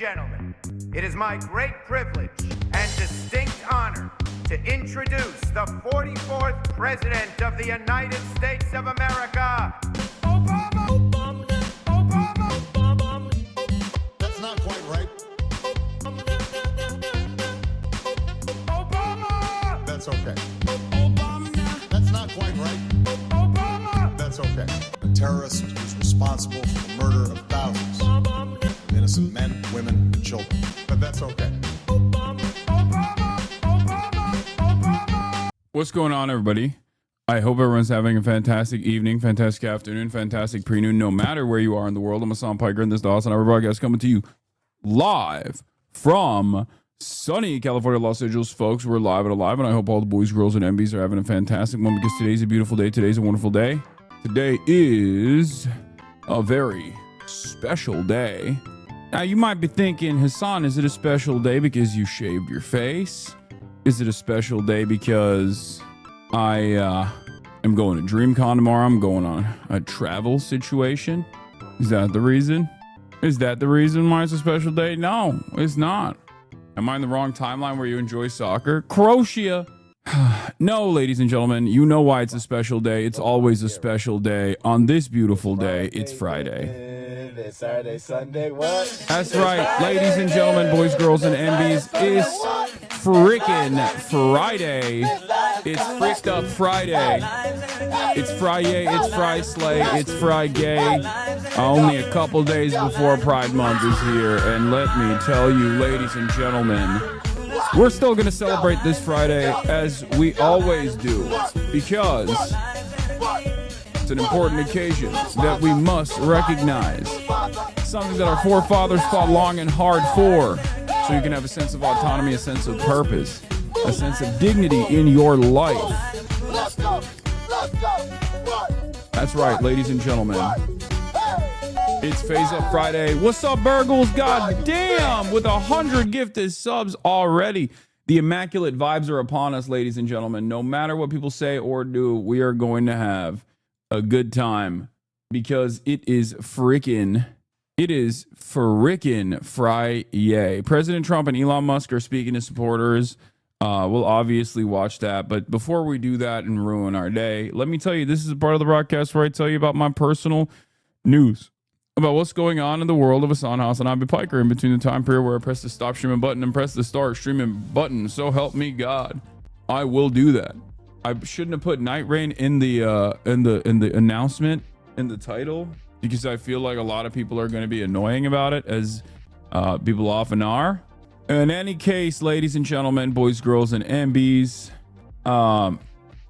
gentlemen, it is my great privilege and distinct honor to introduce the 44th President of the United States of America, Obama. Obama. Obama. That's not quite right. Obama. That's okay. Obama. That's not quite right. Obama. That's okay. A terrorist who's responsible for the murder of thousands of innocent men, women, and children. But that's okay. What's going on, everybody? I hope everyone's having a fantastic evening, fantastic afternoon, fantastic pre-noon, no matter where you are in the world. I'm Hasan Piker, and this is the HasanAbi broadcast coming to you live from sunny California, Los Angeles. Folks, we're live and alive, and I hope all the boys, girls, and MBs are having a fantastic one because today's a beautiful day. Today's a wonderful day. Today is a very special day. Now, you might be thinking, Hasan, is it a special day because you shaved your face? Is it a special day because I am going to DREAMCON tomorrow? I'm going on a travel situation. Is that the reason? Is that the reason why it's a special day? No, it's not. Am I in the wrong timeline where you enjoy soccer? Croatia. No, ladies and gentlemen, you know why it's a special day. It's always a special day. On this beautiful day, it's Friday. Saturday, Sunday, what? That's right, ladies and gentlemen, boys, girls, and MBs. It's frickin' Friday. It's fricked up Friday. It's Friday, it's Fry Slay, it's Fry Gay. Only a couple days before Pride Month is here. And let me tell you, ladies and gentlemen, we're still going to celebrate this Friday as we always do because it's an important occasion that we must recognize. Something that our forefathers fought long and hard for, so you can have a sense of autonomy, a sense of purpose, a sense of dignity in your life. That's right, ladies and gentlemen. It's Phase Up Friday. What's up, Burgles? God damn, with 100 gifted subs already. The immaculate vibes are upon us, ladies and gentlemen. No matter what people say or do, we are going to have a good time because it is frickin' Friday. President Trump and Elon Musk are speaking to supporters. We'll obviously watch that. But before we do that and ruin our day, let me tell you, this is a part of the broadcast where I tell you about my personal news, about what's going on in the world of HasanAbi Piker in between the time period where I press the stop streaming button and press the start streaming button. So help me God, I will do that. I shouldn't have put NIGHTREIGN in the announcement in the title because I feel like a lot of people are going to be annoying about it, as people often are. In any case, ladies and gentlemen, boys, girls, and MBs,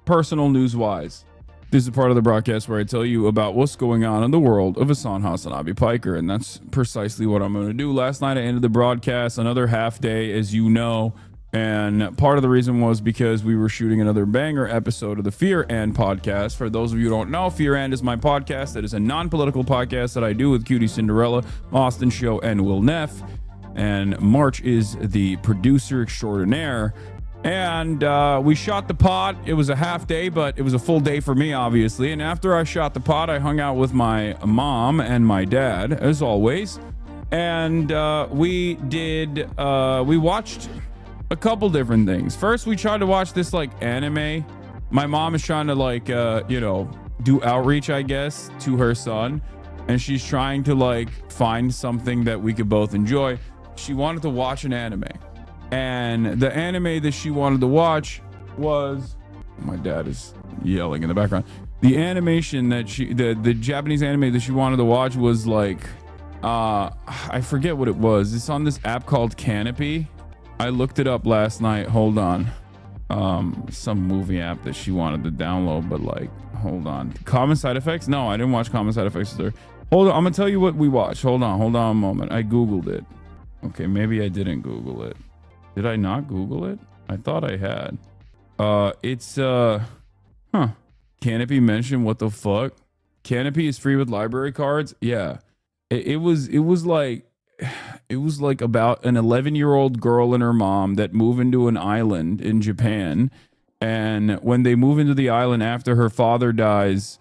personal news wise, this is a part of the broadcast where I tell you about what's going on in the world of HasanAbi Piker, and that's precisely what I'm going to do. Last night I ended the broadcast, another half day, as you know, and part of the reason was because we were shooting another banger episode of the Fear And podcast. For those of you who don't know, Fear And is my podcast. That is a non-political podcast that I do with Cutie Cinderella, Austin Show, and Will Neff. And March is the producer extraordinaire. And we shot the pod. It was a half day, but it was a full day for me, obviously. And after I shot the pod, I hung out with my mom and my dad, as always. And we watched a couple different things. First, we tried to watch this like anime. My mom is trying to like, do outreach, I guess, to her son. And she's trying to like find something that we could both enjoy. She wanted to watch an anime. And the anime that she wanted to watch was, my dad is yelling in the background. The animation that the Japanese anime that she wanted to watch was like, I forget what it was. It's on this app called Canopy. I looked it up last night. Hold on. Some movie app that she wanted to download, but like, hold on. Common Side Effects? No, I didn't watch Common Side Effects there. Hold on. I'm gonna tell you what we watched. Hold on a moment. I Googled it. Okay, maybe I didn't Google it. Did I not Google it? I thought I had. It's Canopy mentioned, what the fuck? Canopy is free with library cards? Yeah. It was like about an 11-year-old girl and her mom that move into an island in Japan. And when they move into the island after her father dies,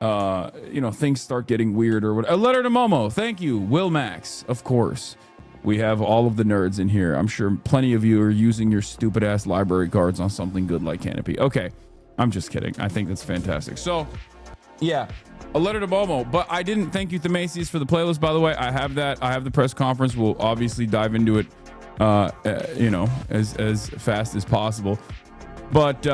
things start getting weird or what. A letter to Momo. Thank you. Will Max, of course. We have all of the nerds in here. I'm sure plenty of you are using your stupid ass library cards on something good like Canopy. Okay, I'm just kidding. I think that's fantastic. So, yeah, a letter to Momo. But I didn't thank you to Macy's for the playlist, by the way. I have that. I have the press conference. We'll obviously dive into it, you know, as fast as possible. But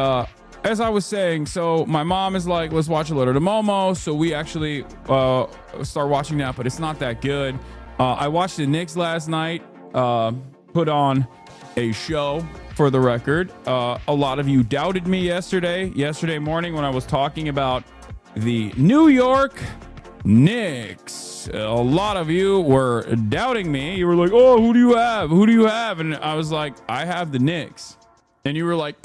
as I was saying, so my mom is like, let's watch a letter to Momo. So we actually start watching that, but it's not that good. I watched the Knicks last night, put on a show for the record. A lot of you doubted me yesterday morning when I was talking about the New York Knicks. A lot of you were doubting me. You were like, oh, who do you have? Who do you have? And I was like, I have the Knicks. And you were like,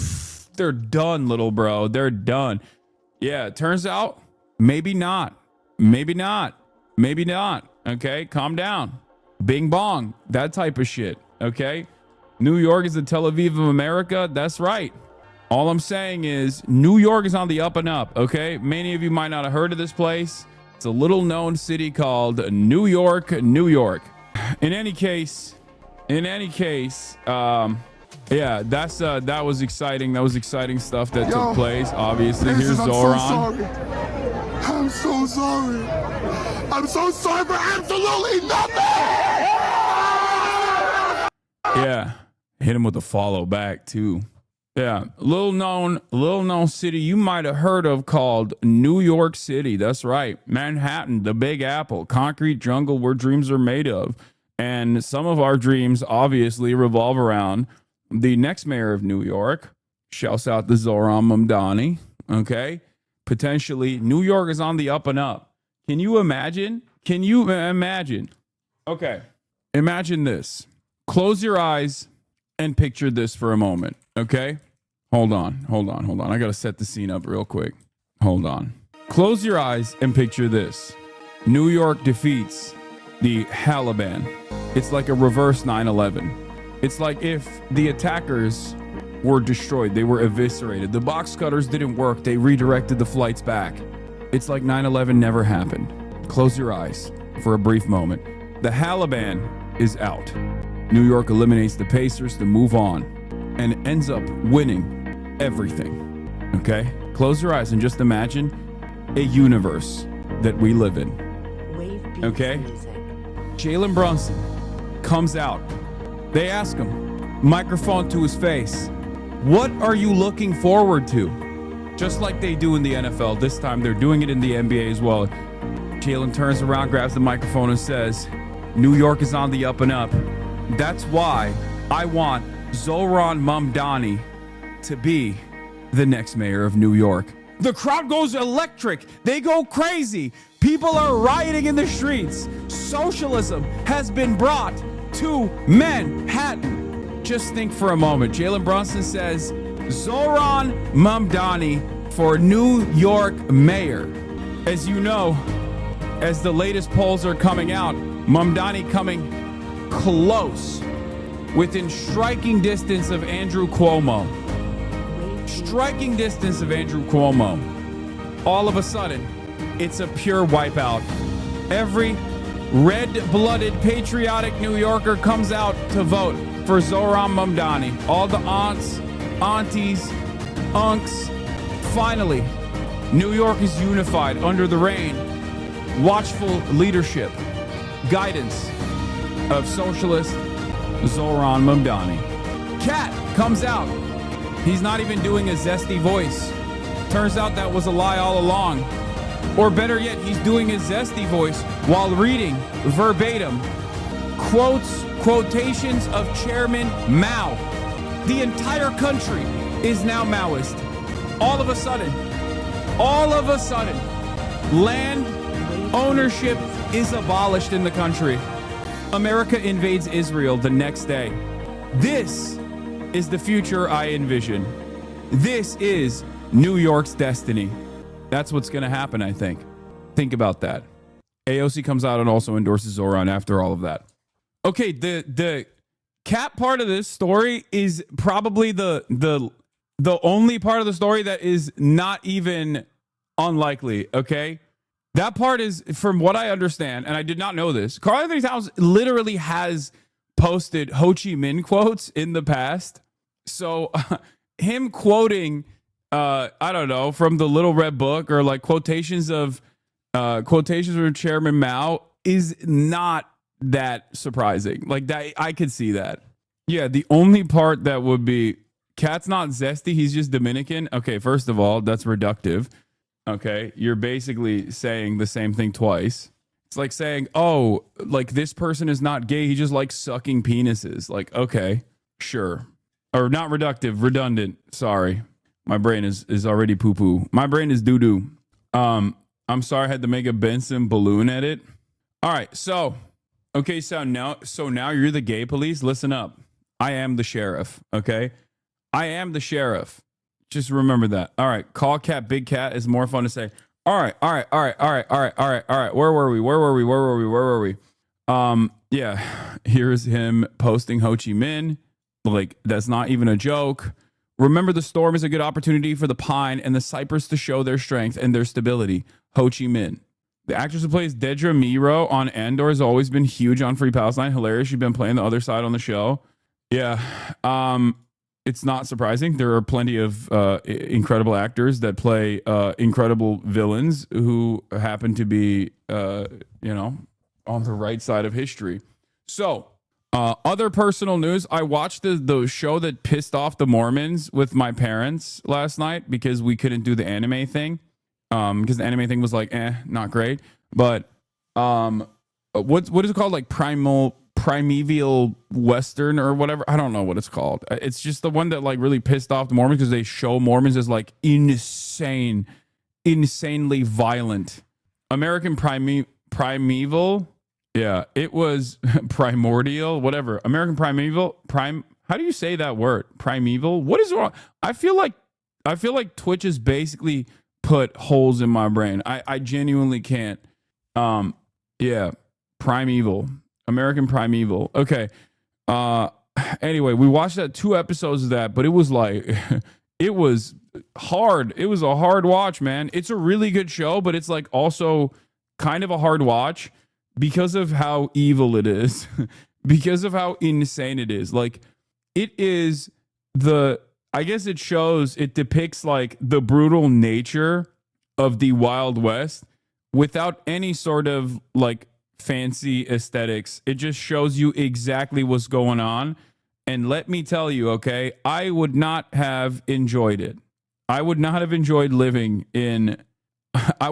they're done, little bro. They're done. Yeah, it turns out maybe not. Maybe not. Maybe not. Okay, calm down. Bing bong, that type of shit. Okay, New York is the Tel Aviv of America. That's right. All I'm saying is New York is on the up and up. Okay, many of you might not have heard of this place. It's a little known city called New York, New York. In any case, yeah, that was exciting. That was exciting stuff that took place. Obviously, here's Zoran. I'm so sorry. I'm so sorry for absolutely nothing. Yeah, hit him with a follow back too. Yeah, little known city you might have heard of called New York City. That's right, Manhattan, the Big Apple, concrete jungle where dreams are made of. And some of our dreams obviously revolve around the next mayor of New York. Shouts out to Zoran Mamdani. Okay. Potentially, New York is on the up and up. Can you imagine? Can you imagine? Okay. Imagine this. Close your eyes and picture this for a moment. Okay. Hold on. I got to set the scene up real quick. Hold on. Close your eyes and picture this. New York defeats the Taliban. It's like a reverse 9/11. It's like if the attackers were destroyed, they were eviscerated. The box cutters didn't work. They redirected the flights back. It's like 9/11 never happened. Close your eyes for a brief moment. The Taliban is out. New York eliminates the Pacers to move on and ends up winning everything. Okay? Close your eyes and just imagine a universe that we live in. Okay? Jalen Brunson comes out. They ask him, microphone to his face, what are you looking forward to? Just like they do in the NFL. This time they're doing it in the NBA as well. Jalen turns around, grabs the microphone and says, New York is on the up and up. That's why I want Zoran Mamdani to be the next mayor of New York. The crowd goes electric. They go crazy. People are rioting in the streets. Socialism has been brought to Manhattan. Just think for a moment. Jalen Brunson says, Zoran Mamdani for New York mayor. As you know, as the latest polls are coming out, Mamdani coming close, within striking distance of Andrew Cuomo. Striking distance of Andrew Cuomo. All of a sudden, it's a pure wipeout. Every red-blooded, patriotic New Yorker comes out to vote for Zoran Mamdani. All the aunts, aunties, unks. Finally, New York is unified under the reign, watchful leadership, guidance of socialist Zoran Mamdani. Cat comes out. He's not even doing a zesty voice. Turns out that was a lie all along. Or better yet, he's doing his zesty voice while reading verbatim quotations of Chairman Mao. The entire country is now Maoist. All of a sudden, land ownership is abolished in the country. America invades Israel the next day. This is the future I envision. This is New York's destiny. That's what's going to happen, I think. Think about that. AOC comes out and also endorses Zoran after all of that. Okay, the cat part of this story is probably the only part of the story that is not even unlikely, okay? That part is, from what I understand, and I did not know this, Karl Anthony Towns literally has posted Ho Chi Minh quotes in the past. So him quoting, I don't know, from the Little Red Book or like quotations from Chairman Mao is not that surprising. Like that, I could see that. Yeah, the only part that would be Cat's not zesty, he's just Dominican. Okay, first of all, that's reductive. Okay, you're basically saying the same thing twice. It's like saying, oh, like this person is not gay, he just likes sucking penises. Like, okay, sure. Or not reductive, redundant. Sorry. My brain is already poo-poo. My brain is doo-doo. I'm sorry I had to make a Benson balloon edit. All right, so now you're the gay police. Listen up. I am the sheriff, okay? I am the sheriff. Just remember that. All right, call cat, big cat is more fun to say. All right. Where were we? Yeah, here's him posting Ho Chi Minh. Like, that's not even a joke. Remember, the storm is a good opportunity for the pine and the cypress to show their strength and their stability. Ho Chi Minh. The actress who plays Dedra Miro on Andor has always been huge on Free Palestine. Hilarious. She's been playing the other side on the show. Yeah. It's not surprising. There are plenty of incredible actors that play incredible villains who happen to be, on the right side of history. So, other personal news. I watched the show that pissed off the Mormons with my parents last night because we couldn't do the anime thing. Because the anime thing was like, not great. But what is it called? Like primeval Western or whatever. I don't know what it's called. It's just the one that like really pissed off the Mormons because they show Mormons as like insanely violent. American primeval. Yeah, it was primordial, whatever. American primeval. How do you say that word? Primeval. What is wrong? I feel like Twitch has basically put holes in my brain. I genuinely can't. Yeah, primeval. American primeval. Okay. Anyway, we watched 2 episodes of that, but it was like it was hard. It was a hard watch, man. It's a really good show, but it's like also kind of a hard watch because of how evil it is. Because of how insane it is. Like it is I guess it depicts like the brutal nature of the Wild West without any sort of like fancy aesthetics. It just shows you exactly what's going on. And let me tell you, okay, I would not have enjoyed it. I would not have enjoyed living in the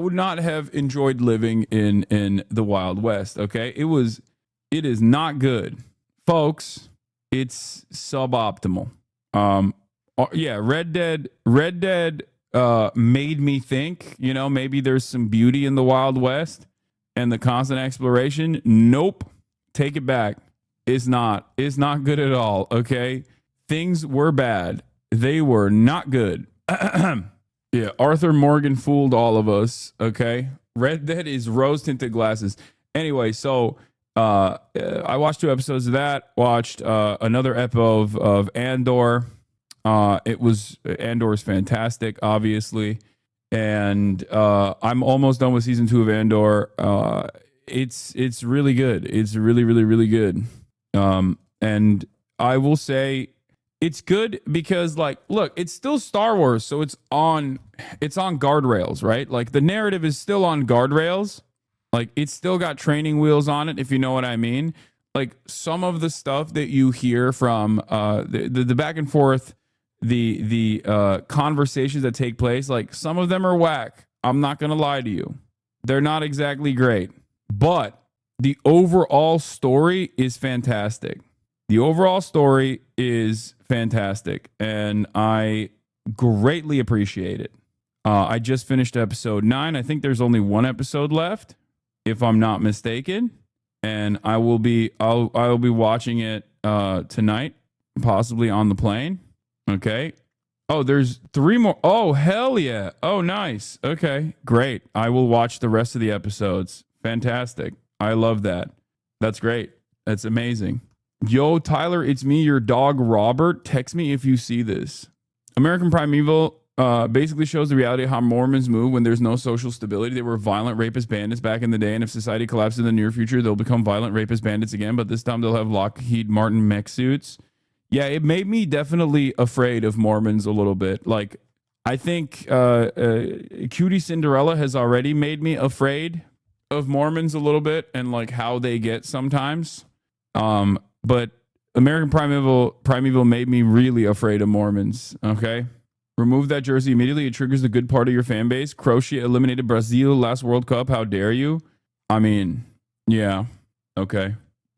Wild West, okay? It is not good. Folks, it's suboptimal. Yeah, Red Dead made me think, maybe there's some beauty in the Wild West and the constant exploration. Nope. Take it back. It's not good at all. Okay. Things were bad. They were not good. Yeah. Arthur Morgan fooled all of us. Okay. Red Dead is rose tinted glasses. Anyway. So, I watched 2 episodes of that, watched, another episode of Andor. Andor is fantastic, obviously. And I'm almost done with season 2 of Andor. It's really good. It's really, really, really good. And I will say it's good because, like, look, it's still Star Wars, so it's on guardrails, right? Like the narrative is still on guardrails. Like it's still got training wheels on it, if you know what I mean. Like some of the stuff that you hear from the back and forth, the conversations that take place, like some of them are whack. I'm not gonna lie to you. They're not exactly great. But the overall story is fantastic. The overall story is fantastic. And I greatly appreciate it. I just finished episode 9. I think there's only 1 episode left, if I'm not mistaken. And I'll be watching it tonight, possibly on the plane. Okay. Oh, there's 3 more. Oh, hell yeah. Oh, nice. Okay, great. I will watch the rest of the episodes. Fantastic. I love that. That's great. That's amazing. Yo, Tyler, it's me, your dog, Robert. Text me if you see this. American Primeval basically shows the reality of how Mormons move when there's no social stability. They were violent rapist bandits back in the day, and if society collapses in the near future, they'll become violent rapist bandits again, but this time they'll have Lockheed Martin mech suits. Yeah, it made me definitely afraid of Mormons a little bit. Like, I think Cutie Cinderella has already made me afraid of Mormons a little bit and like how they get sometimes. But American Primeval made me really afraid of Mormons. Okay. Remove that jersey immediately. It triggers the good part of your fan base. Croatia eliminated Brazil last World Cup. How dare you? I mean, yeah. Okay.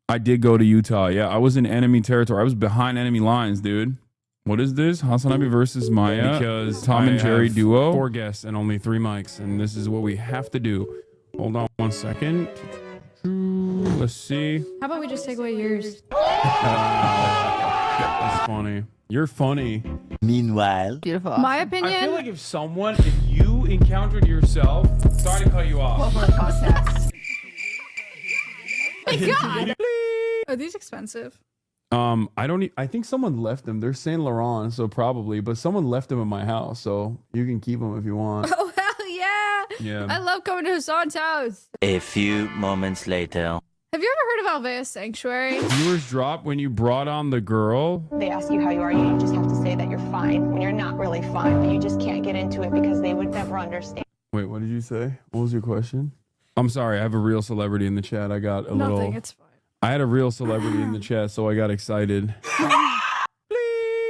I did go to Utah. Yeah, I was in enemy territory. I was behind enemy lines, dude. What is this? HasanAbi versus Maya. Because Tom and Jerry duo. 4 guests and only 3 mics. And this is what we have to do. Hold on 1 second. Let's see. How about we just take away yours? That's funny. You're funny. Meanwhile, Beautiful. My opinion. I feel like if you encountered yourself, sorry to cut you off. What context? My God. Are these expensive? I think someone left them. They're Saint Laurent, so probably, but someone left them in my house, so you can keep them if you want. Oh, hell yeah. Yeah. I love coming to Hasan's house. a few moments later. Have you ever heard of Alvea Sanctuary? Viewers dropped when you brought on the girl. They ask you how you are, you just have to say that you're fine when you're not really fine, but you just can't get into it because they would never understand. Wait, what did you say? What was your question? I'm sorry, I have a real celebrity in the chat. I got a Nothing, little. it's fine. I had a real celebrity in the chat, so I got excited.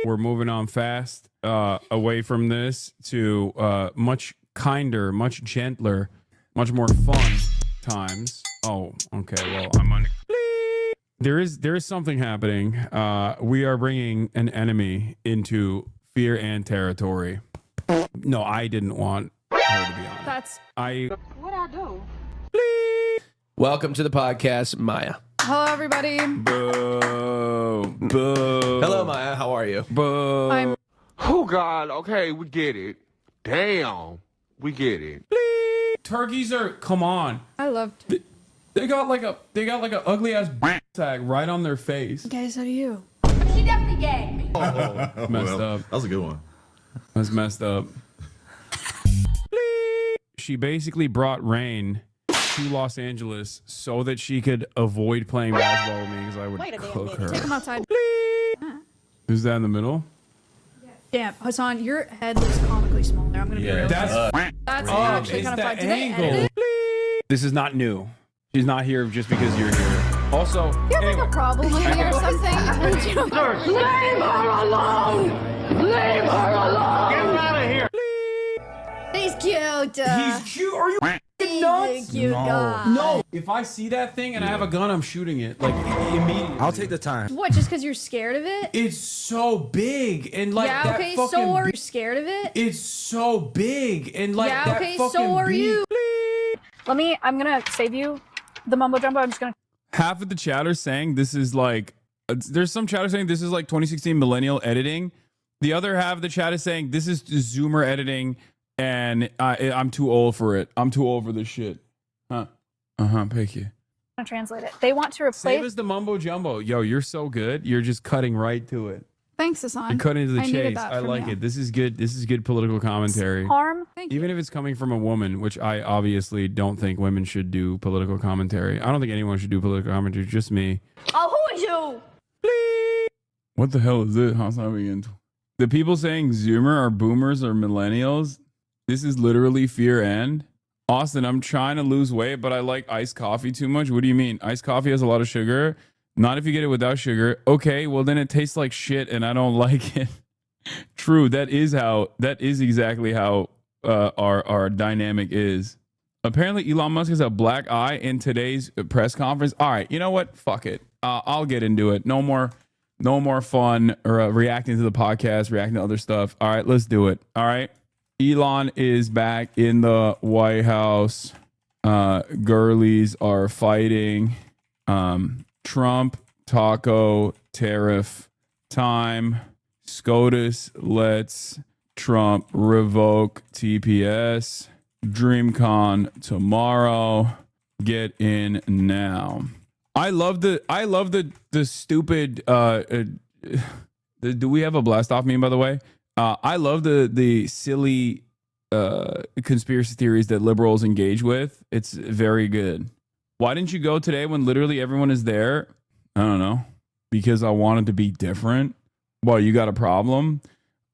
We're moving on fast away from this to much kinder, much gentler, much more fun times. Oh, okay. Well, I'm on. There is something happening. We are bringing an enemy into fear and territory. No, I didn't want her to be on. That's. What I do? Welcome to the podcast, Maya. Hello, everybody. Boo. Boo. Hello, Maya. How are you? Boo. I'm. Oh, God. Okay, we get it. Damn. We get it. Turkeys are. Come on. I love. They got like a ugly ass tag right on their face. Okay, so do you. She definitely gagged me. Messed up. That was a good one. That's messed up. She basically brought Rain to Los Angeles so that she could avoid playing basketball with me because I would cook her. Take them outside. Who's that in the middle? Damn, Hasan, your head looks comically small there. I'm gonna be real. That's actually kind of fun. Did they edit it? This is not new. She's not here just because you're here. Also, You have like a problem with me or something? Leave her alone! Leave her alone! Get her out of here! He's cute. he's cute. Are you He's nuts? a cute guy. No. If I see that thing and I have a gun, I'm shooting it like immediately. I'll take the time. What, just because you're scared of it? It's so big and like Yeah, that okay, fucking. so are you scared of it? It's so big and like Yeah, that okay, fucking so are beat. you. I'm gonna save you the mumbo jumbo. I'm just gonna. Half of the chatter saying this is like. There's some chatter saying this is like 2016 millennial editing. The other half of the chat is saying this is Zoomer editing, and I'm too old for it. I'm too old for this shit. Huh? Thank you. I'm gonna translate it. They want to replace. Save us the mumbo jumbo. Yo, you're so good. You're just cutting right to it. Thanks, Hasan. You're cutting to the I needed chase. that I from like you. it. This is good. This is good political commentary. Harm. Thank you. Even if it's coming from a woman, which I obviously don't think women should do political commentary. I don't think anyone should do political commentary. Just me. Oh, who is you? What the hell is this? How's that begin? The people saying Zoomer are boomers or millennials. This is literally fear and. Austin, I'm trying to lose weight, but I like iced coffee too much. What do you mean? Iced coffee has a lot of sugar. Not if you get it without sugar. Okay, well then it tastes like shit and I don't like it. True, that is exactly how our dynamic is. Apparently Elon Musk has a black eye in today's press conference. All right, you know what? Fuck it. I'll get into it. No more fun or reacting to the podcast, reacting to other stuff. All right, let's do it. All right. Elon is back in the White House. Girlies are fighting. Trump, taco, tariff, time. SCOTUS lets Trump revoke TPS. DREAMCON tomorrow. Get in now. I love the stupid. Do we have a blast off meme, by the way? I love the silly conspiracy theories that liberals engage with. It's very good. Why didn't you go today when literally everyone is there? I don't know. Because I wanted to be different. Well, you got a problem?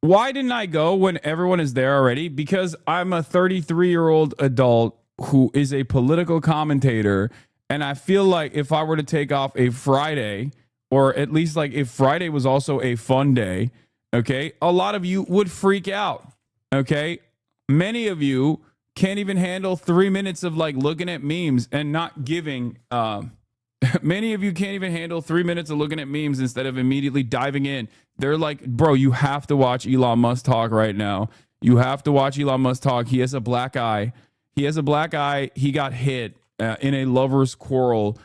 Why didn't I go when everyone is there already? Because I'm a 33-year-old adult who is a political commentator, and I feel like if I were to take off a Friday, or at least like if Friday was also a fun day, okay, a lot of you would freak out, okay? Many of you can't even handle 3 minutes of like looking at memes and not giving... Many of you can't even handle 3 minutes of looking at memes instead of immediately diving in. They're like, bro, you have to watch Elon Musk talk right now. You have to watch Elon Musk talk. He has a black eye. He has a black eye. He got hit in a lover's quarrel.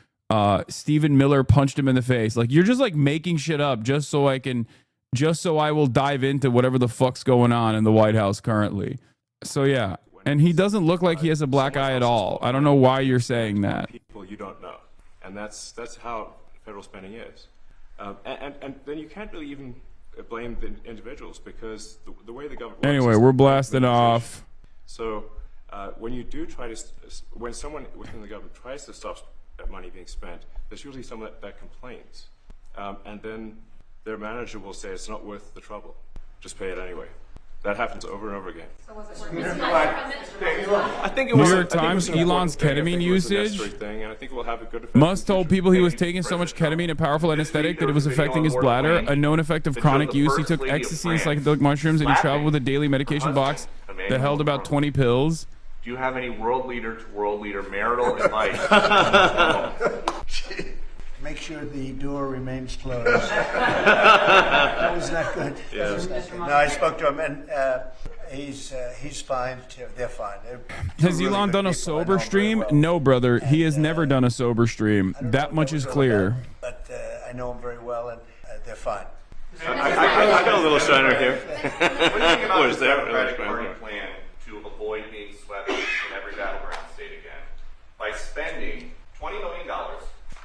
Stephen Miller punched him in the face. Like, you're just like making shit up just so I will dive into whatever the fuck's going on in the White House currently. So yeah. And he doesn't look like he has a black eye at all. I don't know why you're saying that. People you don't know. And that's how federal spending is. And then you can't really even blame the individuals because the way the government works. Anyway, we're blasting off. So when you do try to, when someone within the government tries to stop money being spent, there's usually someone that complains. And then their manager will say it's not worth the trouble. Just pay it anyway. That happens over and over again. So was it I think it was New York Times, Elon's ketamine usage. Musk told people he was taking so much ketamine, a powerful anesthetic, that it was affecting his bladder. A known effect of chronic use. He took ecstasy and psychedelic mushrooms, and he traveled with a daily medication box that held about 20 pills. Do you have any world leader to world leader marital advice? Make sure the door remains closed. That was not good. Yeah. No, I spoke to him, and he's fine. They're fine. Has Elon done a sober stream? No, brother. He has never done a sober stream. That much is clear. But I know him very well, and they're fine. I got a little shiner here. What do you think about the Democratic Party plan to avoid being swept in every battleground state again by spending $20 million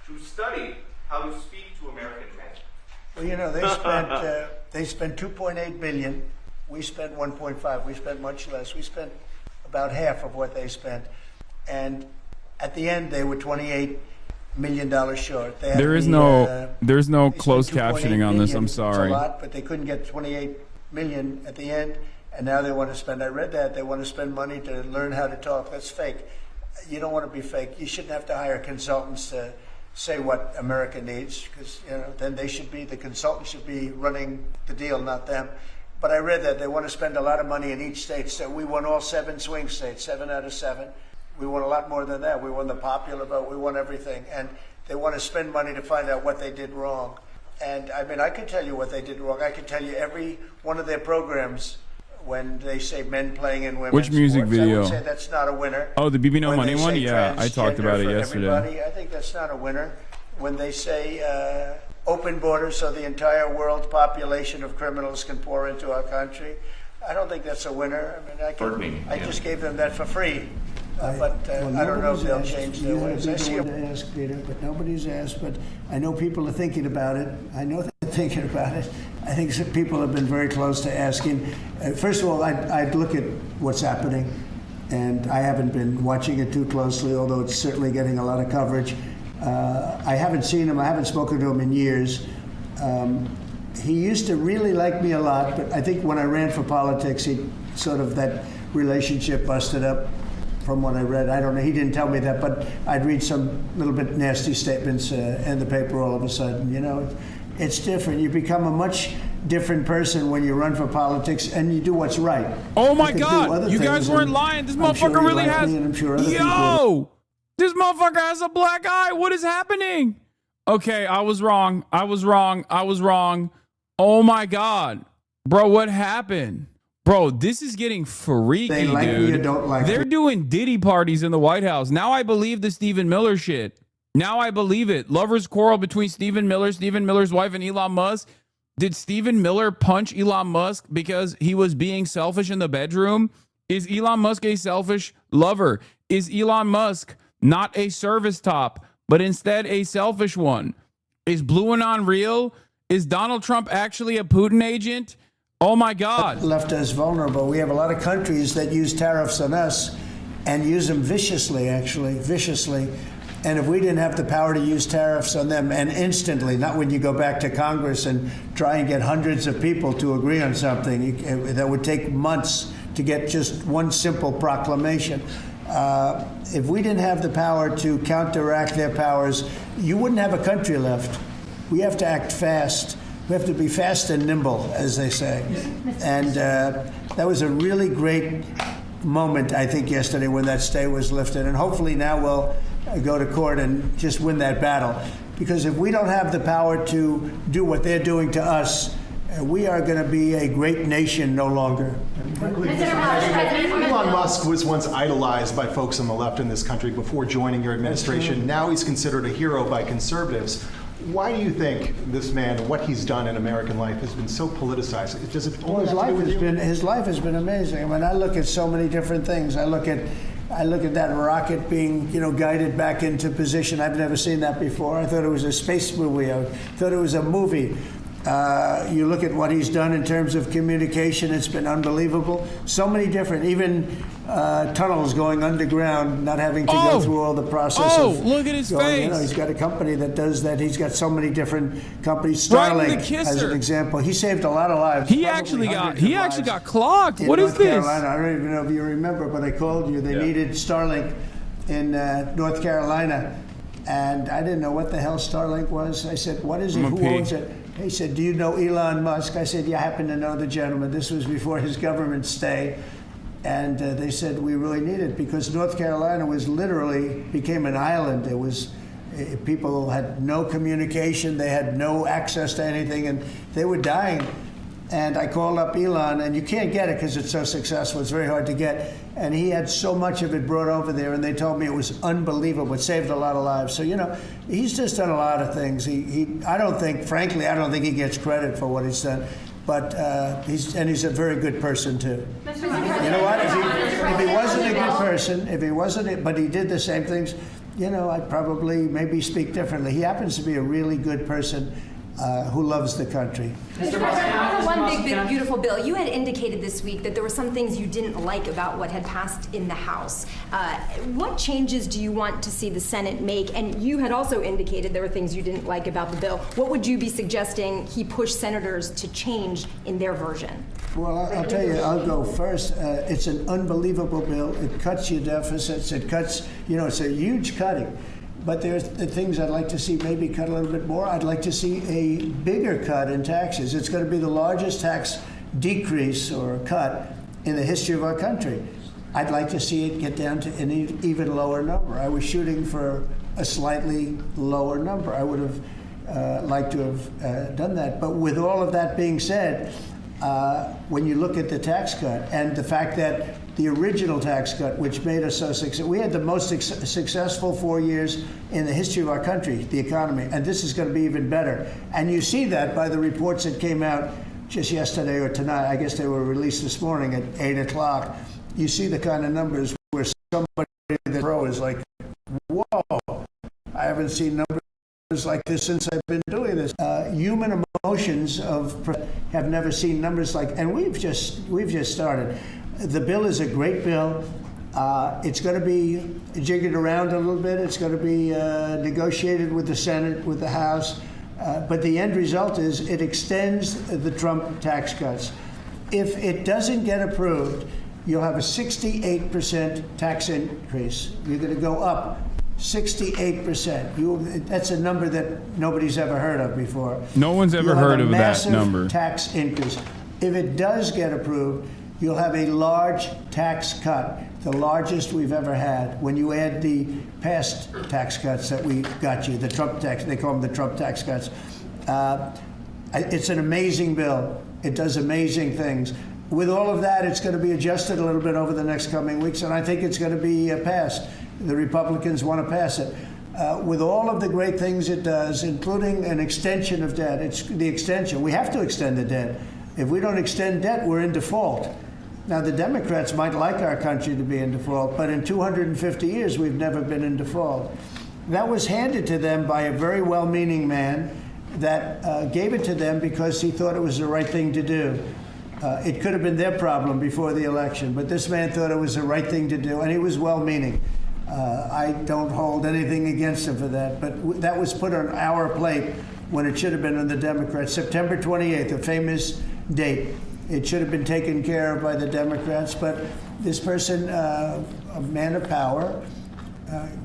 to study how to speak to American men? Well, you know, they spent 2.8 billion. We spent 1.5. We spent much less. We spent about half of what they spent, and at the end they were $28 million short. There's no closed captioning on this. I'm sorry. It's a lot, but they couldn't get 28 million at the end, and now they want to spend. I read that they want to spend money to learn how to talk. That's fake. You don't want to be fake. You shouldn't have to hire consultants to say what America needs, because then the consultants should be running the deal, not them. But I read that they want to spend a lot of money in each state. So we won all 7 swing states, 7 out of 7. We won a lot more than that. We won the popular vote. We won everything. And they want to spend money to find out what they did wrong. And I mean, I could tell you what they did wrong. I could tell you every one of their programs when they say men playing in women's Which music sports. video? I would say that's not a winner. Oh, the BB No When Money they one? say Yeah, I talked transgender about it for yesterday. everybody, I think that's not a winner. When they say open borders so the entire world's population of criminals can pour into our country, I don't think that's a winner. I mean, I just gave them that for free. But I don't know if they'll change their ways. I see to ask, Peter, but nobody's asked. But I know people are thinking about it. I know they're thinking about it. I think some people have been very close to asking. First of all, I'd look at what's happening, and I haven't been watching it too closely, although it's certainly getting a lot of coverage. I haven't seen him. I haven't spoken to him in years. He used to really like me a lot, but I think when I ran for politics, that relationship busted up. From what I read, I don't know. He didn't tell me that, but I'd read some little bit nasty statements in the paper all of a sudden. It's different. You become a much different person when you run for politics and you do what's right. Oh my God! You guys weren't lying. This motherfucker really has. Yo, this motherfucker has a black eye. What is happening? Okay, I was wrong. Oh my God, bro, what happened? Bro, this is getting freaky, they like dude. Me or don't like They're me. doing Diddy parties in the White House. Now I believe the Stephen Miller shit. Now I believe it. Lovers quarrel between Stephen Miller's wife, and Elon Musk. Did Stephen Miller punch Elon Musk because he was being selfish in the bedroom? Is Elon Musk a selfish lover? Is Elon Musk not a service top, but instead a selfish one? Is Blue Anon real? Is Donald Trump actually a Putin agent? Oh my God. Left us vulnerable. We have a lot of countries that use tariffs on us and use them viciously, actually, viciously. And if we didn't have the power to use tariffs on them, and instantly, not when you go back to Congress and try and get hundreds of people to agree on something, that would take months to get just one simple proclamation. If we didn't have the power to counteract their powers, you wouldn't have a country left. We have to act fast. We have to be fast and nimble, as they say. And that was a really great moment, I think, yesterday when that stay was lifted. And hopefully now we'll go to court and just win that battle. Because if we don't have the power to do what they're doing to us, we are going to be a great nation no longer. Elon Musk was once idolized by folks on the left in this country before joining your administration. Now he's considered a hero by conservatives. Why do you think this man and what he's done in American life has been so politicized? Does it only his life has been amazing. I mean, I look at so many different things. I look at that rocket being, guided back into position. I've never seen that before. I thought it was a space movie. I thought it was a movie. You look at what he's done in terms of communication, it's been unbelievable. So many different, even tunnels going underground, not having to go through all the process of look at his face. He's got a company that does that. He's got so many different companies. Starlink, as an example. He saved a lot of lives. He actually got clocked. What is this? Carolina. I don't even know if you remember, but I called you. They needed Starlink in North Carolina. And I didn't know what the hell Starlink was. I said, what is it? Who owns it? He said, do you know Elon Musk? I said, yeah, I happen to know the gentleman. This was before his government stay. And they said, we really need it because North Carolina became an island. It was, people had no communication. They had no access to anything, and they were dying. And I called up Elon, and you can't get it because it's so successful. It's very hard to get. And he had so much of it brought over there, and they told me it was unbelievable. It saved a lot of lives. So, he's just done a lot of things. I don't think he gets credit for what he's done. But he's a very good person, too. You know what? If he wasn't a good person, but he did the same things, I'd probably maybe speak differently. He happens to be a really good person. Who loves the country. Mr. President, on the one big, beautiful bill, you had indicated this week that there were some things you didn't like about what had passed in the House. What changes do you want to see the Senate make? And you had also indicated there were things you didn't like about the bill. What would you be suggesting he push senators to change in their version? Well, I'll tell you, I'll go first. It's an unbelievable bill. It cuts your deficits. It cuts, it's a huge cutting. But there's the things I'd like to see maybe cut a little bit more. I'd like to see a bigger cut in taxes. It's going to be the largest tax decrease or cut in the history of our country. I'd like to see it get down to an even lower number. I was shooting for a slightly lower number. I would have liked to have done that. But with all of that being said, when you look at the tax cut and the fact that the original tax cut, which made us so successful, we had the most successful 4 years in the history of our country, the economy, and this is going to be even better. And you see that by the reports that came out just yesterday or tonight. I guess they were released this morning at 8 o'clock. You see the kind of numbers where somebody that pro is like, whoa, I haven't seen numbers like this since I've been doing this. Human emotions have never seen numbers like, and we've just started. The bill is a great bill. It's going to be jiggered around a little bit. It's going to be negotiated with the Senate, with the House. But the end result is it extends the Trump tax cuts. If it doesn't get approved, you'll have a 68% tax increase. You're going to go up 68%. That's a number that nobody's ever heard of before. No one's ever heard of that number. Tax increase. If it does get approved, you'll have a large tax cut, the largest we've ever had. When you add the past tax cuts that we got you, the Trump tax, they call them the Trump tax cuts. It's an amazing bill. It does amazing things. With all of that, it's going to be adjusted a little bit over the next coming weeks, and I think it's going to be passed. The Republicans want to pass it. With all of the great things it does, including an extension of debt, it's the extension. We have to extend the debt. If we don't extend debt, we're in default. Now, the Democrats might like our country to be in default, but in 250 years, we've never been in default. That was handed to them by a very well-meaning man that gave it to them because he thought it was the right thing to do. It could have been their problem before the election, but this man thought it was the right thing to do, and he was well-meaning. I don't hold anything against him for that, but that was put on our plate when it should have been on the Democrats. September 28th, a famous date. It should have been taken care of by the Democrats, but this person, a man of power,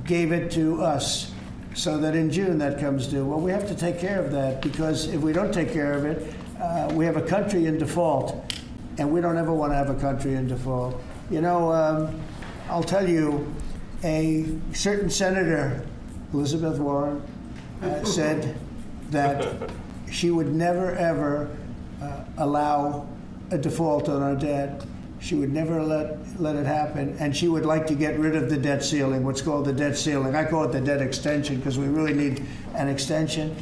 gave it to us so that in June that comes due. Well, we have to take care of that, because if we don't take care of it, we have a country in default, and we don't ever want to have a country in default. You know, I'll tell you, a certain senator, Elizabeth Warren, said that she would never, ever allow a default on our debt. She would never let it happen, and she would like to get rid of the debt ceiling, what's called the debt ceiling. I call it the debt extension because we really need an extension,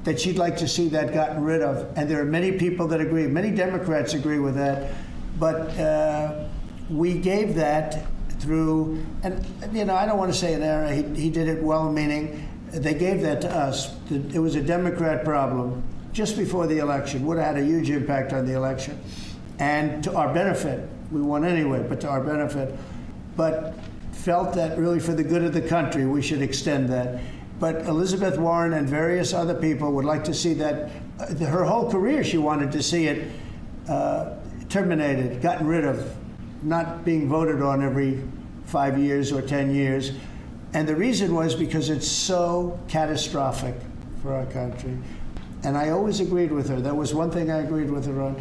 that she'd like to see that gotten rid of. And there are many people that agree. Many Democrats agree with that. But we gave that through, and you know, I don't want to say an error. He did it well-meaning. They gave that to us. It was a Democrat problem just before the election. Would have had a huge impact on the election. And to our benefit, we won anyway, but to our benefit. But felt that really for the good of the country, we should extend that. But Elizabeth Warren and various other people would like to see that. Her whole career, she wanted to see it terminated, gotten rid of, not being voted on every 5 years or 10 years. And the reason was because it's so catastrophic for our country. And I always agreed with her. That was one thing I agreed with her on.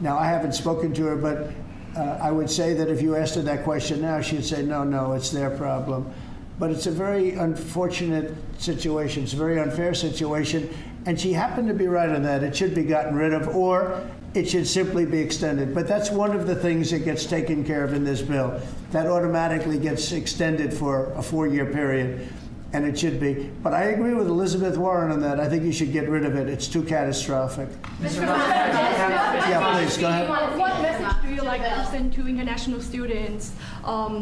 Now, I haven't spoken to her, but I would say that if you asked her that question now, she'd say, no, it's their problem. But it's a very unfortunate situation. It's a very unfair situation. And she happened to be right on that. It should be gotten rid of, or it should simply be extended. But that's one of the things that gets taken care of in this bill. That automatically gets extended for a 4-year period. And it should be. But I agree with Elizabeth Warren on that. I think you should get rid of it. It's too catastrophic. Yeah, please, go ahead. What message do you like to send to international students? Are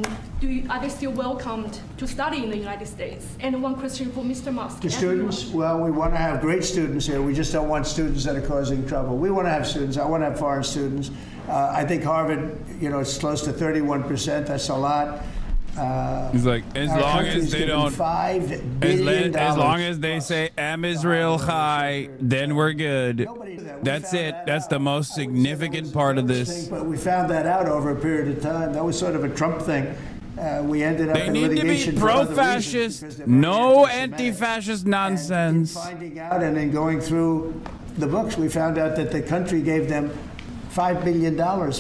they still welcomed to study in the United States? And one question for Mr. Musk. The students? Well, we want to have great students here. We just don't want students that are causing trouble. We want to have students. I want to have foreign students. I think Harvard, you know, it's close to 31%. That's a lot. He's like, as long as they don't, $5 billion. as long as they say Am Israel Chai, then we're good. That's it. That's the most significant part of this. But we found that out over a period of time. That was sort of a Trump thing. We ended up in litigation. They need to be pro-fascist, no anti-fascist nonsense. Finding out and then going through the books, we found out that the country gave them $5 billion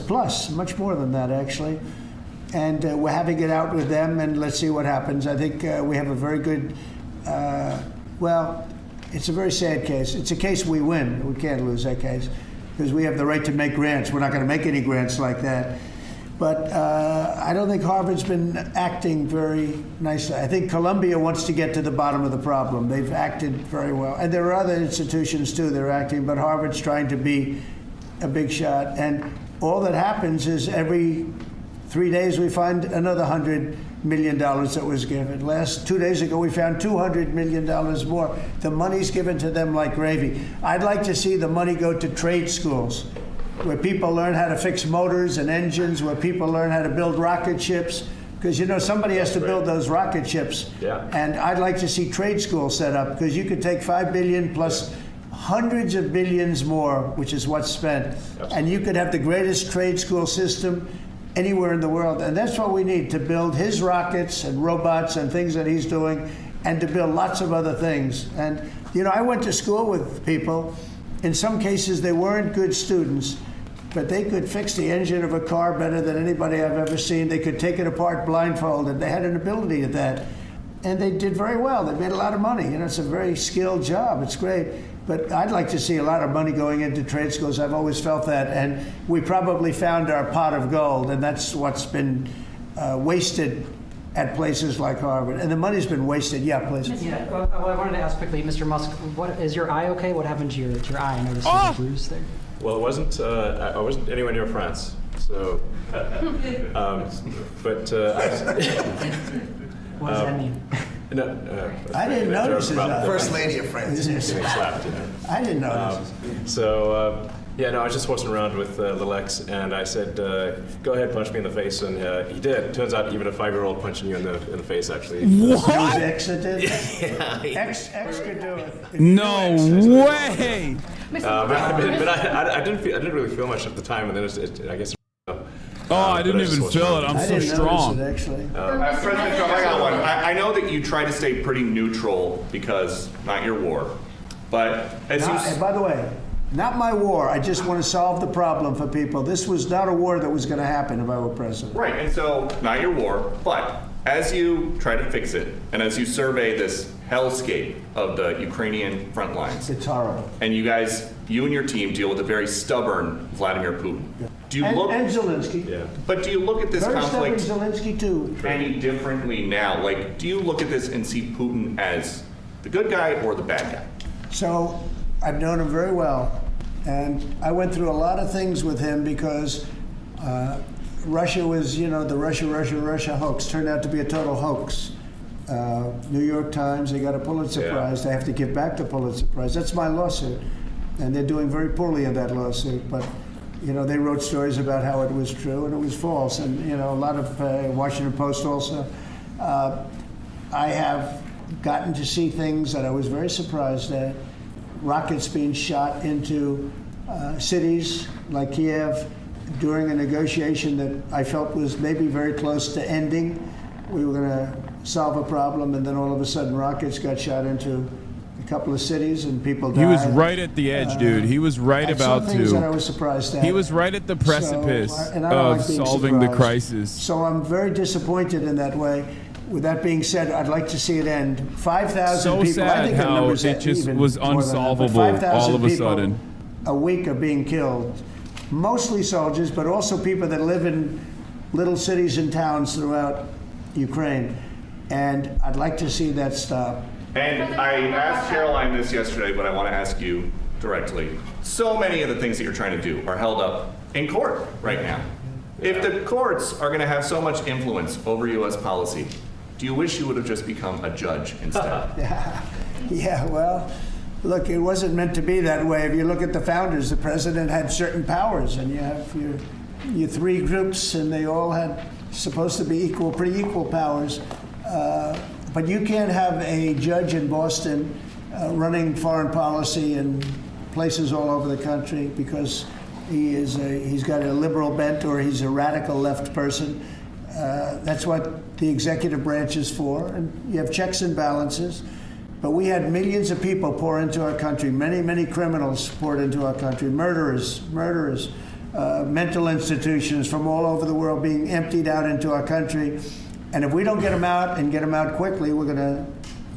plus, much more than that actually. And we're having it out with them, and let's see what happens. I think we have a very good, well, it's a very sad case. It's a case we win. We can't lose that case because we have the right to make grants. We're not going to make any grants like that. But I don't think Harvard's been acting very nicely. I think Columbia wants to get to the bottom of the problem. They've acted very well. And there are other institutions, too, that are acting, but Harvard's trying to be a big shot. And all that happens is every 3 days, we find another $100 million that was given. 2 days ago, we found $200 million more. The money's given to them like gravy. I'd like to see the money go to trade schools, where people learn how to fix motors and engines, where people learn how to build rocket ships, because, you know, somebody has to build those rocket ships. Yeah. And I'd like to see trade schools set up, because you could take $5 billion plus hundreds of billions more, which is what's spent, and you could have the greatest trade school system anywhere in the world. And that's what we need to build his rockets and robots and things that he's doing, and to build lots of other things. And, you know, I went to school with people. In some cases, they weren't good students, but they could fix the engine of a car better than anybody I've ever seen. They could take it apart blindfolded. They had an ability at that. And they did very well. They made a lot of money. You know, it's a very skilled job. It's great. But I'd like to see a lot of money going into trade schools. I've always felt that. And we probably found our pot of gold, and that's what's been wasted at places like Harvard. And the money's been wasted. Yeah, please. Yeah, well, I wanted to ask quickly, Mr. Musk, is your eye okay? What happened to your eye? I noticed there's a bruise there. Well, it wasn't. I wasn't anywhere near France, so. What does that mean? No, I didn't notice his eye. First lady of France. Getting slapped, you know. I didn't notice. Yeah, no, I was just horsing around with little X, and I said, "Go ahead, punch me in the face," and he did. Turns out, even a 5-year-old punching you in the face actually. What? It was X that did? Yeah. X could do it. No way. But I didn't really feel much at the time, and then I guess. I didn't even feel it. I'm so strong. President Trump, I got one. I know that you try to stay pretty neutral because not your war, but and by the way, not my war. I just want to solve the problem for people. This was not a war that was going to happen if I were president. Right, and so not your war, but as you try to fix it, and as you survey this hellscape of the Ukrainian front lines, it's horrible. And you and your team deal with a very stubborn Vladimir Putin. Do you look and Zelensky? Yeah. But do you look at this very conflict stubborn Zelensky too any differently now? Like, do you look at this and see Putin as the good guy or the bad guy? So I've known him very well, and I went through a lot of things with him because Russia was, the Russia hoax turned out to be a total hoax. New York Times, they got a Pulitzer Prize. They have to give back the Pulitzer Prize. That's my lawsuit, and they're doing very poorly in that lawsuit. But they wrote stories about how it was true and it was false, and a lot of Washington Post also. I have gotten to see things that I was very surprised at. Rockets being shot into cities like Kiev during a negotiation that I felt was maybe very close to ending. We were going to solve a problem, and then all of a sudden rockets got shot into a couple of cities and people died. He was right at the edge, dude. He was right about things to. That I was surprised at. He was right at the precipice of solving the crisis. So I'm very disappointed in that way. With that being said, I'd like to see it end. 5,000 people. Sad I think how it just was unsolvable all of a sudden. A week are being killed. Mostly soldiers, but also people that live in little cities and towns throughout Ukraine. And I'd like to see that stop. And I asked Caroline this yesterday, but I want to ask you directly. So many of the things that you're trying to do are held up in court right now. If the courts are going to have so much influence over U.S. policy, do you wish you would have just become a judge instead? Yeah, well, look, it wasn't meant to be that way. If you look at the founders, the president had certain powers, and you have your three groups, and they all had supposed to be pretty equal powers. But you can't have a judge in Boston running foreign policy in places all over the country because he's got a liberal bent or he's a radical left person. That's what the executive branch is for, and you have checks and balances. But we had millions of people pour into our country, many criminals poured into our country, murderers, mental institutions from all over the world being emptied out into our country. And if we don't get them out and get them out quickly,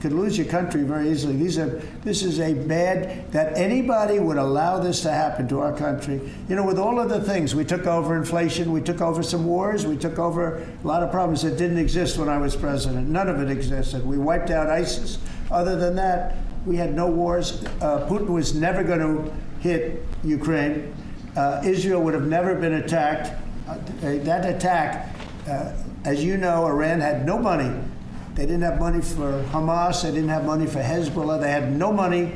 could lose your country very easily. This is a bad, that anybody would allow this to happen to our country. With all of the things, we took over inflation, we took over some wars, we took over a lot of problems that didn't exist when I was president. None of it existed. We wiped out ISIS. Other than that, we had no wars. Putin was never going to hit Ukraine. Israel would have never been attacked. That attack, as you know, Iran had no money. They didn't have money for Hamas. They didn't have money for Hezbollah. They had no money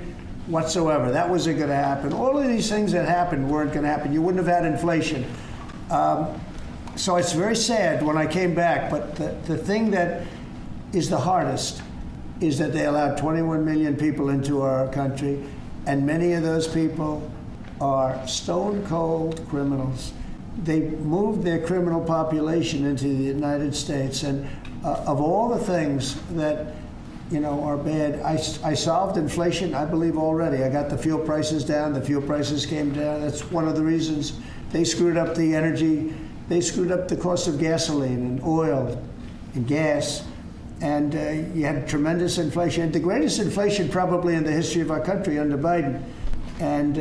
whatsoever. That wasn't going to happen. All of these things that happened weren't going to happen. You wouldn't have had inflation. So it's very sad when I came back. But the thing that is the hardest is that they allowed 21 million people into our country, and many of those people are stone-cold criminals. They moved their criminal population into the United States, and of all the things that are bad, I solved inflation, I believe, already. I got the fuel prices down. The fuel prices came down. That's one of the reasons they screwed up the energy. They screwed up the cost of gasoline and oil and gas. And you had tremendous inflation, the greatest inflation probably in the history of our country under Biden. And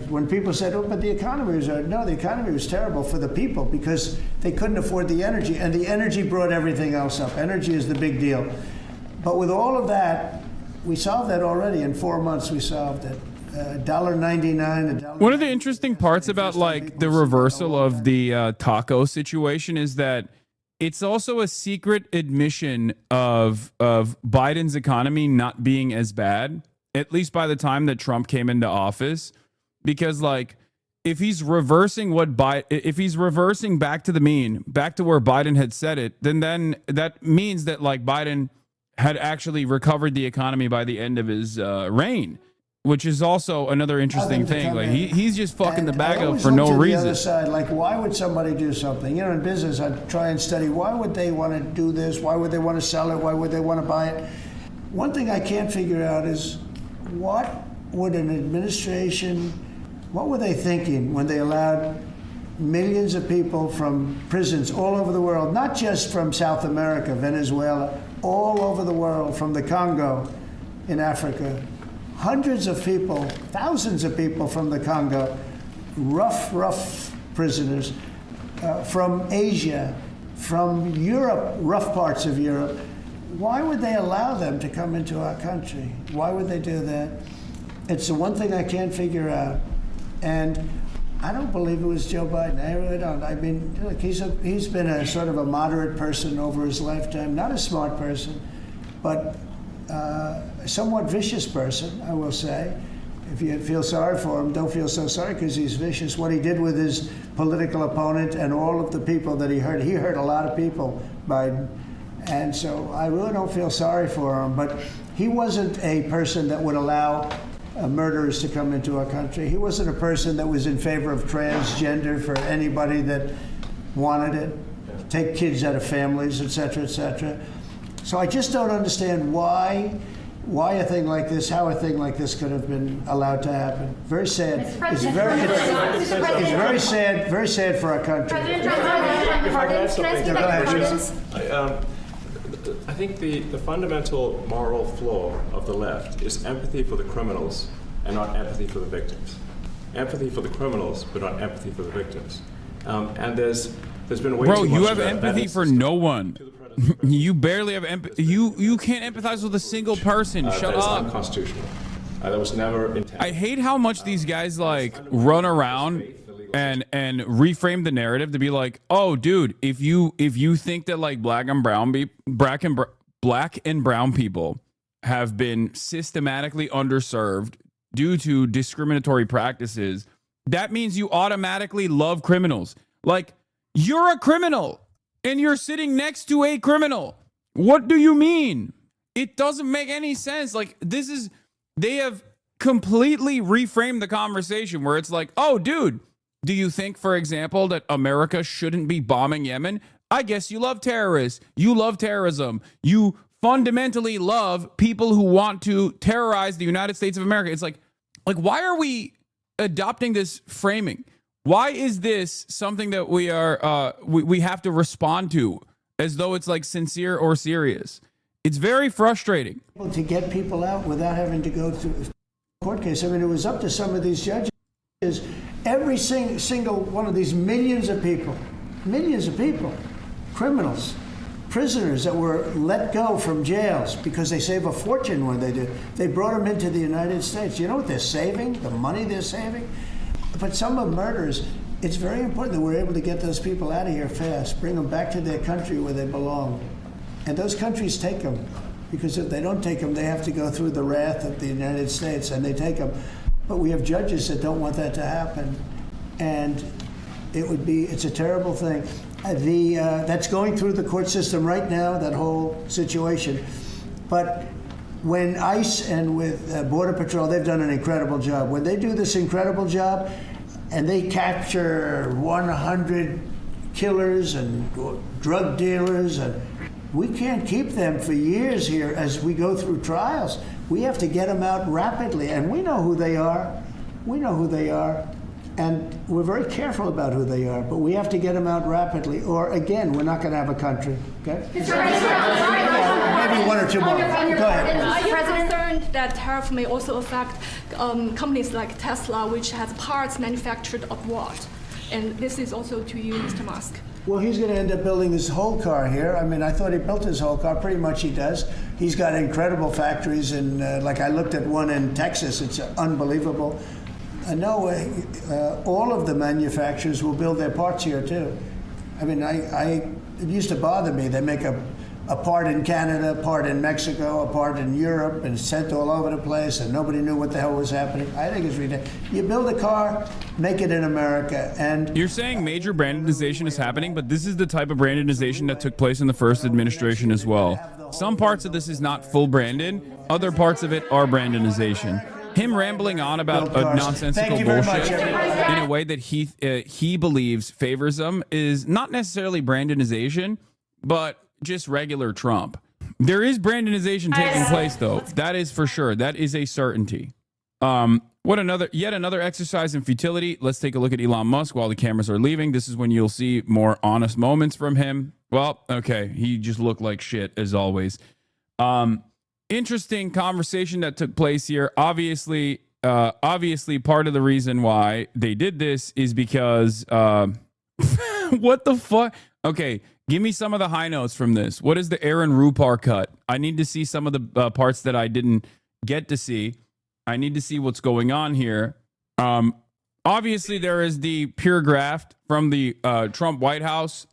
when people said, but the economy was, no, the economy was terrible for the people because they couldn't afford the energy. And the energy brought everything else up. Energy is the big deal. But with all of that, we solved that already. In 4 months, we solved it. $1.99. One of the interesting parts about the reversal of the taco situation is that it's also a secret admission of Biden's economy not being as bad, at least by the time that Trump came into office, because if he's reversing if he's reversing back to the mean, back to where Biden had said it, then that means that like Biden had actually recovered the economy by the end of his reign, which is also another interesting thing. Like he's just fucking the bag up for no reason. The other side, like why would somebody do something? You know, in business, I try and study why would they want to do this? Why would they want to sell it? Why would they want to buy it? One thing I can't figure out is what would an administration, what were they thinking when they allowed millions of people from prisons all over the world, not just from South America, Venezuela, all over the world, from the Congo in Africa, hundreds of people, thousands of people from the Congo, rough prisoners, from Asia, from Europe, rough parts of Europe. Why would they allow them to come into our country? Why would they do that? It's the one thing I can't figure out. And I don't believe it was Joe Biden. I really don't. I mean, look, he's been a sort of a moderate person over his lifetime, not a smart person, but a somewhat vicious person, I will say. If you feel sorry for him, don't feel so sorry because he's vicious. What he did with his political opponent and all of the people that he hurt a lot of people, Biden. And so I really don't feel sorry for him. But he wasn't a person that would allow murderers to come into our country. He wasn't a person that was in favor of transgender for anybody that wanted it, take kids out of families, et cetera, et cetera. So I just don't understand why a thing like this, how a thing like this could have been allowed to happen. Very sad. It's very sad for our country. I think the fundamental moral flaw of the left is empathy for the criminals and not empathy for the victims. Empathy for the criminals, but not empathy for the victims. And there's been way too much. Bro, you have empathy for no one. You barely have empathy. You can't empathize with a single person. Shut up. That's unconstitutional. That was never intended. I hate how much these guys like run around and reframe the narrative to be like, oh, dude, if you think that like black and brown people have been systematically underserved due to discriminatory practices, that means you automatically love criminals. Like, you're a criminal and you're sitting next to a criminal. What do you mean? It doesn't make any sense. Like, they have completely reframed the conversation where it's like, oh, dude, do you think, for example, that America shouldn't be bombing Yemen? I guess you love terrorists. You love terrorism. You fundamentally love people who want to terrorize the United States of America. It's like why are we adopting this framing? Why is this something that we are we have to respond to as though it's like sincere or serious? It's very frustrating. To get people out without having to go through a court case. I mean, it was up to some of these judges. Every single one of these millions of people, criminals, prisoners that were let go from jails because they save a fortune when they do. They brought them into the United States. You know what they're saving? The money they're saving? But some of murders, it's very important that we're able to get those people out of here fast, bring them back to their country where they belong. And those countries take them, because if they don't take them, they have to go through the wrath of the United States, and they take them. But we have judges that don't want that to happen. And it's a terrible thing. That's going through the court system right now, that whole situation. But when ICE and with Border Patrol, they've done an incredible job. When they do this incredible job and they capture 100 killers and drug dealers, and we can't keep them for years here as we go through trials. We have to get them out rapidly, and we know who they are. And we're very careful about who they are, but we have to get them out rapidly, or again, we're not going to have a country. Okay? Maybe one or two more. Go ahead. Are you concerned that tariff may also affect companies like Tesla, which has parts manufactured abroad? And this is also to you, Mr. Musk. Well, he's going to end up building his whole car here. I mean, I thought he built his whole car. Pretty much he does. He's got incredible factories, and like I looked at one in Texas. It's unbelievable. I know all of the manufacturers will build their parts here too. I mean, it used to bother me. They make a a part in Canada, a part in Mexico, a part in Europe, and sent all over the place, and nobody knew what the hell was happening. I think it's ridiculous. You build a car, make it in America. And you're saying major Brandonization is happening, but this is the type of Brandonization that took place in the first administration as well. Some parts of this is not full Brandon. Other parts of it are Brandonization. Him rambling on about a nonsensical bullshit in a way that he believes favors him is not necessarily Brandonization, but just regular Trump. There is Brandonization taking place, though. That is for sure. That is a certainty. Yet another exercise in futility. Let's take a look at Elon Musk while the cameras are leaving. This is when you'll see more honest moments from him. Well, okay, he just looked like shit as always. Interesting conversation that took place here. Obviously, part of the reason why they did this is because what the fuck? Okay, give me some of the high notes from this. What is the Aaron Rupar cut? I need to see some of the parts that I didn't get to see. I need to see what's going on here. Obviously, there is the pure graft from the Trump White House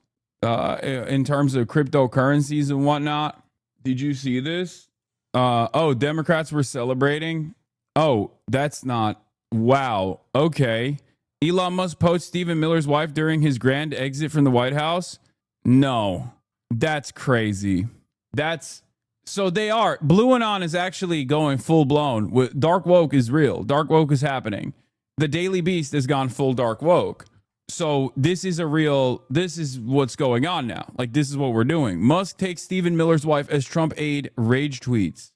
in terms of cryptocurrencies and whatnot. Did you see this? Democrats were celebrating. Oh, that's not. Wow. Okay. Elon Musk poached Stephen Miller's wife during his grand exit from the White House. No, that's crazy. So they are. Blue Anon is actually going full blown. Dark woke is real. Dark woke is happening. The Daily Beast has gone full dark woke. So this is what's going on now. Like, this is what we're doing. Musk takes Stephen Miller's wife as Trump aide, rage tweets.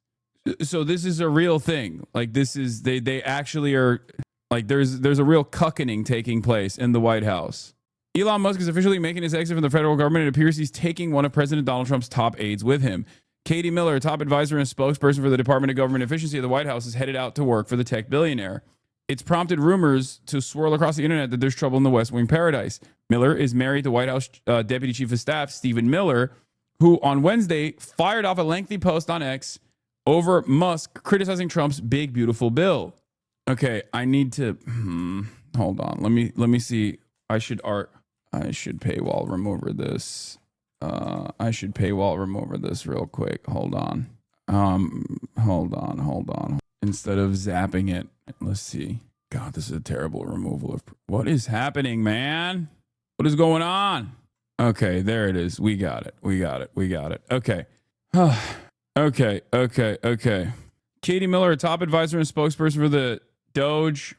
So this is a real thing. Like, this is, they actually are, like, there's a real cuckening taking place in the White House. Elon Musk is officially making his exit from the federal government. It appears he's taking one of President Donald Trump's top aides with him. Katie Miller, a top advisor and spokesperson for the Department of Government Efficiency of the White House, is headed out to work for the tech billionaire. It's prompted rumors to swirl across the internet that there's trouble in the West Wing paradise. Miller is married to White House Deputy Chief of Staff Stephen Miller, who on Wednesday fired off a lengthy post on X over Musk criticizing Trump's big, beautiful bill. Okay, I need to hold on. Let me see. I should paywall remover this. I should paywall remover this real quick. Hold on. Hold on. Instead of zapping it, let's see. God, this is a terrible removal of. What is happening, man? What is going on? Okay, there it is. We got it. Okay. Okay. Katie Miller, a top advisor and spokesperson for the Doge.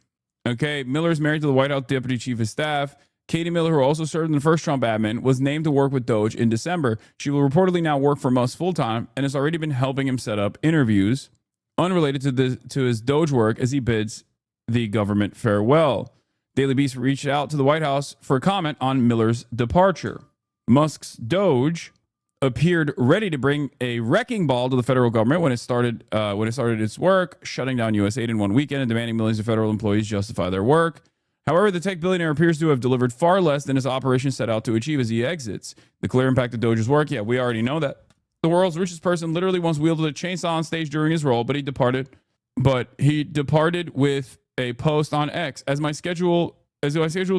Okay, Miller is married to the White House Deputy Chief of Staff. Katie Miller, who also served in the first Trump admin, was named to work with Doge in December. She will reportedly now work for Musk full-time and has already been helping him set up interviews unrelated to his Doge work as he bids the government farewell. Daily Beast reached out to the White House for a comment on Miller's departure. Musk's Doge appeared ready to bring a wrecking ball to the federal government when it started its work, shutting down U.S. aid in one weekend and demanding millions of federal employees justify their work. However, the tech billionaire appears to have delivered far less than his operation set out to achieve as he exits. The clear impact of Doge's work, yeah, we already know that. The world's richest person literally once wielded a chainsaw on stage during his role, but he departed with a post on X. As my scheduled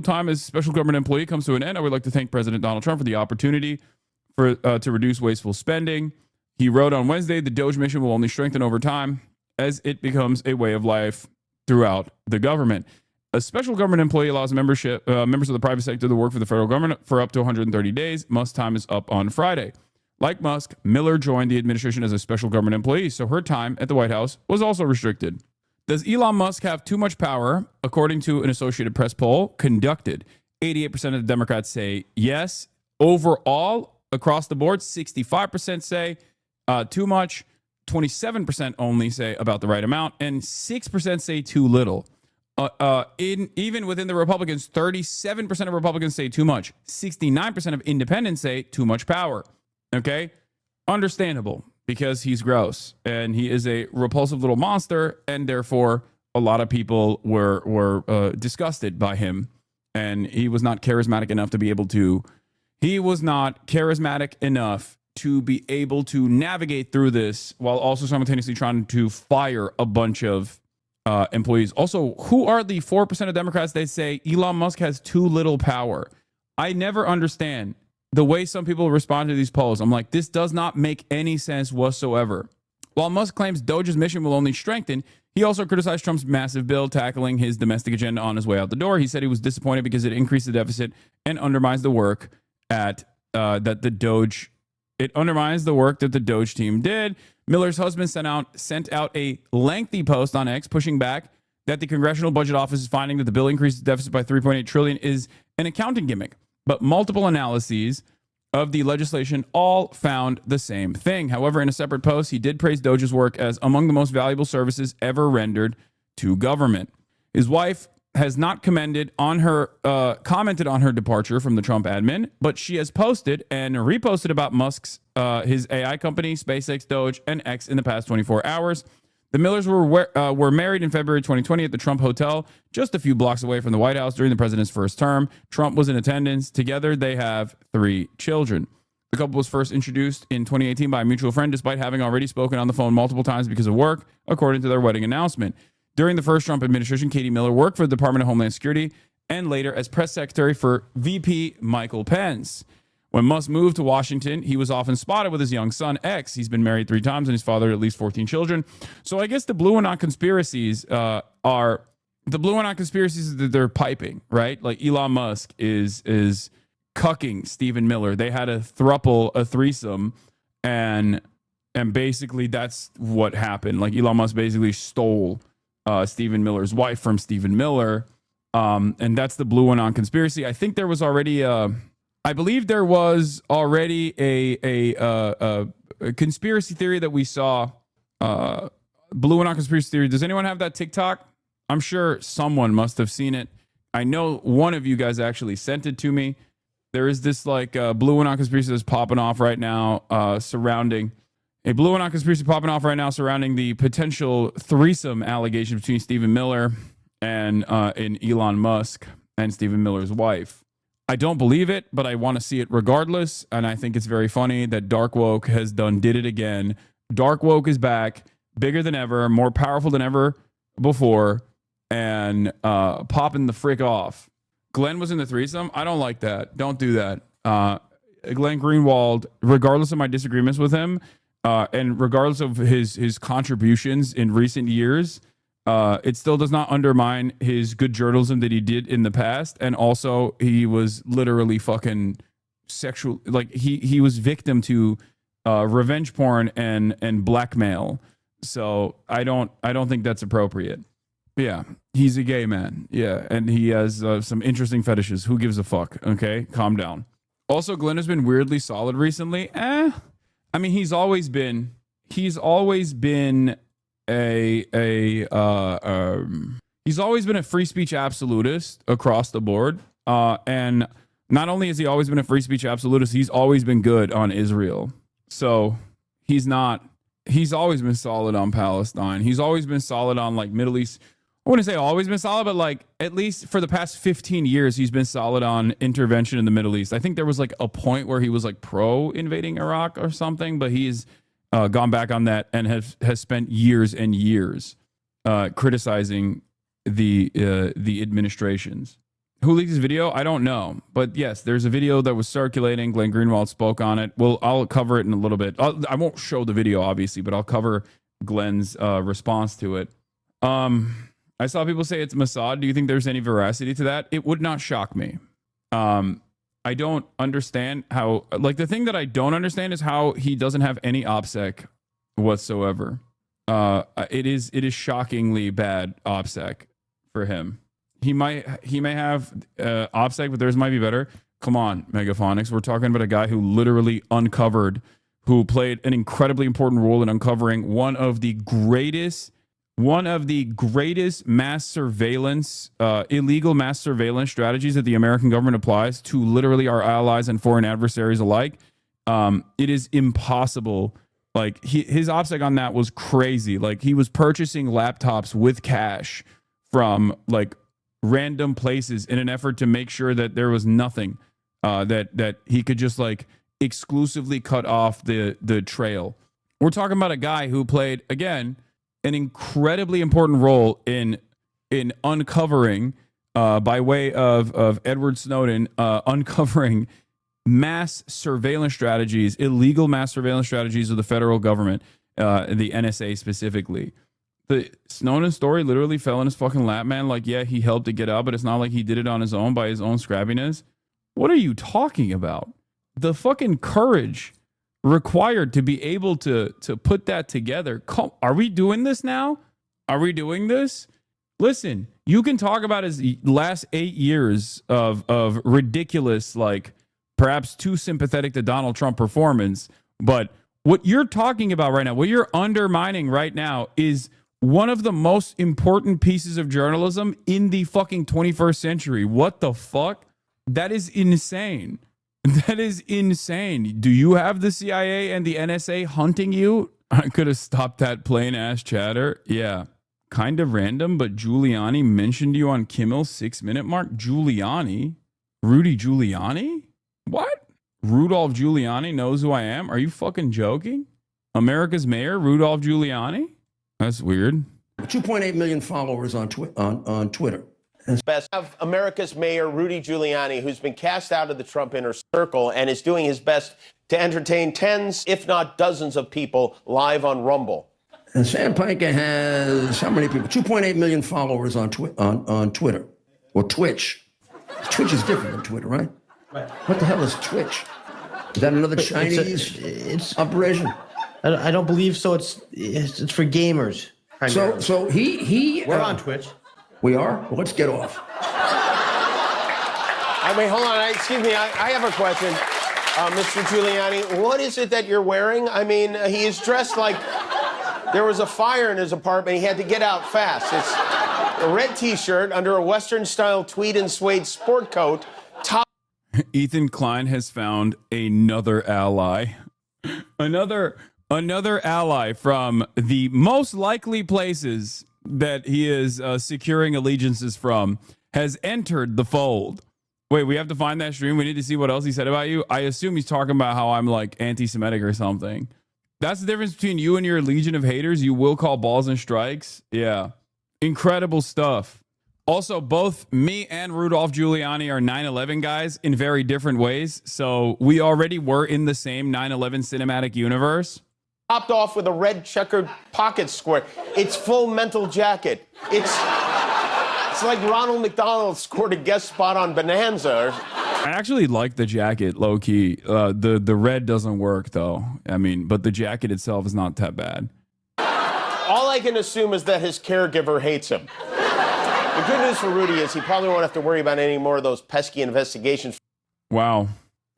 time as special government employee comes to an end, I would like to thank President Donald Trump for the opportunity to reduce wasteful spending. He wrote on Wednesday, the Doge mission will only strengthen over time as it becomes a way of life throughout the government. A special government employee allows members of the private sector to work for the federal government for up to 130 days. Musk's time is up on Friday. Like Musk, Miller joined the administration as a special government employee, so her time at the White House was also restricted. Does Elon Musk have too much power? According to an Associated Press poll conducted, 88% of the Democrats say yes. Overall, across the board, 65% say too much, 27% only say about the right amount, and 6% say too little. Even within the Republicans, 37% of Republicans say too much. 69% of independents say too much power. Okay? Understandable, because he's gross and he is a repulsive little monster, and therefore a lot of people were disgusted by him, and he was not charismatic enough to be able to navigate through this while also simultaneously trying to fire a bunch of employees. Also, who are the 4% of Democrats that say Elon Musk has too little power? I never understand. the way some people respond to these polls, I'm like, this does not make any sense whatsoever. While Musk claims Doge's mission will only strengthen, he also criticized Trump's massive bill tackling his domestic agenda on his way out the door. He said he was disappointed because it increased the deficit and undermines the work that the Doge team did. Miller's husband sent out a lengthy post on X pushing back that the Congressional Budget Office is finding that the bill increases the deficit by $3.8 trillion is an accounting gimmick. But multiple analyses of the legislation all found the same thing. However, in a separate post, he did praise Doge's work as among the most valuable services ever rendered to government. His wife has not commented on her departure from the Trump admin, but she has posted and reposted about Musk's his AI company, SpaceX, Doge, and X in the past 24 hours. The Millers were married in February 2020 at the Trump Hotel, just a few blocks away from the White House during the president's first term. Trump was in attendance. Together, they have 3 children. The couple was first introduced in 2018 by a mutual friend, despite having already spoken on the phone multiple times because of work, according to their wedding announcement. During the first Trump administration, Katie Miller worked for the Department of Homeland Security and later as press secretary for VP Michael Pence. When Musk moved to Washington, he was often spotted with his young son, X. He's been married 3 times and he's fathered at least 14 children. So I guess the blue and on conspiracies that they're piping, right? Like Elon Musk is cucking Stephen Miller. They had a threesome, and basically that's what happened. Like Elon Musk basically stole Stephen Miller's wife from Stephen Miller, and that's the blue and on conspiracy. I think there was already I believe there was already a conspiracy theory that we saw. Blue and on conspiracy theory. Does anyone have that TikTok? I'm sure someone must have seen it. I know one of you guys actually sent it to me. There is this like blue and on conspiracy that's popping off right now surrounding the potential threesome allegation between Stephen Miller and Elon Musk and Stephen Miller's wife. I don't believe it, but I want to see it regardless. And I think it's very funny that Dark Woke did it again. Dark Woke is back, bigger than ever, more powerful than ever before, and popping the frick off. Glenn was in the threesome. I don't like that. Don't do that. Glenn Greenwald, regardless of my disagreements with him, and regardless of his contributions in recent years, it still does not undermine his good journalism that he did in the past. And also, he was literally fucking sexual. Like he was victim to revenge porn and blackmail. So I don't think that's appropriate. Yeah, he's a gay man. Yeah, and he has some interesting fetishes. Who gives a fuck? Okay, calm down. Also, Glenn has been weirdly solid recently. I mean, he's always been he's always been a free speech absolutist across the board. And not only has he always been a free speech absolutist, he's always been good on Israel. So he's always been solid on Palestine. He's always been solid on like Middle East. I wouldn't say always been solid, but like at least for the past 15 years, he's been solid on intervention in the Middle East. I think there was like a point where he was like pro invading Iraq or something, but he's gone back on that and has spent years and years criticizing the administrations. Who leaked this video? I don't know. But yes, there's a video that was circulating. Glenn Greenwald spoke on it. Well, I'll cover it in a little bit. I won't show the video, obviously, but I'll cover Glenn's response to it. I saw people say it's Mossad. Do you think there's any veracity to that? It would not shock me. I don't understand how, like, the thing that I don't understand is how he doesn't have any OPSEC whatsoever. It is shockingly bad OPSEC for him. He may have OPSEC, but theirs might be better. Come on, Megaphonics. We're talking about a guy who literally who played an incredibly important role in uncovering one of the greatest mass surveillance, illegal mass surveillance strategies that the American government applies to literally our allies and foreign adversaries alike. It is impossible. Like his OPSEC on that was crazy. Like he was purchasing laptops with cash from like random places in an effort to make sure that there was nothing that he could just like exclusively cut off the trail. We're talking about a guy who played, again, an incredibly important role in uncovering by way of Edward Snowden, uncovering mass surveillance strategies, illegal mass surveillance strategies of the federal government, the NSA specifically. The Snowden story literally fell in his fucking lap, man. Like, yeah, he helped it get out, but it's not like he did it on his own by his own scrappiness. What are you talking about? The fucking courage required to be able to put that together. Are we doing this now? Are we doing this? Listen, you can talk about his last 8 years of ridiculous, like perhaps too sympathetic to Donald Trump performance, but what you're talking about right now, what you're undermining right now is one of the most important pieces of journalism in the fucking 21st century. What the fuck? That is insane. That is insane. Do you have the CIA and the NSA hunting you? I could have stopped that plain ass chatter. Yeah. Kind of random, but Giuliani mentioned you on Kimmel's 6-minute mark. Giuliani? Rudy Giuliani? What? Rudolph Giuliani knows who I am? Are you fucking joking? America's mayor, Rudolph Giuliani? That's weird. 2.8 million followers on Twitter. Best have America's mayor, Rudy Giuliani, who's been cast out of the Trump inner circle and is doing his best to entertain tens, if not dozens of people live on Rumble. And Sam Piker has how many people? 2.8 million followers on Twitter or Twitch. Twitch is different than Twitter, right? Right. What the hell is Twitch? Is that another Chinese it's operation? I don't believe so. It's for gamers. Primarily. So he we're on Twitch. We are? Well, let's get off. I mean, hold on. Excuse me. I have a question. Mr. Giuliani, what is it that you're wearing? I mean, he is dressed like there was a fire in his apartment. He had to get out fast. It's a red T-shirt under a Western-style tweed and suede sport coat. Ethan Klein has found another ally. Another ally from the most likely places that he is securing allegiances from has entered the fold. Wait, we have to find that stream. We need to see what else he said about you. I assume he's talking about how I'm like anti-Semitic or something. That's the difference between you and your legion of haters. You will call balls and strikes. Yeah. Incredible stuff. Also, both me and Rudolph Giuliani are 9/11 guys in very different ways. So we already were in the same 9/11 cinematic universe. Topped off with a red checkered pocket square. It's Full Metal Jacket. It's like Ronald McDonald scored a guest spot on Bonanza. I actually like the jacket, low key. The red doesn't work though. I mean, but the jacket itself is not that bad. All I can assume is that his caregiver hates him. The good news for Rudy is he probably won't have to worry about any more of those pesky investigations. Wow.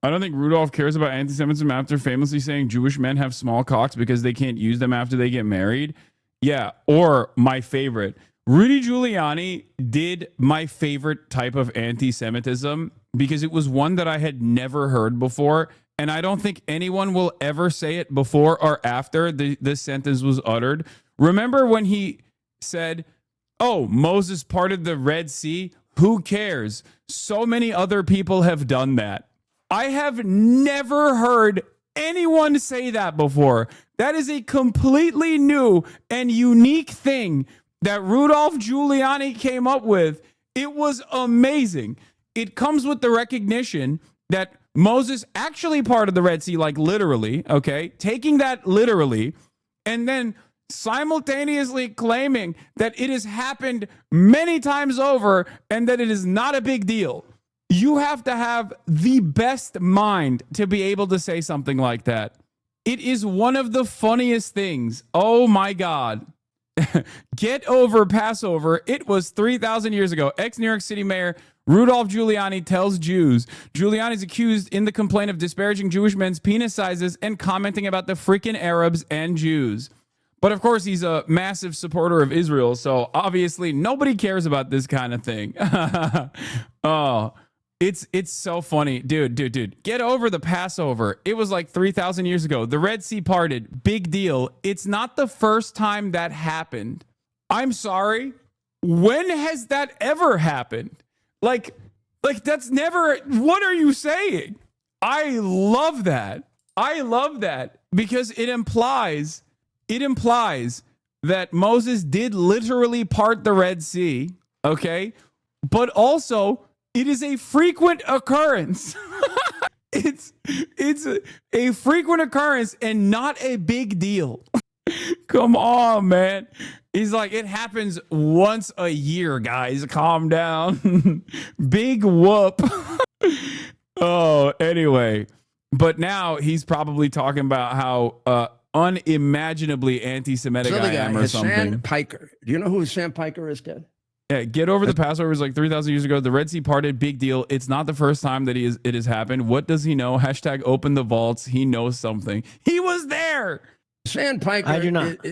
I don't think Rudolph cares about anti-Semitism after famously saying Jewish men have small cocks because they can't use them after they get married. Yeah. Or my favorite, Rudy Giuliani did my favorite type of anti-Semitism because it was one that I had never heard before. And I don't think anyone will ever say it before or after this sentence was uttered. Remember when he said, oh, Moses parted the Red Sea? Who cares? So many other people have done that. I have never heard anyone say that before. That is a completely new and unique thing that Rudolph Giuliani came up with. It was amazing. It comes with the recognition that Moses actually parted the Red Sea, like literally, okay? Taking that literally, and then simultaneously claiming that it has happened many times over and that it is not a big deal. You have to have the best mind to be able to say something like that. It is one of the funniest things. Oh my God. Get over Passover. It was 3,000 years ago. Ex-New York City Mayor Rudolph Giuliani tells Jews. Giuliani is accused in the complaint of disparaging Jewish men's penis sizes and commenting about the freaking Arabs and Jews. But of course, he's a massive supporter of Israel. So obviously nobody cares about this kind of thing. Oh, it's so funny. Dude, get over the Passover. It was like 3,000 years ago. The Red Sea parted. Big deal. It's not the first time that happened. I'm sorry. When has that ever happened? Like that's never, what are you saying? I love that. I love that because it implies that Moses did literally part the Red Sea, okay? But also, it is a frequent occurrence. It's a frequent occurrence and not a big deal. Come on, man. He's like, it happens once a year, guys. Calm down. Big whoop. Oh, anyway. But now he's probably talking about how unimaginably anti-Semitic I am or something. Hasan Piker. Do you know who Hasan Piker is, Ted? Yeah, get over the Passover was like 3,000 years ago. The Red Sea parted, big deal. It's not the first time that it has happened. What does he know? Hashtag open the vaults. He knows something. He was there. Hasan Piker I do not.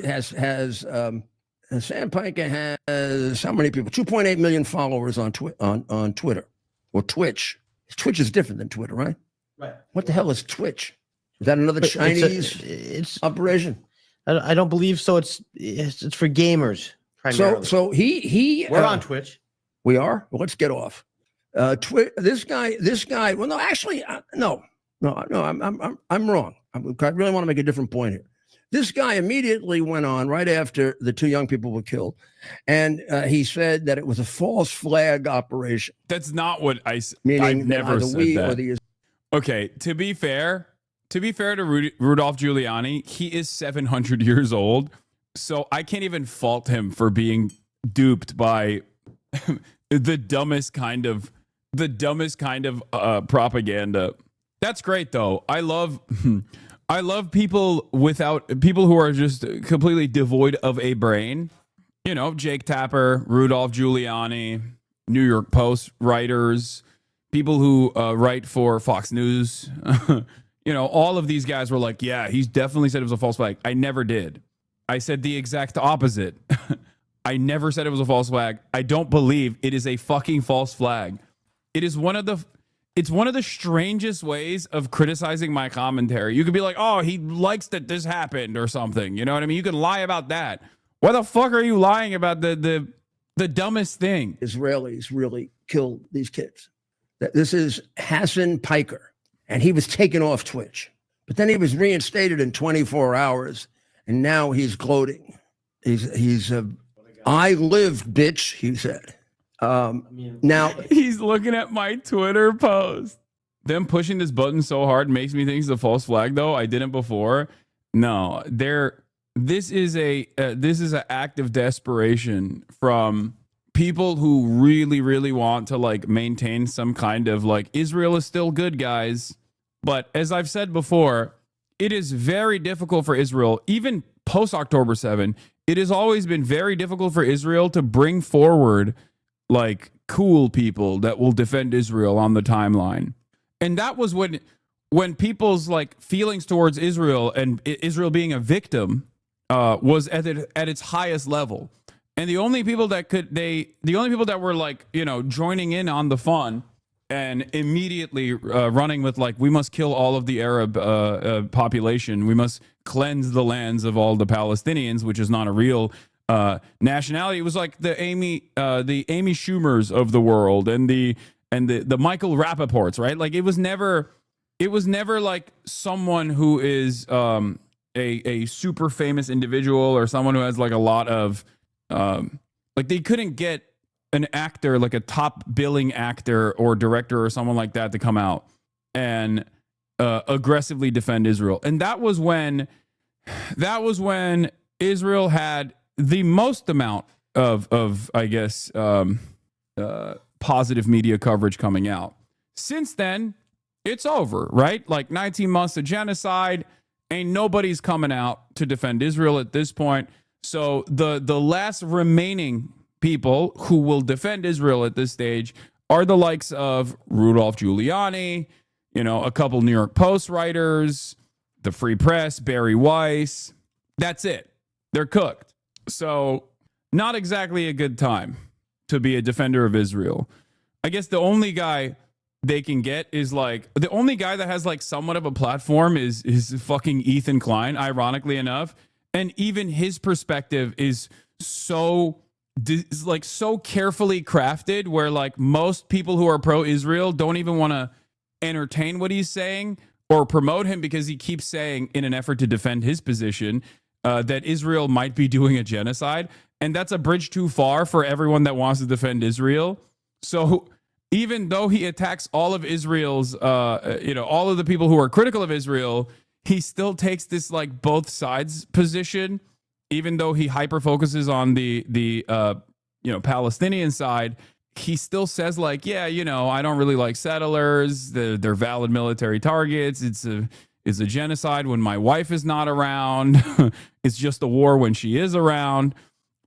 Hasan Piker has how many people? 2.8 million followers on Twitter or Twitch. Twitch is different than Twitter, right? Right. What the hell is Twitch? Is that another Chinese operation? I don't believe so. It's for gamers primarily. So he we're on Twitch. We are. Well, let's get off. This guy. Well, no, actually, no. I'm wrong. I really want to make a different point here. This guy immediately went on right after the two young people were killed, and he said that it was a false flag operation. That's not what I Meaning I've never that said we that. or the Okay, to be fair to Rudolph Giuliani, he is 700 years old, so I can't even fault him for being duped by the dumbest kind of propaganda. That's great though. I love people who are just completely devoid of a brain. You know, Jake Tapper, Rudolph Giuliani, New York Post writers, people who write for Fox News. You know, all of these guys were like, yeah, he's definitely said it was a false flag. I never did. I said the exact opposite. I never said it was a false flag. I don't believe it is a fucking false flag. It's one of the strangest ways of criticizing my commentary. You could be like, oh, he likes that this happened or something. You know what I mean? You can lie about that. Why the fuck are you lying about the dumbest thing? Israelis really killed these kids. This is Hasan Piker, and he was taken off Twitch. But then he was reinstated in 24 hours, and now he's gloating. He's I lived, bitch, he said. Now he's looking at my Twitter post. Them pushing this button so hard makes me think it's a false flag, though. I didn't before. No, this is an act of desperation from people who really, really want to like maintain some kind of like Israel is still good, guys. But as I've said before, it is very difficult for Israel, even post October 7. It has always been very difficult for Israel to bring forward like cool people that will defend Israel on the timeline. And that was when people's like feelings towards Israel and Israel being a victim was at its highest level. And the only people that were like, you know, joining in on the fun and immediately running with like, we must kill all of the Arab population. We must cleanse the lands of all the Palestinians, which is not a real nationality. It was like the Amy Schumers of the world and the Michael Rappaports, right? Like it was never like someone who is a super famous individual or someone who has like a lot of like they couldn't get an actor, like a top billing actor or director or someone like that to come out and aggressively defend Israel. And that was when Israel had the most amount of I guess positive media coverage coming out. Since then, it's over, right? Like 19 months of genocide, ain't nobody's coming out to defend Israel at this point. So the last remaining people who will defend Israel at this stage are the likes of Rudolph Giuliani, you know, a couple New York Post writers, the Free Press, Barry Weiss. That's it. They're cooked. So not exactly a good time to be a defender of Israel. I guess the only guy they can get is like the only guy that has like somewhat of a platform is fucking Ethan Klein, ironically enough. And even his perspective is so carefully crafted where like most people who are pro-Israel don't even want to entertain what he's saying or promote him because he keeps saying in an effort to defend his position that Israel might be doing a genocide. And that's a bridge too far for everyone that wants to defend Israel. So even though he attacks all of Israel's, all of the people who are critical of Israel, he still takes this like both sides position, even though he hyper focuses on the Palestinian side. He still says like, yeah, I don't really like settlers. They're valid military targets. It's a genocide when my wife is not around. It's just a war when she is around.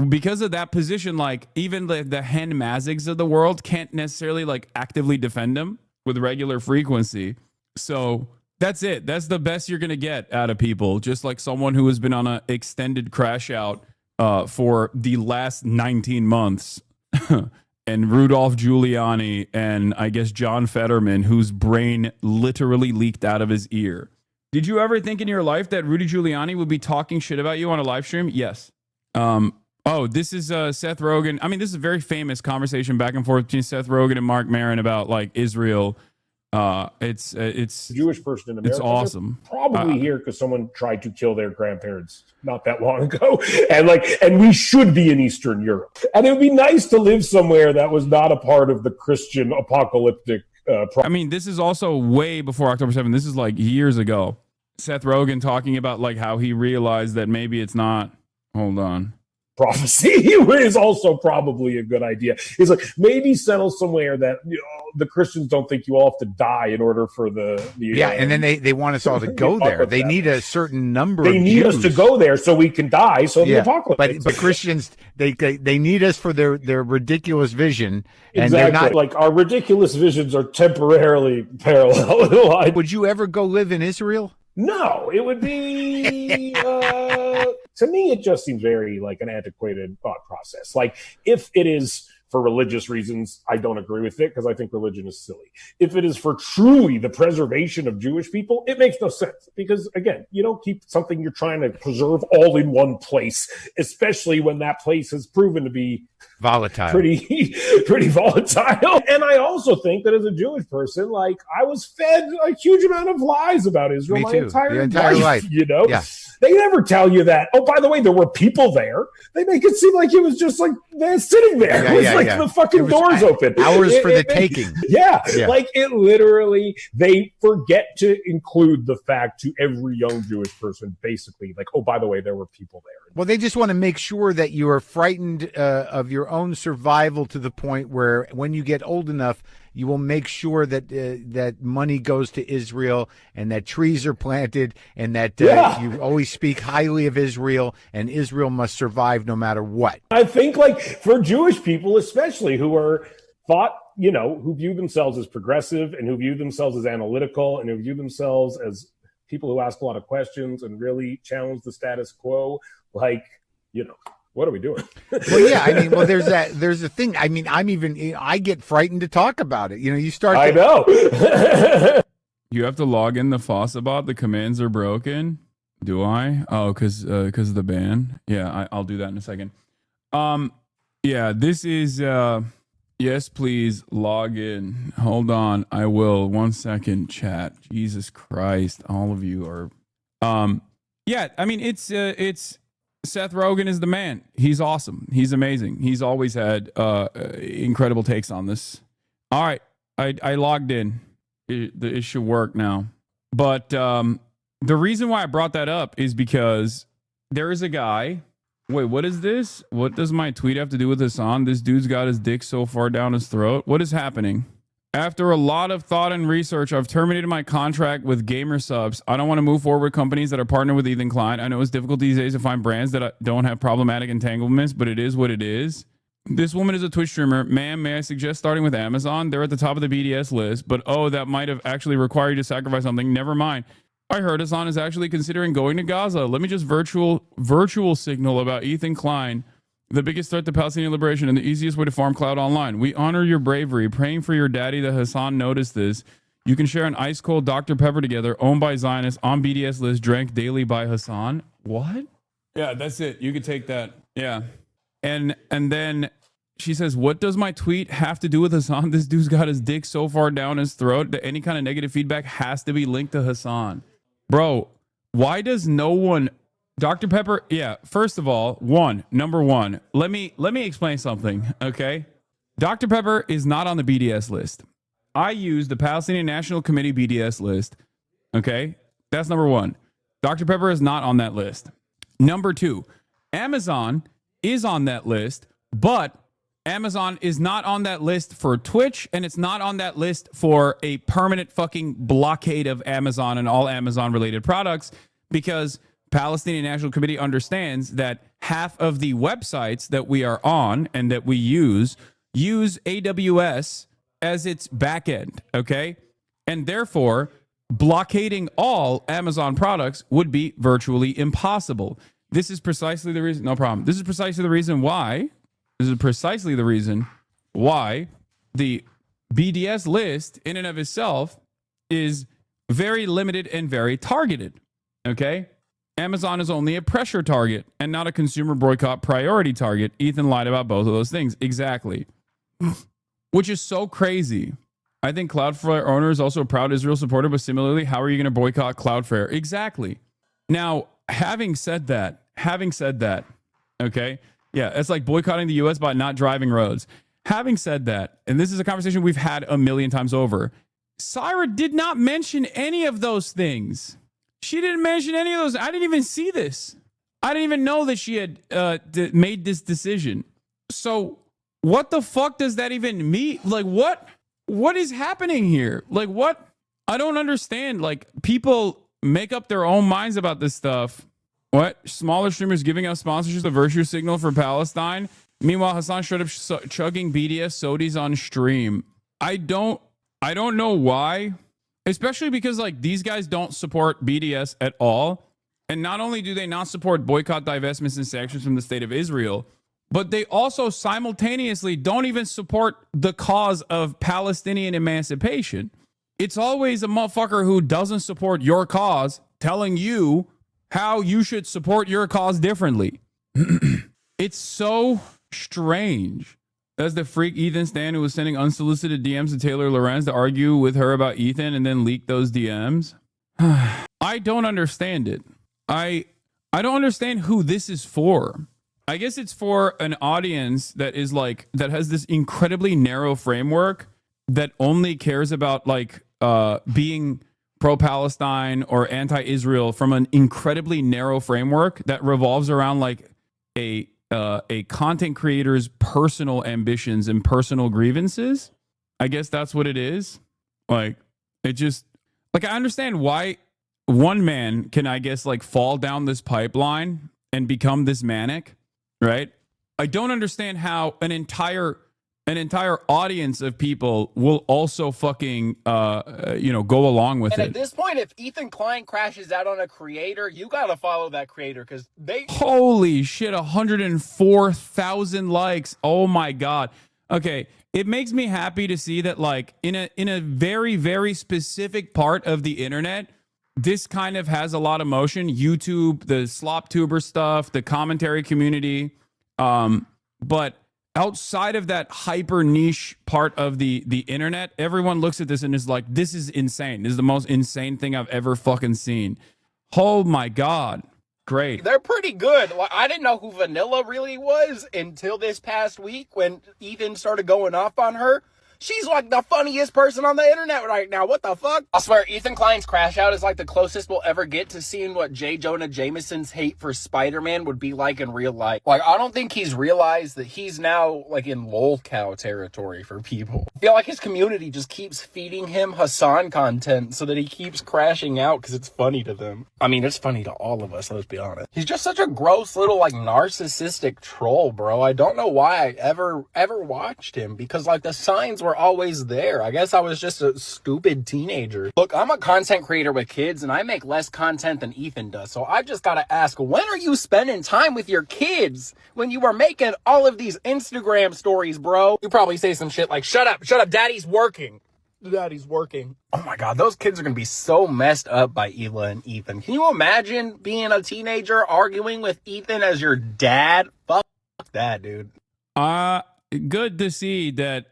Because of that position, like even the Hen Mazigs of the world can't necessarily like actively defend him with regular frequency. So that's it. That's the best you're going to get out of people. Just like someone who has been on an extended crash out for the last 19 months. And Rudolph Giuliani and I guess John Fetterman, whose brain literally leaked out of his ear. Did you ever think in your life that Rudy Giuliani would be talking shit about you on a live stream? Yes. This is Seth Rogen. I mean, this is a very famous conversation back and forth between Seth Rogen and Mark Maron about like Israel. It's Jewish person in America. It's awesome. They're probably here because someone tried to kill their grandparents not that long ago, and we should be in Eastern Europe, and it would be nice to live somewhere that was not a part of the Christian apocalyptic. I mean, this is also way before October 7th. This is like years ago. Seth Rogen talking about like how he realized that maybe it's not. Hold on. Prophecy is also probably a good idea. It's like maybe settle somewhere that the Christians don't think you all have to die in order for the and then they want us all to go there. They need a certain number. They of need Jews. us to go there so we can die. So the apocalypse. But Christians they need us for their ridiculous vision, and exactly. they're not like our ridiculous visions are temporarily parallel. Would you ever go live in Israel? No, it would be. To me, it just seems very like an antiquated thought process. Like if it is for religious reasons, I don't agree with it because I think religion is silly. If it is for truly the preservation of Jewish people, it makes no sense because again, you don't keep something you're trying to preserve all in one place, especially when that place has proven to be volatile, pretty volatile. And I also think that as a Jewish person, like I was fed a huge amount of lies about Israel my entire life. Yeah. They never tell you that. Oh, by the way, there were people there. They make it seem like it was just like they're sitting there. It was like the fucking doors open. Hours for the taking. Yeah, like it literally. They forget to include the fact to every young Jewish person, basically, like, oh, by the way, there were people there. Well, they just want to make sure that you are frightened of your own survival to the point where when you get old enough, you will make sure that that money goes to Israel and that trees are planted and that you always speak highly of Israel and Israel must survive no matter what. I think like for Jewish people, especially who are who view themselves as progressive and who view themselves as analytical and who view themselves as people who ask a lot of questions and really challenge the status quo, like, what are we doing? Well, yeah, I mean, there's a thing. I mean, I get frightened to talk about it. You start. I know. You have to log in the FossaBot. The commands are broken. Do I? Oh, because of the ban. Yeah, I'll do that in a second. Yeah, this is. Yes, please log in. Hold on, I will. 1 second, chat. Jesus Christ, all of you are. Yeah, I mean, it's. Seth Rogen is the man. He's awesome. He's amazing. He's always had incredible takes on this. All right, I logged in. It should work now. But the reason why I brought that up is because there is a guy. Wait, what is this? What does my tweet have to do with Hasan? This dude's got his dick so far down his throat. What is happening? After a lot of thought and research, I've terminated my contract with Gamer Subs. I don't want to move forward with companies that are partnered with Ethan Klein. I know it's difficult these days to find brands that don't have problematic entanglements, but it is what it is. This woman is a Twitch streamer. Ma'am, may I suggest starting with Amazon? They're at the top of the BDS list, but that might have actually required you to sacrifice something. Never mind. I heard Hasan is actually considering going to Gaza. Let me just virtual signal about Ethan Klein, the biggest threat to Palestinian liberation and the easiest way to farm cloud online. We honor your bravery. Praying for your daddy that Hasan noticed this. You can share an ice cold Dr. Pepper together, owned by Zionists, on BDS list, drank daily by Hasan. What? Yeah, that's it. You could take that. Yeah. And then she says, what does my tweet have to do with Hasan? This dude's got his dick so far down his throat that any kind of negative feedback has to be linked to Hasan. Bro, why does no one... Dr. Pepper, yeah, first of all, number one, let me explain something, okay? Dr. Pepper is not on the BDS list. I use the Palestinian National Committee BDS list. Okay? That's number one. Dr. Pepper is not on that list. Number two, Amazon is on that list, but Amazon is not on that list for Twitch, and it's not on that list for a permanent fucking blockade of Amazon and all Amazon-related products, because Palestinian National Committee understands that half of the websites that we are on and that we use AWS as its backend, okay? And therefore, blockading all Amazon products would be virtually impossible. This is precisely the reason, no problem. This is precisely the reason why the BDS list in and of itself is very limited and very targeted, okay? Amazon is only a pressure target and not a consumer boycott priority target. Ethan lied about both of those things. Exactly. Which is so crazy. I think Cloudflare owner is also a proud Israel supporter, but similarly, how are you going to boycott Cloudflare? Exactly. Now, having said that, okay? Yeah, it's like boycotting the U.S. by not driving roads. Having said that, and this is a conversation we've had a million times over, Syra did not mention any of those things. She didn't mention any of those. I didn't even see this. I didn't even know that she had made this decision. So what the fuck does that even mean? Like, what is happening here? Like, what? I don't understand. Like, people make up their own minds about this stuff. What? Smaller streamers giving out sponsorships, the virtue signal for Palestine. Meanwhile, Hasan showed up chugging BDS sodies on stream. I don't know why. Especially because, like, these guys don't support BDS at all. And not only do they not support boycott, divestments, and sanctions from the state of Israel, but they also simultaneously don't even support the cause of Palestinian emancipation. It's always a motherfucker who doesn't support your cause telling you how you should support your cause differently. It's so strange. That's the freak Ethan Stan who was sending unsolicited DMs to Taylor Lorenz to argue with her about Ethan and then leak those DMs. I don't understand it. I don't understand who this is for. I guess it's for an audience that is like, that has this incredibly narrow framework that only cares about like being pro-Palestine or anti-Israel from an incredibly narrow framework that revolves around like a content creator's personal ambitions and personal grievances. I guess that's what it is. Like, it just, like, I understand why one man can, I guess, like, fall down this pipeline and become this manic, right? I don't understand how an entire audience of people will also fucking, go along with and it. At this point, if Ethan Klein crashes out on a creator, you got to follow that creator because they... Holy shit, 104,000 likes. Oh my God. Okay, it makes me happy to see that, like, in a very, very specific part of the internet, this kind of has a lot of motion. YouTube, the slop tuber stuff, the commentary community. But outside of that hyper niche part of the internet, everyone looks at this and is like, this is insane. This is the most insane thing I've ever fucking seen. Oh my God. Great. They're pretty good. Like, I didn't know who Vanilla really was until this past week when Ethan started going off on her. She's like the funniest person on the internet right now. What the fuck? I swear, Ethan Klein's crash out is like the closest we'll ever get to seeing what J. Jonah Jameson's hate for Spider-Man would be like in real life. Like, I don't think he's realized that he's now like in lolcow territory for people. I feel like his community just keeps feeding him Hasan content so that he keeps crashing out because it's funny to them. I mean, it's funny to all of us, let's be honest. He's just such a gross little like narcissistic troll, bro. I don't know why I ever watched him because like the signs were always there. I guess I was just a stupid teenager. Look, I'm a content creator with kids and I make less content than Ethan does. So I just gotta ask, when are you spending time with your kids when you are making all of these Instagram stories, bro? You probably say some shit like, shut up, daddy's working. Daddy's working. Oh my God, those kids are gonna be so messed up by Hila and Ethan. Can you imagine being a teenager arguing with Ethan as your dad? Fuck that, dude. Good to see that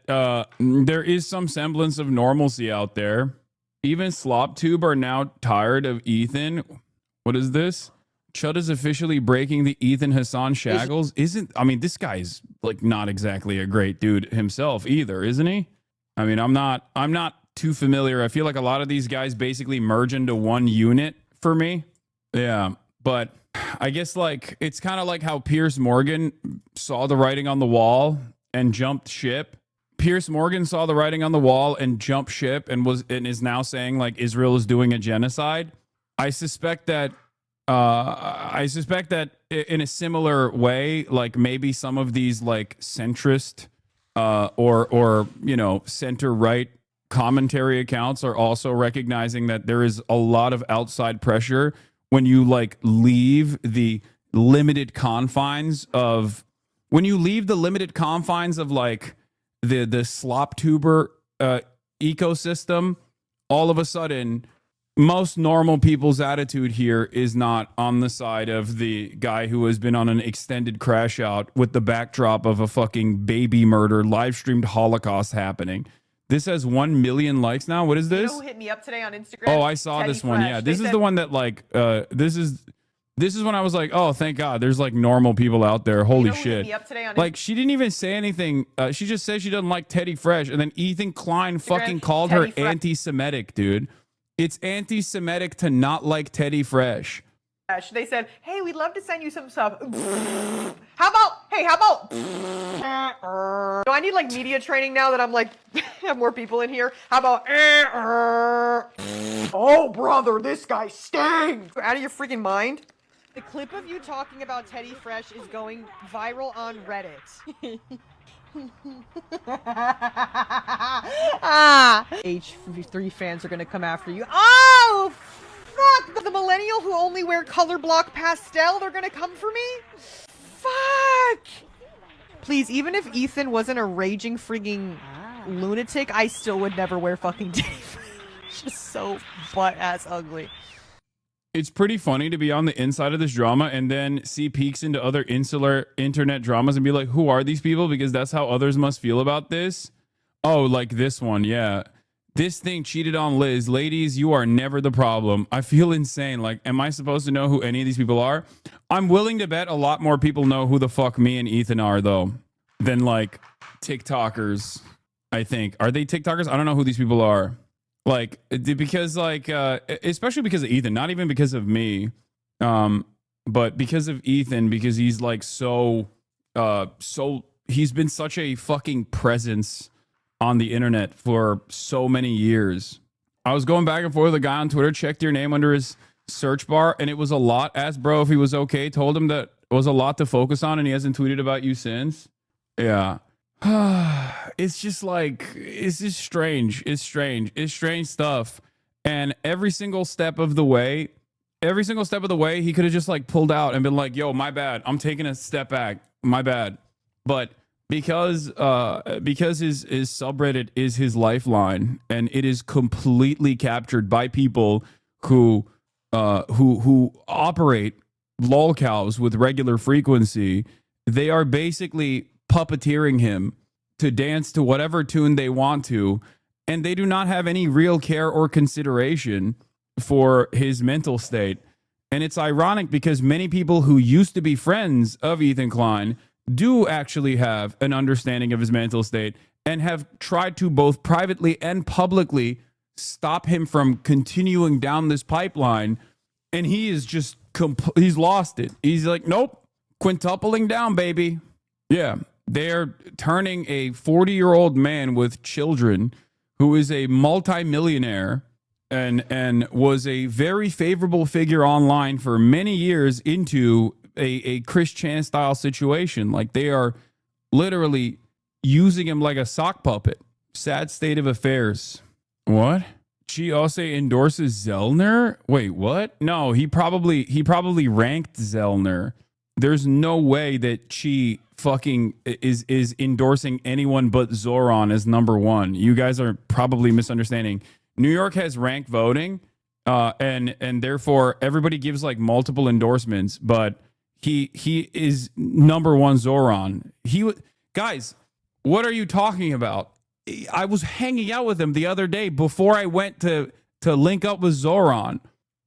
there is some semblance of normalcy out there. Even SlopTube are now tired of Ethan. What is this? Chud is officially breaking the Ethan Hassan shackles. I mean, this guy's like not exactly a great dude himself either, isn't he? I mean, I'm not too familiar. I feel like a lot of these guys basically merge into one unit for me. Yeah, but I guess like it's kind of like how Piers Morgan saw the writing on the wall and jumped ship. Piers Morgan saw the writing on the wall and jumped ship and is now saying like Israel is doing a genocide. I suspect that in a similar way, like maybe some of these like centrist or you know, center right commentary accounts are also recognizing that there is a lot of outside pressure when you like leave the limited confines of like the slop tuber ecosystem. All of a sudden, most normal people's attitude here is not on the side of the guy who has been on an extended crash out with the backdrop of a fucking baby murder live streamed Holocaust happening. This has 1 million likes now. What is this? You know who hit me up today on Instagram? Oh, I saw Teddy this one. Fresh. Yeah, this They is said- the one that like this is when I was like, oh, thank God, there's like normal people out there. Holy who hit shit! me up today on Like she didn't even say anything. She just said she doesn't like Teddy Fresh, and then Ethan Klein fucking called her Teddy Fresh. anti-Semitic, dude. It's anti-Semitic to not like Teddy Fresh. They said, hey, we'd love to send you some stuff. How about, do I need like media training now that I'm like, have more people in here? How about, oh brother, this guy stinks. Out of your freaking mind. The clip of you talking about Teddy Fresh is going viral on Reddit. H3 fans are gonna come after you. Oh, fuck! The millennial who only wear color block pastel, they're gonna come for me? Fuck! Please, even if Ethan wasn't a raging frigging lunatic, I still would never wear fucking Teddy Fresh. Just so butt-ass ugly. It's pretty funny to be on the inside of this drama and then see peeks into other insular internet dramas and be like, who are these people? Because that's how others must feel about this. Oh, like this one. Yeah. This thing cheated on Liz. Ladies, you are never the problem. I feel insane. Like, am I supposed to know who any of these people are? I'm willing to bet a lot more people know who the fuck me and Ethan are, though, than like TikTokers, I think. Are they TikTokers? I don't know who these people are. Like, because like, especially because of Ethan, not even because of me, but because of Ethan, because he's like he's been such a fucking presence on the internet for so many years. I was going back and forth with a guy on Twitter, checked your name under his search bar, and it was a lot. Asked bro if he was okay, told him that it was a lot to focus on, and he hasn't tweeted about you since. Yeah. It's just like, it's just strange. It's strange stuff. And every single step of the way, he could have just like pulled out and been like, yo, my bad. I'm taking a step back. My bad. But because his subreddit is his lifeline and it is completely captured by people who operate lolcows with regular frequency, they are basically puppeteering him to dance to whatever tune they want to, and they do not have any real care or consideration for his mental state. And it's ironic because many people who used to be friends of Ethan Klein do actually have an understanding of his mental state and have tried to both privately and publicly stop him from continuing down this pipeline, and he is just he's lost it. He's like, nope, quintupling down, baby. Yeah. They're turning a 40-year-old man with children who is a multimillionaire and was a very favorable figure online for many years into a Chris Chan style situation. Like, they are literally using him like a sock puppet. Sad state of affairs. What? She also endorses Zellner? Wait, what? No, he probably ranked Zellner. There's no way that she fucking is endorsing anyone but Zoran as number one. You guys are probably misunderstanding. New York has ranked voting, and therefore everybody gives like multiple endorsements, but he is number one Zoran. Guys, what are you talking about? I was hanging out with him the other day before I went to link up with Zoran.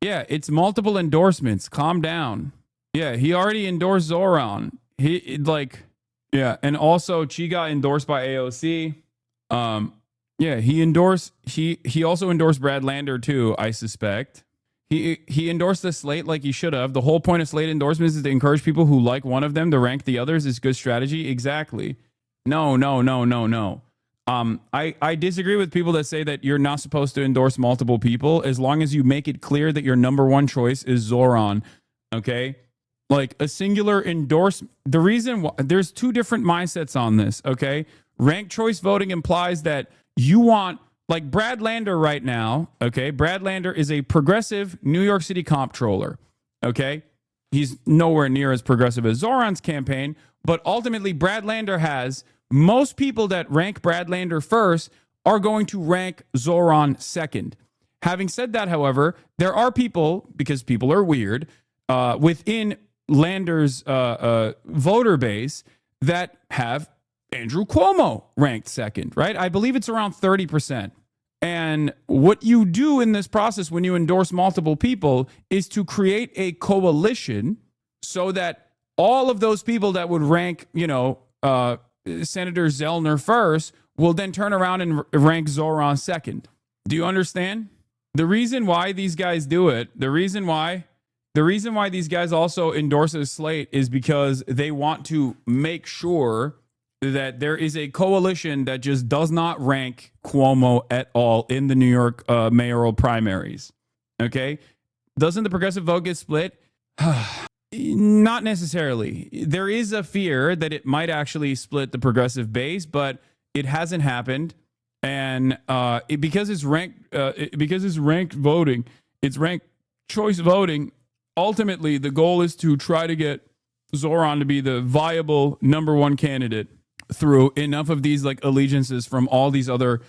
Yeah, it's multiple endorsements. Calm down. Yeah, he already endorsed Zoran. Yeah, and also Chi got endorsed by AOC. Yeah, he also endorsed Brad Lander too, I suspect. He endorsed the slate like he should have. The whole point of slate endorsements is to encourage people who like one of them to rank the others. Is good strategy. Exactly. No. I disagree with people that say that you're not supposed to endorse multiple people as long as you make it clear that your number one choice is Zoran. Okay? Like a singular endorsement. The reason why there's two different mindsets on this. Okay? Ranked choice voting implies that you want, like Brad Lander right now. Okay? Brad Lander is a progressive New York City comptroller. Okay? He's nowhere near as progressive as Zoran's campaign, but ultimately Brad Lander has most people that rank Brad Lander first are going to rank Zoran second. Having said that, however, there are people, because people are weird, within Lander's voter base that have Andrew Cuomo ranked second, right? I believe it's around 30%. And what you do in this process when you endorse multiple people is to create a coalition so that all of those people that would rank, Senator Zellner first will then turn around and rank Zoran second. Do you understand? The reason why these guys do it, the reason why these guys also endorse a slate is because they want to make sure that there is a coalition that just does not rank Cuomo at all in the New York mayoral primaries. Okay? Doesn't the progressive vote get split? Not necessarily. There is a fear that it might actually split the progressive base, but it hasn't happened. And because it's ranked voting, it's ranked choice voting. Ultimately, the goal is to try to get Zoran to be the viable number one candidate through enough of these like allegiances from all these other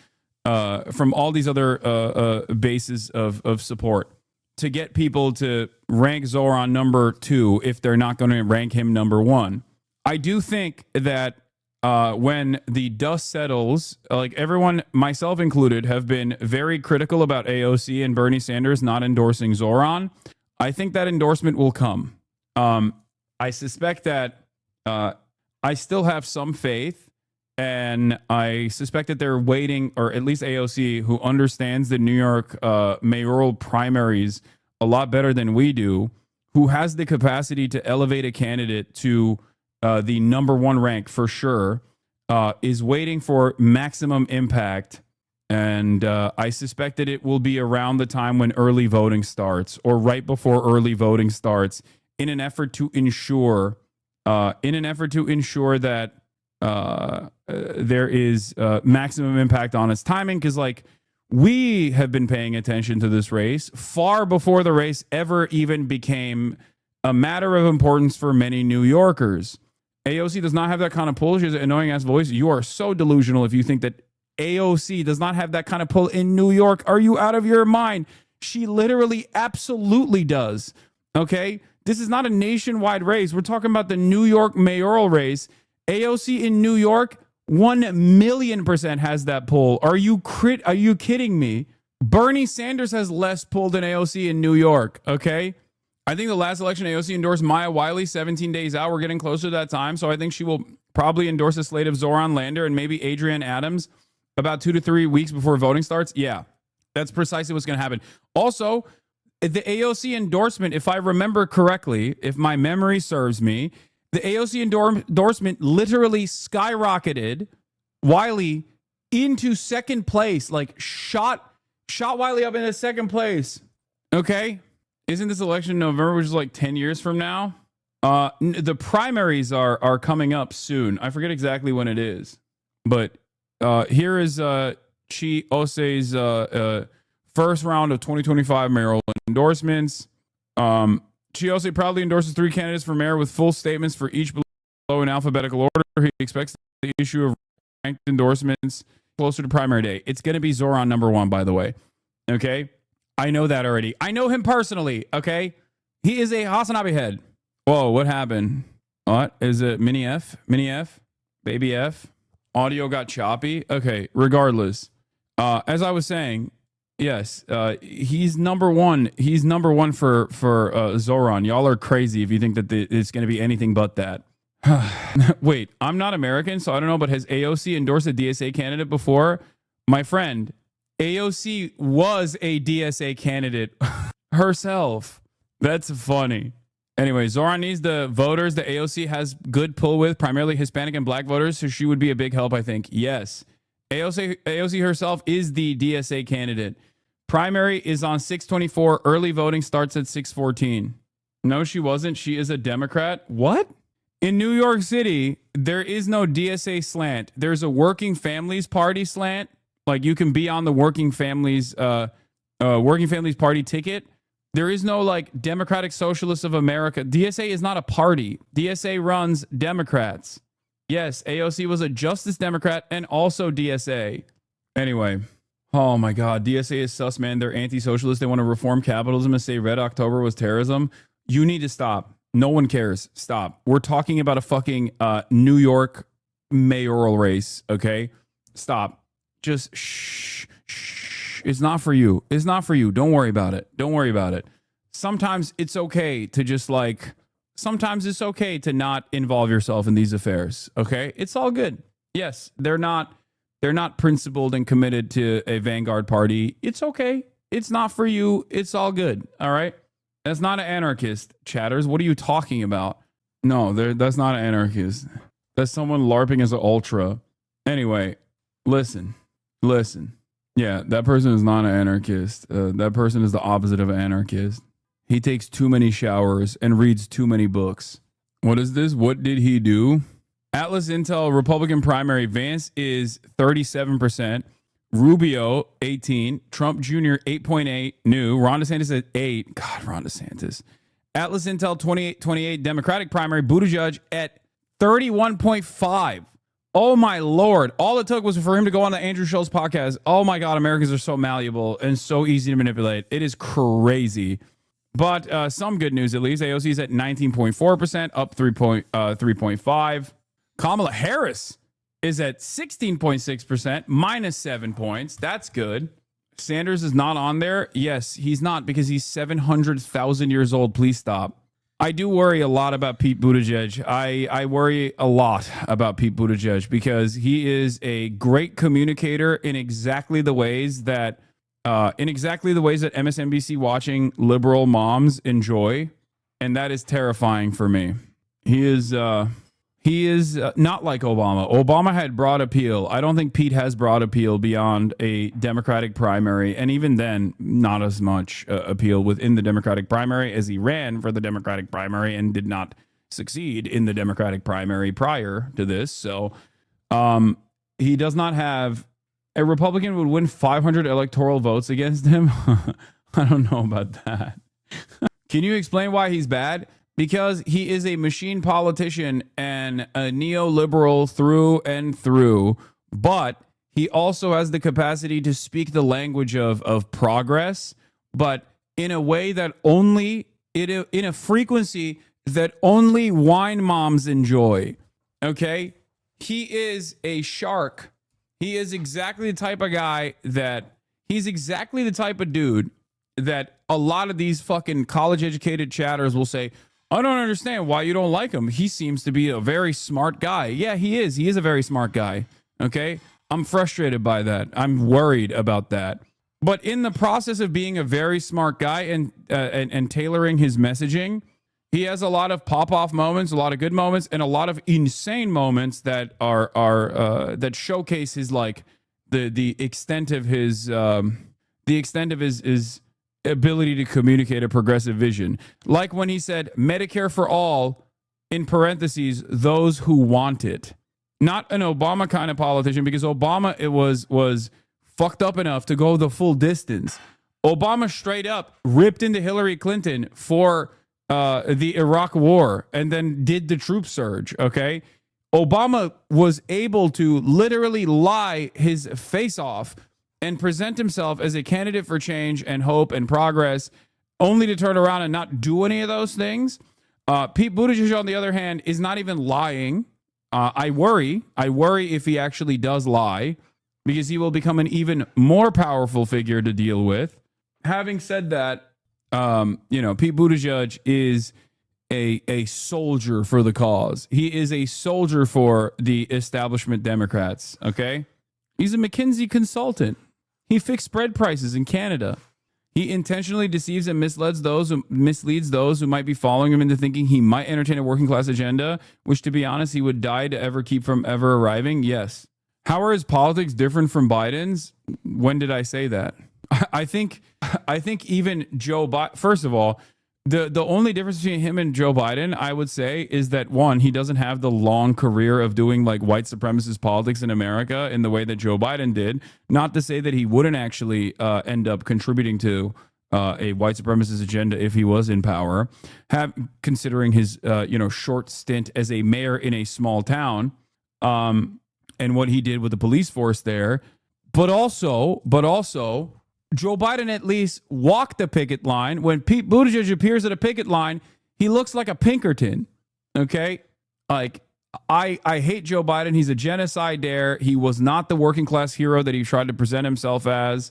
bases of support, to get people to rank Zoran number 2 if they're not going to rank him number 1. I do think that when the dust settles, like everyone, myself included, have been very critical about AOC and Bernie Sanders not endorsing Zoran. I think that endorsement will come. I suspect that I still have some faith, and I suspect that they're waiting, or at least AOC, who understands the New York mayoral primaries a lot better than we do, who has the capacity to elevate a candidate to the number one rank for sure, is waiting for maximum impact. And I suspect that it will be around the time when early voting starts, or right before early voting starts, in an effort to ensure that there is maximum impact on its timing. Because like, we have been paying attention to this race far before the race ever even became a matter of importance for many New Yorkers. AOC does not have that kind of pull. She has an annoying ass voice. You are so delusional if you think that AOC does not have that kind of pull in New York. Are you out of your mind? She literally absolutely does. Okay? This is not a nationwide race. We're talking about the New York mayoral race. AOC in New York, 1,000,000% has that pull. Are you kidding me? Bernie Sanders has less pull than AOC in New York. Okay? I think the last election, AOC endorsed Maya Wiley 17 days out. We're getting closer to that time. So I think she will probably endorse a slate of Zoran Lander and maybe Adrienne Adams about 2 to 3 weeks before voting starts. Yeah, that's precisely what's going to happen. Also, the AOC endorsement, if I remember correctly, if my memory serves me, the AOC endorsement literally skyrocketed Wiley into second place, like shot Wiley up into second place. Okay? Isn't this election in November, which is like 10 years from now? The primaries are coming up soon. I forget exactly when it is. But here is Chi Ose's first round of 2025 mayoral endorsements. Chi Ose proudly endorses 3 candidates for mayor with full statements for each below in alphabetical order. He expects the issue of ranked endorsements closer to primary day. It's going to be Zoran number 1, by the way. Okay? I know that already. I know him personally. Okay? He is a HasanAbi head. Whoa, what happened? What? Is it Mini F? Mini F? Baby F? Audio got choppy? Okay, regardless. As I was saying, Yes, he's number one. He's number one for Zoran. Y'all are crazy if you think that it's going to be anything but that. Wait, I'm not American, so I don't know, but has AOC endorsed a DSA candidate before? My friend, AOC was a DSA candidate herself. That's funny. Anyway, Zoran needs the voters that AOC has good pull with, primarily Hispanic and black voters, so she would be a big help, I think. Yes. AOC herself is the DSA candidate. Primary is on 6/24. Early voting starts at 6/14. No, she wasn't. She is a Democrat. What? In New York City, there is no DSA slant. There's a Working Families Party slant. Like you can be on the Working Families Party ticket. There is no like Democratic Socialists of America. DSA is not a party. DSA runs Democrats. Yes, AOC was a Justice Democrat and also DSA. Anyway, oh my God, DSA is sus, man. They're anti-socialist. They want to reform capitalism and say Red October was terrorism. You need to stop. No one cares. Stop. We're talking about a fucking New York mayoral race, okay? Stop. Just shh. It's not for you. It's not for you. Don't worry about it. Don't worry about it. Sometimes it's okay to just like... Sometimes it's okay to not involve yourself in these affairs, okay? It's all good. Yes, they're not principled and committed to a vanguard party. It's okay. It's not for you. It's all good, all right? That's not an anarchist, chatters. What are you talking about? No, that's not an anarchist. That's someone LARPing as an ultra. Anyway, listen. Yeah, that person is not an anarchist. That person is the opposite of an anarchist. He takes too many showers and reads too many books. What is this? What did he do? Atlas Intel Republican primary. Vance is 37%. Rubio, 18. Trump Jr., 8.8. New. Ron DeSantis at 8. God, Ron DeSantis. Atlas Intel, 28. Democratic primary. Buttigieg at 31.5. Oh, my Lord. All it took was for him to go on the Andrew Schultz podcast. Oh, my God. Americans are so malleable and so easy to manipulate. It is crazy. But some good news, at least. AOC is at 19.4%, up 3.5. Kamala Harris is at 16.6%, minus 7 points. That's good. Sanders is not on there. Yes, he's not because he's 700,000 years old. Please stop. I do worry a lot about Pete Buttigieg. I worry a lot about Pete Buttigieg because he is a great communicator in exactly the ways that MSNBC watching liberal moms enjoy, and that is terrifying for me. He is not like Obama. Obama had broad appeal. I don't think Pete has broad appeal beyond a Democratic primary, and even then, not as much appeal within the Democratic primary as he ran for the Democratic primary and did not succeed in the Democratic primary prior to this. So he does not have... A Republican would win 500 electoral votes against him? I don't know about that. Can you explain why he's bad? Because he is a machine politician and a neoliberal through and through, but he also has the capacity to speak the language of progress, but in a way that only, in a frequency that only wine moms enjoy. Okay? He is a shark. He is exactly the type of guy he's exactly the type of dude that a lot of these fucking college educated chatters will say, I don't understand why you don't like him. He seems to be a very smart guy. Yeah, he is. He is a very smart guy. Okay. I'm frustrated by that. I'm worried about that. But in the process of being a very smart guy and tailoring his messaging, he has a lot of pop-off moments, a lot of good moments, and a lot of insane moments that are that showcase his like the extent of his ability to communicate a progressive vision. Like when he said Medicare for all, in parentheses, those who want it. Not an Obama kind of politician, because Obama it was fucked up enough to go the full distance. Obama straight up ripped into Hillary Clinton for the Iraq war and then did the troop surge, okay? Obama was able to literally lie his face off and present himself as a candidate for change and hope and progress, only to turn around and not do any of those things. Pete Buttigieg, on the other hand, is not even lying. I worry if he actually does lie, because he will become an even more powerful figure to deal with. Having said that, Pete Buttigieg is a soldier for the cause. He is a soldier for the establishment Democrats, okay? He's a McKinsey consultant. He fixed bread prices in Canada. He intentionally deceives and misleads those who might be following him into thinking he might entertain a working class agenda, which, to be honest, he would die to ever keep from ever arriving. Yes. How are his politics different from Biden's? When did I say that? I think even Joe Biden, first of all, the only difference between him and Joe Biden, I would say, is that one, he doesn't have the long career of doing like white supremacist politics in America in the way that Joe Biden did. Not to say that he wouldn't actually end up contributing to a white supremacist agenda if he was in power, considering his short stint as a mayor in a small town, and what he did with the police force there. But also, Joe Biden at least walked the picket line. When Pete Buttigieg appears at a picket line, he looks like a Pinkerton. Okay? Like, I hate Joe Biden. He's a genocide dare. He was not the working class hero that he tried to present himself as.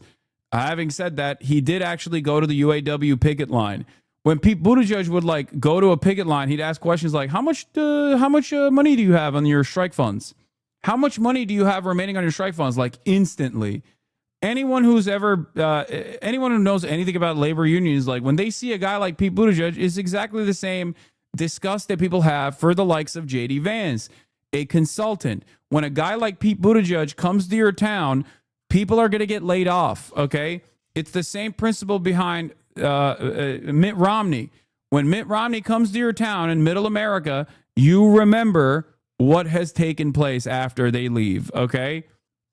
Having said that, he did actually go to the UAW picket line. When Pete Buttigieg would like go to a picket line, he'd ask questions like, how much money do you have on your strike funds? How much money do you have remaining on your strike funds? Like instantly. Anyone who knows anything about labor unions, like when they see a guy like Pete Buttigieg, is exactly the same disgust that people have for the likes of JD Vance, a consultant. When a guy like Pete Buttigieg comes to your town, people are going to get laid off. Okay, it's the same principle behind Mitt Romney. When Mitt Romney comes to your town in Middle America, you remember what has taken place after they leave. Okay.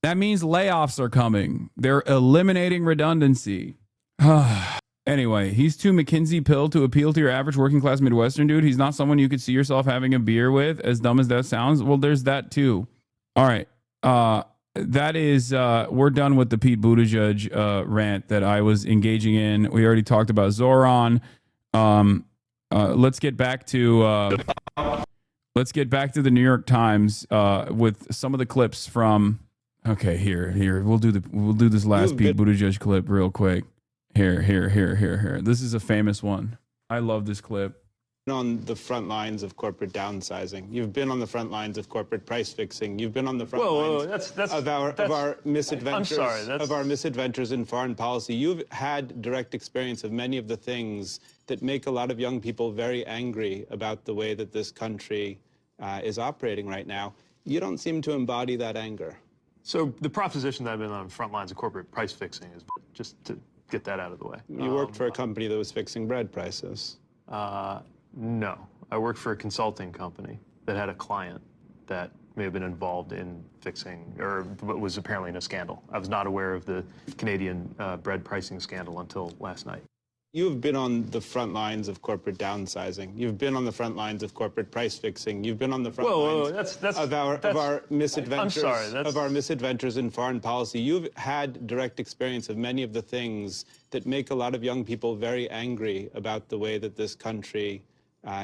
That means layoffs are coming. They're eliminating redundancy. Anyway, he's too McKinsey pilled to appeal to your average working class Midwestern dude. He's not someone you could see yourself having a beer with, as dumb as that sounds. Well, there's that too. All right. That is, we're done with the Pete Buttigieg rant that I was engaging in. We already talked about Zoran. Let's get back to the New York Times with some of the clips from. Okay, here. We'll do this last Pete Buttigieg clip real quick. Here. This is a famous one. I love this clip. On the front lines of corporate downsizing. You've been on the front lines of corporate price fixing. You've been on the front lines of our misadventures. I'm sorry, of our misadventures in foreign policy. You've had direct experience of many of the things that make a lot of young people very angry about the way that this country is operating right now. You don't seem to embody that anger. So the proposition that I've been on the front lines of corporate price fixing is just to get that out of the way. You worked for a company that was fixing bread prices. No, I worked for a consulting company that had a client that may have been involved in fixing, or was apparently in a scandal. I was not aware of the Canadian bread pricing scandal until last night. You've been on the front lines of corporate downsizing. You've been on the front lines of corporate price fixing. You've been on the front lines of our misadventures. I'm sorry, of our misadventures in foreign policy. You've had direct experience of many of the things that make a lot of young people very angry about the way that this country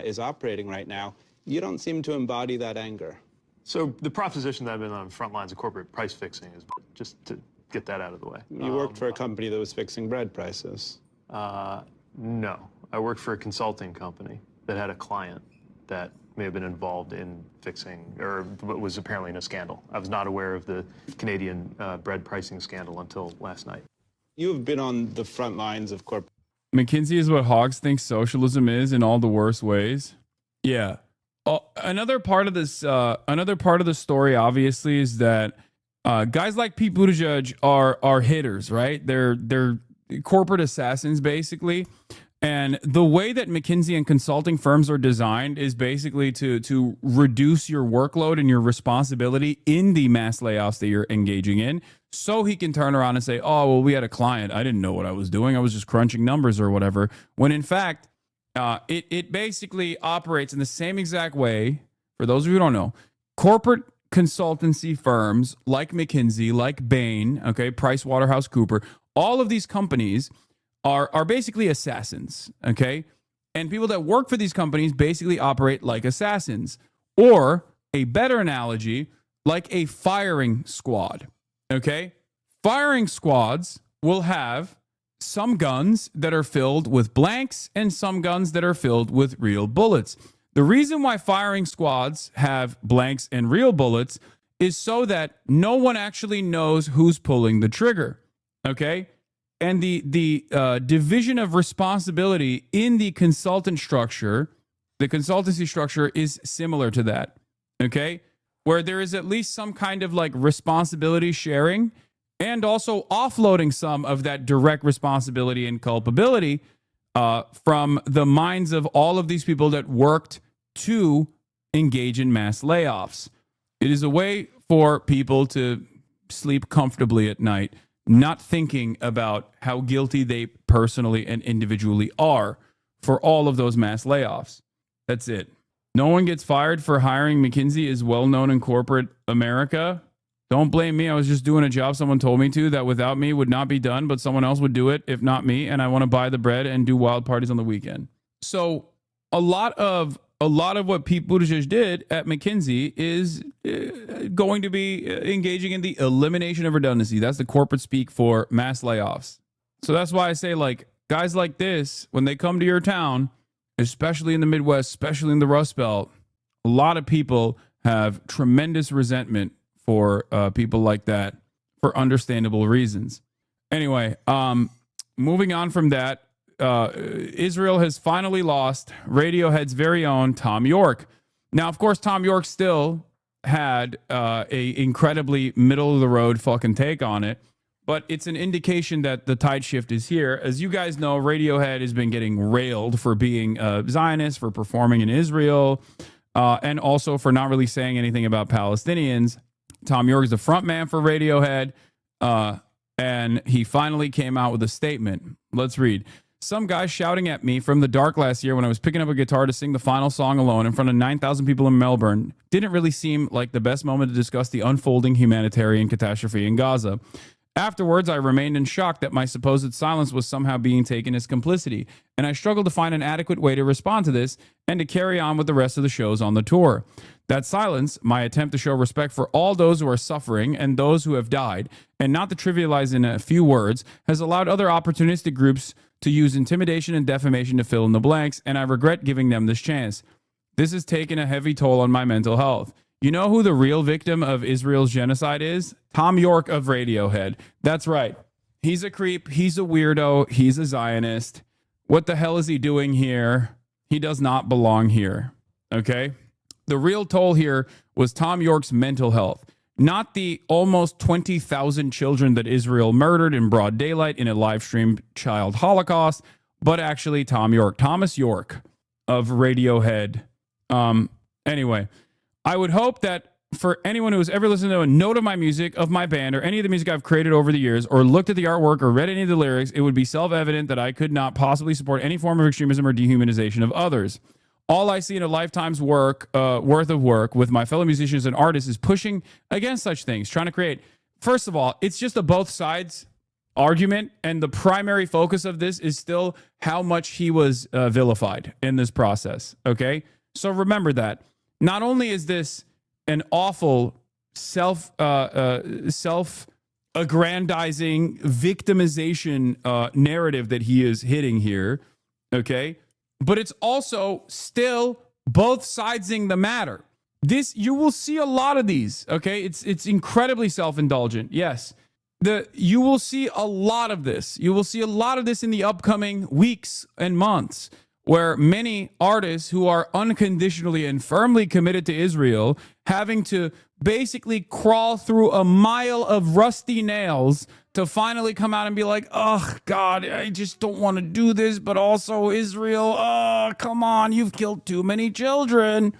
is operating right now. You don't seem to embody that anger. So the proposition that I've been on the front lines of corporate price fixing is just to get that out of the way. You worked for a company that was fixing bread prices. No, I worked for a consulting company that had a client that may have been involved in fixing, or was apparently in a scandal. I was not aware of the Canadian bread pricing scandal until last night. You've been on the front lines of corporate. McKinsey is what Hogs thinks socialism is in all the worst ways. Yeah. Another part of this, another part of the story, obviously, is that guys like Pete Buttigieg are hitters, right? They're corporate assassins, basically. And the way that McKinsey and consulting firms are designed is basically to reduce your workload and your responsibility in the mass layoffs that you're engaging in, so he can turn around and say, oh, well, we had a client. I didn't know what I was doing. I was just crunching numbers or whatever. When in fact, it basically operates in the same exact way. For those of you who don't know, corporate consultancy firms like McKinsey, like Bain, okay, PricewaterhouseCoopers, all of these companies are basically assassins, okay? And people that work for these companies basically operate like assassins. Or, a better analogy, like a firing squad, Okay? Firing squads will have some guns that are filled with blanks and some guns that are filled with real bullets. The reason why firing squads have blanks and real bullets is so that no one actually knows who's pulling the trigger. Okay? And the division of responsibility in the consultant structure, the consultancy structure is similar to that. Okay? Where there is at least some kind of like responsibility sharing and also offloading some of that direct responsibility and culpability from the minds of all of these people that worked to engage in mass layoffs. It is a way for people to sleep comfortably at night, not thinking about how guilty they personally and individually are for all of those mass layoffs. That's it. No one gets fired for hiring. McKinsey is well known in corporate America. Don't blame me. I was just doing a job someone told me to that without me would not be done, but someone else would do it if not me, and I want to buy the bread and do wild parties on the weekend. So a lot of what Pete Buttigieg did at McKinsey is going to be engaging in the elimination of redundancy. That's the corporate speak for mass layoffs. So that's why I say, like, guys like this, when they come to your town, especially in the Midwest, especially in the Rust Belt, a lot of people have tremendous resentment for people like that for understandable reasons. Anyway, moving on from that, Israel has finally lost Radiohead's very own Tom York. Now, of course, Tom York still had a incredibly middle-of-the-road fucking take on it, but it's an indication that the tide shift is here. As you guys know, Radiohead has been getting railed for being Zionist, for performing in Israel, and also for not really saying anything about Palestinians. Tom York is the front man for Radiohead, and he finally came out with a statement. Let's read. Some guy shouting at me from the dark last year when I was picking up a guitar to sing the final song alone in front of 9,000 people in Melbourne didn't really seem like the best moment to discuss the unfolding humanitarian catastrophe in Gaza. Afterwards, I remained in shock that my supposed silence was somehow being taken as complicity, and I struggled to find an adequate way to respond to this and to carry on with the rest of the shows on the tour. That silence, my attempt to show respect for all those who are suffering and those who have died, and not to trivialize in a few words, has allowed other opportunistic groups to use intimidation and defamation to fill in the blanks, and I regret giving them this chance. This has taken a heavy toll on my mental health. You know who the real victim of Israel's genocide is? Tom York of Radiohead. That's right. He's a creep. He's a weirdo. He's a Zionist. What the hell is he doing here? He does not belong here. Okay? The real toll here was Tom York's mental health, not the almost 20,000 children that Israel murdered in broad daylight in a live streamed child holocaust, but actually Tom York, Thomas York of Radiohead. Anyway, I would hope that for anyone who has ever listened to a note of my music, of my band, or any of the music I've created over the years, or looked at the artwork or read any of the lyrics, it would be self-evident that I could not possibly support any form of extremism or dehumanization of others. All I see in a lifetime's worth of work with my fellow musicians and artists is pushing against such things, trying to create. First of all, it's just a both sides argument, and the primary focus of this is still how much he was vilified in this process, okay? So remember that. Not only is this an awful self-aggrandizing victimization narrative that he is hitting here, okay? But it's also still both sidesing the matter. This, you will see a lot of these, okay? It's incredibly self-indulgent, yes. You will see a lot of this. You will see a lot of this in the upcoming weeks and months, where many artists who are unconditionally and firmly committed to Israel having to basically crawl through a mile of rusty nails to finally come out and be like, oh, God, I just don't want to do this, but also Israel, oh, come on, you've killed too many children,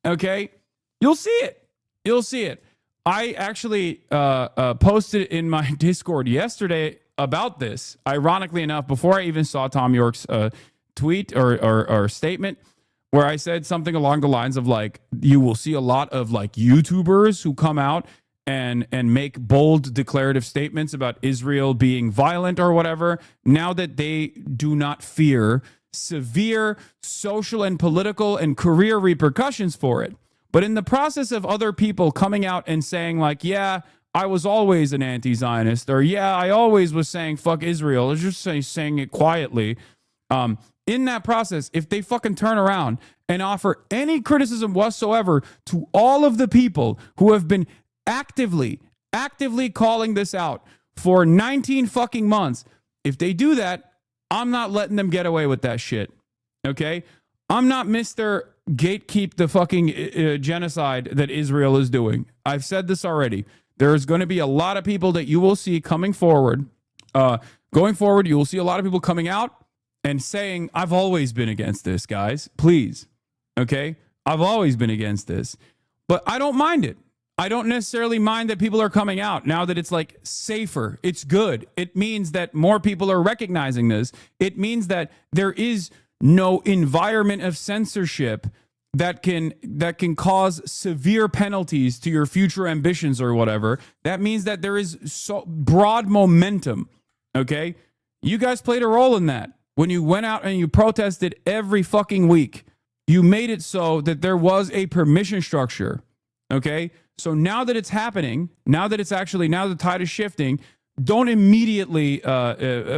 okay? You'll see it. You'll see it. I actually posted in my Discord yesterday about this, ironically enough, before I even saw Tom York's tweet or statement, where I said something along the lines of, like, you will see a lot of, like, YouTubers who come out and make bold declarative statements about Israel being violent or whatever, now that they do not fear severe social and political and career repercussions for it. But in the process of other people coming out and saying, like, yeah, I was always an anti-Zionist, or yeah, I always was saying fuck Israel. I was just saying it quietly. In that process, if they fucking turn around and offer any criticism whatsoever to all of the people who have been actively calling this out for 19 fucking months, if they do that, I'm not letting them get away with that shit. Okay? I'm not Mr. Gatekeep the fucking genocide that Israel is doing. I've said this already. There's going to be a lot of people that you will see coming forward. Going forward, you will see a lot of people coming out and saying, I've always been against this, guys. Please. Okay? I've always been against this. But I don't mind it. I don't necessarily mind that people are coming out now that it's like safer. It's good. It means that more people are recognizing this. It means that there is no environment of censorship that can cause severe penalties to your future ambitions or whatever. That means that there is so broad momentum. Okay? You guys played a role in that. When you went out and you protested every fucking week, you made it so that there was a permission structure. Okay? So now that it's happening, now that the tide is shifting, don't immediately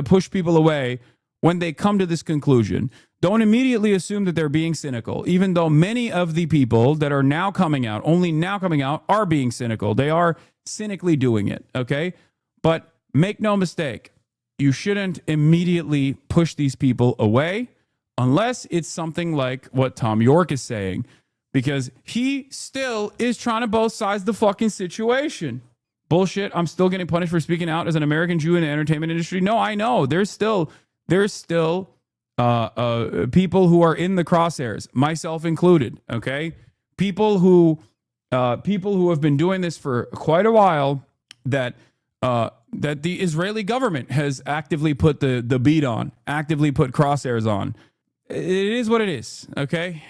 push people away when they come to this conclusion. Don't immediately assume that they're being cynical, even though many of the people that are now coming out, only now coming out, are being cynical. They are cynically doing it, okay? But make no mistake, you shouldn't immediately push these people away unless it's something like what Tom York is saying, because he still is trying to both sides the fucking situation. Bullshit, I'm still getting punished for speaking out as an American Jew in the entertainment industry. No, I know. There's still people who are in the crosshairs, myself included, okay? People who have been doing this for quite a while that the Israeli government has actively put the beat on, actively put crosshairs on. It is what it is, okay?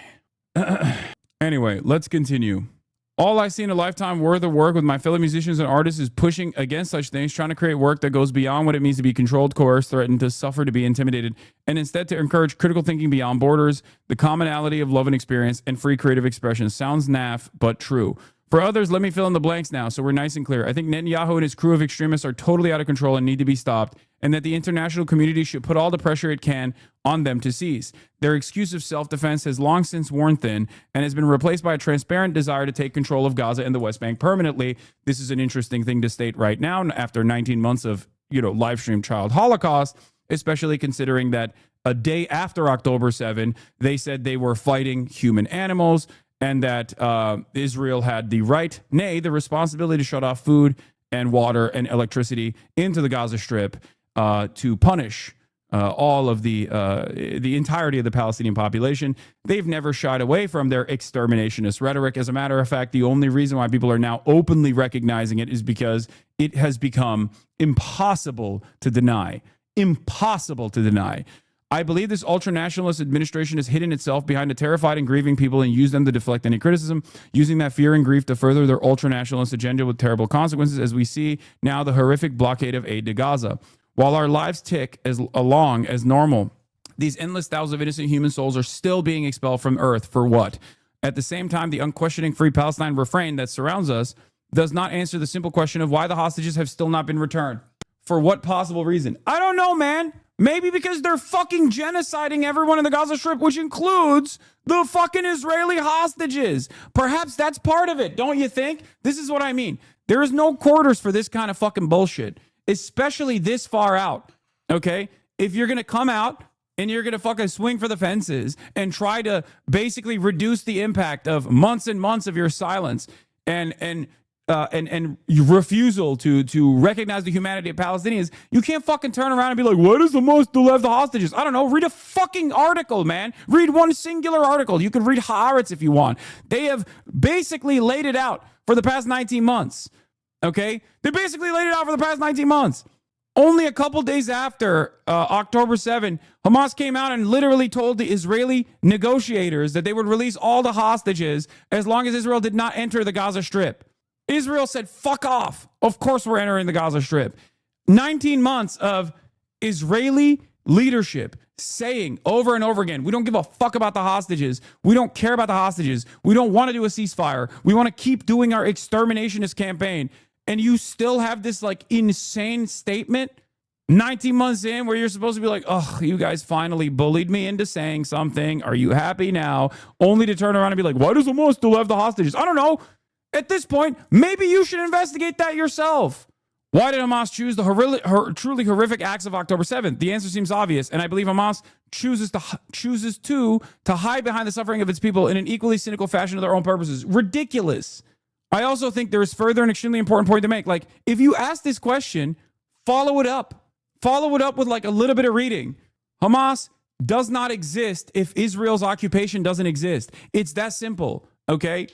Anyway, let's continue. All I see in a lifetime worth of work with my fellow musicians and artists is pushing against such things, trying to create work that goes beyond what it means to be controlled, coerced, threatened, to suffer, to be intimidated, and instead to encourage critical thinking beyond borders, the commonality of love and experience, and free creative expression. Sounds naff, but true. For others, let me fill in the blanks now so we're nice and clear. I think Netanyahu and his crew of extremists are totally out of control and need to be stopped, and that the international community should put all the pressure it can on them to cease. Their excuse of self-defense has long since worn thin and has been replaced by a transparent desire to take control of Gaza and the West Bank permanently. This is an interesting thing to state right now after 19 months of, live stream child Holocaust, especially considering that a day after October 7, they said they were fighting human animals, and that Israel had the right, nay, the responsibility to shut off food and water and electricity into the Gaza Strip to punish all of the entirety of the Palestinian population. They've never shied away from their exterminationist rhetoric. As a matter of fact, the only reason why people are now openly recognizing it is because it has become impossible to deny. Impossible to deny. I believe this ultra-nationalist administration has hidden itself behind a terrified and grieving people and used them to deflect any criticism, using that fear and grief to further their ultra-nationalist agenda with terrible consequences, as we see now the horrific blockade of aid to Gaza. While our lives tick along as normal, these endless thousands of innocent human souls are still being expelled from Earth for what? At the same time, the unquestioning Free Palestine refrain that surrounds us does not answer the simple question of why the hostages have still not been returned. For what possible reason? I don't know, man. Maybe because they're fucking genociding everyone in the Gaza Strip, which includes the fucking Israeli hostages. Perhaps that's part of it, don't you think? This is what I mean. There is no quarters for this kind of fucking bullshit, especially this far out, okay? If you're going to come out and you're going to fucking swing for the fences and try to basically reduce the impact of months and months of your silence and your refusal to recognize the humanity of Palestinians, you can't fucking turn around and be like, why does Hamas still have the hostages? I don't know. Read a fucking article, man. Read one singular article. You can read Haaretz if you want. They have basically laid it out for the past 19 months. Okay? They basically laid it out for the past 19 months. Only a couple days after October 7, Hamas came out and literally told the Israeli negotiators that they would release all the hostages as long as Israel did not enter the Gaza Strip. Israel said, fuck off. Of course we're entering the Gaza Strip. 19 months of Israeli leadership saying over and over again, we don't give a fuck about the hostages. We don't care about the hostages. We don't want to do a ceasefire. We want to keep doing our exterminationist campaign. and you still have this like insane statement 19 months in where you're supposed to be like, oh, you guys finally bullied me into saying something. Are you happy now? Only to turn around and be like, why does Hamas still have the hostages? I don't know. At this point, maybe you should investigate that yourself. Why did Hamas choose the truly horrific acts of October 7th? The answer seems obvious, and I believe Hamas chooses to hide behind the suffering of its people in an equally cynical fashion to their own purposes. Ridiculous. I also think there is further an extremely important point to make. Like, if you ask this question, follow it up. Follow it up with like a little bit of reading. Hamas does not exist if Israel's occupation doesn't exist. It's that simple, okay?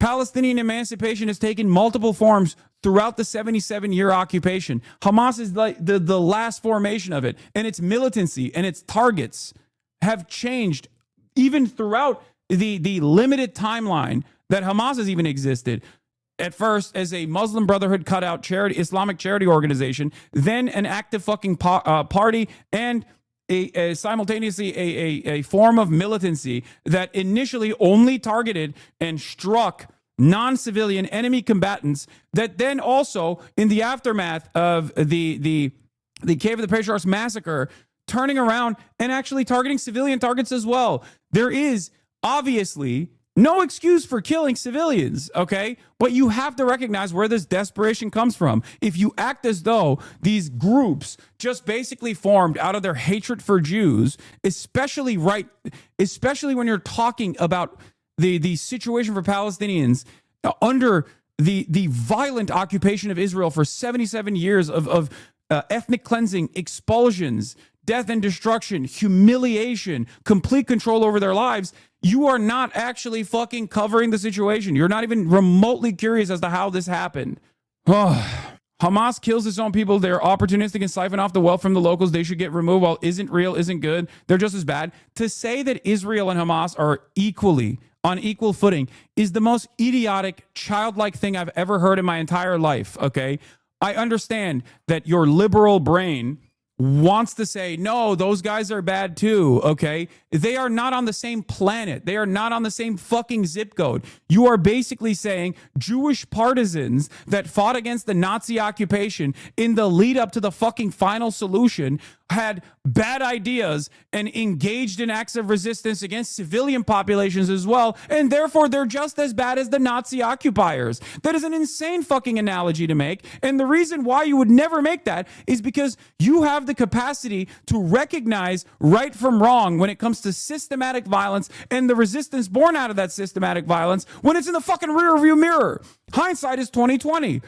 Palestinian emancipation has taken multiple forms throughout the 77-year occupation. Hamas is like the last formation of it, and its militancy and its targets have changed even throughout the limited timeline that Hamas has even existed. At first, as a Muslim Brotherhood cutout charity, Islamic charity organization, then an active fucking party, and simultaneously a form of militancy that initially only targeted and struck non-civilian enemy combatants, that then also in the aftermath of the Cave of the Patriarchs massacre, turning around and actually targeting civilian targets as well. There is obviously no excuse for killing civilians, okay? But you have to recognize where this desperation comes from. If you act as though these groups just basically formed out of their hatred for Jews, especially when you're talking about the situation for Palestinians under the violent occupation of Israel for 77 years of ethnic cleansing, expulsions, death and destruction, humiliation, complete control over their lives, you are not actually fucking covering the situation. You're not even remotely curious as to how this happened. Hamas kills its own people. They're opportunistic and siphon off the wealth from the locals. They should get removed. While isn't real, isn't good. They're just as bad. To say that Israel and Hamas are equally on equal footing is the most idiotic, childlike thing I've ever heard in my entire life, okay? I understand that your liberal brain wants to say, no, those guys are bad too, okay? They are not on the same planet. They are not on the same fucking zip code. You are basically saying Jewish partisans that fought against the Nazi occupation in the lead up to the fucking final solution had bad ideas and engaged in acts of resistance against civilian populations as well, and therefore they're just as bad as the Nazi occupiers. That is an insane fucking analogy to make, and the reason why you would never make that is because you have the capacity to recognize right from wrong when it comes to systematic violence and the resistance born out of that systematic violence when it's in the fucking rearview mirror. Hindsight is 20/20.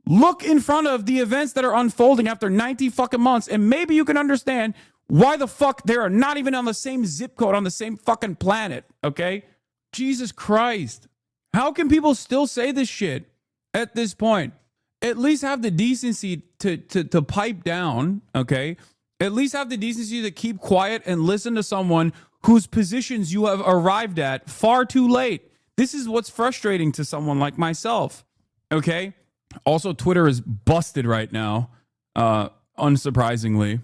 Look in front of the events that are unfolding after 90 fucking months, and maybe you can understand why the fuck they are not even on the same zip code on the same fucking planet, okay? Jesus Christ. How can people still say this shit at this point? At least have the decency to pipe down, okay? At least have the decency to keep quiet and listen to someone whose positions you have arrived at far too late. This is what's frustrating to someone like myself, okay? Also, Twitter is busted right now, unsurprisingly.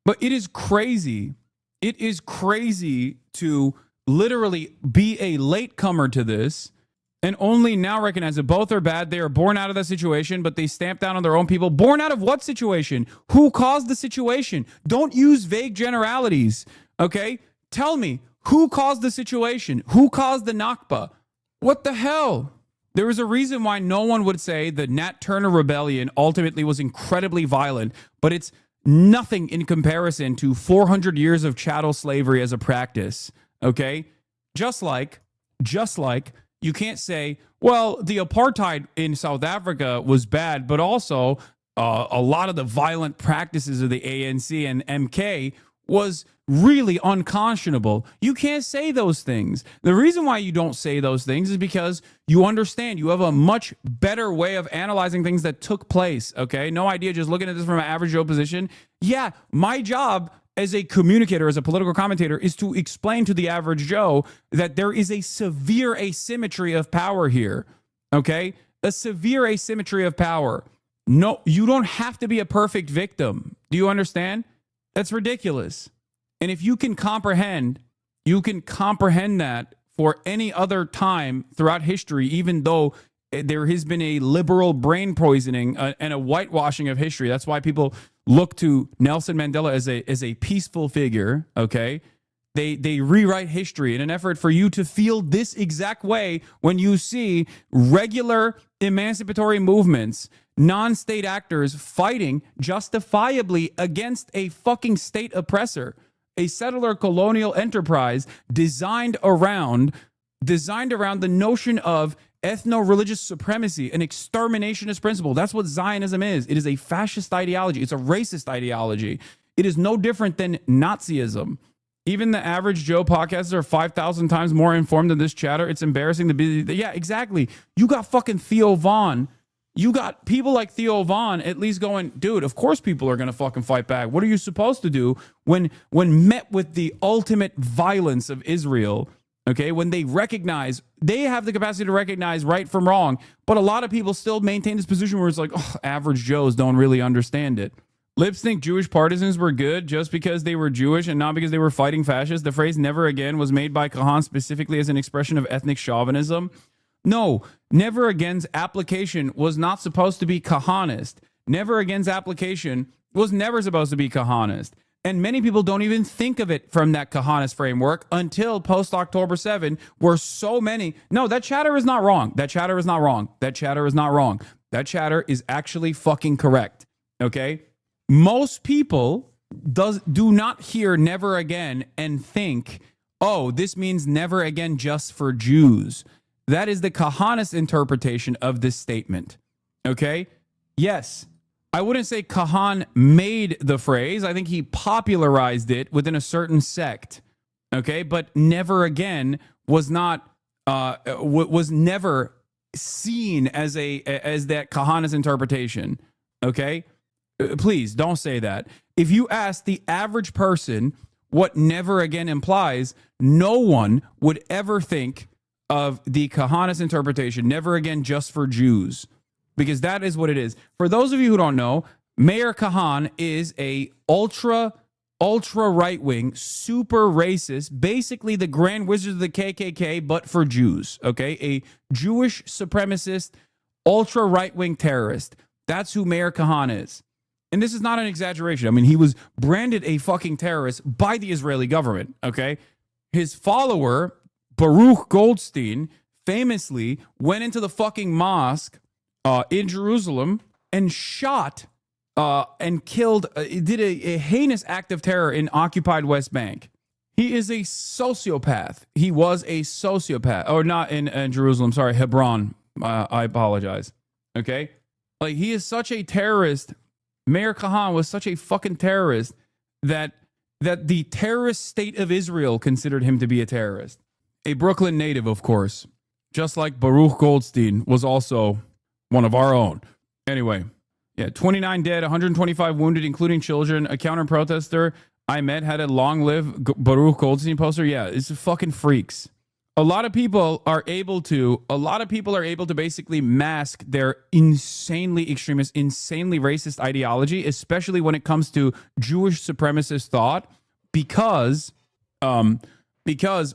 But it is crazy. It is crazy to literally be a latecomer to this and only now recognize that both are bad. They are born out of that situation, but they stamp down on their own people. Born out of what situation? Who caused the situation? Don't use vague generalities, okay? Tell me, who caused the situation? Who caused the Nakba? What the hell? There is a reason why no one would say the Nat Turner Rebellion ultimately was incredibly violent, but it's nothing in comparison to 400 years of chattel slavery as a practice, okay? Just like you can't say, well, the apartheid in South Africa was bad, but also a lot of the violent practices of the ANC and MK was really unconscionable. You can't say those things. The reason why you don't say those things is because you understand you have a much better way of analyzing things that took place, okay? No idea just looking at this from an average Joe position. Yeah, my job as a communicator, as a political commentator, is to explain to the average Joe that there is a severe asymmetry of power here, okay? A severe asymmetry of power. No, you don't have to be a perfect victim. Do you understand? That's ridiculous. And if you can comprehend that for any other time throughout history, even though there has been a liberal brain poisoning and a whitewashing of history. That's why people look to Nelson Mandela as a peaceful figure, okay? They rewrite history in an effort for you to feel this exact way when you see regular emancipatory movements, non-state actors fighting justifiably against a fucking state oppressor, a settler colonial enterprise designed around the notion of ethno-religious supremacy, an exterminationist principle. That's what Zionism is. It is a fascist ideology. It's a racist ideology. It is no different than Nazism. Even the average Joe podcasters are 5,000 times more informed than this chatter. It's embarrassing to be... Yeah, exactly. You got fucking Theo Vaughn. You got people like Theo Vaughn at least going, dude, of course people are going to fucking fight back. What are you supposed to do when met with the ultimate violence of Israel? Okay, when they recognize, they have the capacity to recognize right from wrong, but a lot of people still maintain this position where it's like, oh, average Joes don't really understand it. Libs think Jewish partisans were good just because they were Jewish and not because they were fighting fascists. The phrase never again was made by Kahan specifically as an expression of ethnic chauvinism. No, never again's application was not supposed to be Kahanist. Never again's application was never supposed to be Kahanist. And many people don't even think of it from that Kahanist framework until post-October 7, where so many... No, that chatter is not wrong. That chatter is not wrong. That chatter is not wrong. That chatter is actually fucking correct. Okay? Most people do not hear never again and think, oh, this means never again just for Jews. That is the Kahanist interpretation of this statement. Okay? Yes. I wouldn't say Kahan made the phrase. I think he popularized it within a certain sect. Okay? But never again was not, was never seen as that Kahanist interpretation. Okay? Please don't say that. If you ask the average person what never again implies, no one would ever think of the Kahanist interpretation, never again just for Jews, because that is what it is. For those of you who don't know, Mayor Kahan is a ultra right-wing, super racist, basically the Grand Wizard of the KKK, but for Jews, okay? A Jewish supremacist, ultra right-wing terrorist. That's who Mayor Kahan is. And this is not an exaggeration. I mean, he was branded a fucking terrorist by the Israeli government, okay? His follower, Baruch Goldstein, famously went into the fucking mosque in Jerusalem and shot and killed, did a heinous act of terror in occupied West Bank. He is a sociopath. He was a sociopath. Or not in Jerusalem, sorry, Hebron. I apologize, okay? Like, he is such a terrorist. Mayor Kahan was such a fucking terrorist that the terrorist state of Israel considered him to be a terrorist. A Brooklyn native, of course, just like Baruch Goldstein was also one of our own. Anyway, yeah, 29 dead, 125 wounded, including children. A counter-protester I met had a long-live Baruch Goldstein poster. Yeah, it's fucking freaks. A lot of people are able to basically mask their insanely extremist, insanely racist ideology, especially when it comes to Jewish supremacist thought, because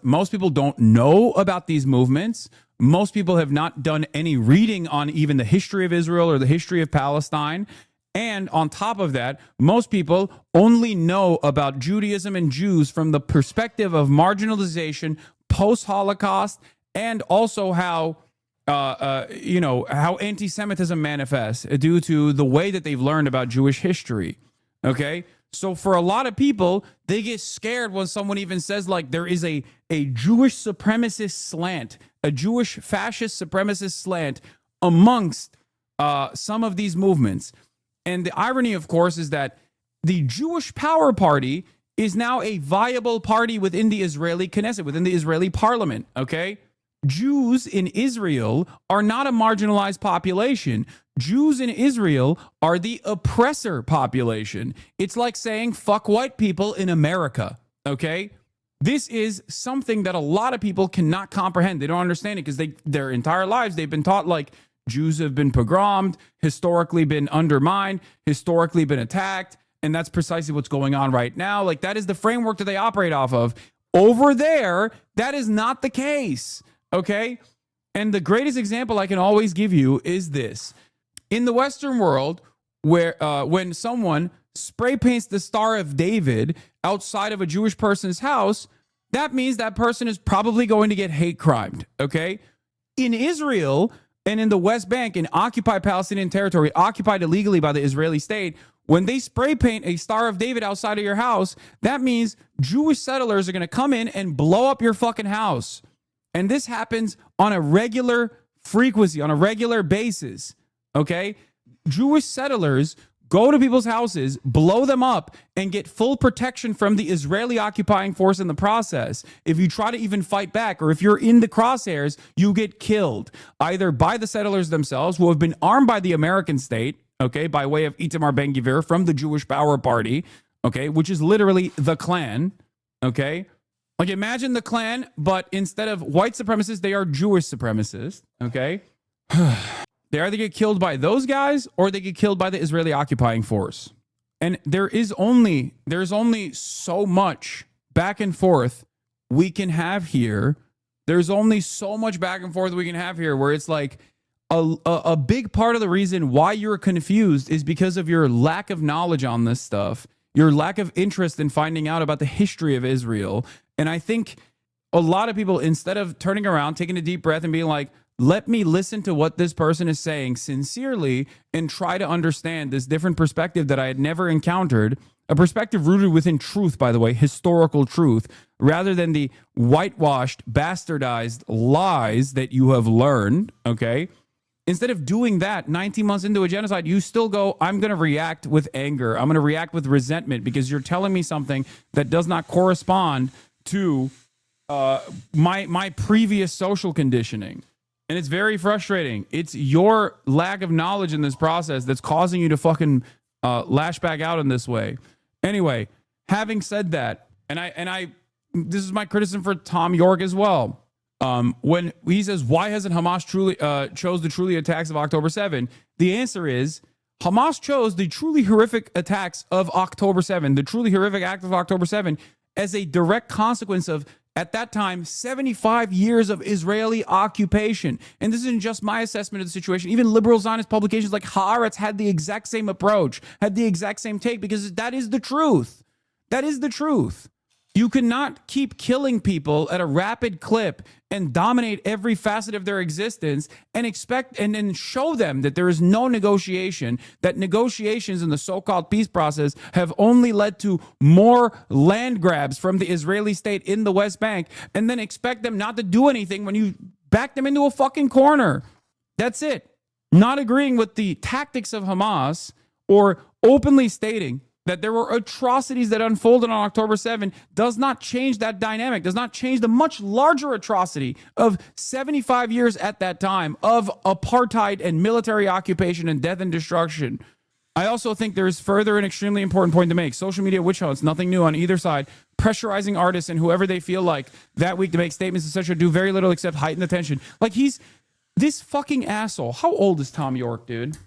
most people don't know about these movements. Most people have not done any reading on even the history of Israel or the history of Palestine. And on top of that, most people only know about Judaism and Jews from the perspective of marginalization, post-Holocaust, and also how anti-Semitism manifests due to the way that they've learned about Jewish history. Okay? So for a lot of people, they get scared when someone even says, like, there is a Jewish supremacist slant, a Jewish fascist supremacist slant amongst some of these movements. And the irony, of course, is that the Jewish Power Party is now a viable party within the Israeli Knesset, within the Israeli parliament, okay? Jews in Israel are not a marginalized population. Jews in Israel are the oppressor population. It's like saying fuck white people in America, okay? This is something that a lot of people cannot comprehend. They don't understand it because their entire lives they've been taught, like, Jews have been pogromed, historically been undermined, historically been attacked, and that's precisely what's going on right now. Like, that is the framework that they operate off of. Over there, that is not the case, okay? And the greatest example I can always give you is this. In the Western world, where when someone spray paints the Star of David outside of a Jewish person's house, that means that person is probably going to get hate crimed, okay? In Israel and in the West Bank, in occupied Palestinian territory, occupied illegally by the Israeli state, when they spray paint a Star of David outside of your house, that means Jewish settlers are going to come in and blow up your fucking house. And this happens on a regular frequency, on a regular basis, okay? Jewish settlers go to people's houses, blow them up, and get full protection from the Israeli occupying force in the process. If you try to even fight back, or if you're in the crosshairs, you get killed, either by the settlers themselves, who have been armed by the American state, okay, by way of Itamar Ben-Gvir from the Jewish Power Party, okay, which is literally the Klan, okay? Like, imagine the Klan, but instead of white supremacists, they are Jewish supremacists, okay? They either get killed by those guys or they get killed by the Israeli occupying force. And there's only so much back and forth we can have here. There's only so much back and forth we can have here where it's like a big part of the reason why you're confused is because of your lack of knowledge on this stuff, your lack of interest in finding out about the history of Israel. And I think a lot of people, instead of turning around, taking a deep breath and being like, let me listen to what this person is saying sincerely and try to understand this different perspective that I had never encountered, a perspective rooted within truth, by the way, historical truth, rather than the whitewashed, bastardized lies that you have learned, okay? Instead of doing that 19 months into a genocide, you still go, I'm going to react with anger. I'm going to react with resentment because you're telling me something that does not correspond to my previous social conditioning. And it's very frustrating. It's your lack of knowledge in this process that's causing you to fucking lash back out in this way. Anyway, having said that, and I, this is my criticism for Tom York as well. When he says, why hasn't Hamas truly chose the truly attacks of October 7? The answer is Hamas chose the truly horrific attacks of October 7, the truly horrific act of October 7, as a direct consequence of, at that time, 75 years of Israeli occupation. And this isn't just my assessment of the situation. Even liberal Zionist publications like Haaretz had the exact same approach, had the exact same take, because that is the truth. That is the truth. You cannot keep killing people at a rapid clip and dominate every facet of their existence and expect and then show them that there is no negotiation, that negotiations in the so-called peace process have only led to more land grabs from the Israeli state in the West Bank, and then expect them not to do anything when you back them into a fucking corner. That's it. Not agreeing with the tactics of Hamas or openly stating that there were atrocities that unfolded on October 7 does not change that dynamic, does not change the much larger atrocity of 75 years at that time of apartheid and military occupation and death and destruction. I also think there is further an extremely important point to make. Social media witch hunts, nothing new on either side, pressurizing artists and whoever they feel like that week to make statements, etc., do very little except heighten the tension. Like, he's this fucking asshole. How old is Tom York, dude?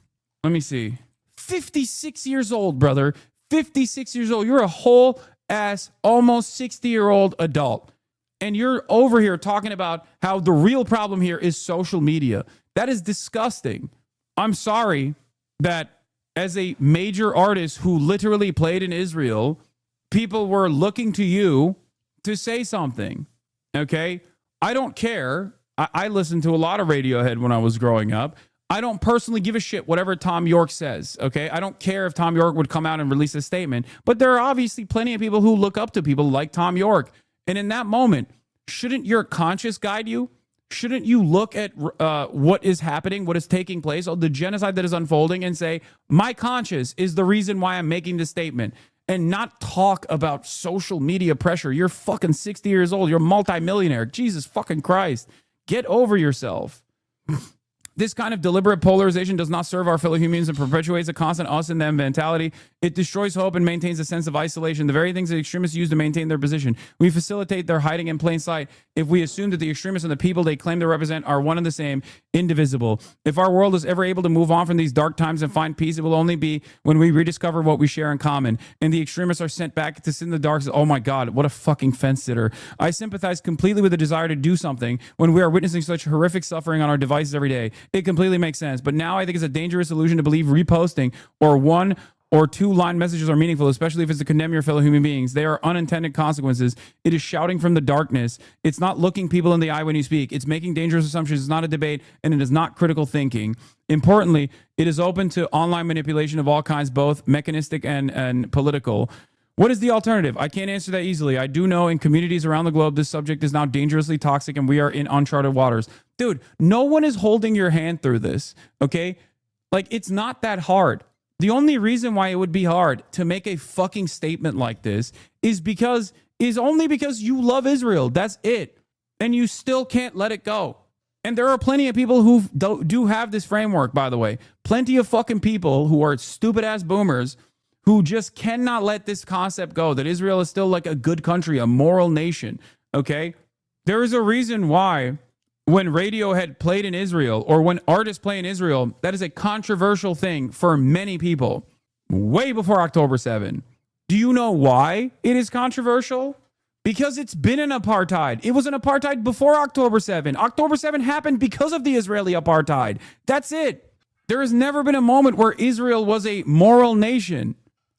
Let me see. 56 years old, brother. 56 years old. You're a whole ass, almost 60-year-old adult. And you're over here talking about how the real problem here is social media. That is disgusting. I'm sorry that as a major artist who literally played in Israel, people were looking to you to say something. Okay? I don't care. I listened to a lot of Radiohead when I was growing up. I don't personally give a shit whatever Tom York says, okay? I don't care if Tom York would come out and release a statement, but there are obviously plenty of people who look up to people like Tom York. And in that moment, shouldn't your conscience guide you? Shouldn't you look at what is happening, what is taking place, the genocide that is unfolding, and say, my conscience is the reason why I'm making this statement, and not talk about social media pressure? You're fucking 60 years old. You're a multimillionaire. Jesus fucking Christ. Get over yourself. This kind of deliberate polarization does not serve our fellow humans and perpetuates a constant us and them mentality. It destroys hope and maintains a sense of isolation, the very things that extremists use to maintain their position. We facilitate their hiding in plain sight if we assume that the extremists and the people they claim to represent are one and the same, indivisible. If our world is ever able to move on from these dark times and find peace, it will only be when we rediscover what we share in common. And the extremists are sent back to sit in the dark. Oh my God, what a fucking fence sitter. I sympathize completely with the desire to do something when we are witnessing such horrific suffering on our devices every day. It completely makes sense. But now I think it's a dangerous illusion to believe reposting or 1 or 2 line messages are meaningful, especially if it's to condemn your fellow human beings. They are unintended consequences. It is shouting from the darkness. It's not looking people in the eye when you speak. It's making dangerous assumptions. It's not a debate, and it is not critical thinking. Importantly, it is open to online manipulation of all kinds, both mechanistic and political. What is the alternative? I can't answer that easily. I do know in communities around the globe, this subject is now dangerously toxic and we are in uncharted waters. Dude, no one is holding your hand through this, okay? Like, it's not that hard. The only reason why it would be hard to make a fucking statement like this is only because you love Israel. That's it. And you still can't let it go. And there are plenty of people who do have this framework, by the way. Plenty of fucking people who are stupid ass boomers who just cannot let this concept go, that Israel is still like a good country, a moral nation, okay? There is a reason why when Radiohead played in Israel or when artists play in Israel, that is a controversial thing for many people way before October 7. Do you know why it is controversial? Because it's been an apartheid. It was an apartheid before October 7. October 7 happened because of the Israeli apartheid. That's it. There has never been a moment where Israel was a moral nation.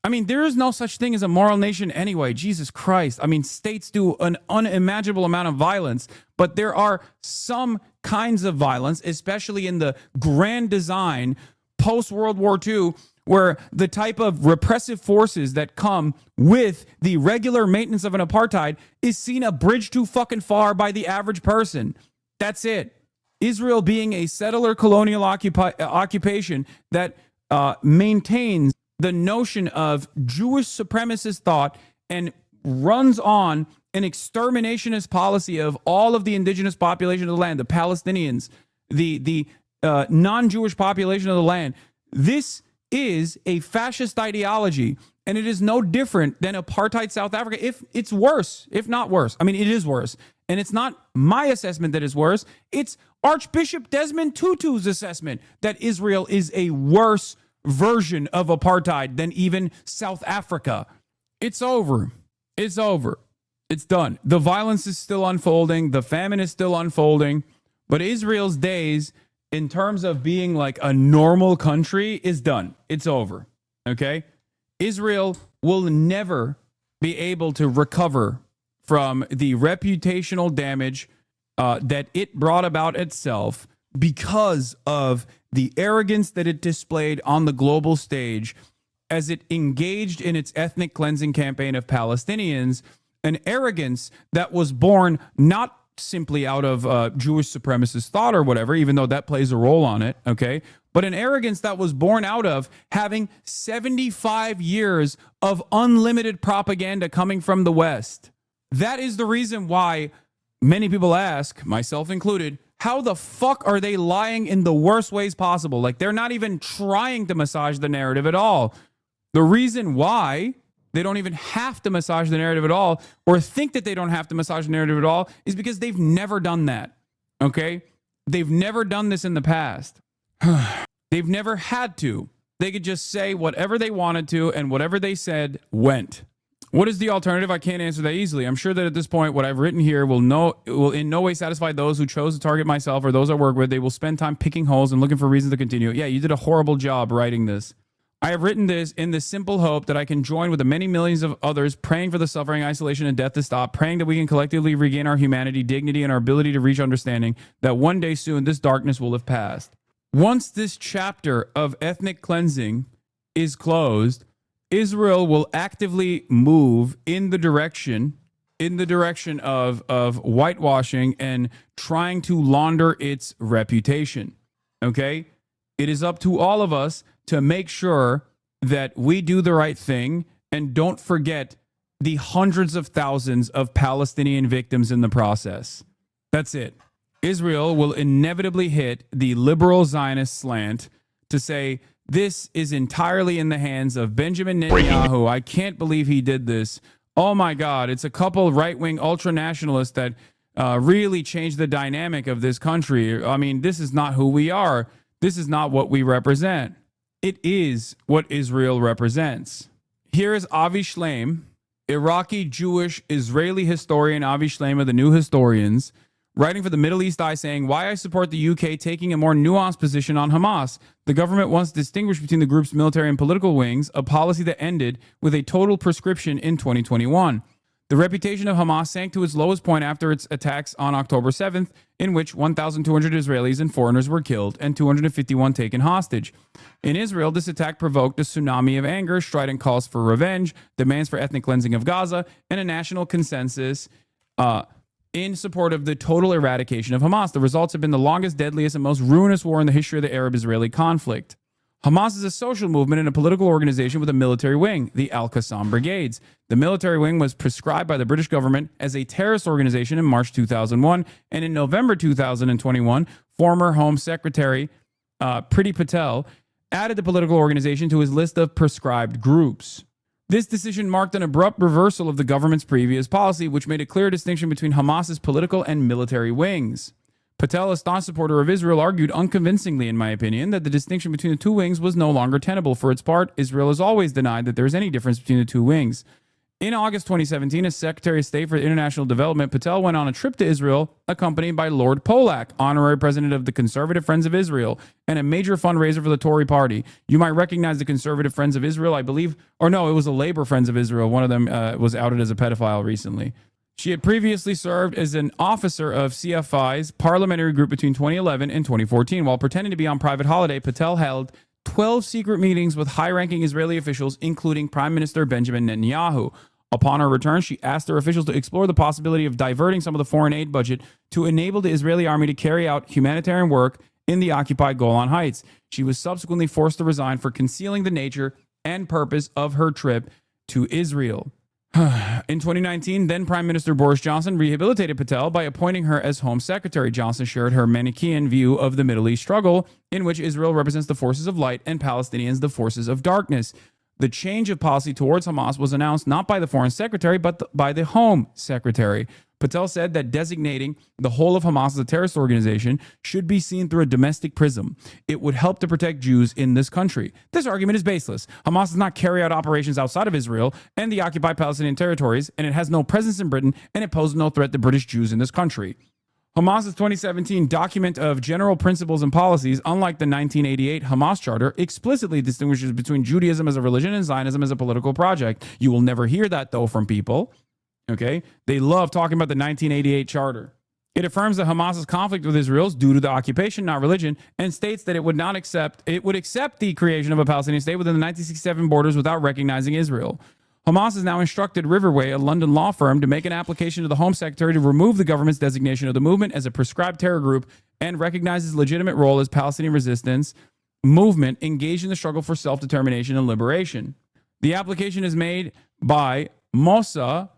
I mean, there is no such thing as a moral nation anyway. Jesus Christ. I mean, states do an unimaginable amount of violence, but there are some kinds of violence, especially in the grand design post-World War II, where the type of repressive forces that come with the regular maintenance of an apartheid is seen a bridge too fucking far by the average person. That's it. Israel being a settler colonial occupation that maintains the notion of Jewish supremacist thought and runs on an exterminationist policy of all of the indigenous population of the land, the Palestinians, the non-Jewish population of the land. This is a fascist ideology, and it is no different than apartheid South Africa. If it's worse, if not worse. I mean, it is worse. And it's not my assessment that is worse. It's Archbishop Desmond Tutu's assessment that Israel is a worse version of apartheid than even South Africa. It's over. It's over. It's done. The violence is still unfolding. The famine is still unfolding. But Israel's days, in terms of being like a normal country, is done. It's over. Okay? Israel will never be able to recover from the reputational damage that it brought about itself because of the arrogance that it displayed on the global stage as it engaged in its ethnic cleansing campaign of Palestinians, an arrogance that was born not simply out of Jewish supremacist thought or whatever, even though that plays a role on it, okay? But an arrogance that was born out of having 75 years of unlimited propaganda coming from the West. That is the reason why many people ask, myself included, how the fuck are they lying in the worst ways possible? Like, they're not even trying to massage the narrative at all. The reason why they don't even have to massage the narrative at all, or think that they don't have to massage the narrative at all, is because they've never done that. Okay? They've never done this in the past. They've never had to. They could just say whatever they wanted to, and whatever they said went. What is the alternative? I can't answer that easily. I'm sure that at this point, what I've written here will in no way satisfy those who chose to target myself or those I work with. They will spend time picking holes and looking for reasons to continue. Yeah, you did a horrible job writing this. I have written this in the simple hope that I can join with the many millions of others praying for the suffering, isolation, and death to stop, praying that we can collectively regain our humanity, dignity, and our ability to reach understanding, that one day soon this darkness will have passed. Once this chapter of ethnic cleansing is closed, Israel will actively move in the direction of whitewashing and trying to launder its reputation. Okay? It is up to all of us to make sure that we do the right thing and don't forget the hundreds of thousands of Palestinian victims in the process. That's it. Israel will inevitably hit the liberal Zionist slant to say this is entirely in the hands of Benjamin Netanyahu. I can't believe he did this. Oh my God, it's a couple right-wing ultra-nationalists that really changed the dynamic of this country. I mean, this is not who we are. This is not what we represent. It is what Israel represents. Here is Avi Shleim, Iraqi, Jewish, Israeli historian Avi Shleim of the New Historians, writing for the Middle East Eye, saying, why I support the UK taking a more nuanced position on Hamas. The government wants to distinguish between the group's military and political wings, a policy that ended with a total proscription in 2021. The reputation of Hamas sank to its lowest point after its attacks on October 7th, in which 1,200 Israelis and foreigners were killed and 251 taken hostage. In Israel, this attack provoked a tsunami of anger, strident calls for revenge, demands for ethnic cleansing of Gaza, and a national consensus in support of the total eradication of Hamas. The results have been the longest, deadliest, and most ruinous war in the history of the Arab-Israeli conflict. Hamas is a social movement and a political organization with a military wing, the Al-Qassam Brigades. The military wing was prescribed by the British government as a terrorist organization in March 2001, and in November 2021, former Home Secretary Priti Patel added the political organization to his list of proscribed groups. This decision marked an abrupt reversal of the government's previous policy, which made a clear distinction between Hamas's political and military wings. Patel, a staunch supporter of Israel, argued unconvincingly, in my opinion, that the distinction between the two wings was no longer tenable. For its part, Israel has always denied that there is any difference between the two wings. In August 2017, as Secretary of State for International Development, Patel went on a trip to Israel, accompanied by Lord Polak, honorary president of the Conservative Friends of Israel, and a major fundraiser for the Tory party. You might recognize the Conservative Friends of Israel, I believe, or no, it was the Labor Friends of Israel. One of them was outed as a pedophile recently. She had previously served as an officer of CFI's parliamentary group between 2011 and 2014. While pretending to be on private holiday, Patel held 12 secret meetings with high-ranking Israeli officials, including Prime Minister Benjamin Netanyahu. Upon her return, she asked her officials to explore the possibility of diverting some of the foreign aid budget to enable the Israeli army to carry out humanitarian work in the occupied Golan Heights. She was subsequently forced to resign for concealing the nature and purpose of her trip to Israel. In 2019, then Prime Minister Boris Johnson rehabilitated Patel by appointing her as Home Secretary. Johnson shared her Manichaean view of the Middle East struggle, in which Israel represents the forces of light and Palestinians the forces of darkness. The change of policy towards Hamas was announced not by the Foreign Secretary, but by the Home Secretary. Patel said that designating the whole of Hamas as a terrorist organization should be seen through a domestic prism. It would help to protect Jews in this country. This argument is baseless. Hamas does not carry out operations outside of Israel and the occupied Palestinian territories, and it has no presence in Britain, and it poses no threat to British Jews in this country. Hamas's 2017 document of general principles and policies, unlike the 1988 Hamas Charter, explicitly distinguishes between Judaism as a religion and Zionism as a political project. You will never hear that, though, from people. Okay? They love talking about the 1988 Charter. It affirms that Hamas's conflict with Israel is due to the occupation, not religion, and states that it would accept the creation of a Palestinian state within the 1967 borders without recognizing Israel. Hamas has now instructed Riverway, a London law firm, to make an application to the Home Secretary to remove the government's designation of the movement as a prescribed terror group and recognize its legitimate role as Palestinian resistance movement engaged in the struggle for self-determination and liberation. The application is made by Mossa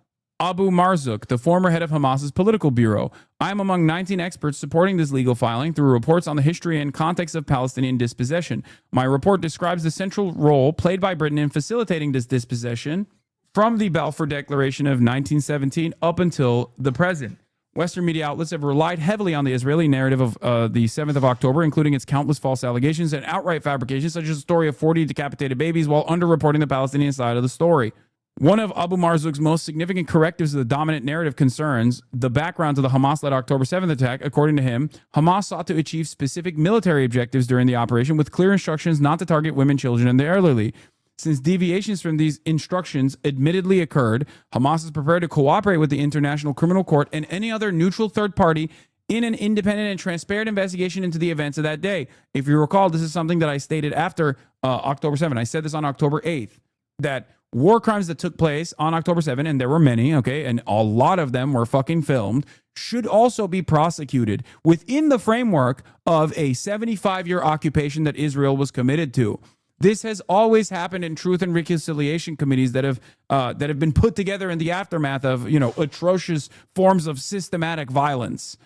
Abu Marzouk, the former head of Hamas's political bureau. I am among 19 experts supporting this legal filing through reports on the history and context of Palestinian dispossession. My report describes the central role played by Britain in facilitating this dispossession from the Balfour Declaration of 1917 up until the present. Western media outlets have relied heavily on the Israeli narrative of the 7th of October, including its countless false allegations and outright fabrications, such as the story of 40 decapitated babies, while underreporting the Palestinian side of the story. One of Abu Marzouk's most significant correctives of the dominant narrative concerns the background to the Hamas-led October 7th attack. According to him, Hamas sought to achieve specific military objectives during the operation with clear instructions not to target women, children, and the elderly. Since deviations from these instructions admittedly occurred, Hamas is prepared to cooperate with the International Criminal Court and any other neutral third party in an independent and transparent investigation into the events of that day. If you recall, this is something that I stated after October 7th. I said this on October 8th, that war crimes that took place on October 7th, and there were many, okay, and a lot of them were fucking filmed, should also be prosecuted within the framework of a 75-year occupation that Israel was committed to. This has always happened in truth and reconciliation committees that have been put together in the aftermath of, atrocious forms of systematic violence.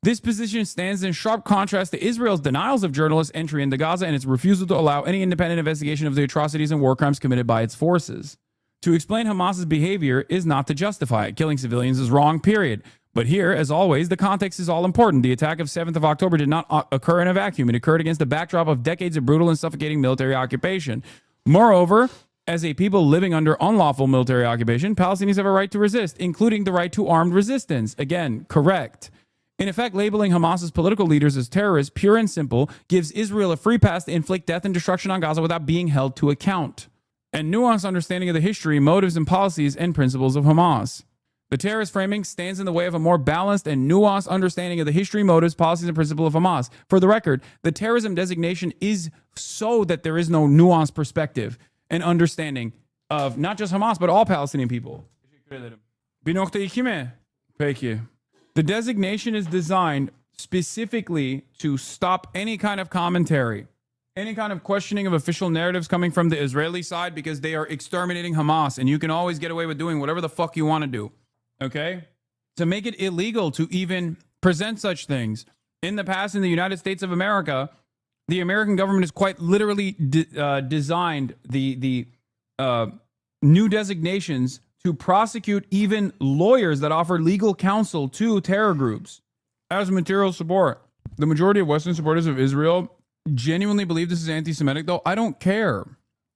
This position stands in sharp contrast to Israel's denials of journalists' entry into Gaza and its refusal to allow any independent investigation of the atrocities and war crimes committed by its forces. To explain Hamas's behavior is not to justify it. Killing civilians is wrong, period. But here, as always, the context is all important. The attack of 7th of October did not occur in a vacuum. It occurred against the backdrop of decades of brutal and suffocating military occupation. Moreover, as a people living under unlawful military occupation, Palestinians have a right to resist, including the right to armed resistance. Again, correct. In effect, labeling Hamas's political leaders as terrorists, pure and simple, gives Israel a free pass to inflict death and destruction on Gaza without being held to account. And nuanced understanding of the history, motives, and policies and principles of Hamas. The terrorist framing stands in the way of a more balanced and nuanced understanding of the history, motives, policies, and principles of Hamas. For the record, the terrorism designation is so that there is no nuanced perspective and understanding of not just Hamas, but all Palestinian people. The designation is designed specifically to stop any kind of commentary, any kind of questioning of official narratives coming from the Israeli side, because they are exterminating Hamas, and you can always get away with doing whatever the fuck you want to do. Okay? To make it illegal to even present such things. In the past, in the United States of America, the American government has quite literally designed the new designations to prosecute even lawyers that offer legal counsel to terror groups as material support. The majority of Western supporters of Israel genuinely believe this is anti-Semitic, though I don't care.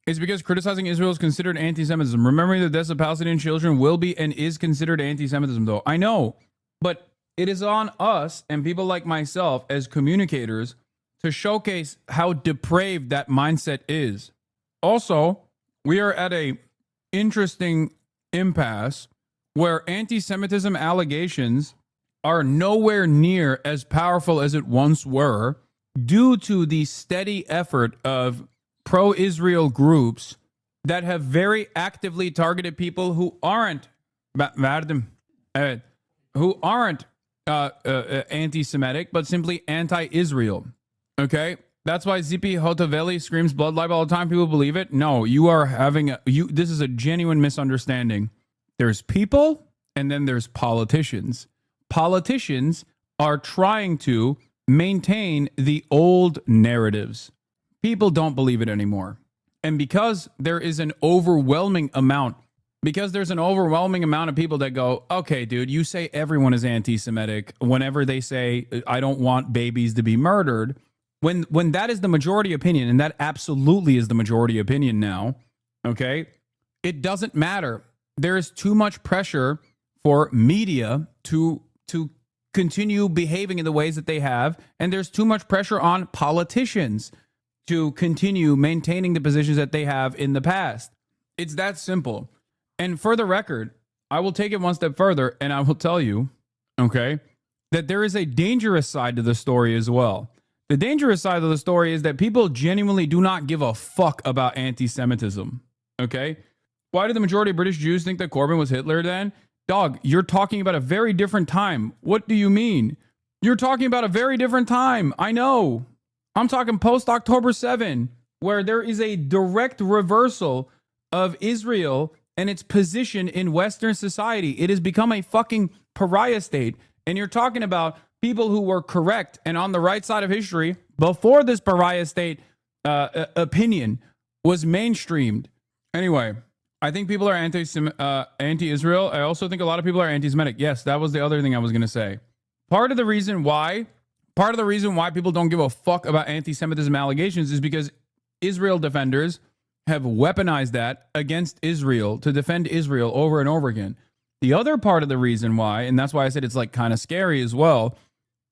It's because criticizing Israel is considered anti-Semitism. Remembering the deaths of Palestinian children will be and is considered anti-Semitism, though. I know, but it is on us and people like myself as communicators to showcase how depraved that mindset is. Also, we are at a interesting impasse where anti-Semitism allegations are nowhere near as powerful as it once were due to the steady effort of pro-Israel groups that have very actively targeted people who aren't anti-Semitic, but simply anti-Israel. Okay? That's why Zippy Hotovelli screams blood libel all the time. People believe it. No, you are having this is a genuine misunderstanding. There's people and then there's politicians. Politicians are trying to maintain the old narratives. People don't believe it anymore. And because there's an overwhelming amount of people that go, okay, dude, you say everyone is anti-Semitic whenever they say, I don't want babies to be murdered. When that is the majority opinion, and that absolutely is the majority opinion now, okay, it doesn't matter. There is too much pressure for media to continue behaving in the ways that they have, and there's too much pressure on politicians to continue maintaining the positions that they have in the past. It's that simple. And for the record, I will take it one step further, and I will tell you, okay, that there is a dangerous side to the story as well. The dangerous side of the story is that people genuinely do not give a fuck about anti-Semitism, okay? Why did the majority of British Jews think that Corbyn was Hitler then? Dog, you're talking about a very different time. What do you mean? You're talking about a very different time. I know. I'm talking post-October 7, where there is a direct reversal of Israel and its position in Western society. It has become a fucking pariah state. And you're talking about people who were correct and on the right side of history before this pariah state opinion was mainstreamed. Anyway, I think people are anti-Israel. I also think a lot of people are anti-Semitic. Yes, that was the other thing I was going to say. Part of the reason why people don't give a fuck about anti-Semitism allegations is because Israel defenders have weaponized that against Israel to defend Israel over and over again. The other part of the reason why, and that's why I said it's like kind of scary as well,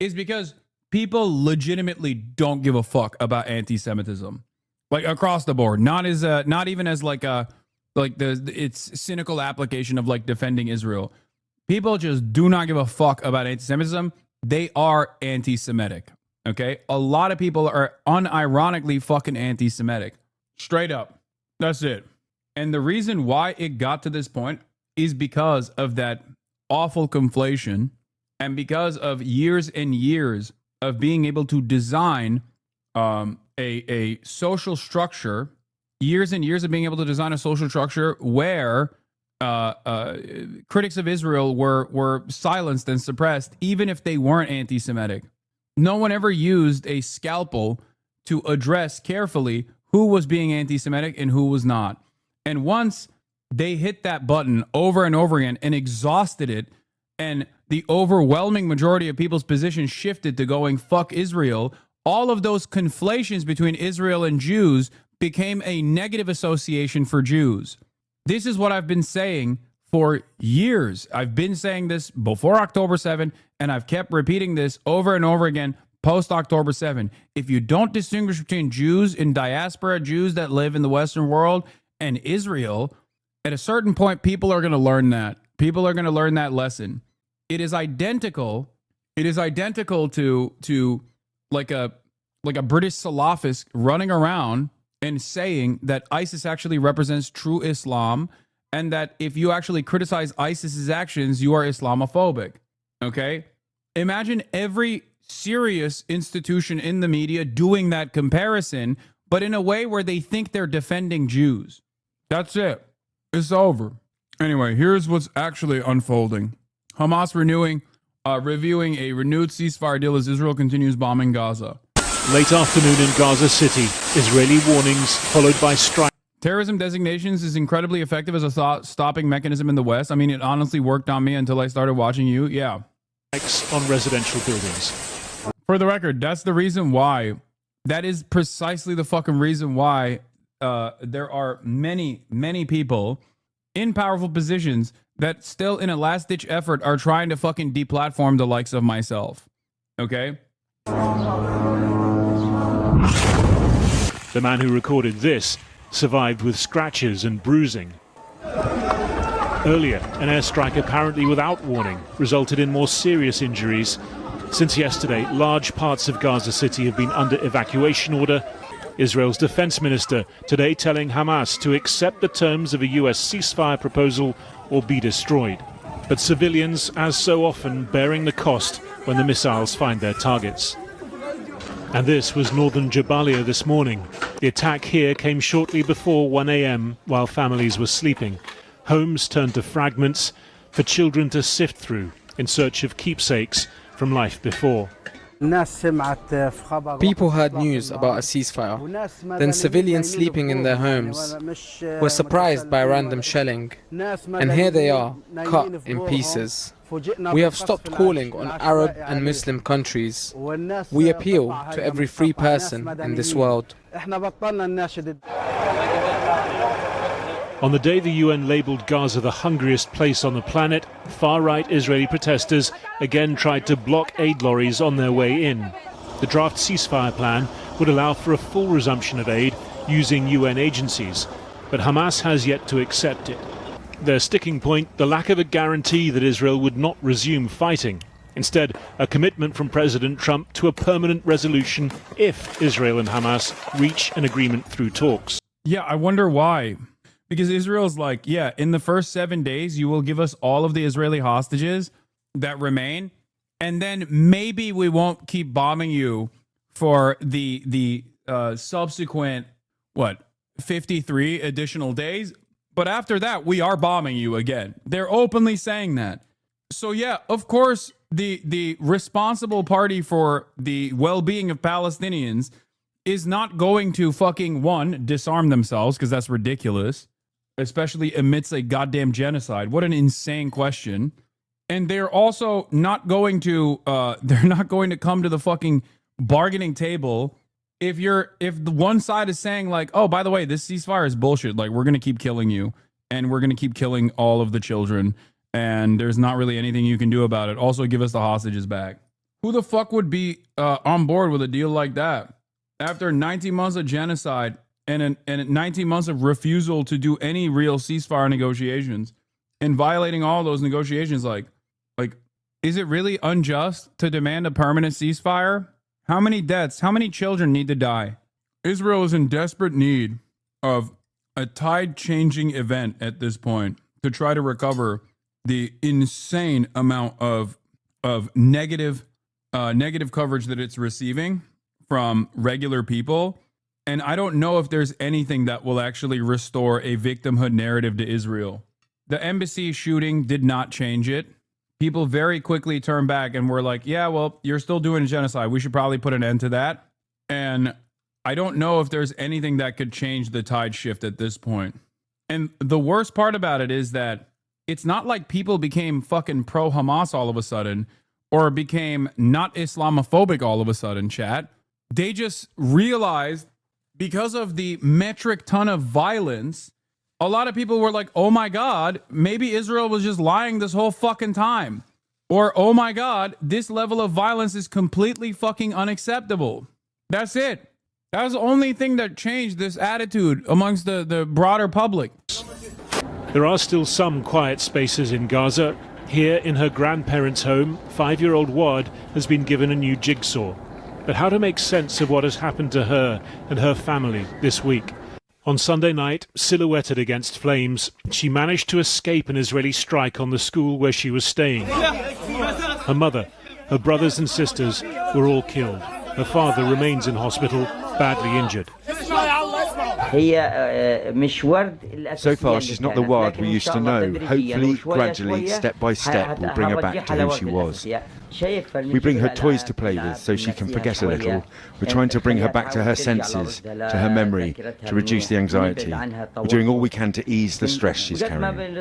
is because people legitimately don't give a fuck about anti-Semitism, like across the board. Not even as its cynical application of like defending Israel. People just do not give a fuck about anti-Semitism. They are anti-Semitic. Okay, a lot of people are unironically fucking anti-Semitic, straight up. That's it. And the reason why it got to this point is because of that awful conflation and because of years and years of being able to design a social structure, years and years of being able to design a social structure where critics of Israel were silenced and suppressed, even if they weren't anti-Semitic. No one ever used a scalpel to address carefully who was being anti-Semitic and who was not. And once they hit that button over and over again and exhausted it, and the overwhelming majority of people's position shifted to going fuck Israel, all of those conflations between Israel and Jews became a negative association for Jews. This is what I've been saying for years. I've been saying this before October 7, and I've kept repeating this over and over again post October 7. If you don't distinguish between Jews in diaspora, Jews that live in the Western world, and Israel, at a certain point, people are going to learn that. People are going to learn that lesson. It is identical. It is identical to like a British Salafist running around and saying that ISIS actually represents true Islam, and that if you actually criticize ISIS's actions, you are Islamophobic. Okay? Imagine every serious institution in the media doing that comparison, but in a way where they think they're defending Jews. That's it. It's over. Anyway, here's what's actually unfolding. Hamas reviewing a renewed ceasefire deal as Israel continues bombing Gaza. Late afternoon in Gaza City, Israeli warnings followed by strikes. Terrorism designations is incredibly effective as a stopping mechanism in the West. I mean, it honestly worked on me until I started watching you. Yeah. On residential buildings. For the record, that's the reason why. That is precisely the fucking reason why there are many, many people in powerful positions that still in a last-ditch effort are trying to fucking deplatform the likes of myself. Okay? The man who recorded this survived with scratches and bruising. Earlier, an airstrike apparently without warning resulted in more serious injuries. Since yesterday, large parts of Gaza City have been under evacuation order. Israel's defense minister today telling Hamas to accept the terms of a US ceasefire proposal or be destroyed. But civilians, as so often, bearing the cost when the missiles find their targets. And this was northern Jabalia this morning. The attack here came shortly before 1 a.m. while families were sleeping. Homes turned to fragments for children to sift through in search of keepsakes from life before. People heard news about a ceasefire. Then civilians sleeping in their homes were surprised by random shelling. And here they are, cut in pieces. We have stopped calling on Arab and Muslim countries. We appeal to every free person in this world. On the day the UN labelled Gaza the hungriest place on the planet, far-right Israeli protesters again tried to block aid lorries on their way in. The draft ceasefire plan would allow for a full resumption of aid using UN agencies, but Hamas has yet to accept it. Their sticking point, the lack of a guarantee that Israel would not resume fighting. Instead, a commitment from President Trump to a permanent resolution if Israel and Hamas reach an agreement through talks. Yeah, I wonder why. Because Israel's like, yeah, in the first 7 days, you will give us all of the Israeli hostages that remain, and then maybe we won't keep bombing you for the subsequent, 53 additional days. But after that, we are bombing you again. They're openly saying that. So yeah, of course, the responsible party for the well-being of Palestinians is not going to fucking, one, disarm themselves, because that's ridiculous, especially amidst a goddamn genocide. What an insane question. And they're also not going to come to the fucking bargaining table if the one side is saying like, oh, by the way, this ceasefire is bullshit. Like, we're going to keep killing you, and we're going to keep killing all of the children, and there's not really anything you can do about it. Also, give us the hostages back. Who the fuck would be on board with a deal like that? After 19 months of genocide and 19 months of refusal to do any real ceasefire negotiations and violating all those negotiations, like, is it really unjust to demand a permanent ceasefire? How many deaths, how many children need to die? Israel is in desperate need of a tide-changing event at this point to try to recover the insane amount of negative coverage that it's receiving from regular people. And I don't know if there's anything that will actually restore a victimhood narrative to Israel. The embassy shooting did not change it. People very quickly turned back and were like, yeah, well, you're still doing a genocide. We should probably put an end to that. And I don't know if there's anything that could change the tide shift at this point. And the worst part about it is that it's not like people became fucking pro-Hamas all of a sudden or became not Islamophobic all of a sudden, chat. They just realized because of the metric ton of violence, a lot of people were like, oh my God, maybe Israel was just lying this whole fucking time. Or, oh my God, this level of violence is completely fucking unacceptable. That's it. That was the only thing that changed this attitude amongst the broader public. There are still some quiet spaces in Gaza. Here in her grandparents' home, 5-year-old Wad has been given a new jigsaw. But how to make sense of what has happened to her and her family this week? On Sunday night, silhouetted against flames, she managed to escape an Israeli strike on the school where she was staying. Her mother, her brothers and sisters were all killed. Her father remains in hospital, badly injured. So far, she's not the Wad we used to know. Hopefully, gradually, step by step, we'll bring her back to who she was. We bring her toys to play with so she can forget a little. We're trying to bring her back to her senses, to her memory, to reduce the anxiety. We're doing all we can to ease the stress she's carrying.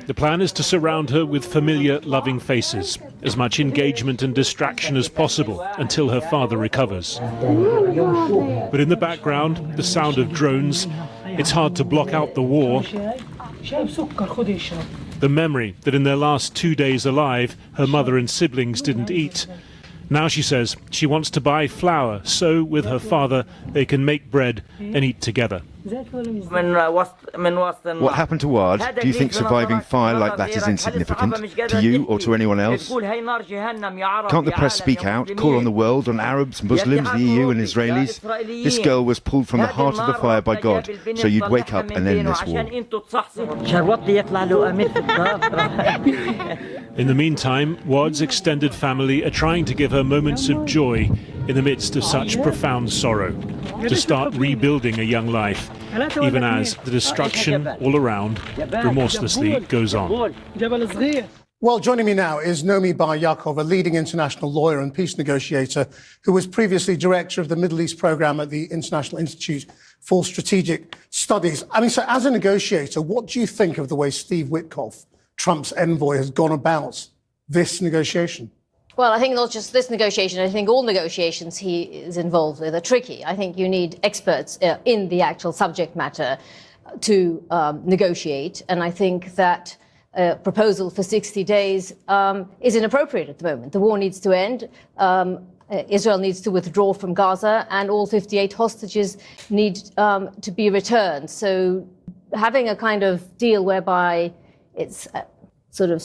The plan is to surround her with familiar, loving faces, as much engagement and distraction as possible until her father recovers. But in the background, the sound of drones. It's hard to block out the war. The memory that in their last 2 days alive, her mother and siblings didn't eat. Now she says she wants to buy flour so with her father they can make bread and eat together. What happened to Wad? Do you think surviving fire like that is insignificant? To you or to anyone else? Can't the press speak out, call on the world, on Arabs, Muslims, the EU and Israelis? This girl was pulled from the heart of the fire by God, so you'd wake up and end this war. In the meantime, Wad's extended family are trying to give her moments of joy in the midst of such profound sorrow, to start rebuilding a young life, even as the destruction all around remorselessly goes on. Well, joining me now is Nomi Bar Yaakov, a leading international lawyer and peace negotiator who was previously director of the Middle East program at the International Institute for Strategic Studies. I mean, so as a negotiator, what do you think of the way Steve Witkoff, Trump's envoy, has gone about this negotiation? Well, I think not just this negotiation. I think all negotiations he is involved with are tricky. I think you need experts in the actual subject matter to negotiate. And I think that proposal for 60 days is inappropriate at the moment. The war needs to end. Israel needs to withdraw from Gaza, and all 58 hostages need to be returned. So having a kind of deal whereby it's sort of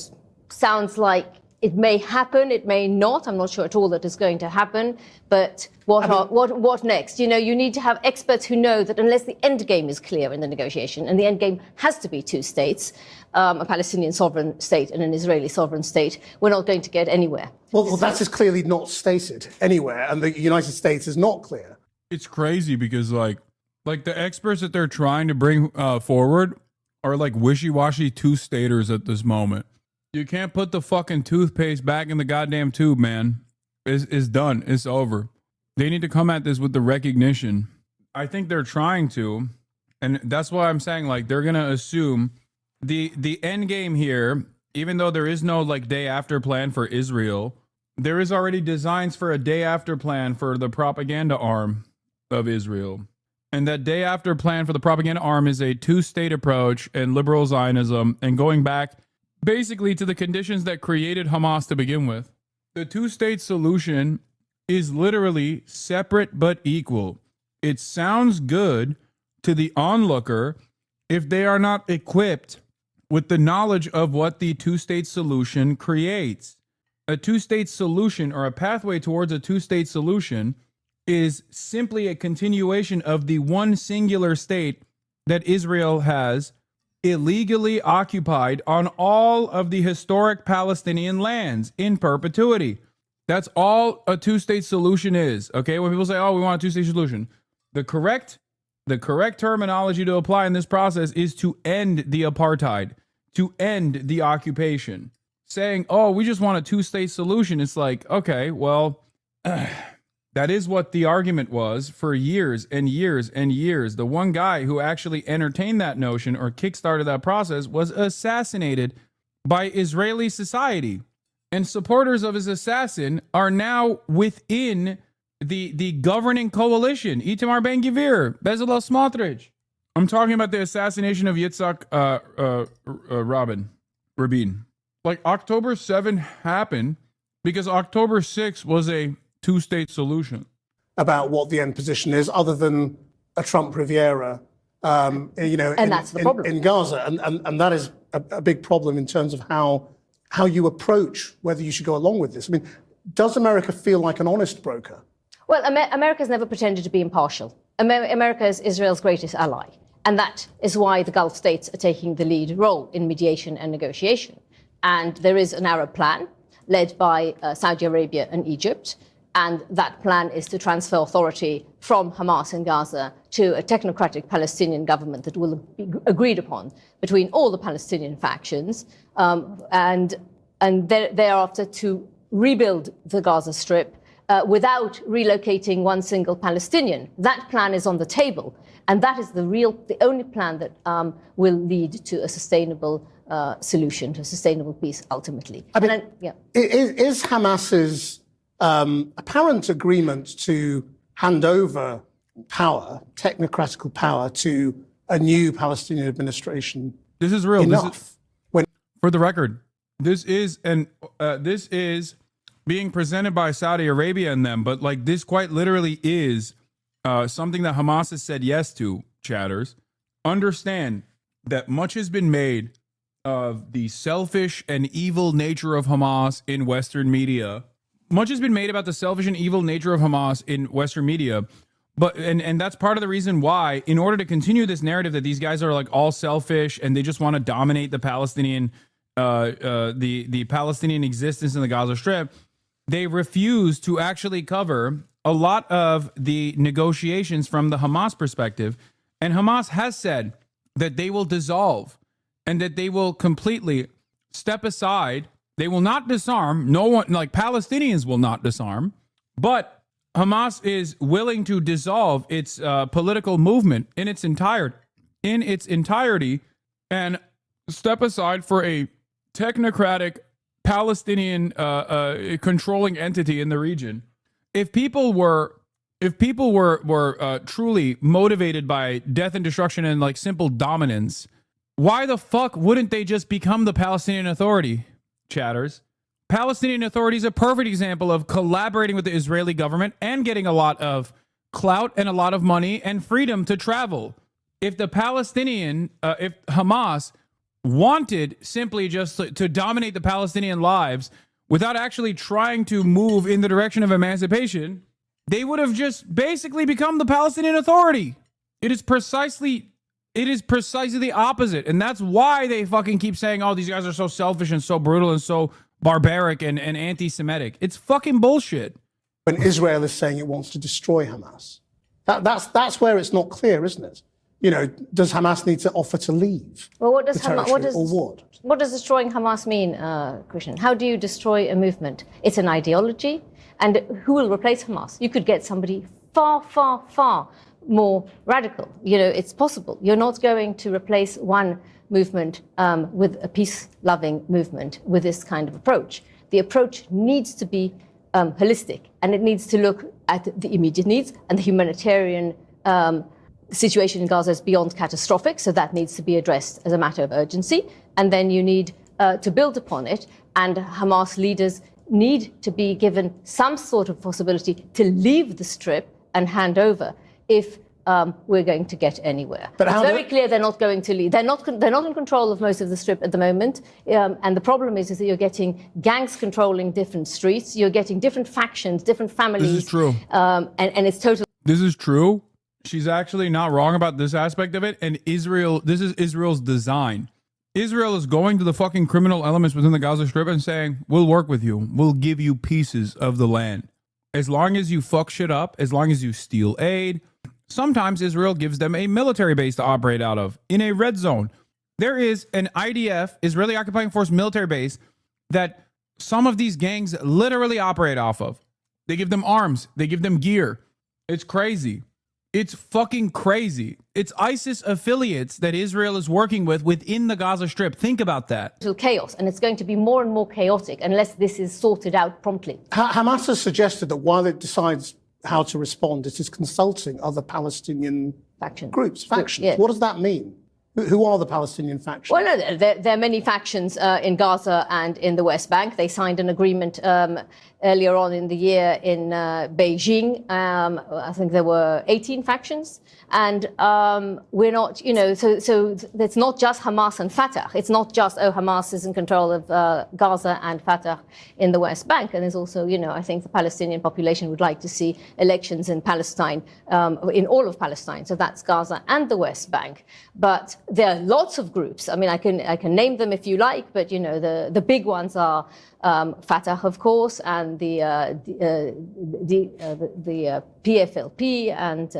sounds like it may happen, it may not. I'm not sure at all that it's going to happen. But what next? You know, you need to have experts who know that unless the end game is clear in the negotiation, and the end game has to be two states, a Palestinian sovereign state and an Israeli sovereign state, we're not going to get anywhere. Well, that is clearly not stated anywhere, and the United States is not clear. It's crazy because like the experts that they're trying to bring forward are like wishy-washy two-staters at this moment. You can't put the fucking toothpaste back in the goddamn tube, man. It's done. It's over. They need to come at this with the recognition. I think they're trying to, and that's why I'm saying like they're gonna assume the end game here. Even though there is no like day after plan for Israel, there is already designs for a day after plan for the propaganda arm of Israel. And that day after plan for the propaganda arm is a two-state approach and liberal Zionism and going back basically to the conditions that created Hamas to begin with. The two-state solution is literally separate but equal. It sounds good to the onlooker if they are not equipped with the knowledge of what the two-state solution creates. A two-state solution or a pathway towards a two-state solution is simply a continuation of the one singular state that Israel has illegally occupied on all of the historic Palestinian lands in perpetuity. That's all a two-state solution is, okay? When people say, oh, we want a two-state solution, the correct the correct terminology to apply in this process is to end the apartheid, to end the occupation. Saying, oh, we just want a two-state solution. It's like, okay, well, that is what the argument was for years and years and years. The one guy who actually entertained that notion or kickstarted that process was assassinated by Israeli society. And supporters of his assassin are now within the governing coalition. Itamar Ben-Gvir, Bezalel Smotrich. I'm talking about the assassination of Yitzhak Rabin. Like, October 7 happened because October 6 was a two-state solution. About what the end position is, other than a Trump Riviera, and that's the problem in Gaza, and that is a big problem in terms of how you approach whether you should go along with this. I mean, does America feel like an honest broker? Well, America's never pretended to be impartial. America is Israel's greatest ally, and that is why the Gulf states are taking the lead role in mediation and negotiation. And there is an Arab plan led by Saudi Arabia and Egypt. And that plan is to transfer authority from Hamas in Gaza to a technocratic Palestinian government that will be agreed upon between all the Palestinian factions, and thereafter to rebuild the Gaza Strip without relocating one single Palestinian. That plan is on the table, and that is the only plan that will lead to a sustainable solution, to a sustainable peace ultimately. I mean, is Hamas's apparent agreement to hand over power, technocratical power, to a new Palestinian administration? This is real. Enough. For the record, this is being presented by Saudi Arabia and them, but like this quite literally is something that Hamas has said yes to. Chatters, understand that much has been made of the selfish and evil nature of Hamas in Western media. Much has been made about the selfish and evil nature of Hamas in Western media, but and that's part of the reason why, in order to continue this narrative that these guys are like all selfish and they just want to dominate the Palestinian, the Palestinian existence in the Gaza Strip, they refuse to actually cover a lot of the negotiations from the Hamas perspective, and Hamas has said that they will dissolve and that they will completely step aside. They will not disarm. No one, like Palestinians, will not disarm. But Hamas is willing to dissolve its political movement in its entirety, and step aside for a technocratic Palestinian controlling entity in the region. If people were truly motivated by death and destruction and like simple dominance, why the fuck wouldn't they just become the Palestinian Authority? Chatters. Palestinian Authority is a perfect example of collaborating with the Israeli government and getting a lot of clout and a lot of money and freedom to travel. If the if Hamas wanted simply just to dominate the Palestinian lives without actually trying to move in the direction of emancipation, they would have just basically become the Palestinian Authority. It is precisely the opposite. And that's why they fucking keep saying, oh, these guys are so selfish and so brutal and so barbaric and anti-Semitic. It's fucking bullshit. When Israel is saying it wants to destroy Hamas, that's where it's not clear, isn't it? You know, does Hamas need to offer to leave? Well, what does what does destroying Hamas mean, Christian? How do you destroy a movement? It's an ideology, and who will replace Hamas? You could get somebody far, far, far more radical. You know, it's possible. You're not going to replace one movement with a peace-loving movement with this kind of approach. The approach needs to be holistic, and it needs to look at the immediate needs, and the humanitarian situation in Gaza is beyond catastrophic, so that needs to be addressed as a matter of urgency. And then you need to build upon it, and Hamas leaders need to be given some sort of possibility to leave the Strip and hand over if we're going to get anywhere. But it's very clear they're not going to leave. They're not in control of most of the Strip at the moment, and the problem is that you're getting gangs controlling different streets, you're getting different factions, different families. This is true. And it's total. This is true. She's actually not wrong about this aspect of it. And this is Israel's design. Israel is going to the fucking criminal elements within the Gaza Strip and saying, we'll work with you. We'll give you pieces of the land. As long as you fuck shit up, as long as you steal aid, sometimes Israel gives them a military base to operate out of in a red zone. There is an IDF, Israeli Occupying Force military base, that some of these gangs literally operate off of. They give them arms. They give them gear. It's crazy. It's fucking crazy. It's ISIS affiliates that Israel is working with within the Gaza Strip. Think about that. Chaos, and it's going to be more and more chaotic unless this is sorted out promptly. Hamas has suggested that while it decides how to respond, it is consulting other Palestinian factions. Yeah. What does that mean? Who are the Palestinian factions? Well, no, there are many factions in Gaza and in the West Bank. They signed an agreement earlier on in the year in Beijing. I think there were 18 factions. And we're not, so it's not just Hamas and Fatah. It's not just, Hamas is in control of Gaza and Fatah in the West Bank. And there's also, I think the Palestinian population would like to see elections in Palestine, in all of Palestine. So that's Gaza and the West Bank. But there are lots of groups. I mean, I can name them if you like, but the big ones are Fatah, of course, and the PFLP and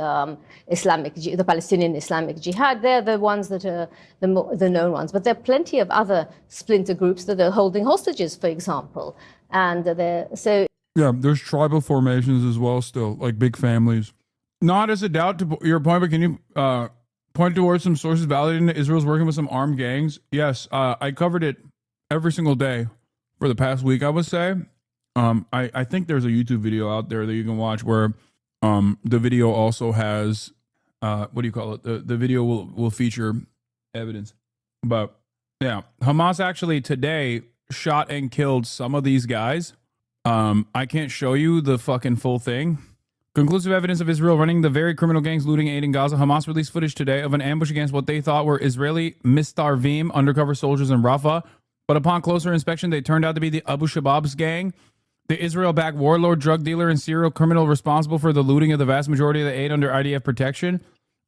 the Palestinian Islamic Jihad. They're the ones that are the known ones. But there are plenty of other splinter groups that are holding hostages, for example, and there's tribal formations as well, still like big families. Not as a doubt to your point, but can you point towards some sources validating that Israel's working with some armed gangs? Yes, I covered it every single day for the past week, I would say. I think there's a YouTube video out there that you can watch where the video also has, what do you call it? The video will feature evidence. But yeah, Hamas actually today shot and killed some of these guys. I can't show you the fucking full thing. Conclusive evidence of Israel running the very criminal gangs looting aid in Gaza. Hamas released footage today of an ambush against what they thought were Israeli Mistarvim, undercover soldiers in Rafah. But upon closer inspection, they turned out to be the Abu Shabab's gang, the Israel-backed warlord, drug dealer, and serial criminal responsible for the looting of the vast majority of the aid under IDF protection.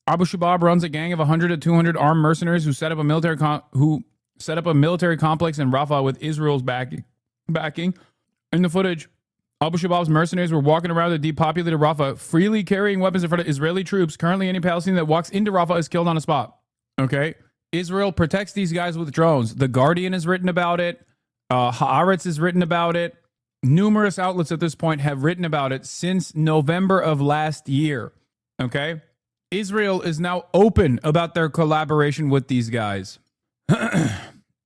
Abu Shabab runs a gang of 100 to 200 armed mercenaries who set up a military complex in Rafah with Israel's backing. In the footage, Abu Shabab's mercenaries were walking around the depopulated Rafah, freely carrying weapons in front of Israeli troops. Currently, any Palestinian that walks into Rafah is killed on the spot. Okay? Israel protects these guys with drones. The Guardian has written about it. Haaretz has written about it. Numerous outlets at this point have written about it since November of last year. Okay? Israel is now open about their collaboration with these guys.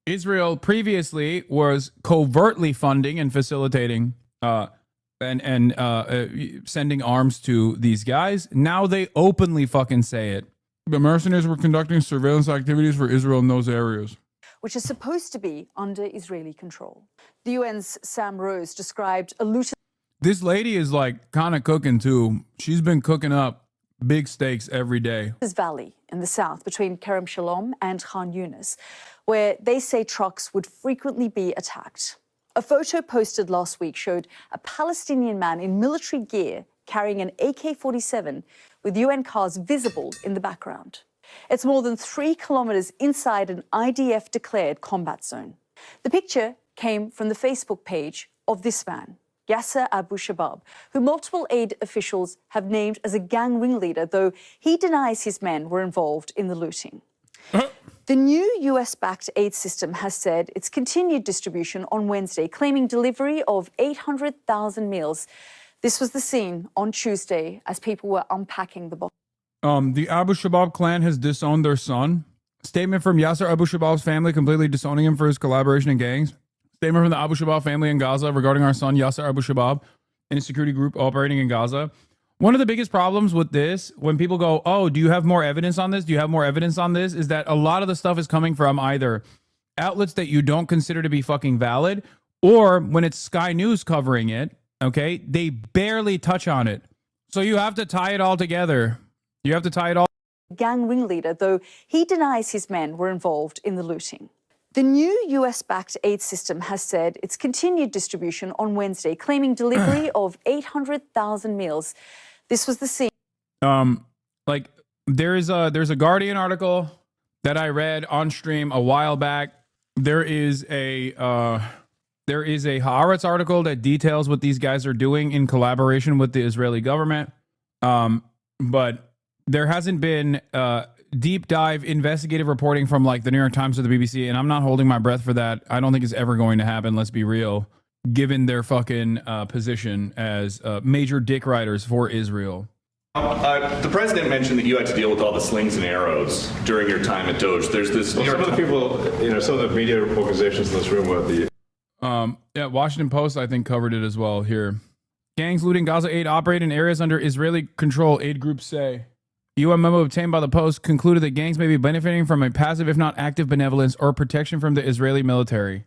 Israel previously was covertly funding and facilitating sending arms to these guys. Now they openly fucking say it. The mercenaries were conducting surveillance activities for Israel in those areas, which is supposed to be under Israeli control. The UN's Sam Rose described a looting. This lady is like kind of cooking too. She's been cooking up big steaks every day. Valley in the south between Kerem Shalom and Khan Yunis, where they say trucks would frequently be attacked. A photo posted last week showed a Palestinian man in military gear carrying an AK-47 with UN cars visible in the background. It's more than 3 kilometers inside an IDF-declared combat zone. The picture came from the Facebook page of this man, Yasser Abu Shabab, who multiple aid officials have named as a gang ringleader, though he denies his men were involved in the looting. The new US-backed aid system has said its continued distribution on Wednesday, claiming delivery of 800,000 meals. This was the scene on Tuesday as people were unpacking the box. The Abu Shabab clan has disowned their son. Statement from Yasser Abu Shabab's family completely disowning him for his collaboration in gangs. Statement from the Abu Shabab family in Gaza regarding our son Yasser Abu Shabab and his security group operating in Gaza. One of the biggest problems with this, when people go, oh, do you have more evidence on this? Do you have more evidence on this? Is that a lot of the stuff is coming from either outlets that you don't consider to be fucking valid, or when it's Sky News covering it, okay, they barely touch on it. So you have to tie it all together. You have to tie it all. Gang ringleader, though he denies his men were involved in the looting. The new US-backed aid system has said its continued distribution on Wednesday, claiming delivery of 800,000 meals. This was the scene. There's a Guardian article that I read on stream a while back. There is a Haaretz article that details what these guys are doing in collaboration with the Israeli government. But there hasn't been deep dive investigative reporting from like the New York Times or the BBC, and I'm not holding my breath for that. I don't think it's ever going to happen. Let's be real, given their fucking position as major dick riders for Israel. The president mentioned that you had to deal with all the slings and arrows during your time at Doge. There's this. Well, some of the people, some of the media organizations in this room were the. Yeah, Washington Post I think covered it as well here. Gangs looting Gaza aid operate in areas under Israeli control, aid groups say. UN memo obtained by the Post concluded that gangs may be benefiting from a passive, if not active, benevolence or protection from the Israeli military.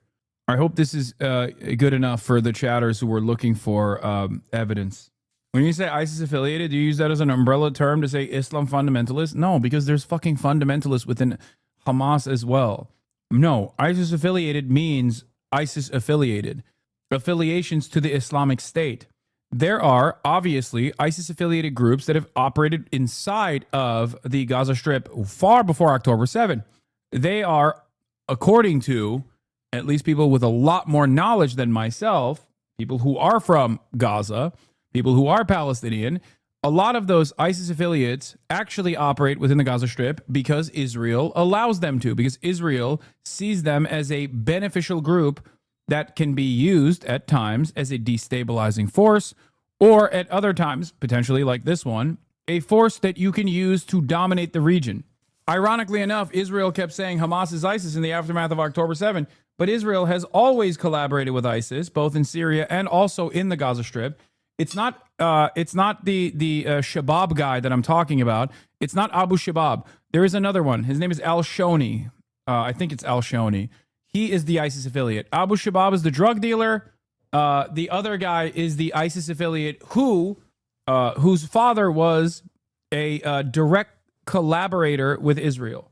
I hope this is good enough for the chatters who were looking for evidence. When you say ISIS affiliated, do you use that as an umbrella term to say Islam fundamentalist? No, because there's fucking fundamentalists within Hamas as well. No, ISIS affiliated means ISIS affiliated. Affiliations to the Islamic State. There are obviously ISIS affiliated groups that have operated inside of the Gaza Strip far before October 7. They are, according to at least people with a lot more knowledge than myself, people who are from Gaza, people who are Palestinian, a lot of those ISIS affiliates actually operate within the Gaza Strip because Israel allows them to, because Israel sees them as a beneficial group that can be used at times as a destabilizing force, or at other times, potentially like this one, a force that you can use to dominate the region. Ironically enough, Israel kept saying Hamas is ISIS in the aftermath of October 7, but Israel has always collaborated with ISIS, both in Syria and also in the Gaza Strip. It's not the Shabab guy that I'm talking about. It's not Abu Shabab. There is another one. His name is Al-Shoni. I think it's Al-Shoni. He is the ISIS affiliate. Abu Shabab is the drug dealer. The other guy is the ISIS affiliate whose father was a direct collaborator with Israel.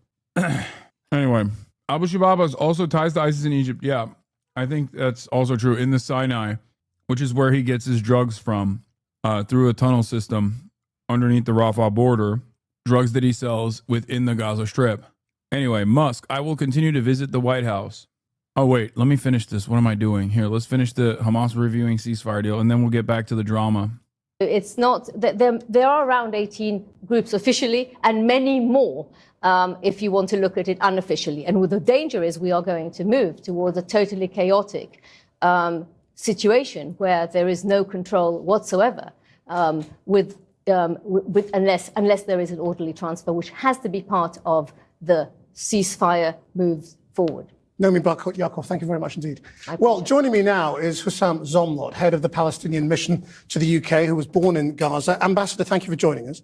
Anyway, Abu Shabab has also ties to ISIS in Egypt. Yeah, I think that's also true. In the Sinai, which is where he gets his drugs from, through a tunnel system underneath the Rafah border, drugs that he sells within the Gaza Strip. Anyway, Musk, I will continue to visit the White House. Oh, wait, let me finish this. What am I doing? Here, let's finish the Hamas reviewing ceasefire deal, and then we'll get back to the drama. It's not, there are around 18 groups officially and many more if you want to look at it unofficially. And the danger is we are going to move towards a totally chaotic situation where there is no control whatsoever unless there is an orderly transfer, which has to be part of the ceasefire move forward. Nomi Bar-Yaakov, thank you very much indeed. Well, joining me now is Hussam Zomlot, head of the Palestinian mission to the UK, who was born in Gaza. Ambassador, thank you for joining us.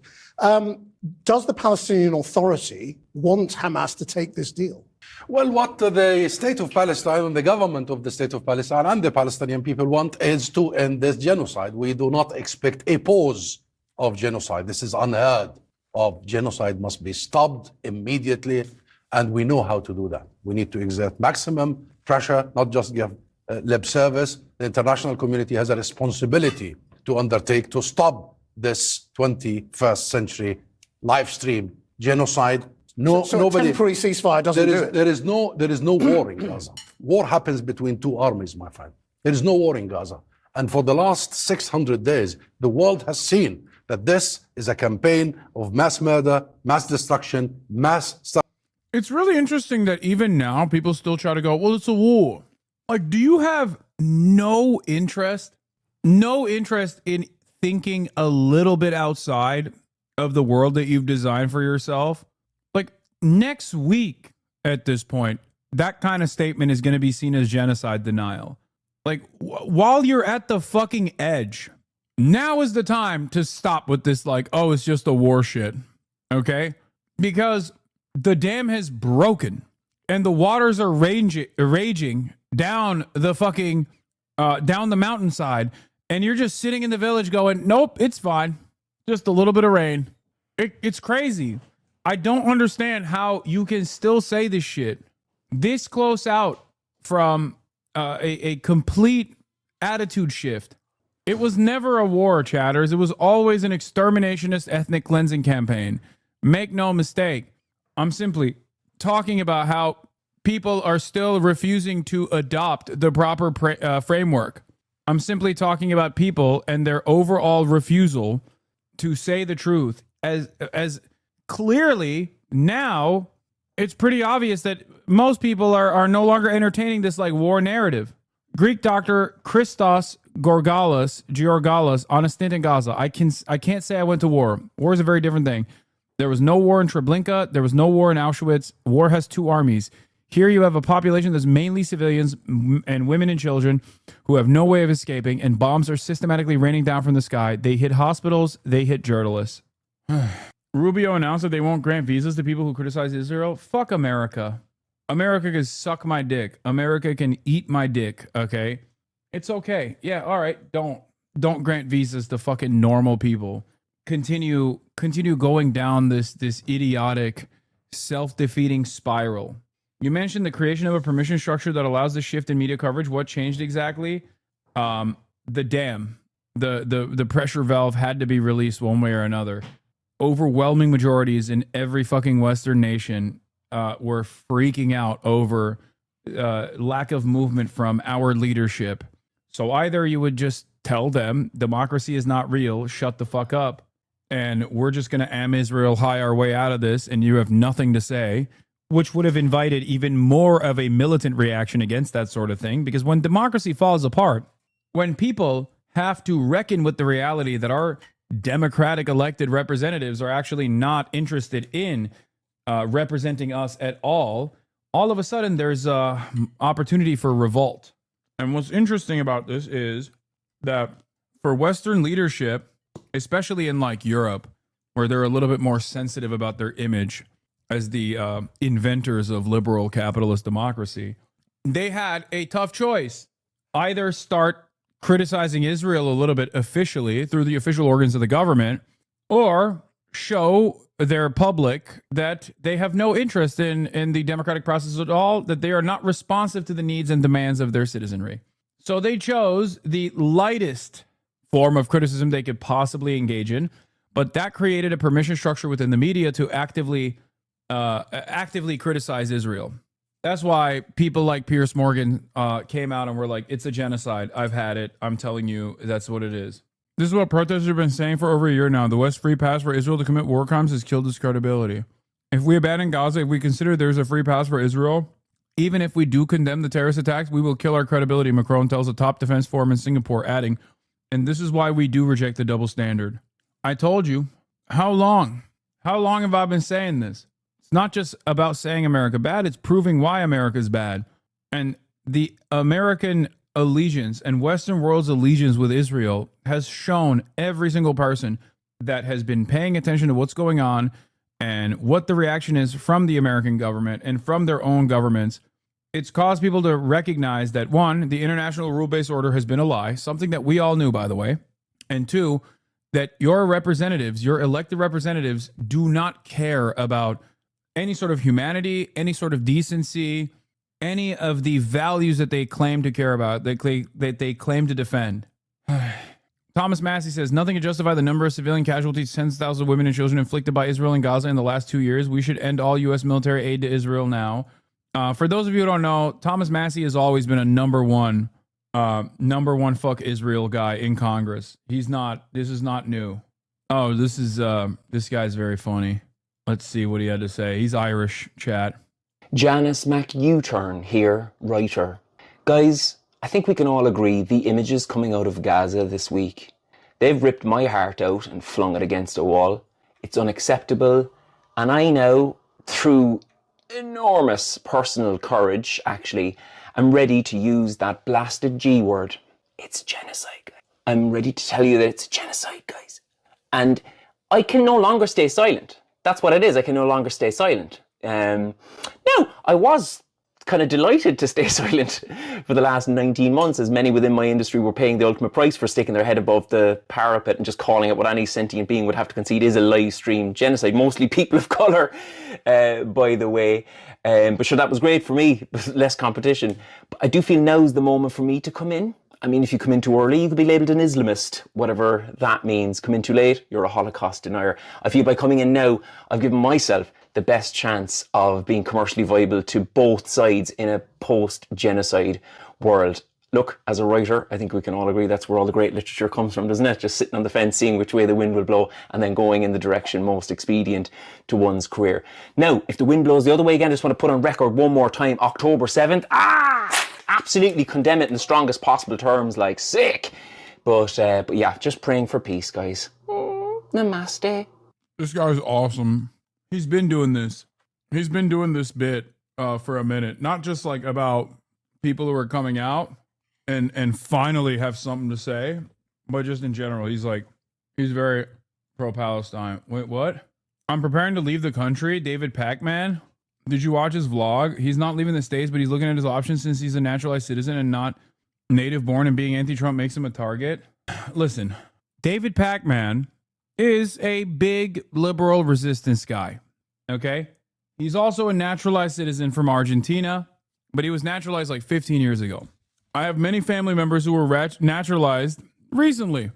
Does the Palestinian Authority want Hamas to take this deal? Well, what the state of Palestine and the government of the state of Palestine and the Palestinian people want is to end this genocide. We do not expect a pause of genocide. This is unheard of. Genocide must be stopped immediately. And we know how to do that. We need to exert maximum pressure, not just give lip service. The international community has a responsibility to undertake to stop this 21st century live stream genocide. So a temporary ceasefire doesn't do it? There is no war in Gaza. War happens between two armies, my friend. There is no war in Gaza. And for the last 600 days, the world has seen that this is a campaign of mass murder, mass destruction, It's really interesting that even now people still try to go, well, it's a war. Like, do you have no interest in thinking a little bit outside of the world that you've designed for yourself? Like, next week at this point, that kind of statement is going to be seen as genocide denial. Like, while you're at the fucking edge, now is the time to stop with this, like, oh, it's just a war shit. Okay? Because the dam has broken and the waters are raging down the fucking, down the mountainside. And you're just sitting in the village going, nope, it's fine. Just a little bit of rain. It's crazy. I don't understand how you can still say this shit this close out from a complete attitude shift. It was never a war, chatters. It was always an exterminationist ethnic cleansing campaign. Make no mistake. I'm simply talking about how people are still refusing to adopt the proper framework. I'm simply talking about people and their overall refusal to say the truth as clearly now it's pretty obvious that most people are no longer entertaining this like war narrative. Greek doctor Christos Georgalos on a stint in Gaza. I can't say I went to war. War is a very different thing. There was no war in Treblinka. There was no war in Auschwitz. War has two armies. Here you have a population that's mainly civilians and women and children who have no way of escaping, and bombs are systematically raining down from the sky. They hit hospitals. They hit journalists. Rubio announced that they won't grant visas to people who criticize Israel. Fuck America. America can suck my dick. America can eat my dick, okay? It's okay. Yeah, all right. Don't grant visas to fucking normal people. Continue going down this idiotic, self-defeating spiral. You mentioned the creation of a permission structure that allows the shift in media coverage. What changed exactly? The dam. The pressure valve had to be released one way or another. Overwhelming majorities in every fucking Western nation were freaking out over lack of movement from our leadership. So either you would just tell them democracy is not real, shut the fuck up, and we're just going to am Israel high our way out of this, and you have nothing to say, which would have invited even more of a militant reaction against that sort of thing. Because when democracy falls apart, when people have to reckon with the reality that our democratic elected representatives are actually not interested in representing us at all of a sudden there's a opportunity for revolt. And what's interesting about this is that for Western leadership, especially in like Europe, where they're a little bit more sensitive about their image as the inventors of liberal capitalist democracy, they had a tough choice. Either start criticizing Israel a little bit officially through the official organs of the government, or show their public that they have no interest in the democratic process at all, that they are not responsive to the needs and demands of their citizenry. So they chose the lightest form of criticism they could possibly engage in, but that created a permission structure within the media to actively criticize Israel. That's why people like Piers Morgan came out and were like, it's a genocide. I've had it. I'm telling you, that's what it is. This is what protesters have been saying for over a year now. The West's free pass for Israel to commit war crimes has killed its credibility. If we abandon Gaza, if we consider there's a free pass for Israel, even if we do condemn the terrorist attacks, we will kill our credibility, Macron tells a top defense forum in Singapore, adding, and this is why we do reject the double standard. I told you. How long? How long have I been saying this? It's not just about saying America bad, it's proving why America is bad. And the American allegiance and Western world's allegiance with Israel has shown every single person that has been paying attention to what's going on and what the reaction is from the American government and from their own governments. It's caused people to recognize that, one, the international rule-based order has been a lie, something that we all knew, by the way, and two, that your representatives, your elected representatives, do not care about any sort of humanity, any sort of decency, any of the values that they claim to care about, that they claim to defend. Thomas Massey says, nothing can justify the number of civilian casualties, tens of thousands of women and children inflicted by Israel and Gaza in the last 2 years. We should end all U.S. military aid to Israel now. For those of you who don't know, Thomas Massey has always been a number one fuck Israel guy in Congress. This is not new. Oh, this guy's very funny. Let's see what he had to say. He's Irish, chat. Janice McU-turn here, writer. Guys, I think we can all agree the images coming out of Gaza this week, they've ripped my heart out and flung it against a wall. It's unacceptable, and I now, through enormous personal courage, actually, I'm ready to use that blasted G word. It's genocide. I'm ready to tell you that it's genocide, guys. And I can no longer stay silent. That's what it is. I can no longer stay silent. Now, I was kind of delighted to stay silent for the last 19 months, as many within my industry were paying the ultimate price for sticking their head above the parapet and just calling it what any sentient being would have to concede is a live stream genocide. Mostly people of colour, by the way. But sure, that was great for me, less competition. But I do feel now's the moment for me to come in. I mean, if you come in too early, you could be labelled an Islamist, whatever that means. Come in too late, you're a Holocaust denier. I feel by coming in now, I've given myself the best chance of being commercially viable to both sides in a post-genocide world. look, as a writer, I think we can all agree that's where all the great literature comes from, doesn't it? Just sitting on the fence, seeing which way the wind will blow, and then going in the direction most expedient to one's career. Now, if the wind blows the other way again, I just want to put on record one more time, October 7th, absolutely condemn it in the strongest possible terms, like sick. But yeah, just praying for peace, guys. Namaste. This guy's awesome. He's been doing this. He's been doing this bit for a minute, not just like about people who are coming out and finally have something to say, but just in general. He's very pro-Palestine. Wait, what? I'm preparing to leave the country. David Pacman. Did you watch his vlog? He's not leaving the States, but he's looking at his options since he's a naturalized citizen and not native born, and being anti-Trump makes him a target. Listen, David Pacman is a big liberal resistance guy. Okay? He's also a naturalized citizen from Argentina, but he was naturalized like 15 years ago. I have many family members who were naturalized recently,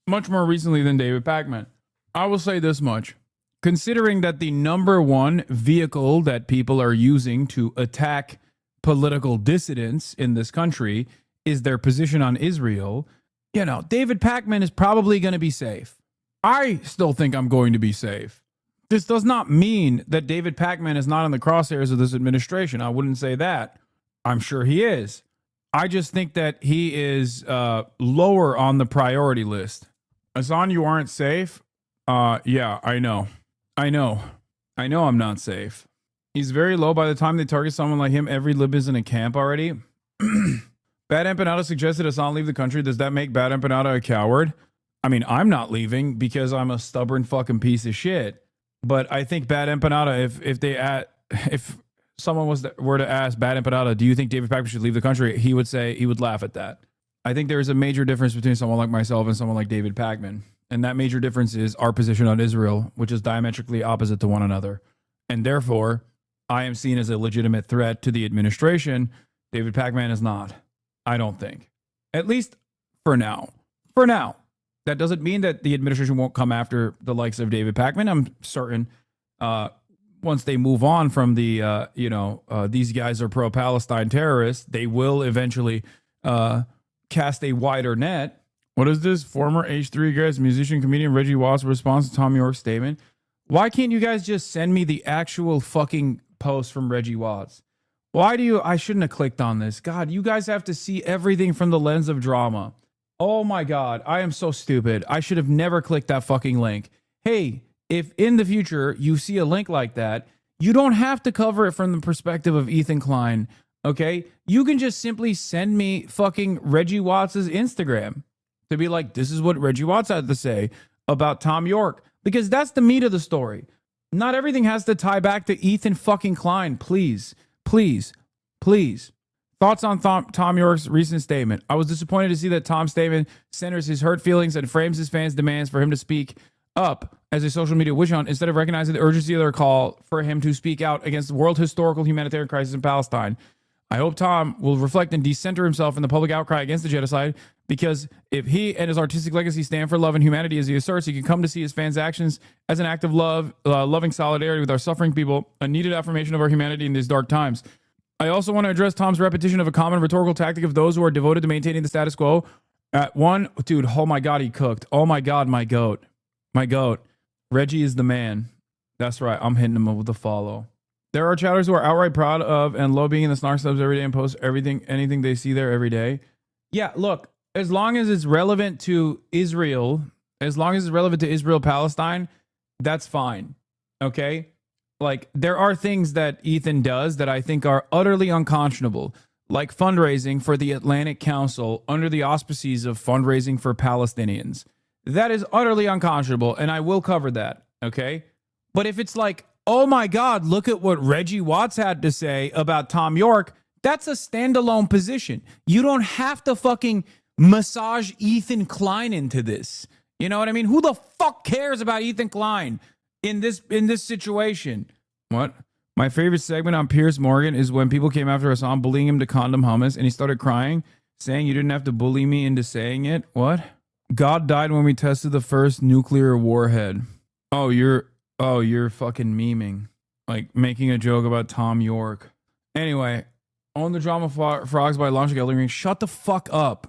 much more recently than David Pacman. I will say this much. Considering that the number one vehicle that people are using to attack political dissidents in this country is their position on Israel, you know, David Pacman is probably going to be safe. I still think I'm going to be safe. This does not mean that David Pacman is not in the crosshairs of this administration. I wouldn't say that. I'm sure he is. I just think that he is lower on the priority list. Hasan, you aren't safe? Yeah, I know. I know I'm not safe. He's very low. By the time they target someone like him, every lib is in a camp already. Bad Empanada suggested Hasan leave the country. Does that make Bad Empanada a coward? I mean, I'm not leaving because I'm a stubborn fucking piece of shit. But I think Bad Empanada, if someone were to ask Bad Empanada, do you think David Pacman should leave the country? He would laugh at that. I think there is a major difference between someone like myself and someone like David Pacman. And that major difference is our position on Israel, which is diametrically opposite to one another. And therefore, I am seen as a legitimate threat to the administration. David Pacman is not. I don't think. At least for now. For now. That doesn't mean that the administration won't come after the likes of David Pacman. I'm certain once they move on from the, these guys are pro-Palestine terrorists, they will eventually cast a wider net. What is this? Former H3 guys, musician, comedian Reggie Watts' response to Tom York's statement. Why can't you guys just send me the actual fucking post from Reggie Watts? Why do you... I shouldn't have clicked on this. God, you guys have to see everything from the lens of drama. Oh my God, I am so stupid. I should have never clicked that fucking link. Hey, if in the future you see a link like that, you don't have to cover it from the perspective of Ethan Klein, okay? You can just simply send me fucking Reggie Watts' Instagram to be like, this is what Reggie Watts had to say about Tom York, because that's the meat of the story. Not everything has to tie back to Ethan fucking Klein. Please, please, please. Thoughts on Tom York's recent statement. I was disappointed to see that Tom's statement centers his hurt feelings and frames his fans' demands for him to speak up as a social media witch hunt instead of recognizing the urgency of their call for him to speak out against the world historical humanitarian crisis in Palestine. I hope Tom will reflect and decenter himself in the public outcry against the genocide, because if he and his artistic legacy stand for love and humanity as he asserts, he can come to see his fans' actions as an act of love, loving solidarity with our suffering people, a needed affirmation of our humanity in these dark times. I also want to address Tom's repetition of a common rhetorical tactic of those who are devoted to maintaining the status quo. Dude, oh my God, he cooked. Oh my God, my goat. My goat. Reggie is the man. That's right. I'm hitting him up with a follow. There are chatters who are outright proud of and love being in the snark subs every day and post anything they see there every day. Yeah, look, as long as it's relevant to Israel, Palestine, that's fine. Okay? Like, there are things that Ethan does that I think are utterly unconscionable, like fundraising for the Atlantic Council under the auspices of fundraising for Palestinians. That is utterly unconscionable, and I will cover that, okay? But if it's like, oh my God, look at what Reggie Watts had to say about Tom York, that's a standalone position. You don't have to fucking massage Ethan Klein into this. You know what I mean? Who the fuck cares about Ethan Klein in this situation? What? My favorite segment on Piers Morgan is when people came after Hasan, bullying him to condom hummus, and he started crying, saying you didn't have to bully me into saying it. What? God died when we tested the first nuclear warhead. Oh, you're fucking memeing. Like, making a joke about Tom York. Anyway, Own the drama frogs by launching a ring. Shut the fuck up.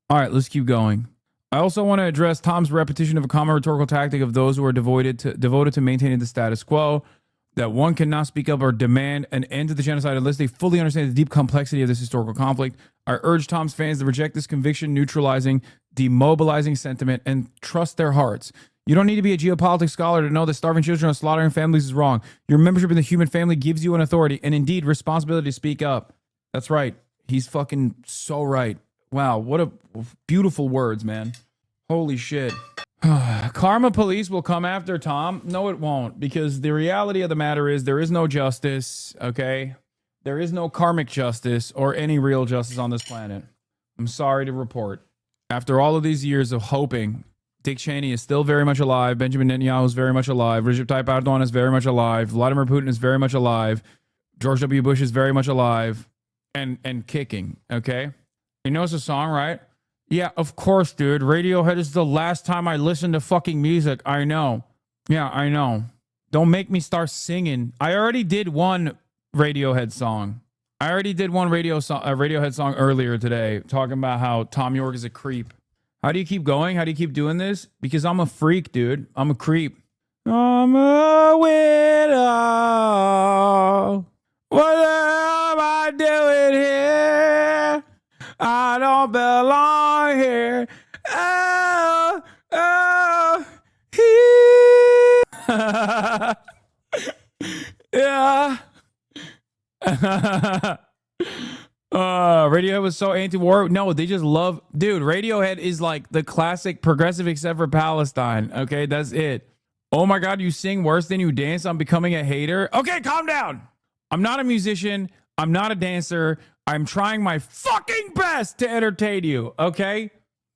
All right, let's keep going. I also want to address Tom's repetition of a common rhetorical tactic of those who are devoted to maintaining the status quo, that one cannot speak up or demand an end to the genocide unless they fully understand the deep complexity of this historical conflict. I urge Tom's fans to reject this conviction, neutralizing, demobilizing sentiment, and trust their hearts. You don't need to be a geopolitics scholar to know that starving children or slaughtering families is wrong. Your membership in the human family gives you an authority and indeed responsibility to speak up. That's right. He's fucking so right. Wow, what a beautiful words, man. Holy shit. Karma police will come after Tom. No, it won't, because the reality of the matter is there is no justice, okay? There is no karmic justice or any real justice on this planet. I'm sorry to report. After all of these years of hoping, Dick Cheney is still very much alive. Benjamin Netanyahu is very much alive. Recep Tayyip Erdogan is very much alive. Vladimir Putin is very much alive. George W. Bush is very much alive and kicking, okay? You know it's a song, right? Yeah, of course, dude. Radiohead is the last time I listened to fucking music. I know. Yeah, I know. Don't make me start singing. I already did one Radiohead song. Radiohead song earlier today, talking about how Tom York is a creep. How do you keep going? How do you keep doing this? Because I'm a freak, dude. I'm a creep. I'm a widow. What am I doing here? I don't belong here. Oh, oh, yeah. Radiohead was so anti-war. No, they just love, dude. Radiohead is like the classic progressive except for Palestine. Okay, that's it. Oh my God, you sing worse than you dance. I'm becoming a hater. Okay, calm down. I'm not a musician. I'm not a dancer. I'm trying my fucking best to entertain you. Okay,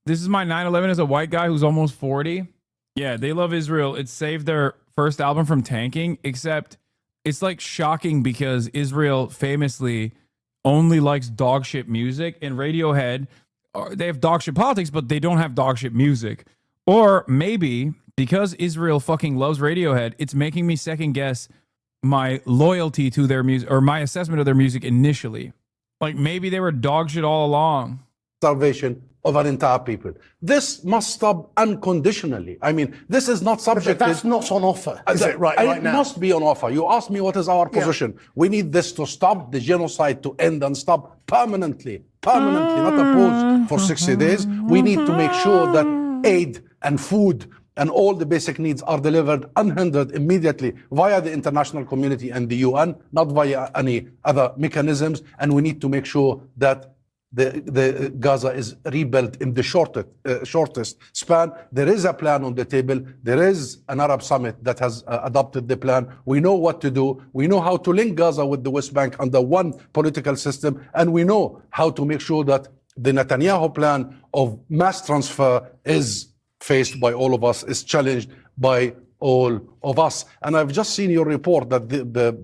this is my 9/11 as a white guy who's almost 40. Yeah, they love Israel. It saved their first album from tanking, except it's like shocking because Israel famously only likes dog shit music, and Radiohead, they have dog shit politics, but they don't have dog shit music. Or maybe because Israel fucking loves Radiohead, it's making me second guess my loyalty to their music or my assessment of their music initially. Like maybe they were dog shit all along. Starvation of an entire people. This must stop unconditionally. I mean, this is not subject. But that's not on offer, is it, right now? It must be on offer. You asked me what is our position. We need this to stop, the genocide to end and stop permanently, not a pause for 60 days. We need to make sure that aid and food and all the basic needs are delivered unhindered immediately via the international community and the UN, not via any other mechanisms. And we need to make sure that the Gaza is rebuilt in the shortest span. There is a plan on the table. There is an Arab summit that has adopted the plan. We know what to do. We know how to link Gaza with the West Bank under one political system. And we know how to make sure that the Netanyahu plan of mass transfer is faced by all of us, is challenged by all of us. And I've just seen your report that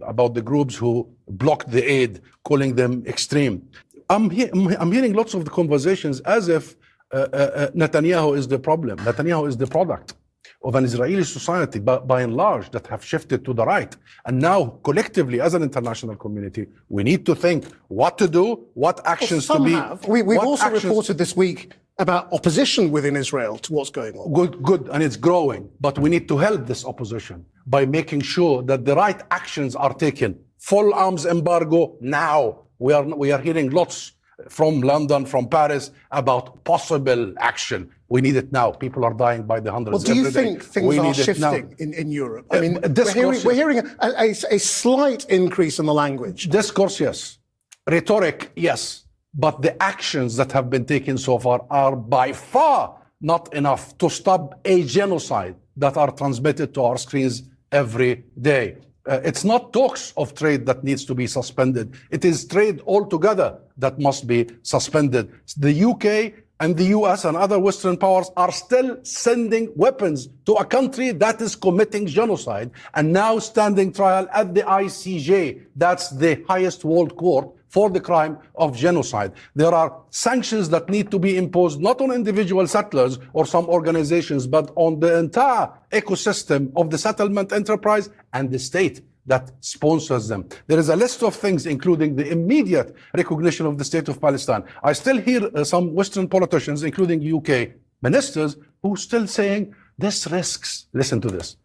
about the groups who blocked the aid, calling them extreme. I'm hearing lots of the conversations as if Netanyahu is the problem. Netanyahu is the product of an Israeli society, by and large, that have shifted to the right. And now, collectively, as an international community, we need to think what to do, what actions to be. We've also reported this week about opposition within Israel to what's going on. Good, and it's growing. But we need to help this opposition by making sure that the right actions are taken. Full arms embargo now. We are hearing lots from London, from Paris, about possible action. We need it now. People are dying by the hundreds. Well, do you think things are shifting in Europe? I mean, we're hearing a slight increase in the language. Discourse, yes. Rhetoric, yes. But the actions that have been taken so far are by far not enough to stop a genocide that are transmitted to our screens every day. It's not talks of trade that needs to be suspended. It is trade altogether that must be suspended. The UK and the US and other Western powers are still sending weapons to a country that is committing genocide and now standing trial at the ICJ. That's the highest world court for the crime of genocide. There are sanctions that need to be imposed not on individual settlers or some organizations, but on the entire ecosystem of the settlement enterprise and the state. that sponsors them. There is a list of things, including the immediate recognition of the state of Palestine. I still hear some Western politicians, including UK ministers, who still saying this risks, listen to this,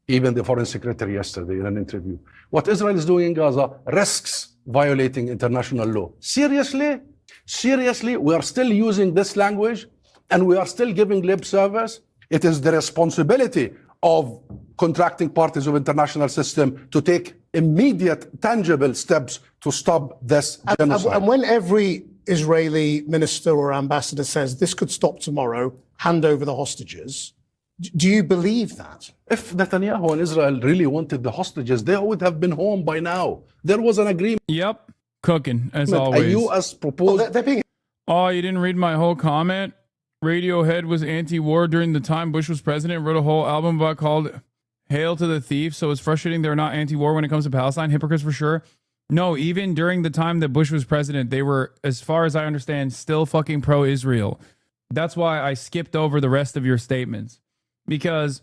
even the foreign secretary yesterday in an interview, what Israel is doing in Gaza risks violating international law. Seriously? Seriously? We are still using this language and we are still giving lip service? It is the responsibility of contracting parties of international system to take immediate, tangible steps to stop this genocide. And when every Israeli minister or ambassador says this could stop tomorrow, hand over the hostages, do you believe that? If Netanyahu and Israel really wanted the hostages, they would have been home by now. There was an agreement. Yep, cooking as always. A U.S. proposed. Oh, you didn't read my whole comment? Radiohead was anti-war during the time Bush was president, wrote a whole album about called Hail to the Thief. So it's frustrating they're not anti-war when it comes to Palestine. Hypocrites for sure. No, even during the time that Bush was president, they were, as far as I understand, still fucking pro-Israel. That's why I skipped over the rest of your statements. Because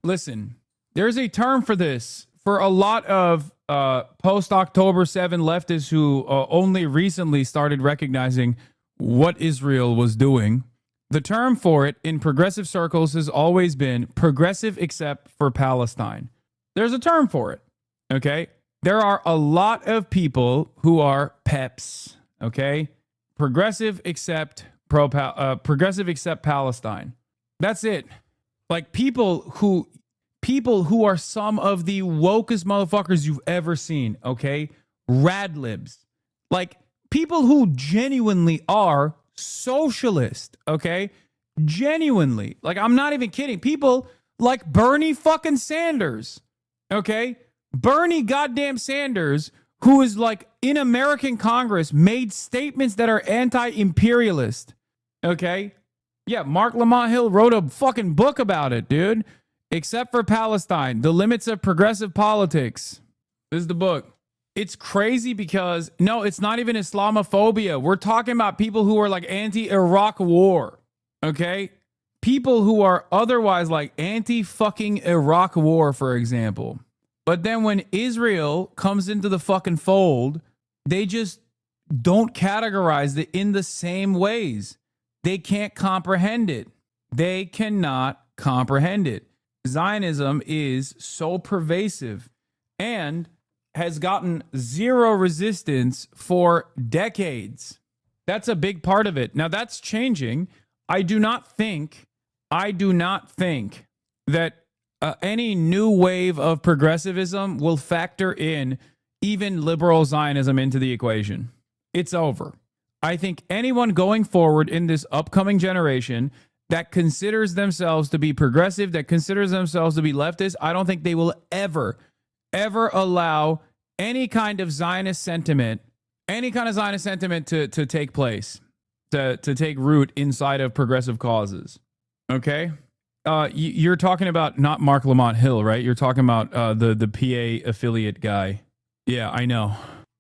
listen, there's a term for this. For a lot of post-October 7 leftists who only recently started recognizing what Israel was doing, the term for it in progressive circles has always been progressive except for Palestine. There's a term for it, okay? There are a lot of people who are PEPs, okay? Progressive except Palestine. That's it. Like people who are some of the wokest motherfuckers you've ever seen, okay? Radlibs. Like people who genuinely are socialist, okay? Genuinely. Like I'm not even kidding. People like Bernie fucking Sanders, okay? Bernie goddamn Sanders, who is like in American Congress, made statements that are anti-imperialist, okay? Yeah, Mark Lamont Hill wrote a fucking book about it, dude. Except for Palestine, the limits of progressive politics. This is the book. It's crazy because, no, it's not even Islamophobia. We're talking about people who are like anti-Iraq war, okay? People who are otherwise like anti-fucking Iraq war, for example. But then when Israel comes into the fucking fold, they just don't categorize it in the same ways. They can't comprehend it. They cannot comprehend it. Zionism is so pervasive and has gotten zero resistance for decades. That's a big part of it. Now that's changing. I do not think that any new wave of progressivism will factor in even liberal Zionism into the equation. It's over. I think anyone going forward in this upcoming generation that considers themselves to be progressive, that considers themselves to be leftist, I don't think they will ever allow any kind of Zionist sentiment to take place, to take root inside of progressive causes. Okay? You're talking about not Mark Lamont Hill, right? You're talking about the PA affiliate guy. Yeah, I know.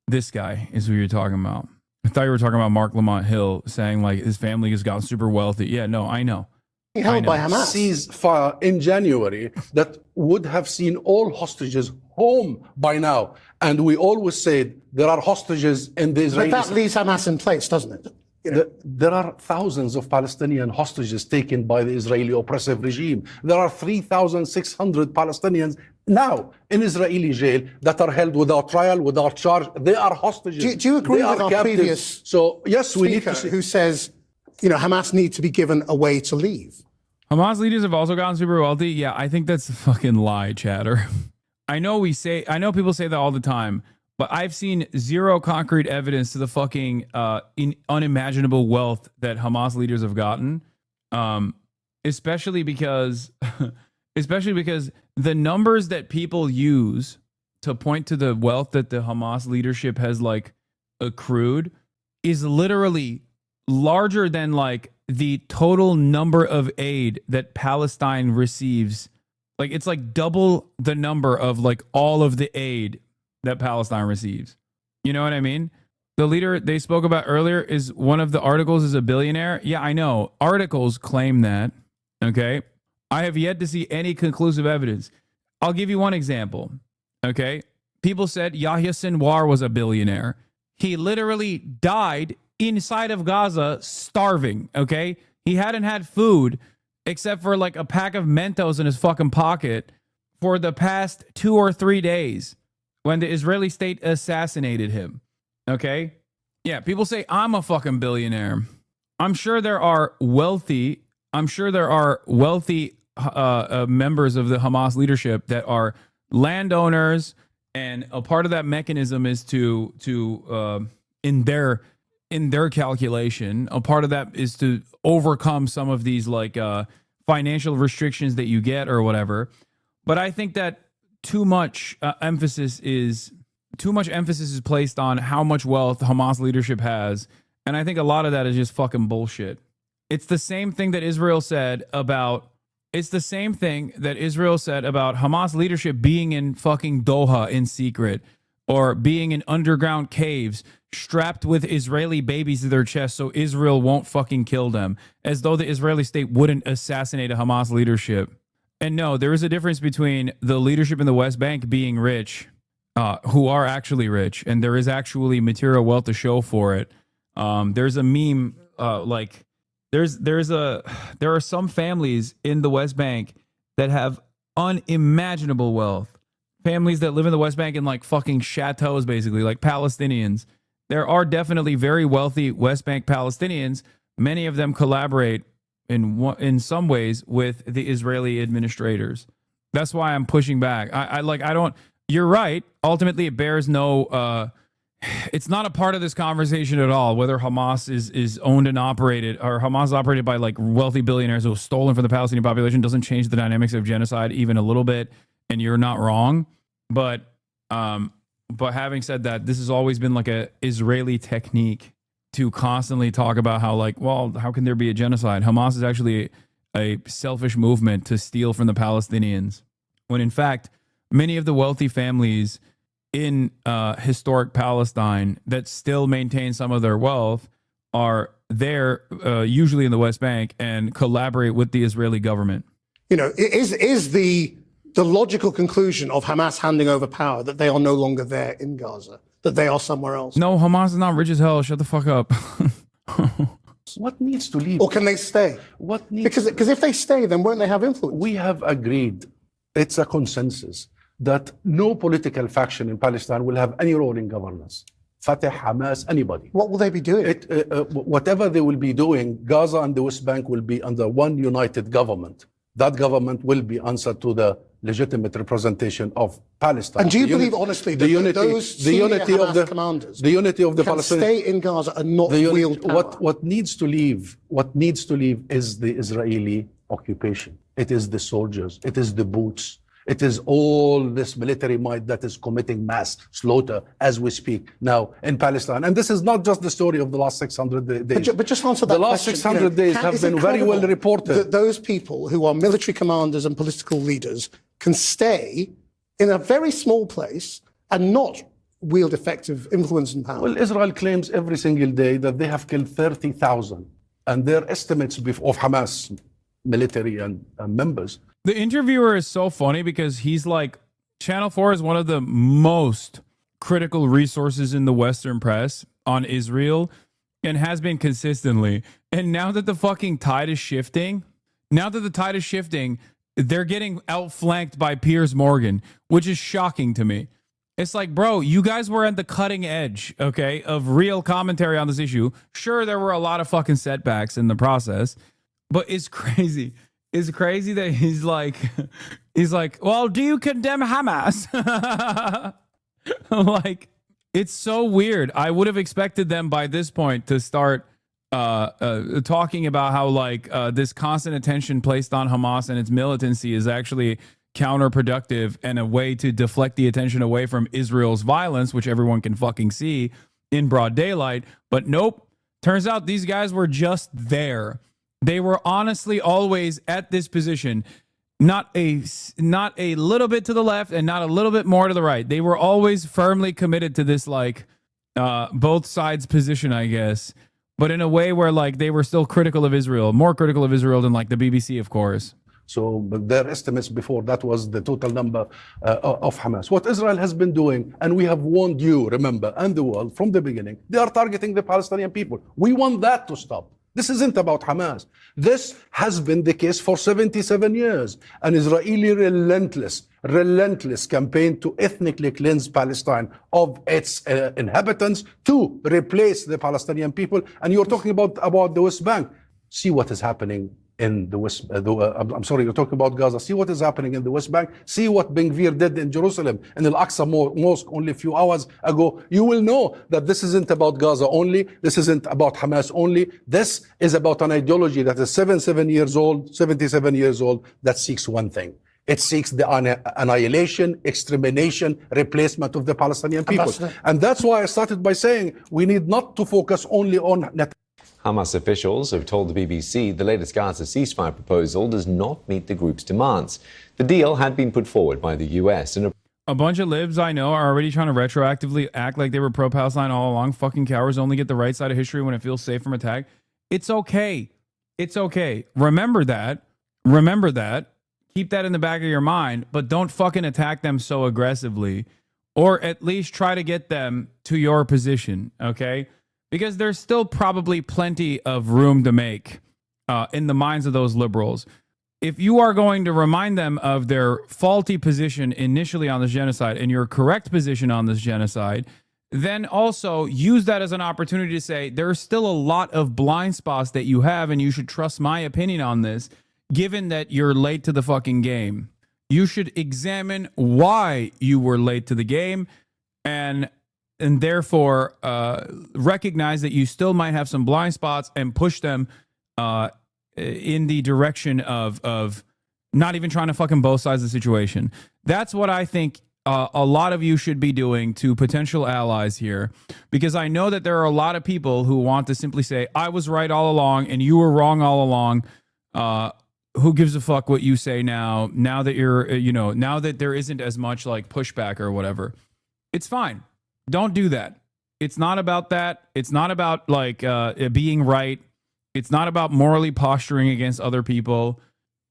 This guy is who you're talking about. I thought you were talking about Mark Lamont Hill saying like his family has gotten super wealthy. Yeah, no, I know. Held by Hamas. Ceasefire in January that would have seen all hostages home by now. And we always said there are hostages in the Israeli... But that leaves Hamas in place, doesn't it? There are thousands of Palestinian hostages taken by the Israeli oppressive regime. There are 3,600 Palestinians now in Israeli jail that are held without trial, without charge. They are hostages. Do you agree with our previous So yes, we need to who says, Hamas need to be given a way to leave? Hamas leaders have also gotten super wealthy. Yeah, I think that's a fucking lie, chatter. I know people say that all the time, but I've seen zero concrete evidence to the fucking unimaginable wealth that Hamas leaders have gotten. Especially because the numbers that people use to point to the wealth that the Hamas leadership has like accrued is literally larger than like the total number of aid that Palestine receives. Like it's like double the number of like all of the aid that Palestine receives. You know what I mean? The leader they spoke about earlier is one of the articles is a billionaire. Yeah, I know. Articles claim that. Okay. I have yet to see any conclusive evidence. I'll give you one example. Okay? People said Yahya Sinwar was a billionaire. He literally died inside of Gaza starving, okay? He hadn't had food except for like a pack of Mentos in his fucking pocket for the past 2 or 3 days when the Israeli state assassinated him, okay? Yeah, people say I'm a fucking billionaire. I'm sure there are wealthy members of the Hamas leadership that are landowners, and a part of that mechanism is to in their calculation, a part of that is to overcome some of these like financial restrictions that you get or whatever. But I think that too much emphasis is placed on how much wealth Hamas leadership has, and I think a lot of that is just fucking bullshit. It's the same thing that Israel said about Hamas leadership being in fucking Doha in secret, or being in underground caves strapped with Israeli babies to their chest so Israel won't fucking kill them, as though the Israeli state wouldn't assassinate a Hamas leadership. And no, there is a difference between the leadership in the West Bank being rich, who are actually rich, and there is actually material wealth to show for it. There's a meme, there are some families in the West Bank that have unimaginable wealth. Families that live in the West Bank in like fucking chateaus, basically, like Palestinians. There are definitely very wealthy West Bank Palestinians. Many of them collaborate in some ways with the Israeli administrators. That's why I'm pushing back. I don't. You're right. Ultimately, it bears no. It's not a part of this conversation at all. Whether Hamas is owned and operated, or Hamas is operated by like wealthy billionaires who have stolen from the Palestinian population, doesn't change the dynamics of genocide even a little bit. And you're not wrong. But having said that, this has always been like a Israeli technique to constantly talk about how like, well, how can there be a genocide? Hamas is actually a selfish movement to steal from the Palestinians, when in fact, many of the wealthy families in historic Palestine that still maintain some of their wealth are there, usually in the West Bank, and collaborate with the Israeli government. You know, is the logical conclusion of Hamas handing over power that they are no longer there in Gaza, that they are somewhere else? No, Hamas is not rich as hell. Shut the fuck up. What needs to leave? Or can they stay? Because if they stay, then won't they have influence? We have agreed, it's a consensus, that no political faction in Palestine will have any role in governance. Fatah, Hamas, anybody. What will they be doing? Whatever they will be doing, Gaza and the West Bank will be under one united government. That government will be answered to the legitimate representation of Palestine. And do you believe, honestly, that those senior Hamas commanders can stay in Gaza and not wield power? What needs to leave is the Israeli occupation. It is the soldiers. It is the boots. It is all this military might that is committing mass slaughter as we speak now in Palestine. And this is not just the story of the last 600 days. But just answer that The last question. 600 days have been very well reported. That those people who are military commanders and political leaders can stay in a very small place and not wield effective influence and power. Well, Israel claims every single day that they have killed 30,000. And their estimates of Hamas military and members. The interviewer is so funny because he's like, Channel 4 is one of the most critical resources in the Western press on Israel, and has been consistently. And now that the fucking tide is shifting, they're getting outflanked by Piers Morgan, which is shocking to me. It's like, bro, you guys were at the cutting edge, okay, of real commentary on this issue. Sure, there were a lot of fucking setbacks in the process, but it's crazy. It's crazy that he's like, well, do you condemn Hamas? Like, it's so weird. I would have expected them by this point to start talking about how like this constant attention placed on Hamas and its militancy is actually counterproductive and a way to deflect the attention away from Israel's violence, which everyone can fucking see in broad daylight. But nope. Turns out these guys were just there. They were honestly always at this position, not a little bit to the left and not a little bit more to the right. They were always firmly committed to this like both sides position, I guess, but in a way where like they were still critical of Israel, more critical of Israel than like the BBC, of course. So but their estimates before that was the total number of Hamas. What Israel has been doing, and we have warned you, remember, and the world from the beginning, they are targeting the Palestinian people. We want that to stop. This isn't about Hamas. This has been the case for 77 years. An Israeli relentless campaign to ethnically cleanse Palestine of its inhabitants, to replace the Palestinian people. And you're talking about the West Bank. See what is happening in the West, I'm sorry, you're talking about Gaza. See what is happening in the West Bank. See what Ben Gvir did in Jerusalem, in Al-Aqsa Mosque only a few hours ago. You will know that this isn't about Gaza only. This isn't about Hamas only. This is about an ideology that is 77 years old, that seeks one thing. It seeks the annihilation, extermination, replacement of the Palestinian people. And that's why I started by saying we need not to focus only on Netanyahu. Hamas officials have told the BBC the latest Gaza ceasefire proposal does not meet the group's demands. The deal had been put forward by the US and a bunch of libs I know are already trying to retroactively act like they were pro-Palestine all along. Fucking cowards only get the right side of history when it feels safe from attack. It's okay. It's okay. Remember that. Remember that. Keep that in the back of your mind, but don't fucking attack them so aggressively, or at least try to get them to your position, okay? Because there's still probably plenty of room to make in the minds of those liberals. If you are going to remind them of their faulty position initially on this genocide and your correct position on this genocide, then also use that as an opportunity to say there's still a lot of blind spots that you have and you should trust my opinion on this, given that you're late to the fucking game. You should examine why you were late to the game and therefore recognize that you still might have some blind spots and push them in the direction of not even trying to fucking both sides of the situation. That's what I think a lot of you should be doing to potential allies here, because I know that there are a lot of people who want to simply say, I was right all along and you were wrong all along. Who gives a fuck what you say now that you're, now that there isn't as much like pushback or whatever. It's fine. Don't do that. It's not about that. It's not about like being right. It's not about morally posturing against other people.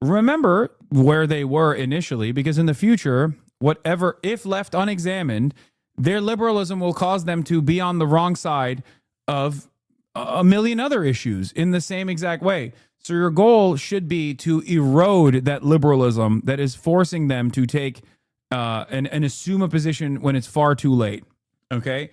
Remember where they were initially, because in the future, whatever, if left unexamined, their liberalism will cause them to be on the wrong side of a million other issues in the same exact way. So your goal should be to erode that liberalism that is forcing them to take and assume a position when it's far too late. Okay,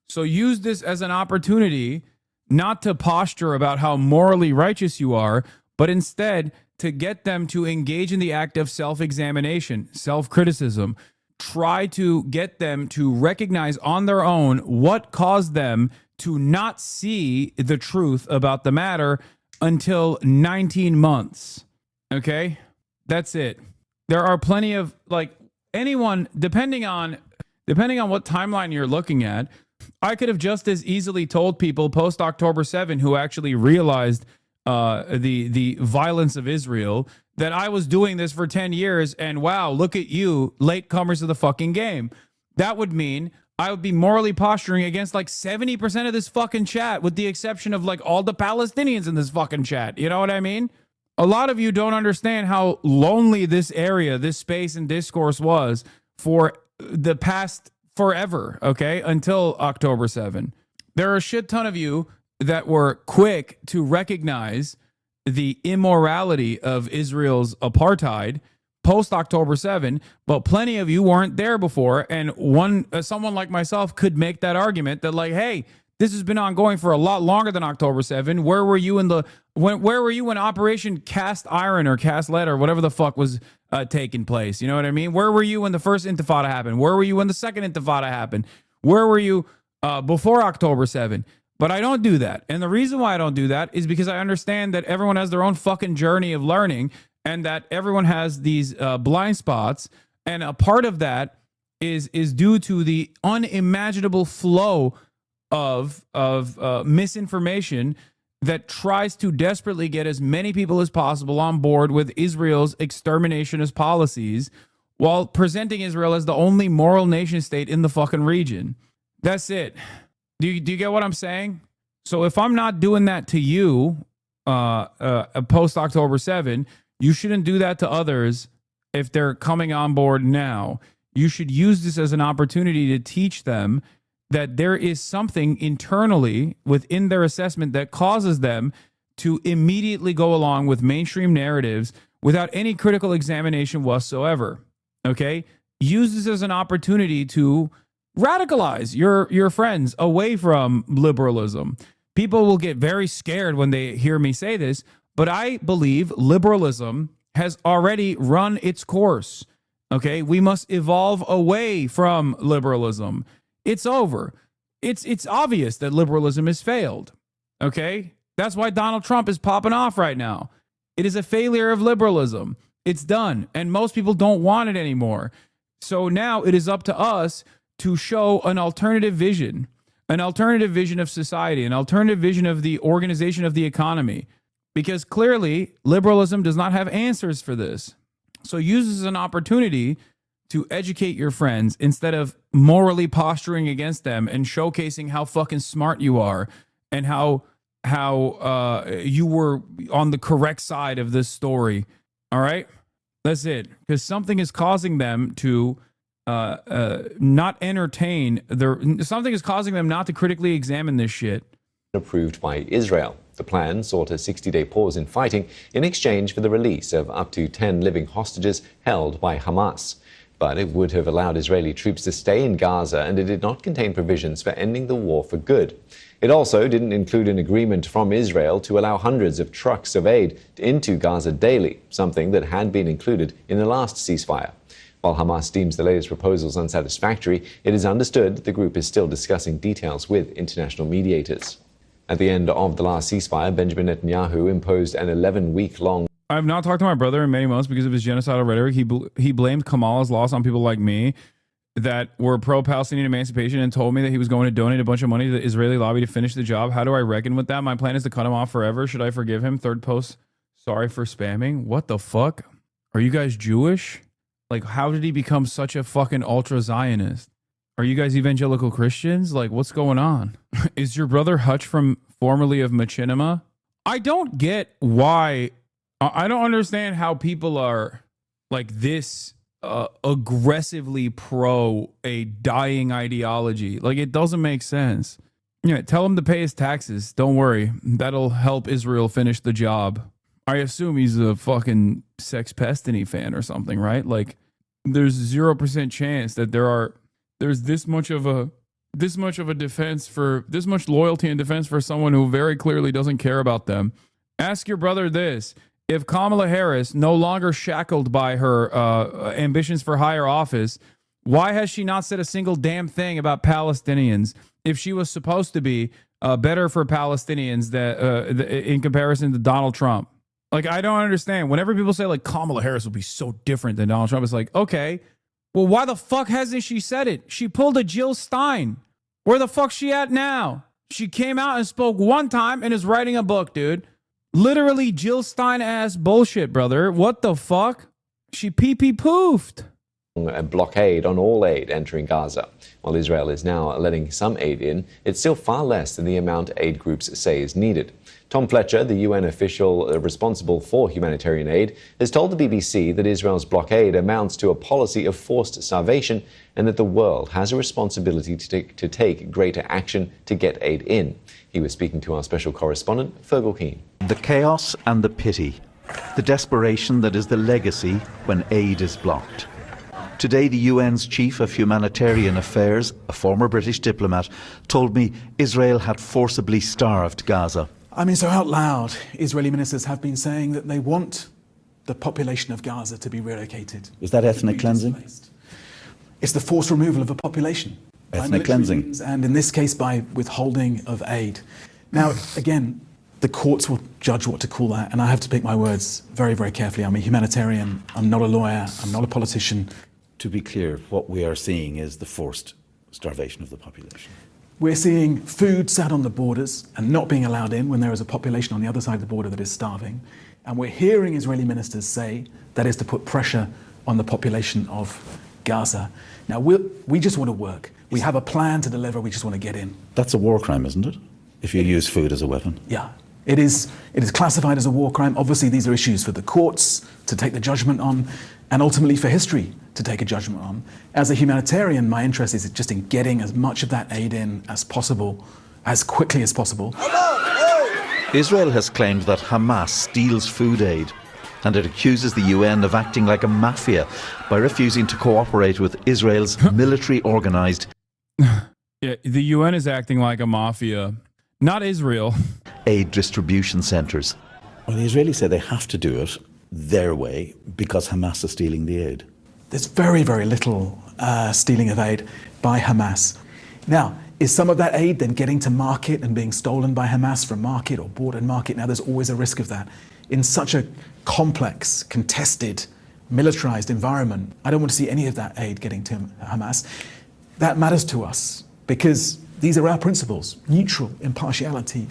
so use this as an opportunity not to posture about how morally righteous you are, but instead to get them to engage in the act of self-examination, self-criticism. Try to get them to recognize on their own what caused them to not see the truth about the matter until 19 months. Okay, that's it. There are plenty of, like, anyone, depending on what timeline you're looking at, I could have just as easily told people post October 7 who actually realized the violence of Israel that I was doing this for 10 years and wow, look at you, latecomers of the fucking game. That would mean I would be morally posturing against like 70% of this fucking chat, with the exception of like all the Palestinians in this fucking chat. You know what I mean? A lot of you don't understand how lonely this area, this space and discourse was for the past forever, okay, until October 7. There are a shit ton of you that were quick to recognize the immorality of Israel's apartheid post October 7, but plenty of you weren't there before, and someone like myself could make that argument that, like, hey, this has been ongoing for a lot longer than October 7. Where were you where were you when Operation Cast Iron or Cast Lead or whatever the fuck was taking place? You know what I mean? Where were you when the first Intifada happened? Where were you when the second Intifada happened? Where were you before October 7? But I don't do that. And the reason why I don't do that is because I understand that everyone has their own fucking journey of learning, and that everyone has these blind spots. And a part of that is due to the unimaginable flow of misinformation that tries to desperately get as many people as possible on board with Israel's exterminationist policies, while presenting Israel as the only moral nation state in the fucking region. That's it. Do you get what I'm saying? So if I'm not doing that to you post October 7, You shouldn't do that to others if they're coming on board now. You should use this as an opportunity to teach them that there is something internally within their assessment that causes them to immediately go along with mainstream narratives without any critical examination whatsoever. Okay? Use this as an opportunity to radicalize your friends away from liberalism. People will get very scared when they hear me say this, but I believe liberalism has already run its course. Okay? We must evolve away from liberalism. It's over. It's obvious that liberalism has failed. Okay? That's why Donald Trump is popping off right now. It is a failure of liberalism. It's done. And most people don't want it anymore. So now it is up to us to show an alternative vision of society, an alternative vision of the organization of the economy. Because clearly, liberalism does not have answers for this. So use this as an opportunity to educate your friends instead of morally posturing against them and showcasing how fucking smart you are and how you were on the correct side of this story. All right? That's it. Because something is causing them to not entertain something is causing them not to critically examine this shit. Approved by Israel. The plan sought a 60-day pause in fighting in exchange for the release of up to 10 living hostages held by Hamas. But it would have allowed Israeli troops to stay in Gaza, and it did not contain provisions for ending the war for good. It also didn't include an agreement from Israel to allow hundreds of trucks of aid into Gaza daily, something that had been included in the last ceasefire. While Hamas deems the latest proposals unsatisfactory, it is understood the group is still discussing details with international mediators. At the end of the last ceasefire, Benjamin Netanyahu imposed an 11-week-long... I have not talked to my brother in many months because of his genocidal rhetoric. He blamed Kamala's loss on people like me that were pro-Palestinian emancipation and told me that he was going to donate a bunch of money to the Israeli lobby to finish the job. How do I reckon with that? My plan is to cut him off forever. Should I forgive him? Third post, sorry for spamming. What the fuck? Are you guys Jewish? Like, how did he become such a fucking ultra-Zionist? Are you guys evangelical Christians? Like, what's going on? Is your brother Hutch from formerly of Machinima? I don't get why... I don't understand how people are like this aggressively pro a dying ideology. Like, it doesn't make sense. Yeah, tell him to pay his taxes. Don't worry. That'll help Israel finish the job. I assume he's a fucking Sex Pestiny fan or something, right? Like, there's 0% chance that there's this much of a defense for this much loyalty and defense for someone who very clearly doesn't care about them. Ask your brother this. If Kamala Harris, no longer shackled by her ambitions for higher office, why has she not said a single damn thing about Palestinians if she was supposed to be better for Palestinians in comparison to Donald Trump? Like, I don't understand. Whenever people say, like, Kamala Harris will be so different than Donald Trump, it's like, okay, well, why the fuck hasn't she said it? She pulled a Jill Stein. Where the fuck's she at now? She came out and spoke one time and is writing a book, dude. Literally Jill Stein ass bullshit, brother. What the fuck? She pee-pee-poofed. A blockade on all aid entering Gaza. While Israel is now letting some aid in, it's still far less than the amount aid groups say is needed. Tom Fletcher, the UN official responsible for humanitarian aid, has told the BBC that Israel's blockade amounts to a policy of forced starvation and that the world has a responsibility to take greater action to get aid in. He was speaking to our special correspondent, Fergal Keane. The chaos and the pity, the desperation that is the legacy when aid is blocked. Today, the UN's Chief of Humanitarian Affairs, a former British diplomat, told me Israel had forcibly starved Gaza. I mean, so out loud, Israeli ministers have been saying that they want the population of Gaza to be relocated. Is that ethnic cleansing? It's the forced removal of a population. Ethnic cleansing. And in this case, by withholding of aid. Now, again, the courts will judge what to call that, and I have to pick my words very, very carefully. I'm a humanitarian, I'm not a lawyer, I'm not a politician. To be clear, what we are seeing is the forced starvation of the population. We're seeing food sat on the borders and not being allowed in when there is a population on the other side of the border that is starving. And we're hearing Israeli ministers say that is to put pressure on the population of Gaza. Now, we just want to work. We have a plan to deliver, we just want to get in. That's a war crime, isn't it? If you use food as a weapon. Yeah, It is classified as a war crime. Obviously, these are issues for the courts to take the judgment on, and ultimately for history to take a judgment on. As a humanitarian, my interest is just in getting as much of that aid in as possible, as quickly as possible. Israel has claimed that Hamas steals food aid, and it accuses the UN of acting like a mafia by refusing to cooperate with Israel's military-organised... Yeah, the UN is acting like a mafia, not Israel. ...aid distribution centres. Well, the Israelis say they have to do it their way because Hamas is stealing the aid. There's very, very little stealing of aid by Hamas. Now, is some of that aid then getting to market and being stolen by Hamas from market or bought in market? Now, there's always a risk of that. In such a complex, contested, militarized environment, I don't want to see any of that aid getting to Hamas. That matters to us because these are our principles: neutral, impartiality,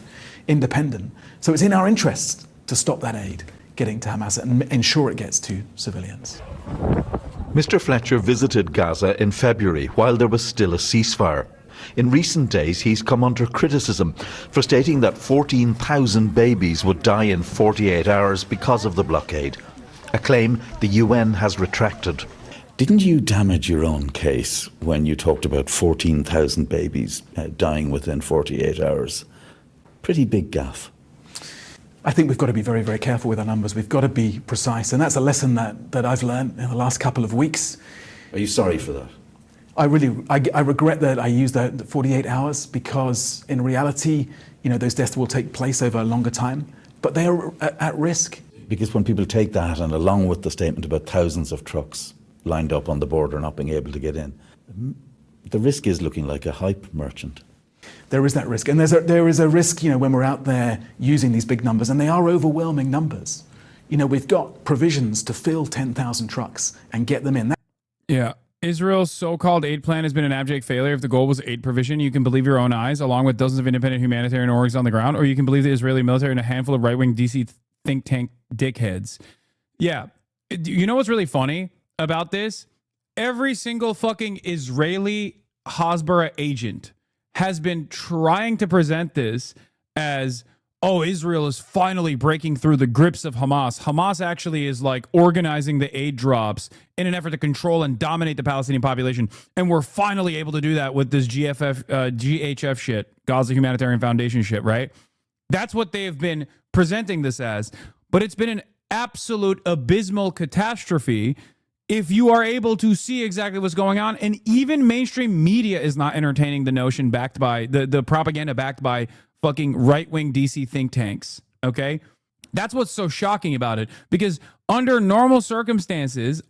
independent. So it's in our interest to stop that aid getting to Hamas and ensure it gets to civilians. Mr. Fletcher visited Gaza in February while there was still a ceasefire. In recent days, he's come under criticism for stating that 14,000 babies would die in 48 hours because of the blockade, a claim the UN has retracted. Didn't you damage your own case when you talked about 14,000 babies dying within 48 hours? Pretty big gaffe. I think we've got to be very, very careful with our numbers. We've got to be precise. And that's a lesson that I've learned in the last couple of weeks. Are you sorry for that? I regret that I used the 48 hours because in reality, those deaths will take place over a longer time, but they are at risk. Because when people take that, and along with the statement about thousands of trucks lined up on the border not being able to get in, the risk is looking like a hype merchant. There is that risk. And there is a risk, when we're out there using these big numbers, and they are overwhelming numbers. We've got provisions to fill 10,000 trucks and get them in. Yeah. Israel's so-called aid plan has been an abject failure. If the goal was aid provision, you can believe your own eyes, along with dozens of independent humanitarian orgs on the ground, or you can believe the Israeli military and a handful of right-wing DC think tank dickheads. Yeah. You know what's really funny about this? Every single fucking Israeli Hasbara agent has been trying to present this as, oh, Israel is finally breaking through the grips of Hamas. Hamas actually is like organizing the aid drops in an effort to control and dominate the Palestinian population. And we're finally able to do that with this GHF shit, Gaza Humanitarian Foundation shit, right? That's what they have been presenting this as. But it's been an absolute abysmal catastrophe if you are able to see exactly what's going on. And even mainstream media is not entertaining the notion backed by the propaganda backed by fucking right-wing DC think tanks, okay? That's what's so shocking about it, because under normal circumstances,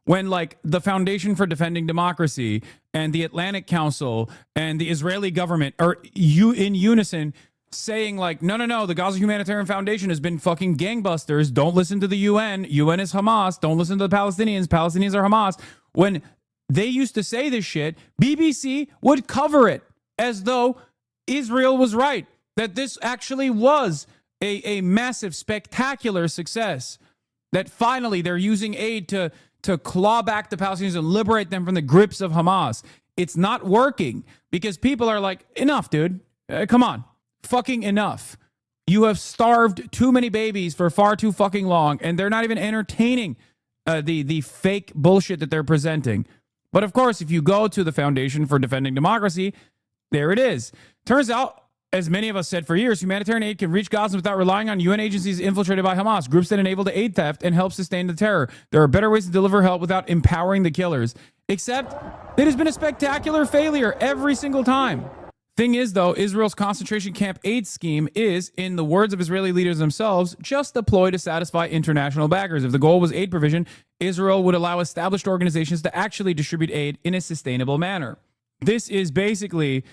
when like the Foundation for Defending Democracy and the Atlantic Council and the Israeli government are in unison saying like, no, the Gaza Humanitarian Foundation has been fucking gangbusters. Don't listen to the UN. UN is Hamas. Don't listen to the Palestinians. Palestinians are Hamas. When they used to say this shit, BBC would cover it as though Israel was right, that this actually was a massive, spectacular success, that finally they're using aid to claw back the Palestinians and liberate them from the grips of Hamas. It's not working because people are like, enough, dude. Come on. Fucking enough. You have starved too many babies for far too fucking long, and they're not even entertaining the fake bullshit that they're presenting. But of course, if you go to the Foundation for Defending Democracy, there it is. Turns out, as many of us said for years, humanitarian aid can reach Gaza without relying on UN agencies infiltrated by Hamas, groups that enable the aid theft and help sustain the terror. There are better ways to deliver help without empowering the killers. Except it has been a spectacular failure every single time. Thing is, though, Israel's concentration camp aid scheme is, in the words of Israeli leaders themselves, just a ploy to satisfy international backers. If the goal was aid provision, Israel would allow established organizations to actually distribute aid in a sustainable manner. This is basically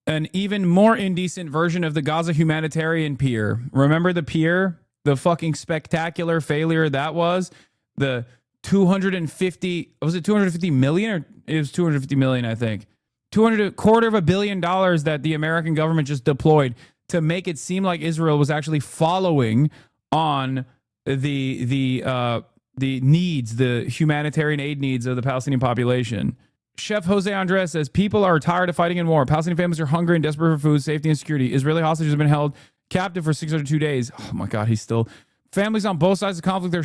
an even more indecent version of the Gaza humanitarian pier. Remember the pier? The fucking spectacular failure that was? The 250, was it 250 million? Or it was 250 million, I think. $250 million that the American government just deployed to make it seem like Israel was actually following on the needs, the humanitarian aid needs of the Palestinian population. Chef Jose Andres says, people are tired of fighting in war. Palestinian families are hungry and desperate for food, safety, and security. Israeli hostages have been held captive for 602 days. Oh my God, he's still... Families on both sides of the conflict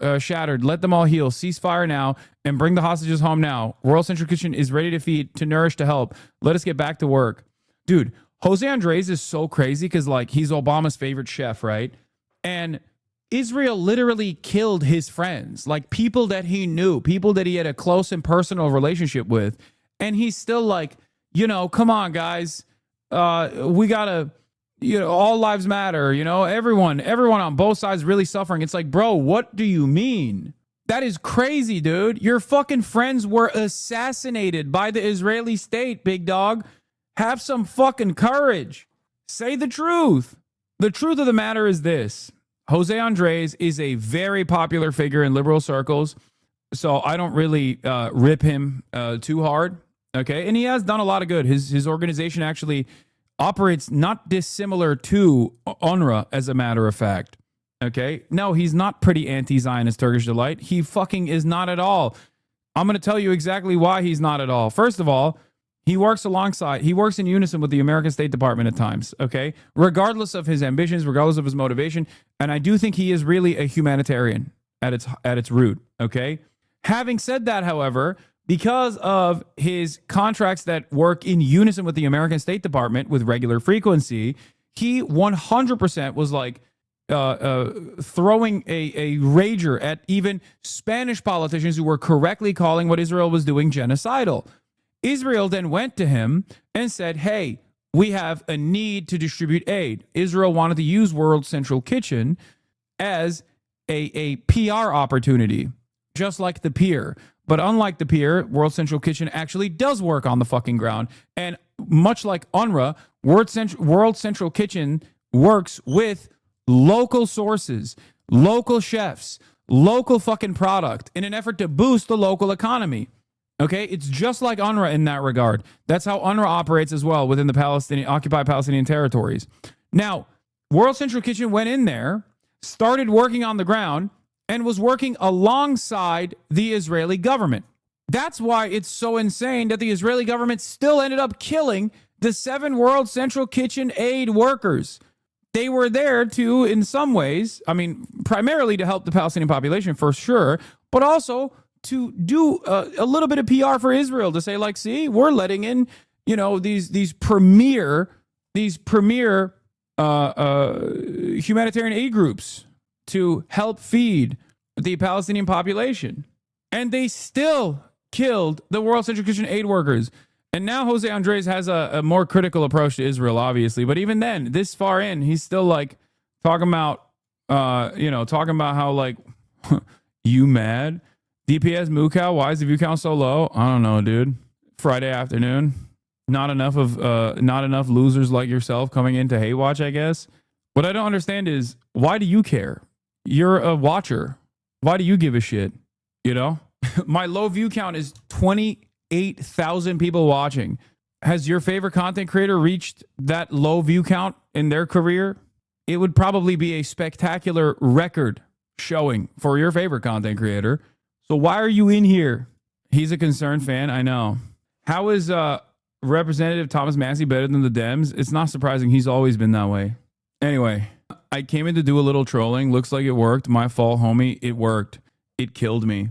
are shattered. Let them all heal. Ceasefire now and bring the hostages home now. World Central Kitchen is ready to feed, to nourish, to help. Let us get back to work. Dude, Jose Andres is so crazy because, like, he's Obama's favorite chef, right? And Israel literally killed his friends, like people that he knew, people that he had a close and personal relationship with. And he's still like, you know, come on, guys. We got to... You know, all lives matter, you know, everyone on both sides really suffering. It's like, bro, what do you mean? That is crazy, dude. Your fucking friends were assassinated by the Israeli state, big dog. Have some fucking courage. Say the truth. The truth of the matter is this. Jose Andres is a very popular figure in liberal circles, so I don't really rip him too hard, okay? And he has done a lot of good. His organization actually operates not dissimilar to UNRWA, as a matter of fact. Okay? No, he's not pretty anti-Zionist Turkish delight. He fucking is not at all. I'm going to tell you exactly why he's not at all. First of all, he works in unison with the American State Department at times, okay? Regardless of his ambitions, regardless of his motivation. And I do think he is really a humanitarian at its root, okay? Having said that, however, because of his contracts that work in unison with the American State Department with regular frequency, he 100% was like throwing a rager at even Spanish politicians who were correctly calling what Israel was doing genocidal. Israel then went to him and said, hey, we have a need to distribute aid. Israel wanted to use World Central Kitchen as a PR opportunity, just like the pier. But unlike the pier, World Central Kitchen actually does work on the fucking ground. And much like UNRWA, World Central Kitchen works with local sources, local chefs, local fucking product in an effort to boost the local economy. Okay? It's just like UNRWA in that regard. That's how UNRWA operates as well within the occupied Palestinian territories. Now, World Central Kitchen went in there, started working on the ground, and was working alongside the Israeli government. That's why it's so insane that the Israeli government still ended up killing the 7 World Central Kitchen aid workers. They were there to, in some ways, I mean, primarily to help the Palestinian population for sure, but also to do a little bit of PR for Israel to say, like, see, we're letting in, you know, these premier humanitarian aid groups to help feed the Palestinian population. And they still killed the World Central Kitchen aid workers. And now Jose Andres has a more critical approach to Israel, obviously. But even then, this far in, he's still like talking about how like, you mad? DPS moo cow, why is the view count so low? I don't know, dude. Friday afternoon. Not enough losers like yourself coming in to hate watch, I guess. What I don't understand is, why do you care? You're a watcher. Why do you give a shit? You know? My low view count is 28,000 people watching. Has your favorite content creator reached that low view count in their career? It would probably be a spectacular record showing for your favorite content creator. So why are you in here? He's a concerned fan, I know. How is Representative Thomas Massey better than the Dems? It's not surprising. He's always been that way. Anyway, I came in to do a little trolling. Looks like it worked. My fault, homie. It worked. It killed me.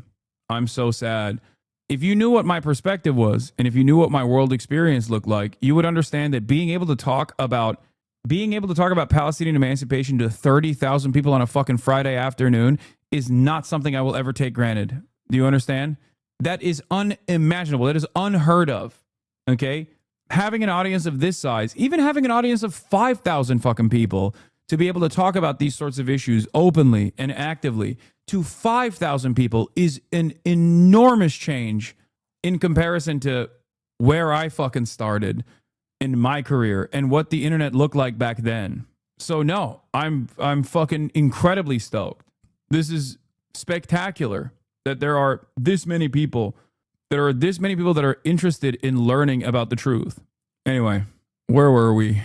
I'm so sad. If you knew what my perspective was, and if you knew what my world experience looked like, you would understand that being able to talk about Palestinian emancipation to 30,000 people on a fucking Friday afternoon is not something I will ever take granted. Do you understand? That is unimaginable. That is unheard of. Okay? Having an audience of this size, even having an audience of 5,000 fucking people to be able to talk about these sorts of issues openly and actively to 5,000 people is an enormous change in comparison to where I fucking started in my career and what the internet looked like back then. So no, I'm fucking incredibly stoked. This is spectacular that there are this many people that are interested in learning about the truth. Anyway, where were we?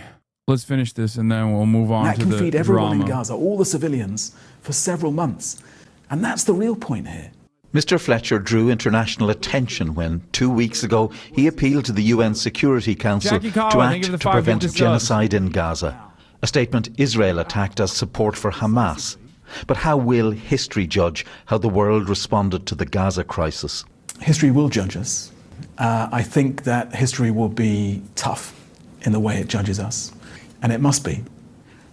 Let's finish this and then we'll move on to the drama. That can feed everyone in Gaza, all the civilians, for several months. And that's the real point here. Mr. Fletcher drew international attention when 2 weeks ago he appealed to the UN Security Council to act to prevent genocide in Gaza. a statement Israel attacked as support for Hamas. But how will history judge how the world responded to the Gaza crisis? History will judge us. I think that history will be tough in the way it judges us, and it must be.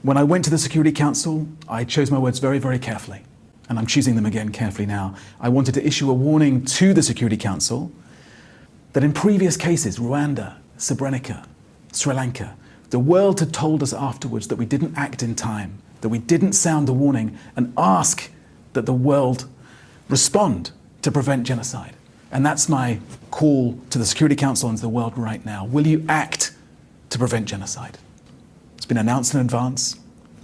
When I went to the Security Council, I chose my words very, very carefully, and I'm choosing them again carefully now. I wanted to issue a warning to the Security Council that in previous cases, Rwanda, Srebrenica, Sri Lanka, the world had told us afterwards that we didn't act in time, that we didn't sound the warning and ask that the world respond to prevent genocide. And that's my call to the Security Council and to the world right now. Will you act to prevent genocide? It's been announced in advance.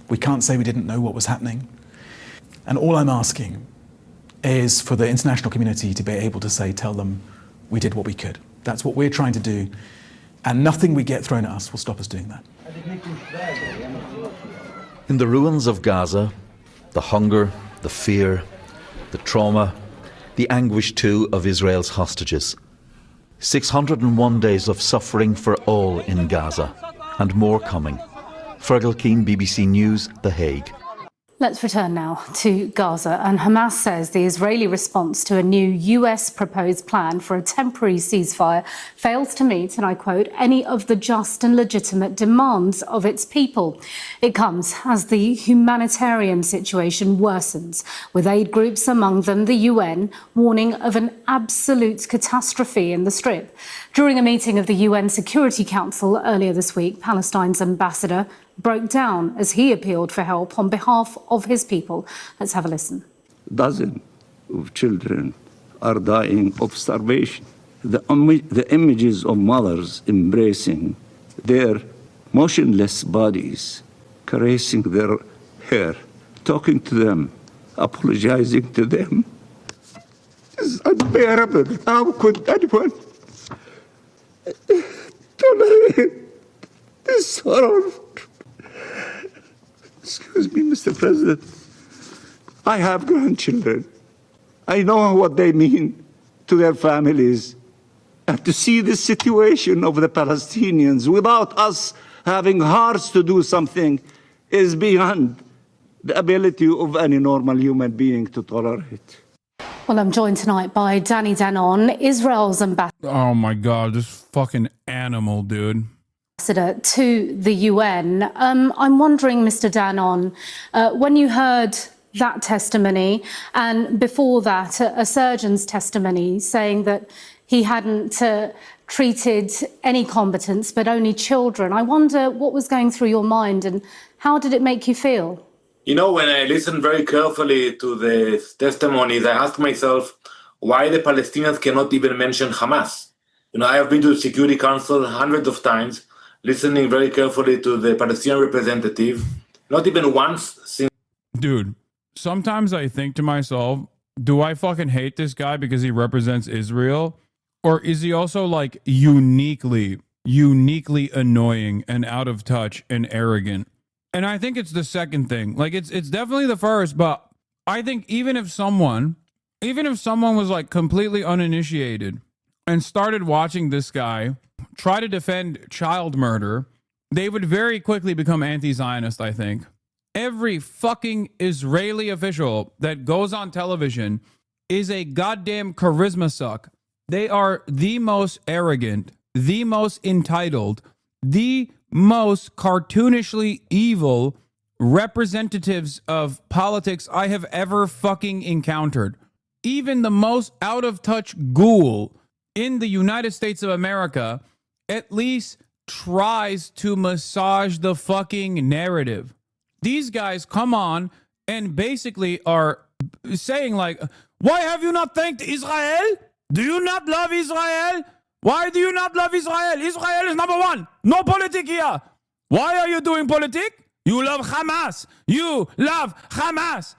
We can't say we didn't know what was happening. And all I'm asking is for the international community to be able to say, tell them we did what we could. That's what we're trying to do. And nothing we get thrown at us will stop us doing that. In the ruins of Gaza, the hunger, the fear, the trauma, the anguish too of Israel's hostages. 601 days of suffering for all in Gaza, and more coming. Fergal Keane, BBC News, The Hague. Let's return now to Gaza. And Hamas says the Israeli response to a new US proposed plan for a temporary ceasefire fails to meet, and I quote, any of the just and legitimate demands of its people. It comes as the humanitarian situation worsens, with aid groups, among them the UN, warning of an absolute catastrophe in the Strip. During a meeting of the UN Security Council earlier this week, Palestine's ambassador broke down as he appealed for help on behalf of his people. Let's have a listen. Dozens of children are dying of starvation. The images of mothers embracing their motionless bodies, caressing their hair, talking to them, apologizing to them, is unbearable. How could anyone tolerate this horror? Excuse me, Mr. President. I have grandchildren. I know what they mean to their families. And to see the situation of the Palestinians without us having hearts to do something is beyond the ability of any normal human being to tolerate. Well, I'm joined tonight by Danny Danon, Israel's ambassador. Oh my God, this fucking animal, dude. To the UN. I'm wondering, Mr. Danon, when you heard that testimony and before that a surgeon's testimony saying that he hadn't treated any combatants but only children, I wonder what was going through your mind and how did it make you feel? You know, when I listened very carefully to the testimonies, I asked myself why the Palestinians cannot even mention Hamas. You know, I have been to the Security Council hundreds of times, listening very carefully to the Palestinian representative, not even once since... Dude, sometimes I think to myself, do I fucking hate this guy because he represents Israel? Or is he also like uniquely annoying and out of touch and arrogant? And I think it's the second thing. Like it's definitely the first, but I think even if someone was like completely uninitiated and started watching this guy try to defend child murder, they would very quickly become anti-Zionist, I think. Every fucking Israeli official that goes on television is a goddamn charisma suck. They are the most arrogant, the most entitled, the most cartoonishly evil representatives of politics I have ever fucking encountered. Even the most out-of-touch ghoul in the United States of America at least tries to massage the fucking narrative. These guys come on and basically are saying like, why have you not thanked Israel? Do you not love Israel? Why do you not love Israel? Israel is number one. No politic here. Why are you doing politic? You love Hamas. You love Hamas.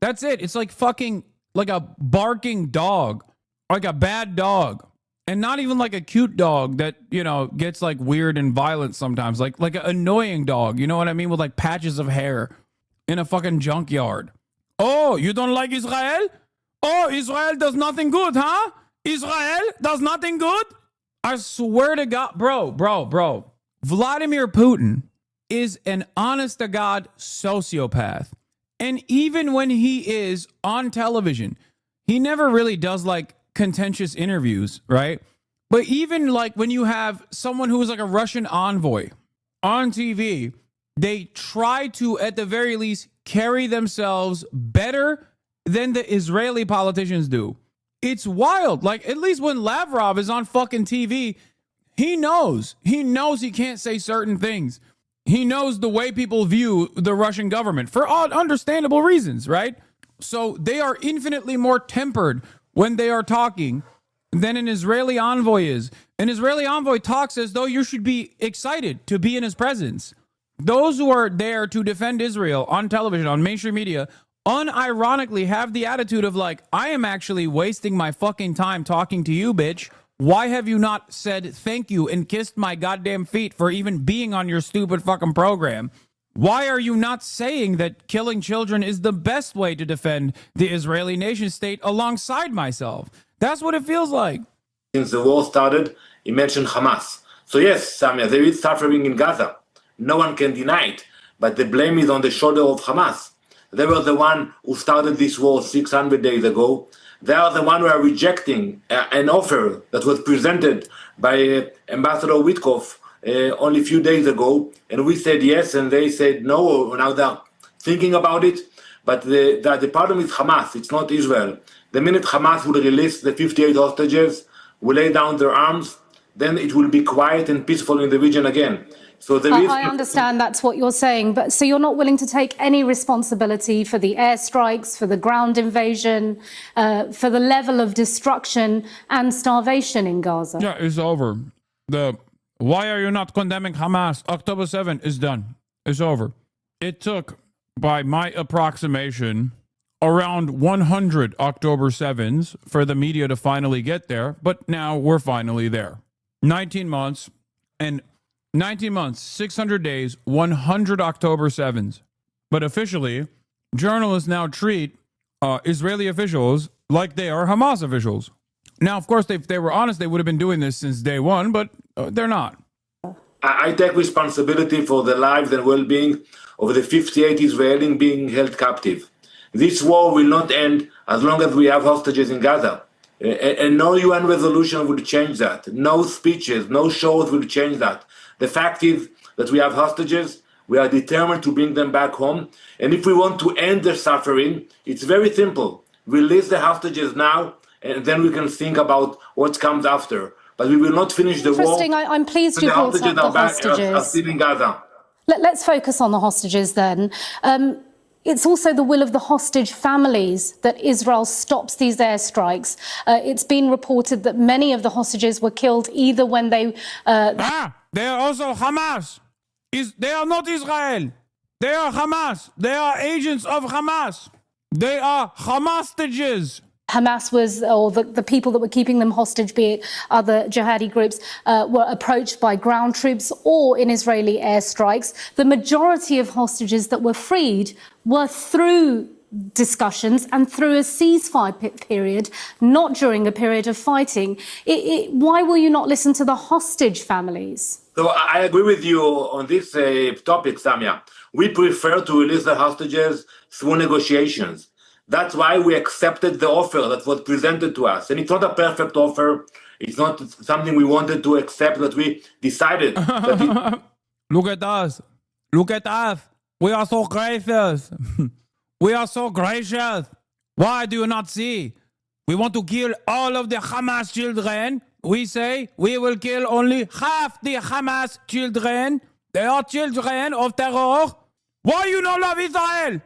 That's it. It's like fucking like a barking dog, like a bad dog. And not even like a cute dog that, you know, gets like weird and violent sometimes. Like an annoying dog, you know what I mean? With like patches of hair in a fucking junkyard. Oh, you don't like Israel? Oh, Israel does nothing good, huh? Israel does nothing good? I swear to God, bro. Vladimir Putin is an honest-to-God sociopath. And even when he is on television, he never really does like contentious interviews, right? But even like when you have someone who is like a Russian envoy on TV, they try to, at the very least, carry themselves better than the Israeli politicians do. It's wild. Like, at least when Lavrov is on fucking TV, he knows he can't say certain things. He knows the way people view the Russian government for understandable reasons, right? So they are infinitely more tempered when they are talking than an Israeli envoy is. An Israeli envoy talks as though you should be excited to be in his presence. Those who are there to defend Israel on television, on mainstream media, unironically have the attitude of like, I am actually wasting my fucking time talking to you, bitch. Why have you not said thank you and kissed my goddamn feet for even being on your stupid fucking program? Why are you not saying that killing children is the best way to defend the Israeli nation state alongside myself? That's what it feels like. Since the war started, he mentioned Hamas. So yes, Samia, there is suffering in Gaza. No one can deny it. But the blame is on the shoulder of Hamas. They were the one who started this war 600 days ago. They are the one who are rejecting an offer that was presented by Ambassador Witkoff only a few days ago. And we said yes, and they said no. Now they're thinking about it. But the problem is Hamas. It's not Israel. The minute Hamas will release the 58 hostages, will lay down their arms, then it will be quiet and peaceful in the region again. So I understand that's what you're saying, but so you're not willing to take any responsibility for the airstrikes, for the ground invasion, for the level of destruction and starvation in Gaza? Yeah, it's over. Why are you not condemning Hamas? October 7 is done. It's over. It took, by my approximation, around 100 October 7s for the media to finally get there, but now we're finally there. 19 months, 600 days, 100 October 7s. But officially, journalists now treat Israeli officials like they are Hamas officials. Now, of course, if they were honest, they would have been doing this since day one, but they're not. I take responsibility for the lives and well-being of the 58 Israelis being held captive. This war will not end as long as we have hostages in Gaza. And no UN resolution will change that. No speeches, no shows will change that. The fact is that we have hostages. We are determined to bring them back home. And if we want to end their suffering, it's very simple. Release the hostages now, and then we can think about what comes after. But we will not finish the war. Interesting. I'm pleased you brought up the hostages. Are still in Gaza. Let's focus on the hostages then. It's also the will of the hostage families that Israel stops these airstrikes. It's been reported that many of the hostages were killed either when they... They are also Hamas. They are not Israel. They are Hamas. They are agents of Hamas. They are Hamas-stages. Hamas was, or the people that were keeping them hostage, be it other jihadi groups, were approached by ground troops or in Israeli airstrikes. The majority of hostages that were freed were through discussions and through a ceasefire period, not during a period of fighting. Why will you not listen to the hostage families? So I agree with you on this topic, Samia. We prefer to release the hostages through negotiations. That's why we accepted the offer that was presented to us. And it's not a perfect offer. It's not something we wanted to accept, but we decided that Look at us. Look at us. We are so gracious. We are so gracious. Why do you not see? We want to kill all of the Hamas children. We say we will kill only half the Hamas children. They are children of terror. Why you not love Israel?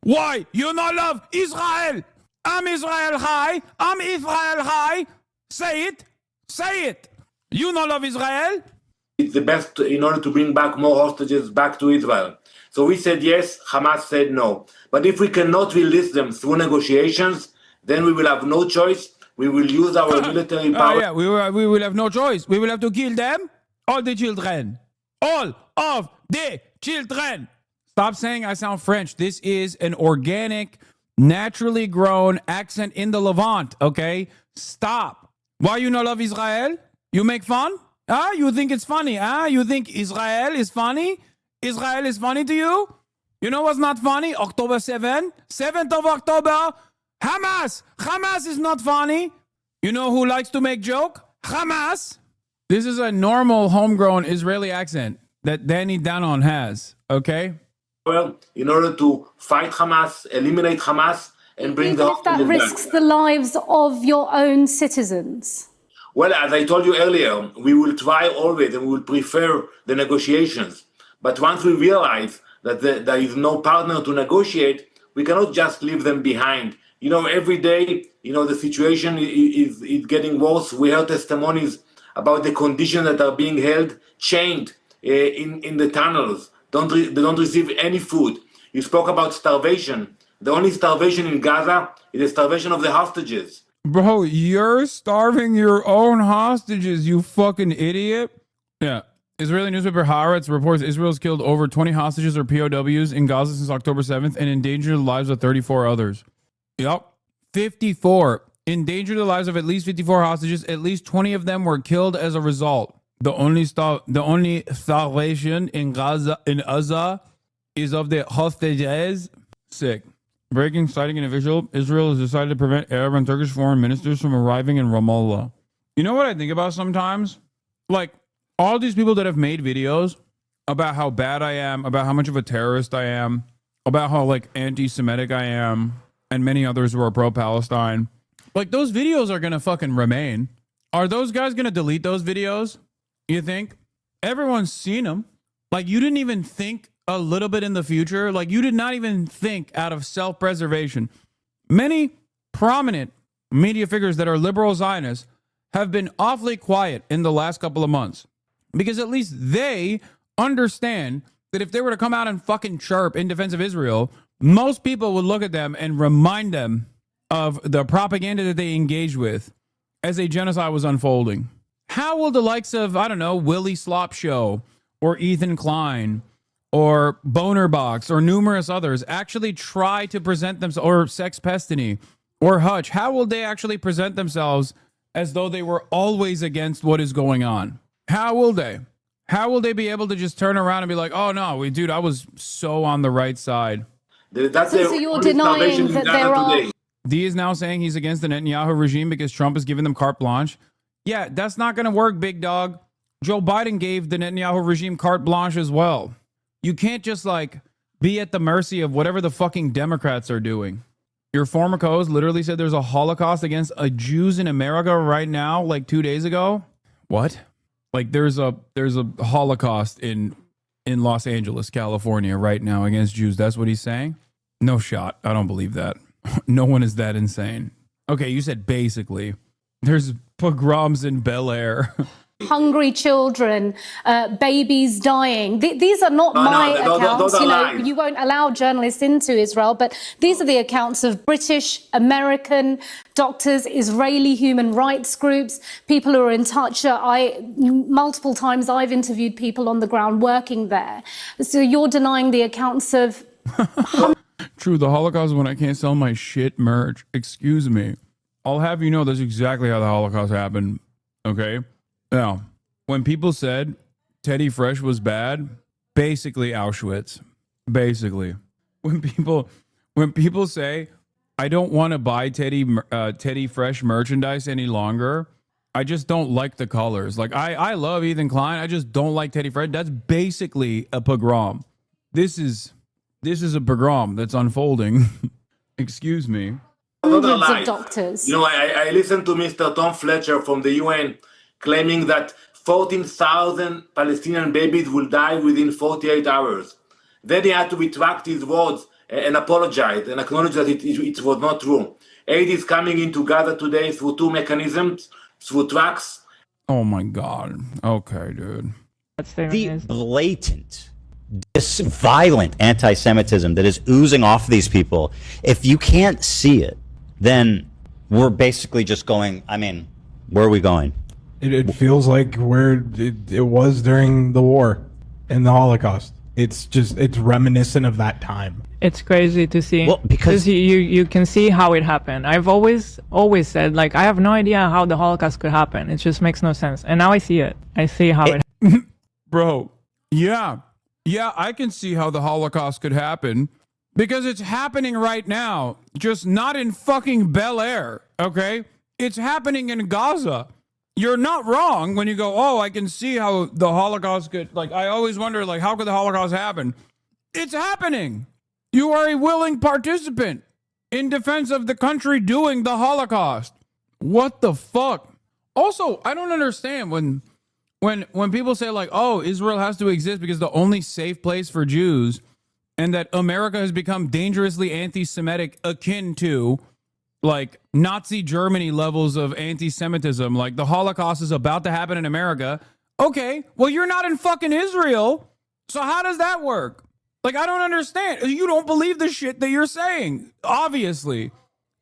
Why you not love Israel? I'm Israel high. I'm Israel high. Say it. Say it. You not love Israel? It's the best in order to bring back more hostages back to Israel. So we said yes, Hamas said no. But if we cannot release them through negotiations, then we will have no choice. We will use our military power. We will have no choice. We will have to kill them. All the children. All of the children. Stop saying I sound French. This is an organic, naturally grown accent in the Levant, okay? Stop. Why you not love Israel? You make fun? You think it's funny? You think Israel is funny? Israel is funny to you? You know what's not funny? October 7th? 7th of October? Hamas! Hamas is not funny. You know who likes to make joke? Hamas! This is a normal homegrown Israeli accent that Danny Danon has, okay? Well, in order to fight Hamas, eliminate Hamas, and bring Even if that risks the lives of your own citizens. Well, as I told you earlier, we will try always and we will prefer the negotiations. But once we realize that there is no partner to negotiate, we cannot just leave them behind. You know, every day, you know, the situation is getting worse. We heard testimonies about the conditions that are being held, chained in the tunnels. They don't receive any food. You spoke about starvation. The only starvation in Gaza is the starvation of the hostages. Bro, you're starving your own hostages, you fucking idiot. Yeah. Israeli newspaper Haaretz reports Israel's killed over 20 hostages or POWs in Gaza since October 7th and endangered the lives of 34 others. Yep. 54. Endangered the lives of at least 54 hostages. At least 20 of them were killed as a result. The only starvation in Gaza is of the hostages. Sick. Breaking, citing an official, Israel has decided to prevent Arab and Turkish foreign ministers from arriving in Ramallah. You know what I think about sometimes? Like, all these people that have made videos about how bad I am, about how much of a terrorist I am, about how, like, anti-Semitic I am, and many others who are pro-Palestine. Like, those videos are gonna fucking remain. Are those guys gonna delete those videos? You think? Everyone's seen them. Like, you didn't even think a little bit in the future. Like, you did not even think out of self-preservation. Many prominent media figures that are liberal Zionists have been awfully quiet in the last couple of months because at least they understand that if they were to come out and fucking chirp in defense of Israel, most people would look at them and remind them of the propaganda that they engaged with as a genocide was unfolding. How will the likes of, I don't know, Willie Slop Show or Ethan Klein or Boner Box or numerous others actually try to present themselves, or Sex Pestiny or Hutch, how will they actually present themselves as though they were always against what is going on? How will they? How will they be able to just turn around and be like, oh no, dude, I was so on the right side? So you're denying that there are... D is now saying he's against the Netanyahu regime because Trump has given them carte blanche. Yeah, that's not going to work, big dog. Joe Biden gave the Netanyahu regime carte blanche as well. You can't just, like, be at the mercy of whatever the fucking Democrats are doing. Your former co-host literally said there's a Holocaust against Jews in America right now, like 2 days ago. What? Like, there's a Holocaust in Los Angeles, California right now against Jews. That's what he's saying? No shot. I don't believe that. No one is that insane. Okay, you said basically. There's pogroms in Bel Air. Hungry children, babies dying. These are not my accounts. You know, you won't allow journalists into Israel, but these are the accounts of British, American doctors, Israeli human rights groups, people who are in touch. Multiple times I've interviewed people on the ground working there. So you're denying the accounts of... True, the Holocaust is when I can't sell my shit merch. Excuse me. I'll have you know that's exactly how the Holocaust happened. Okay? Now, when people said Teddy Fresh was bad, basically Auschwitz. Basically. When people say, I don't want to buy Teddy Fresh merchandise any longer, I just don't like the colors. Like, I love Ethan Klein, I just don't like Teddy Fresh. That's basically a pogrom. This is a pogrom that's unfolding. Excuse me. Hundreds of doctors. You know, I listened to Mr. Tom Fletcher from the UN claiming that 14,000 Palestinian babies will die within 48 hours. Then he had to retract his words and apologize and acknowledge that it was not true. Aid is coming into Gaza today through two mechanisms, through trucks. Oh my God. Okay, dude. The blatant, this violent anti-Semitism that is oozing off these people, if you can't see it, then we're basically just going, I mean, where are we going? It feels like where it was during the war and the Holocaust. It's reminiscent of that time. It's crazy to see. Well, because you can see how it happened. I've always said, like, I have no idea how the Holocaust could happen. It just makes no sense. And now I see it. I see how it Bro, yeah. Yeah, I can see how the Holocaust could happen because it's happening right now, just not in fucking Bel Air, okay? It's happening in Gaza. You're not wrong when you go, oh, I can see how the Holocaust could, like, I always wonder, like, how could the Holocaust happen? It's happening. You are a willing participant in defense of the country doing the Holocaust. What the fuck? Also, I don't understand when people say, like, oh, Israel has to exist because the only safe place for Jews, and that America has become dangerously anti-Semitic, akin to like Nazi Germany levels of anti-Semitism, like the Holocaust is about to happen in America. Okay, well, you're not in fucking Israel, so how does that work? Like, I don't understand. You don't believe the shit that you're saying, obviously.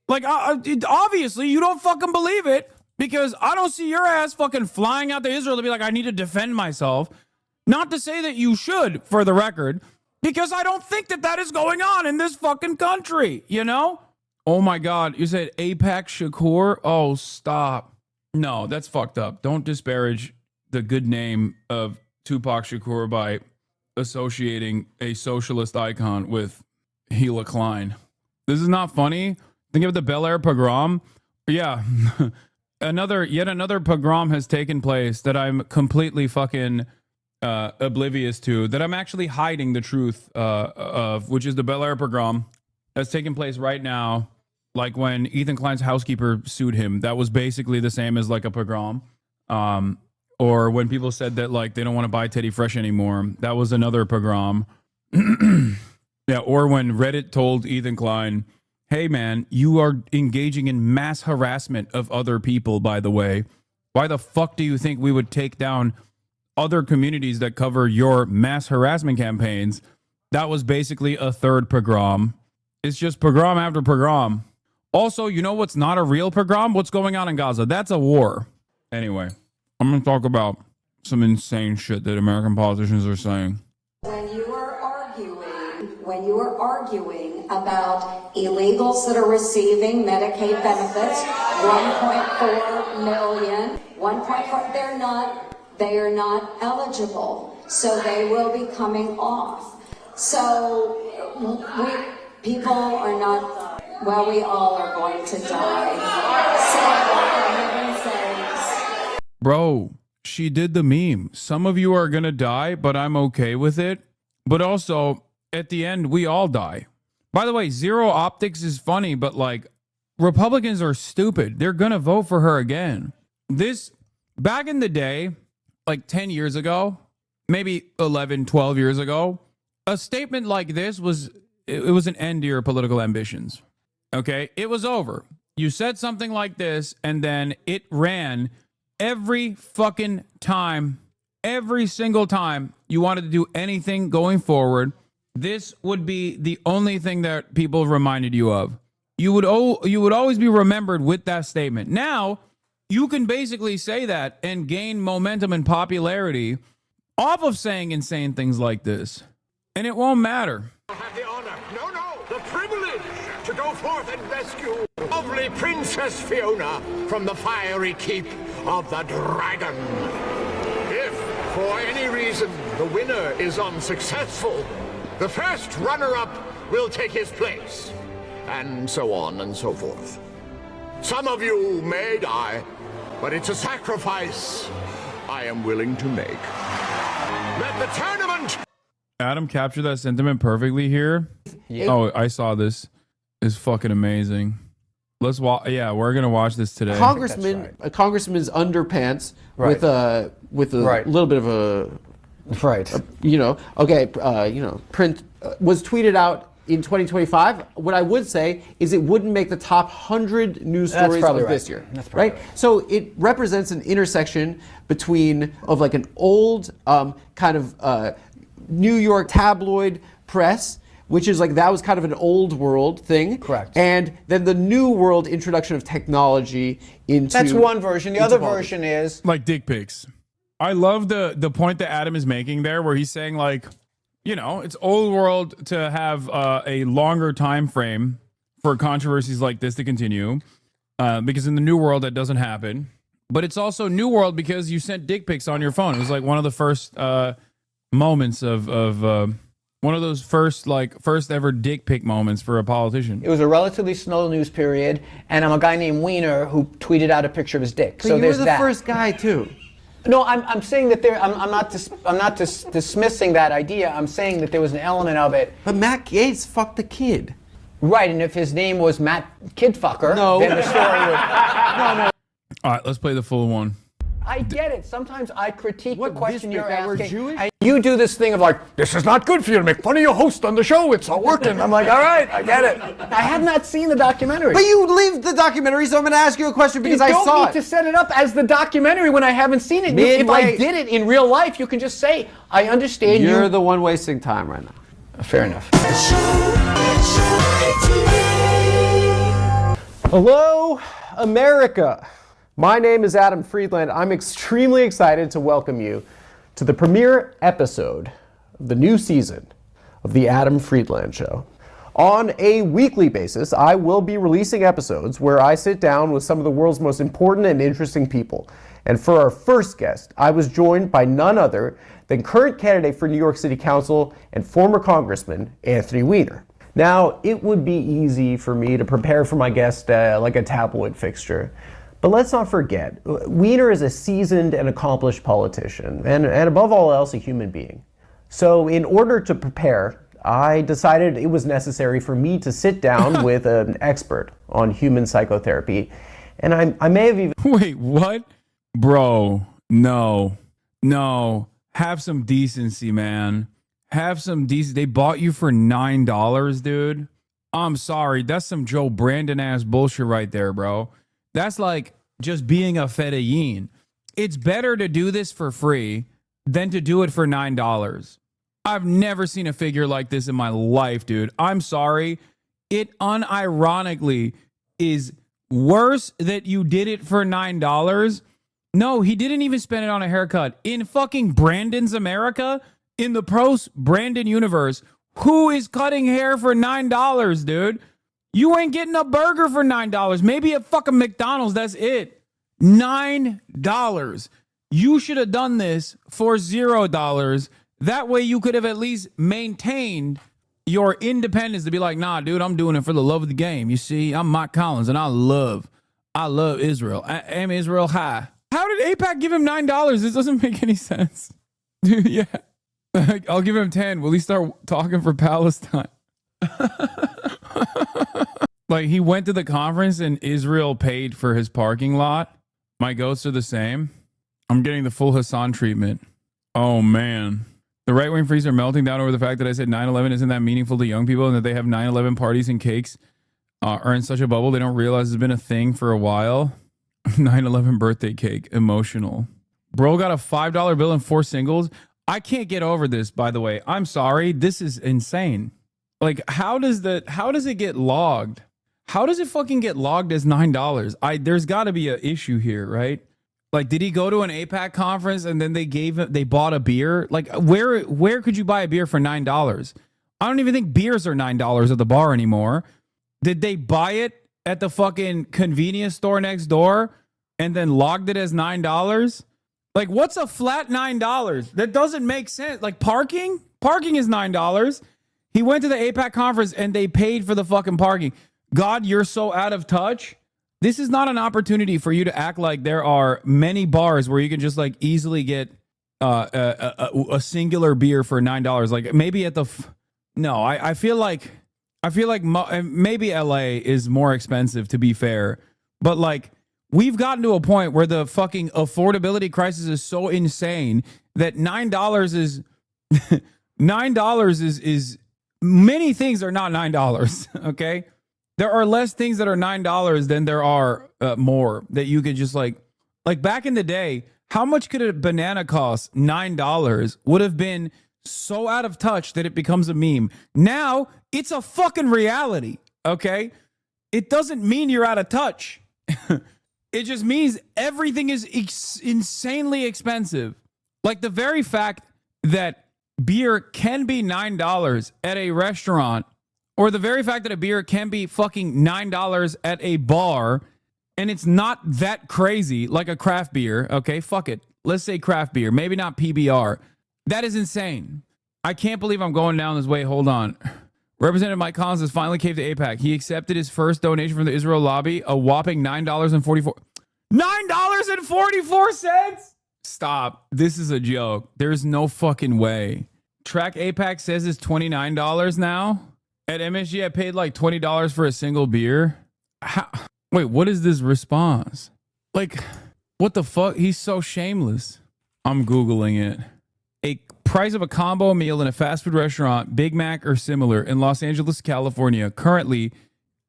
Like, obviously, you don't fucking believe it, because I don't see your ass fucking flying out to Israel to be like, I need to defend myself. Not to say that you should, for the record, because I don't think that that is going on in this fucking country, you know? Oh my God, you said Apex Shakur? Oh, stop. No, that's fucked up. Don't disparage the good name of Tupac Shakur by associating a socialist icon with Gila Klein. This is not funny. Think of the Bel Air pogrom. Yeah. Yet another pogrom has taken place that I'm completely fucking oblivious to, that I'm actually hiding the truth of, which is the Bel Air pogrom that's taking place right now. Like when Ethan Klein's housekeeper sued him, that was basically the same as like a pogrom. Or when people said that like they don't want to buy Teddy Fresh anymore, that was another pogrom. Yeah, or when Reddit told Ethan Klein, hey man, you are engaging in mass harassment of other people, by the way. Why the fuck do you think we would take down other communities that cover your mass harassment campaigns? That was basically a third pogrom. It's just pogrom after pogrom. Also, you know what's not a real pogrom? What's going on in Gaza? That's a war. Anyway, I'm going to talk about some insane shit that American politicians are saying. When you are arguing about illegals that are receiving Medicaid benefits, 1.4 million, 1.4, they are not eligible, so they will be coming off. So people are not, well, we all are going to die. So, for heaven's sakes. Bro, she did the meme. Some of you are going to die, but I'm okay with it. But also, at the end, we all die. By the way, Zero Optics is funny, but like, Republicans are stupid. They're going to vote for her again. This, back in the day, like 10 years ago, maybe 11, 12 years ago, a statement like this was, it was an end to your political ambitions. Okay? It was over. You said something like this, and then it ran every fucking time, every single time you wanted to do anything going forward. This would be the only thing that people reminded you of. You would always be remembered with that statement. Now, you can basically say that and gain momentum and popularity off of saying insane things like this. And it won't matter. I have the honor, the privilege to go forth and rescue lovely Princess Fiona from the fiery keep of the dragon. If, for any reason, the winner is unsuccessful, the first runner-up will take his place, and so on and so forth. Some of you may die, but it's a sacrifice I am willing to make. Let the tournament... Adam captured that sentiment perfectly here. Yeah. Oh, I saw this. It's fucking amazing. Let's watch. Yeah, we're gonna watch this today. A congressman's underpants with a little bit of a print was tweeted out in 2025. What I would say is it wouldn't make the top 100 news stories of this year. That's right. So it represents an intersection between like an old kind of New York tabloid press, which is like, that was kind of an old world thing. Correct. And then the new world introduction of technology into... That's one version. The other version is... like dick pics. I love the point that Adam is making there, where he's saying, like, you know, it's old world to have a longer time frame for controversies like this to continue, because in the new world that doesn't happen. But it's also new world because you sent dick pics on your phone. It was like one of the first moments of one of those first ever dick pic moments for a politician. It was a relatively slow news period, and I'm a guy named Wiener who tweeted out a picture of his dick. But so you there's were the that. first guy too. No, I'm saying that I'm not dismissing that idea. I'm saying that there was an element of it. But Matt Gaetz fucked the kid. Right, and if his name was Matt Kidfucker, then the story would. No. All right, let's play the full one. I get it. Sometimes I critique the question you're that we're asking. Jewish? And you do this thing of like, this is not good for you to make fun of your host on the show. It's not working. I'm like, all right, I get it. I have not seen the documentary. But you leave the documentary, so I'm going to ask you a question because I saw it. You don't need to set it up as the documentary when I haven't seen it. If I did it in real life, you can just say, I understand You're the one wasting time right now. Fair enough. Hello, America. My name is Adam Friedland. I'm extremely excited to welcome you to the premiere episode of the new season of The Adam Friedland Show. On a weekly basis, I will be releasing episodes where I sit down with some of the world's most important and interesting people. And for our first guest, I was joined by none other than current candidate for New York City Council and former Congressman Anthony Weiner. Now, it would be easy for me to prepare for my guest like a tabloid fixture. But let's not forget, Weiner is a seasoned and accomplished politician, and above all else, a human being. So in order to prepare, I decided it was necessary for me to sit down with an expert on human psychotherapy, and I may have even... Wait, what? Bro, no. Have some decency, man. Have some decency. They bought you for $9, dude. I'm sorry. That's some Joe Brandon ass bullshit right there, bro. That's like just being a fedayeen. It's better to do this for free than to do it for $9. I've never seen a figure like this in my life, dude. I'm sorry. It unironically is worse that you did it for $9. No, he didn't even spend it on a haircut. In fucking Brandon's America, in the post-Brandon universe, who is cutting hair for $9, dude? You ain't getting a burger for $9. Maybe at fucking McDonald's, that's it. $9. You should have done this for $0. That way you could have at least maintained your independence to be like, nah, dude, I'm doing it for the love of the game. You see, I'm Mike Collins and I love Israel. I am Israel high. How did AIPAC give him $9? This doesn't make any sense. Dude, yeah. I'll give him 10. Will he start talking for Palestine? Like, he went to the conference and Israel paid for his parking lot. My goats are the same. I'm getting the full Hassan treatment. Oh, man. The right-wing freaks are melting down over the fact that I said 9/11 isn't that meaningful to young people and that they have 9/11 parties and cakes are in such a bubble they don't realize it's been a thing for a while. 9/11 birthday cake. Emotional. Bro got a $5 bill and 4 singles. I can't get over this, by the way. I'm sorry. This is insane. Like, how does it get logged? How does it fucking get logged as $9? There's got to be an issue here, right? Like, did he go to an AIPAC conference and then they bought a beer? Like, where could you buy a beer for $9? I don't even think beers are $9 at the bar anymore. Did they buy it at the fucking convenience store next door and then logged it as $9? Like, what's a flat $9? That doesn't make sense. Like, parking is $9. He went to the AIPAC conference and they paid for the fucking parking. God, you're so out of touch. This is not an opportunity for you to act like there are many bars where you can just like easily get a singular beer for $9. Like maybe at the no, I feel like maybe LA is more expensive, to be fair, but like we've gotten to a point where the fucking affordability crisis is so insane that $9 is $9 is many things are not $9. Okay. There are less things that are $9 than there are more that you could just like back in the day, how much could a banana cost? $9 would have been so out of touch that it becomes a meme. Now it's a fucking reality. Okay. It doesn't mean you're out of touch. It just means everything is insanely expensive. Like the very fact that beer can be $9 at a restaurant, or the very fact that a beer can be fucking $9 at a bar, and it's not that crazy like a craft beer. Okay, fuck it. Let's say craft beer. Maybe not PBR. That is insane. I can't believe I'm going down this way. Hold on. Representative Mike Collins has finally caved to AIPAC. He accepted his first donation from the Israel lobby, a whopping $9.44. Stop. This is a joke. There's no fucking way. Track AIPAC says it's $29 now. At MSG, I paid like $20 for a single beer. Wait, what is this response? Like, what the fuck? He's so shameless. I'm Googling it. A price of a combo meal in a fast food restaurant, Big Mac or similar, in Los Angeles, California, currently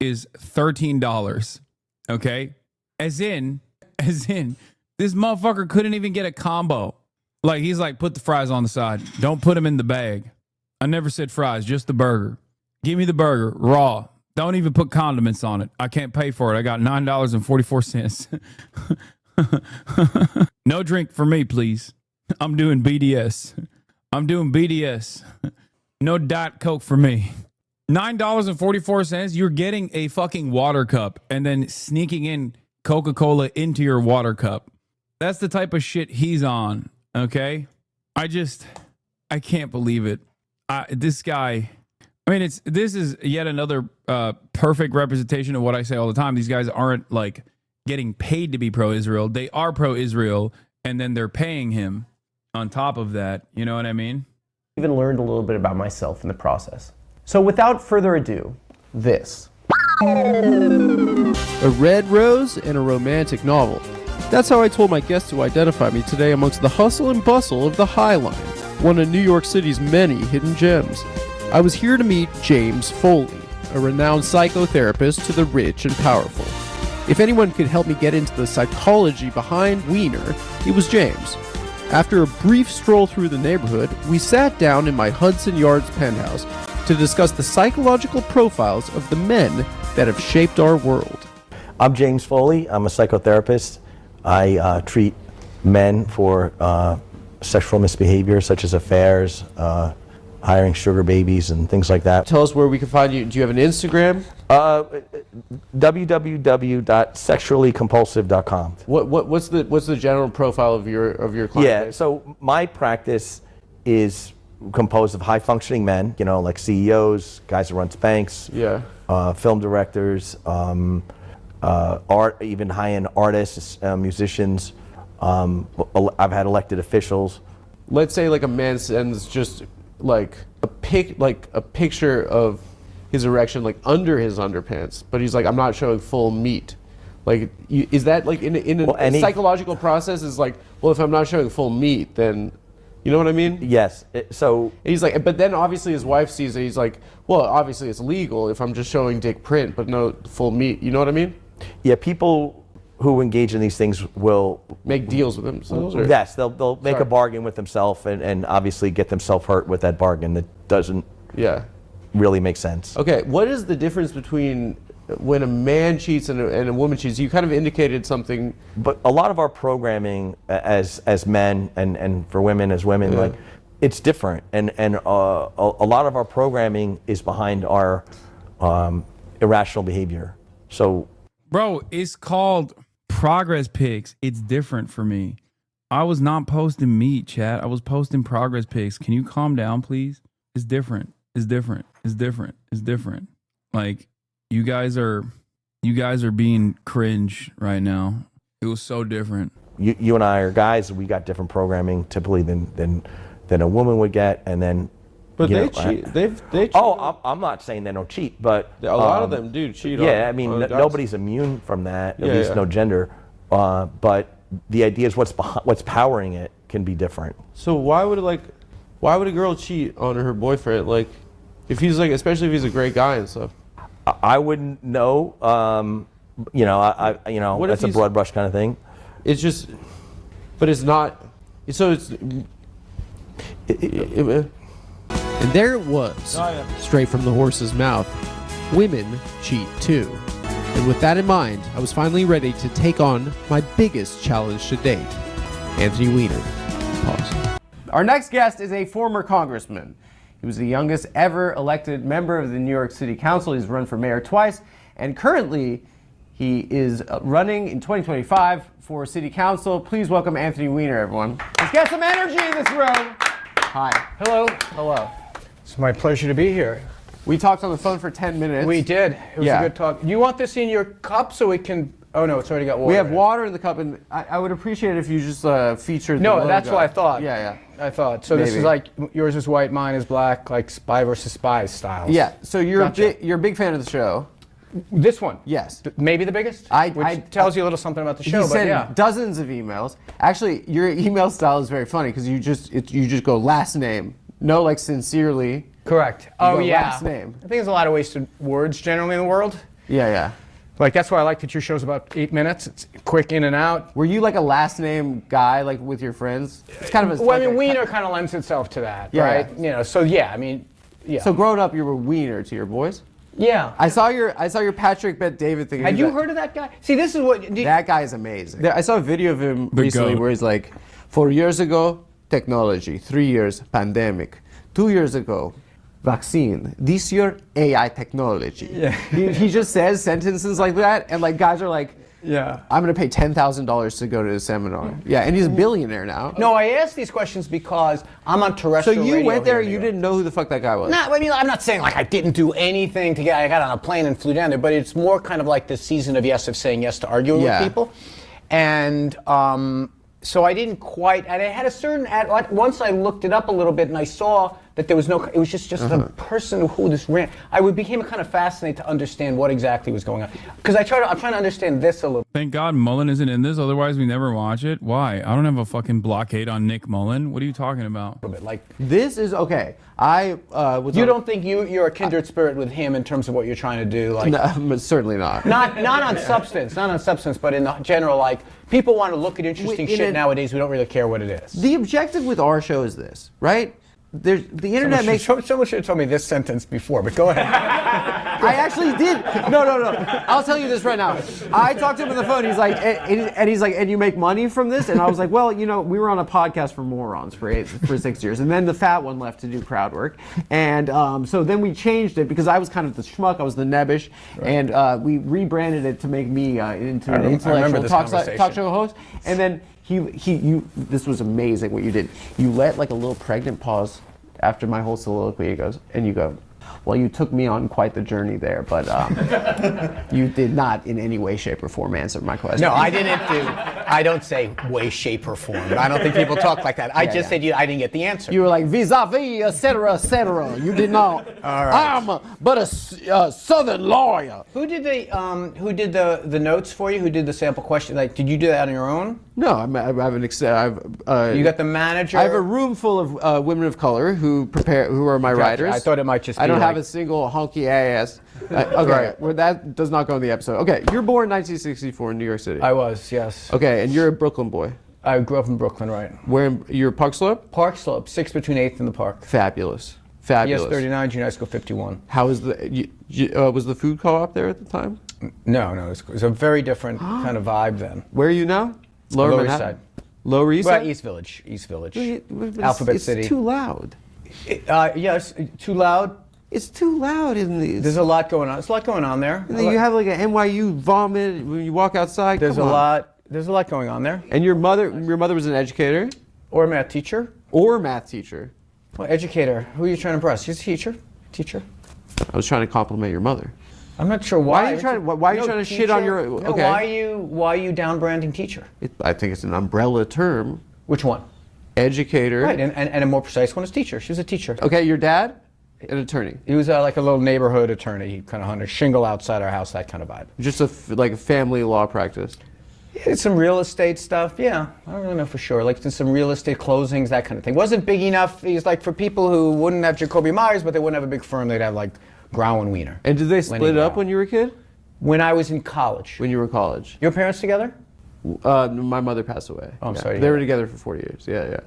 is $13. Okay? As in, this motherfucker couldn't even get a combo. Like, he's like, put the fries on the side. Don't put them in the bag. I never said fries, just the burger. Give me the burger, raw. Don't even put condiments on it. I can't pay for it. I got $9.44. No drink for me, please. I'm doing BDS. No Diet Coke for me. $9.44. You're getting a fucking water cup and then sneaking in Coca-Cola into your water cup. That's the type of shit he's on. Okay? I can't believe it. This guy, I mean, this is yet another perfect representation of what I say all the time. These guys aren't like getting paid to be pro-Israel. They are pro-Israel, and then they're paying him on top of that. You know what I mean? Even learned a little bit about myself in the process. So without further ado, this. A red rose and a romantic novel. That's how I told my guests to identify me today amongst the hustle and bustle of the High Line, one of New York City's many hidden gems. I was here to meet James Foley, a renowned psychotherapist to the rich and powerful. If anyone could help me get into the psychology behind Wiener, it was James. After a brief stroll through the neighborhood, we sat down in my Hudson Yards penthouse to discuss the psychological profiles of the men that have shaped our world. I'm James Foley. I'm a psychotherapist. I treat men for sexual misbehavior, such as affairs, hiring sugar babies and things like that. Tell us where we can find you. Do you have an Instagram? www.sexuallycompulsive.com. What's the general profile of your client? Yeah, so my practice is composed of high functioning men, you know, like CEOs, guys who run banks, film directors, art, even high-end artists, musicians. I've had elected officials. Let's say like a man sends just like a picture of his erection like under his underpants, but he's like, I'm not showing full meat. Like, is that like in a psychological process? Is like, well, if I'm not showing full meat, then, you know what I mean? Yes. So he's like, but then obviously his wife sees it. He's like, well, obviously it's legal if I'm just showing dick print, but no full meat. You know what I mean? Yeah, people who engage in these things will make deals with themselves. Or? Yes, they'll make a bargain with themselves and obviously get themselves hurt with that bargain. That doesn't really make sense. Okay, what is the difference between when a man cheats and a woman cheats? You kind of indicated something. But a lot of our programming as men and for women as women, like, it's different. And a lot of our programming is behind our irrational behavior. So, bro, it's called progress pics. It's different for me. I was not posting meat, chat. I was posting progress pics. Can you calm down, please? It's different. It's different. It's different. It's different. Like, you guys are being cringe right now. It was so different. You and I are guys. We got different programming typically than a woman would get, and then. But they cheat. They cheat. Oh, I'm not saying they don't cheat, but a lot of them do cheat. Yeah, I mean, nobody's immune from that. At least no gender. But the idea is what's powering it can be different. So why would a girl cheat on her boyfriend? Like, if he's like, especially if he's a great guy and stuff. I wouldn't know. What that's a broad brush kind of thing. It's just, but it's not. So it's. And there it was, straight from the horse's mouth. Women cheat too. And with that in mind, I was finally ready to take on my biggest challenge to date, Anthony Weiner. Pause. Our next guest is a former congressman. He was the youngest ever elected member of the New York City Council. He's run for mayor twice, and currently he is running in 2025 for city council. Please welcome Anthony Weiner, everyone. Let's get some energy in this room. Hi. Hello. Hello. It's my pleasure to be here. We talked on the phone for 10 minutes. We did. It was a good talk. You want this in your cup so we can... Oh, no, it's already got water. We have in it. water in the cup, and I would appreciate it if you just featured the No, logo. that's what I thought. Yeah. I thought. So this Maybe. is like, yours is white, mine is black, like Spy versus Spy styles. Yeah, so you're Gotcha. you're a big fan of the show. This one? Yes. Maybe the biggest? Which tells you a little something about the show, He but sent yeah. dozens of emails. Actually, your email style is very funny because you just go last name. No, like sincerely. Correct. You Oh, go yeah. last name. I think there's a lot of wasted words generally in the world. Yeah. Like, that's why I like that your show's about 8 minutes. It's quick in and out. Were you like a last name guy, like with your friends? It's kind of a... Well, I mean, Wiener kind of lends itself to that, Yeah, right? yeah. You know, so yeah, I mean, yeah. So growing up, you were Wiener to your boys? Yeah. I saw your Patrick Bet David thing. Had you heard of that guy? See, this is what... That guy is amazing. I saw a video of him recently goat. where he's like, 4 years ago, technology. 3 years, pandemic. 2 years ago, vaccine. This year, AI technology. Yeah. He just says sentences like that, and like guys are like, yeah, I'm gonna pay $10,000 to go to his seminar. Yeah, and he's a billionaire now. No, I asked these questions because I'm on terrestrial So you radio went there, here in you New York. didn't know who the fuck that guy was. No, I mean, I'm not saying like I didn't do anything to get. I got on a plane and flew down there, but it's more kind of like this season of yes, of saying yes to arguing Yeah. with people, and so I didn't quite. And I had a certain. Once I looked it up a little bit, and I saw that there was no. It was just a person who this ran. became kind of fascinated to understand what exactly was going on because I'm trying to understand this a little. Thank God Mullen isn't in this, otherwise we never watch it. Why? I don't have a fucking blockade on Nick Mullen. What are you talking about? Like this is okay. I was. You don't think you're a kindred spirit with him in terms of what you're trying to do? Like, No, certainly not. not on substance, but in the general, like people want to look at interesting shit nowadays. We don't really care what it is. The objective with our show is this, right? The internet makes. Someone should have told me this sentence before, but go ahead. I actually did. No. I'll tell you this right now. I talked to him on the phone. He's like, and he's like, and you make money from this? And I was like, well, you know, we were on a podcast for morons for 6 years, and then the fat one left to do crowd work, and so then we changed it because I was kind of the schmuck, I was the nebbish, and we rebranded it to make me into an intellectual talk show host, and then. This was amazing what you did. You let like a little pregnant pause after my whole soliloquy. He goes, and you go, well, you took me on quite the journey there, but you did not in any way, shape, or form answer my question. No, I don't say way, shape, or form. I don't think people talk like that. I just said I didn't get the answer. You were like vis-a-vis, etc., etc. You did not. All right. I'm but a Southern lawyer. Who did the notes for you? Who did the sample question? Like, did you do that on your own? No, I have an you got the manager. I have a room full of women of color who are my writers. I thought it might just be I don't like, have a single honky ass. Okay, well, that does not go in the episode. Okay, you're born in 1964 in New York City. I was, yes. Okay, and you're a Brooklyn boy. I grew up in Brooklyn, right? Where you're Park Slope? Park Slope, 6 between 8th and the Park. Fabulous. Yes, 39, junior high school 51. How was was the food co-op there at the time? No, it was a very different kind of vibe then. Where are you now? Lower Manhattan? East Side. Lower East Side? East Village. Alphabet City. It's too loud. Yes, too loud. It's too loud in these. There's a lot going on. There's a lot going on there. And then you have like an NYU vomit when you walk outside. There's a lot going on there. And your mother was an educator? Or a math teacher. Well, educator. Who are you trying to impress? She's a teacher. I was trying to compliment your mother. I'm not sure why. Why are you trying to shit on your... No, okay. why are you down branding teacher? I think it's an umbrella term. Which one? Educator. Right, and a more precise one is teacher. She was a teacher. Okay, your dad? An attorney. He was like a little neighborhood attorney. He kind of hung a shingle outside our house, that kind of vibe. Just like a family law practice. Yeah, some real estate stuff, yeah. I don't really know for sure. Like some real estate closings, that kind of thing. Wasn't big enough. He's like for people who wouldn't have Jacoby Myers, but they wouldn't have a big firm. They'd have like Grau and Wiener. And did they split up when you were a kid? When I was in college. When you were in college. Your parents together? My mother passed away. Oh, I'm sorry. They were together for 40 years. Yeah.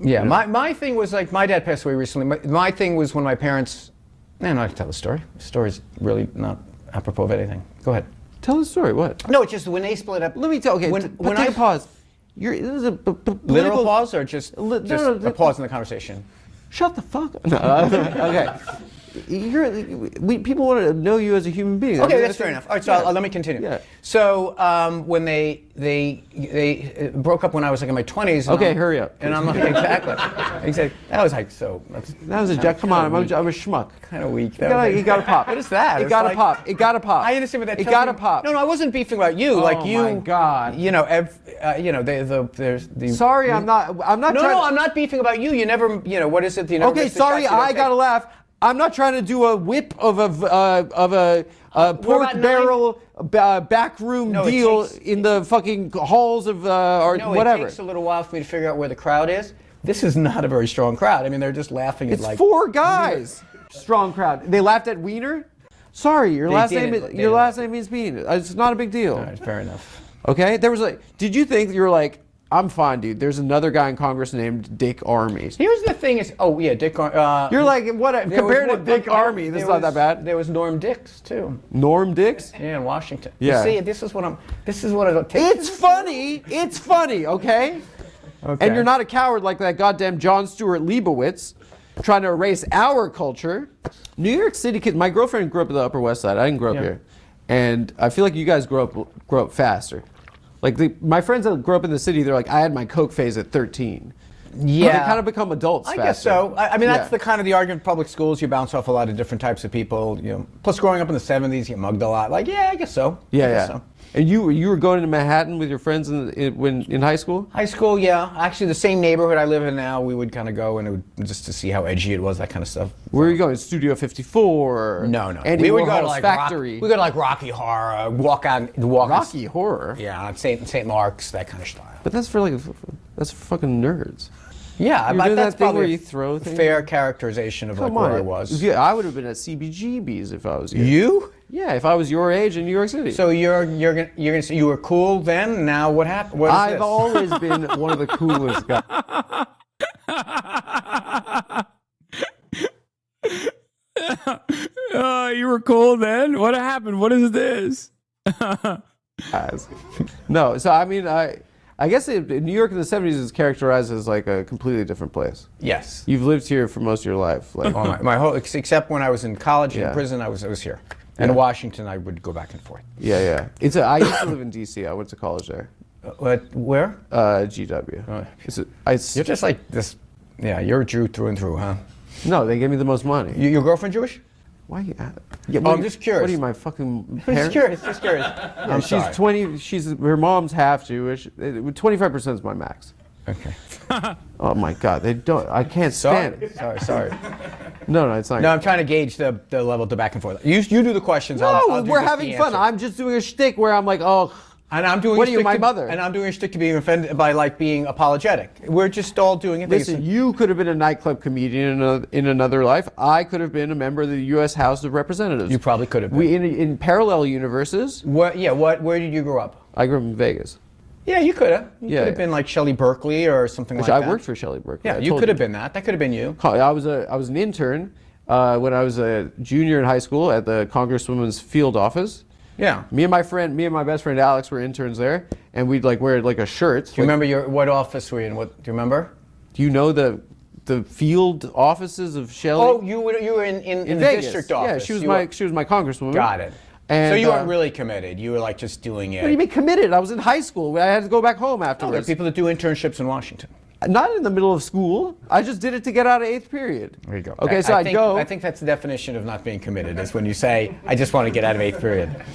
Yeah, my thing was like, my dad passed away recently. My thing was when my parents, I can tell the story. The story's really not apropos of anything. Go ahead. Tell the story, what? No, it's just when they split up. Let me tell, okay, take a pause. This is a literal pause or just a pause in the conversation? Shut the fuck up. Okay. People want to know you as a human being. Okay, that's fair enough. All right, so let me continue. Yeah. So when they broke up when I was like in my 20s. Okay, hurry up. And I'm like, exactly. That was like so. That was a joke. Come on, I'm a schmuck. Kind of weak. You got to pop. What is that? It got to pop. It got to pop. I understand what that. It got to pop. No, I wasn't beefing about you. Like you. Oh my God. You know, there's the. Sorry, I'm not. No, trying I'm not beefing about you. You never. What is it? Okay, sorry, I got to laugh. I'm not trying to do a whip of a pork barrel backroom deal in the fucking halls of whatever. It takes a little while for me to figure out where the crowd is. This is not a very strong crowd. I mean, they're just laughing at It's 4 guys. Strong crowd. They laughed at Wiener. Sorry, your last name means Bean. It's not a big deal. All right, fair enough. Okay, there was did you think you were like, I'm fine, dude. There's another guy in Congress named Dick Armey. Here's the thing is, Dick Armey. You're like, what? Compared to Dick Armey, this is not that bad. There was Norm Dix too. Norm Dix? Yeah, in Washington. Yeah. You see, this is what it'll take. It's funny. It's funny, okay? And you're not a coward like that goddamn John Stewart Leibowitz trying to erase our culture. New York City kids. My girlfriend grew up in the Upper West Side. I didn't grow up here. And I feel like you guys grow up faster. Like my friends that grew up in the city, they're like, I had my coke phase at 13. Yeah, they kind of become adults. I faster. guess so. I mean, that's the kind of the argument. Public schools, you bounce off a lot of different types of people. Plus growing up in the '70s, you get mugged a lot. Like, yeah, I guess so. Yeah, I guess so. And you were going to Manhattan with your friends in high school? High school, yeah. Actually, the same neighborhood I live in now, we would kind of go and just to see how edgy it was, that kind of stuff. Where are you going? Studio 54? No. Andy Warhol's Factory? We go to like Rocky Horror, Rocky Horror? Yeah, St. Mark's, that kind of style. But that's for fucking nerds. Yeah, You're doing that's that thing probably where you throw things. Fair characterization of like where I was. Yeah, I would have been at CBGB's if I was you. You? Yeah, if I was your age in New York City. So you're gonna say you were cool then. Now what happened? What is I've this? always been one of the coolest guys. You were cool then? What happened? What is this? No, so I mean, I guess New York in the 70s is characterized as like a completely different place. Yes. You've lived here for most of your life. Like, my whole, except when I was in college and in prison, I was here. And in Washington, I would go back and forth. Yeah. I used to live in D.C. I went to college there. Where? GW. You're just like this. Yeah, you're a Jew through and through, huh? No, they gave me the most money. Your girlfriend Jewish? Why? I'm just curious. What are you, my fucking parents? Just curious. I'm she's sorry. 20. Her mom's half Jewish. 25% is my max. Okay. Oh my God, they don't. I can't stand it. Sorry. No, it's not. No, I'm trying to gauge the level of the back and forth. You do the questions. No, I'll do we're just having the fun. answer. I'm just doing a shtick where I'm like, oh. And I'm doing. What are you, my mother? And I'm doing a shtick to being offended by like being apologetic. We're just all doing it. Listen, you could have been a nightclub comedian in another life. I could have been a member of the U.S. House of Representatives. You probably could have been. We in parallel universes. Where did you grow up? I grew up in Vegas. Yeah, you could have. You could have been like Shelley Berkeley or something like that. I worked for Shelley Berkeley. Yeah, you could have been that. That could have been you. I was an intern when I was a junior in high school at the Congresswoman's field office. Yeah. Me and my best friend Alex were interns there, and we'd like wear like a shirt. Do you remember what office were you in? Do you remember? Do you know the field offices of Shelley? Oh, you were in the Vegas. district office. Yeah, she was my congresswoman. Got it. And, so you weren't really committed. You were like just doing it. What do you mean committed? I was in high school. I had to go back home afterwards. There are people that do internships in Washington. Not in the middle of school. I just did it to get out of 8th period. There you go. Okay, so I'd go. I think that's the definition of not being committed, is when you say, I just want to get out of 8th period.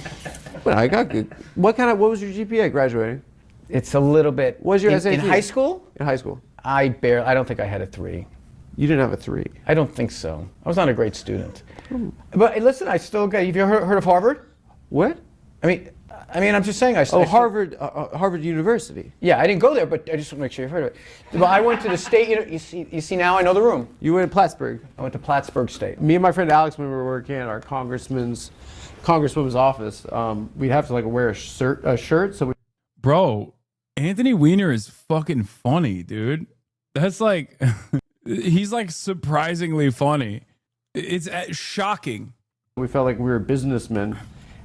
Well, I got good. What was your GPA graduating? It's a little bit. What was your SAT? In high school? In high school. I don't think I had a 3. You didn't have a 3? I don't think so. I was not a great student. But listen, I still got, have you heard of Harvard? What? I mean, I'm just saying. Harvard University. Yeah, I didn't go there, but I just want to make sure you've heard of it. But I went to the state. You see now I know the room. You went to Plattsburgh. I went to Plattsburgh State. Me and my friend Alex, when we were working at our congresswoman's office, we'd have to like wear a shirt. So Bro, Anthony Weiner is fucking funny, dude. That's like, he's like surprisingly funny. It's shocking. We felt like we were businessmen.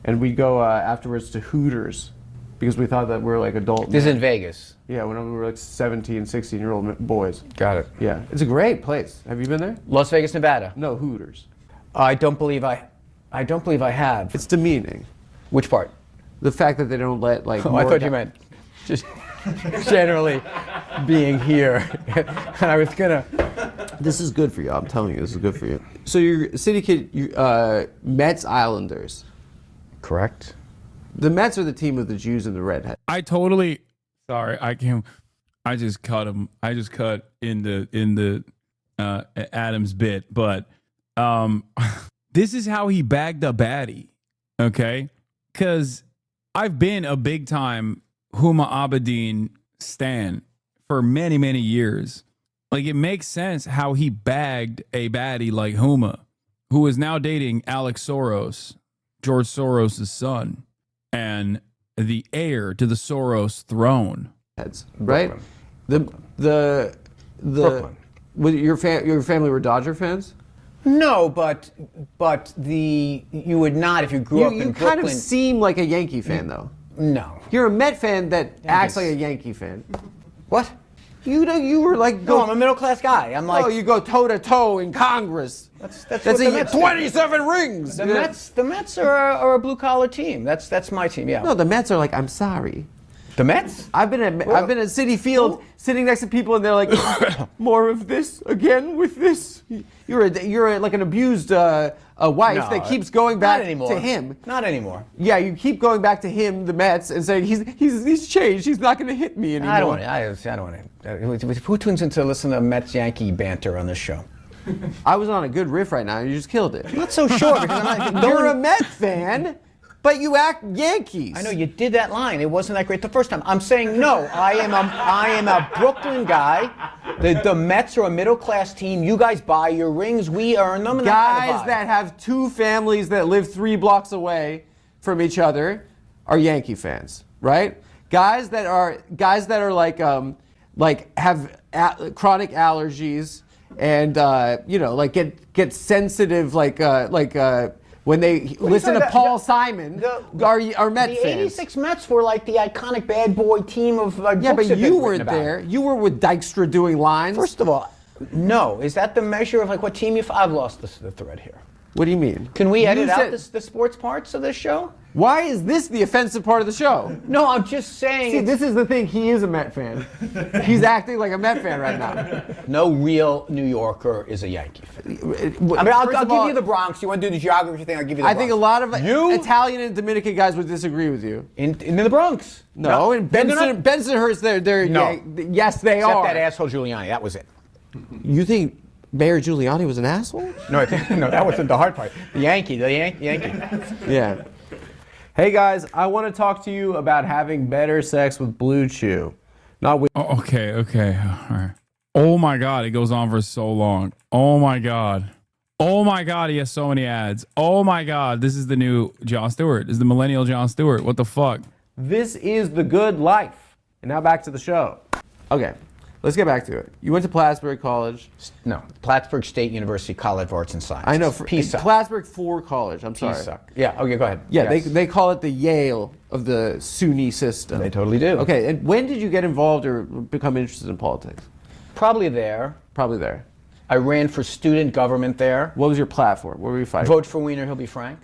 And we'd go afterwards to Hooters because we thought that we were like adult. This is in Vegas. Yeah, when we were like 17, 16-year-old boys. Got it. Yeah, it's a great place. Have you been there? Las Vegas, Nevada. No, Hooters. I don't believe I have. It's demeaning. Which part? The fact that they don't let like. Oh, I thought you meant just generally being here. And I was gonna. This is good for you. I'm telling you, this is good for you. So you're a city kid. Mets Islanders. Correct. The Mets are the team of the Jews and the redhead. I totally. Sorry, I just cut him. I just cut in the Adam's bit, but this is how he bagged a baddie. Okay, because I've been a big time Huma Abedin stan for many, many years. Like, it makes sense how he bagged a baddie like Huma, who is now dating Alex Soros, George Soros' son, and the heir to the Soros throne. Right? The was your family were Dodger fans? No, but you would not if you grew up in Brooklyn. You kind of seem like a Yankee fan, though. No. You're a Met fan that acts like a Yankee fan. What? You were like. No, I'm a middle class guy. I'm like. Oh, you go toe to toe in Congress. That's what the a Mets 27 rings. The Mets are a blue collar team. That's my team. Yeah. No, the Mets are like, I'm sorry. The Mets? I've been at Citi Field sitting next to people and they're like, more of this again with this. You're like an abused wife that keeps going back to him. Not anymore. Yeah, you keep going back to him, the Mets, and saying he's changed. He's not going to hit me anymore. I don't want to. Who tunes in to listen to Mets Yankee banter on this show? I was on a good riff right now. You just killed it. I'm not so sure because I'm not. You're a Mets fan. But you act Yankees. I know you did that line. It wasn't that great the first time. I'm saying no. I am a Brooklyn guy. The Mets are a middle class team. You guys buy your rings. We earn them. And guys that have two families that live 3 blocks away from each other are Yankee fans, right? Guys that are like have chronic allergies and like get sensitive when they listen to Paul Simon, are Mets fans. The 86 Mets were like the iconic bad boy team of yeah, but you weren't there. You were with Dykstra doing lines. First of all, no. Is that the measure of like what team I've lost the thread here. What do you mean? Can we edit out the sports parts of this show? Why is this the offensive part of the show? No, I'm just saying. See, this is the thing. He is a Met fan. He's acting like a Met fan right now. No real New Yorker is a Yankee fan. I mean, I'll give you the Bronx. You want to do the geography thing? I'll give you the Bronx. I think a lot of Italian and Dominican guys would disagree with you. In the Bronx? No, in Bensonhurst, they're no. Yes, they are. Except that asshole Giuliani. That was it. You think Mayor Giuliani was an asshole? No, that wasn't the hard part. The Yankee. Yeah. Hey guys, I want to talk to you about having better sex with Blue Chew. Not with. Oh, okay. All right. Oh my God, it goes on for so long. Oh my God, he has so many ads. Oh my God, this is the new Jon Stewart. This is the millennial Jon Stewart. What the fuck? This is the good life. And now back to the show. Okay. Let's get back to it. You went to Plattsburgh College. No, Plattsburgh State University College of Arts and Sciences. I know. PSUC. Plattsburgh 4 College. I'm sorry. PSUC. Yeah. Okay. Go ahead. Yeah. Yes. They call it the Yale of the SUNY system. They totally do. Okay. And when did you get involved or become interested in politics? Probably there. I ran for student government there. What was your platform? What were you fighting? Vote for Wiener. He'll be frank.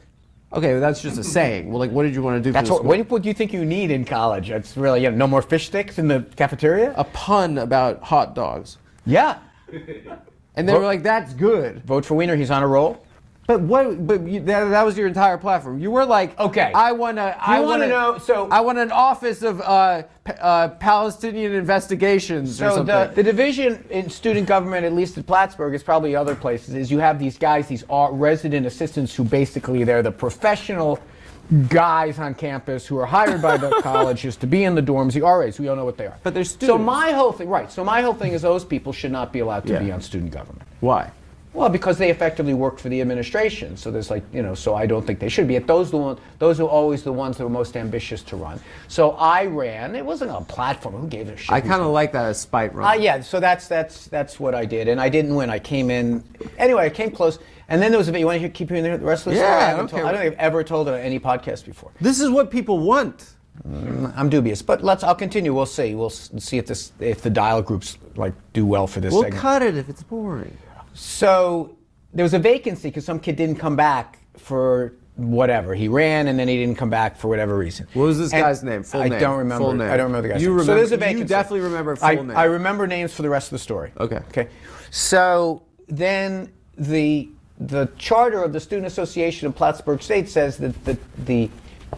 Okay, well, that's just a saying. Well, like, what did you want to do? That's for the what do you think you need in college? It's really no more fish sticks in the cafeteria. A pun about hot dogs. Yeah. And they were like, "That's good." Vote for Wiener. He's on a roll. But what? But that was your entire platform. You were like, okay, I want to. So I want an office of Palestinian investigations or something. The division in student government, at least at Plattsburgh, is probably other places. Is you have these guys, these resident assistants, who basically they're the professional guys on campus who are hired by the colleges to be in the dorms. The RAs, we all know what they are. But they're students. So my whole thing is those people should not be allowed to be on student government. Why? Well, because they effectively worked for the administration. So there's so I don't think they should be. Those are always the ones that are most ambitious to run. So I ran. It wasn't a platform. Who gave a shit? I kind of like that as spite run. Yeah. So that's what I did, and I didn't win. I came in anyway. I came close, and then there was a bit. You want to keep hearing the rest of the story? Yeah. I don't think I've ever told it on any podcast before. This is what people want. I'm dubious, but I'll continue. We'll see. We'll see if the dial groups do well for this. We'll segment. cut it if it's boring. So there was a vacancy because some kid didn't come back for whatever. He ran and then he didn't come back for whatever reason. What was this guy's name? Full name? I don't remember. Full name. I don't remember the guy's name. Remember, so there's a vacancy. You definitely remember full name. I remember names for the rest of the story. Okay. Okay. So then the charter of the Student Association of Plattsburgh State says that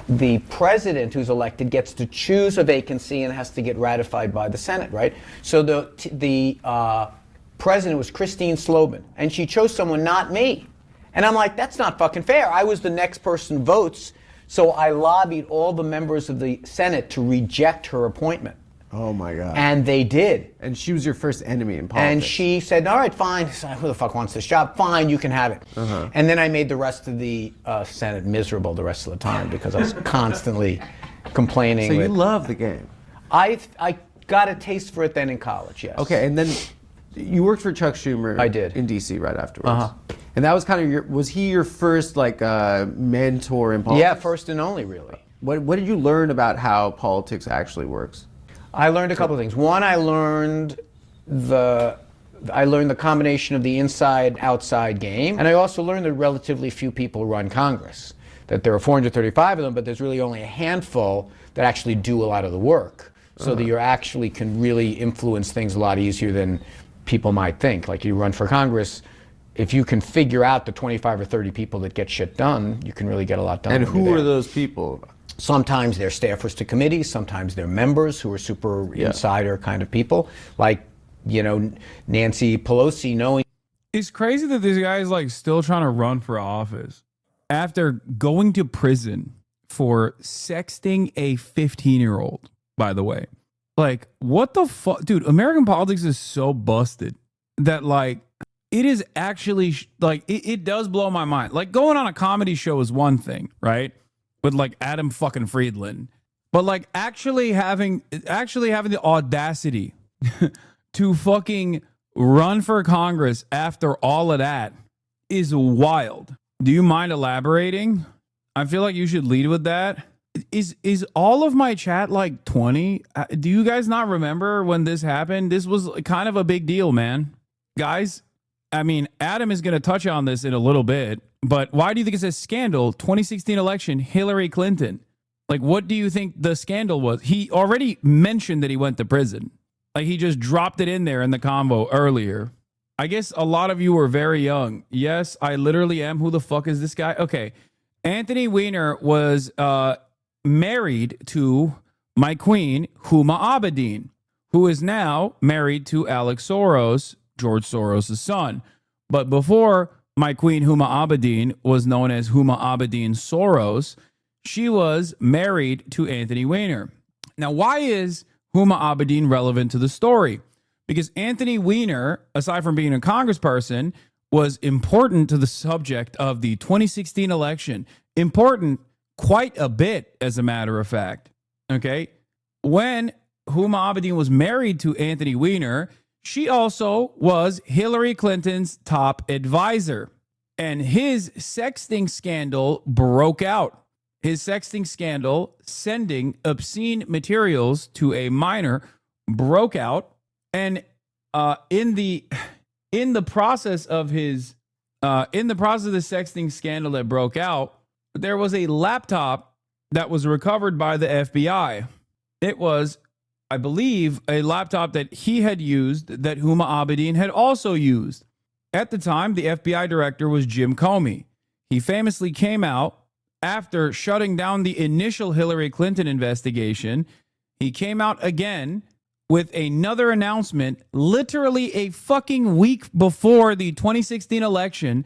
the president who's elected gets to choose a vacancy and has to get ratified by the Senate, right? So the president was Christine Slobin, and she chose someone, not me. And I'm like, that's not fucking fair. I was the next person votes, so I lobbied all the members of the Senate to reject her appointment. Oh my God. And they did. And she was your first enemy in politics. And she said, all right, fine. Who the fuck wants this job? Fine, you can have it. And then I made the rest of the Senate miserable the rest of the time because I was constantly complaining. So you love the game. I got a taste for it then in college, yes. Okay, and then you worked for Chuck Schumer. I did. In D.C. right afterwards. And that was kind of was he your first mentor in politics? Yeah, first and only, really. What did you learn about how politics actually works? I learned a couple of things. One, I learned the combination of the inside-outside game, and I also learned that relatively few people run Congress. That there are 435 of them, but there's really only a handful that actually do a lot of the work, so that you actually can really influence things a lot easier than people might think. Like you run for Congress, if you can figure out the 25 or 30 people that get shit done, you can really get a lot done. And who are those people? Sometimes they're staffers to committees, sometimes they're members who are super insider kind of people, like, Nancy Pelosi knowing. It's crazy that this guy is like still trying to run for office after going to prison for sexting a 15-year-old, by the way. Like, what the fuck? Dude, American politics is so busted that, like, it is actually, it does blow my mind. Like, going on a comedy show is one thing, right? With like Adam fucking Friedland, but like actually having the audacity to fucking run for Congress after all of that is wild. Do you mind elaborating? I feel like you should lead with that. Is all of my chat like 20? Do you guys not remember when this happened? This was kind of a big deal, man. Guys, I mean, Adam is going to touch on this in a little bit. But why do you think it says scandal? 2016 election, Hillary Clinton. Like, what do you think the scandal was? He already mentioned that he went to prison. Like, he just dropped it in there in the convo earlier. I guess a lot of you were very young. Yes, I literally am. Who the fuck is this guy? Okay. Anthony Weiner was married to my queen, Huma Abedin, who is now married to Alex Soros, George Soros' son. But before my queen Huma Abedin was known as Huma Abedin Soros, she was married to Anthony Weiner. Now, why is Huma Abedin relevant to the story? Because Anthony Weiner, aside from being a congressperson, was important to the subject of the 2016 election. Important quite a bit, as a matter of fact. Okay? When Huma Abedin was married to Anthony Weiner, she also was Hillary Clinton's top advisor. And his sexting scandal broke out. His sexting scandal, sending obscene materials to a minor, broke out. And in the process of the sexting scandal that broke out, there was a laptop that was recovered by the FBI. It was, I believe, a laptop that he had used that Huma Abedin had also used. At the time, the FBI director was Jim Comey. He famously came out after shutting down the initial Hillary Clinton investigation. He came out again with another announcement literally a fucking week before the 2016 election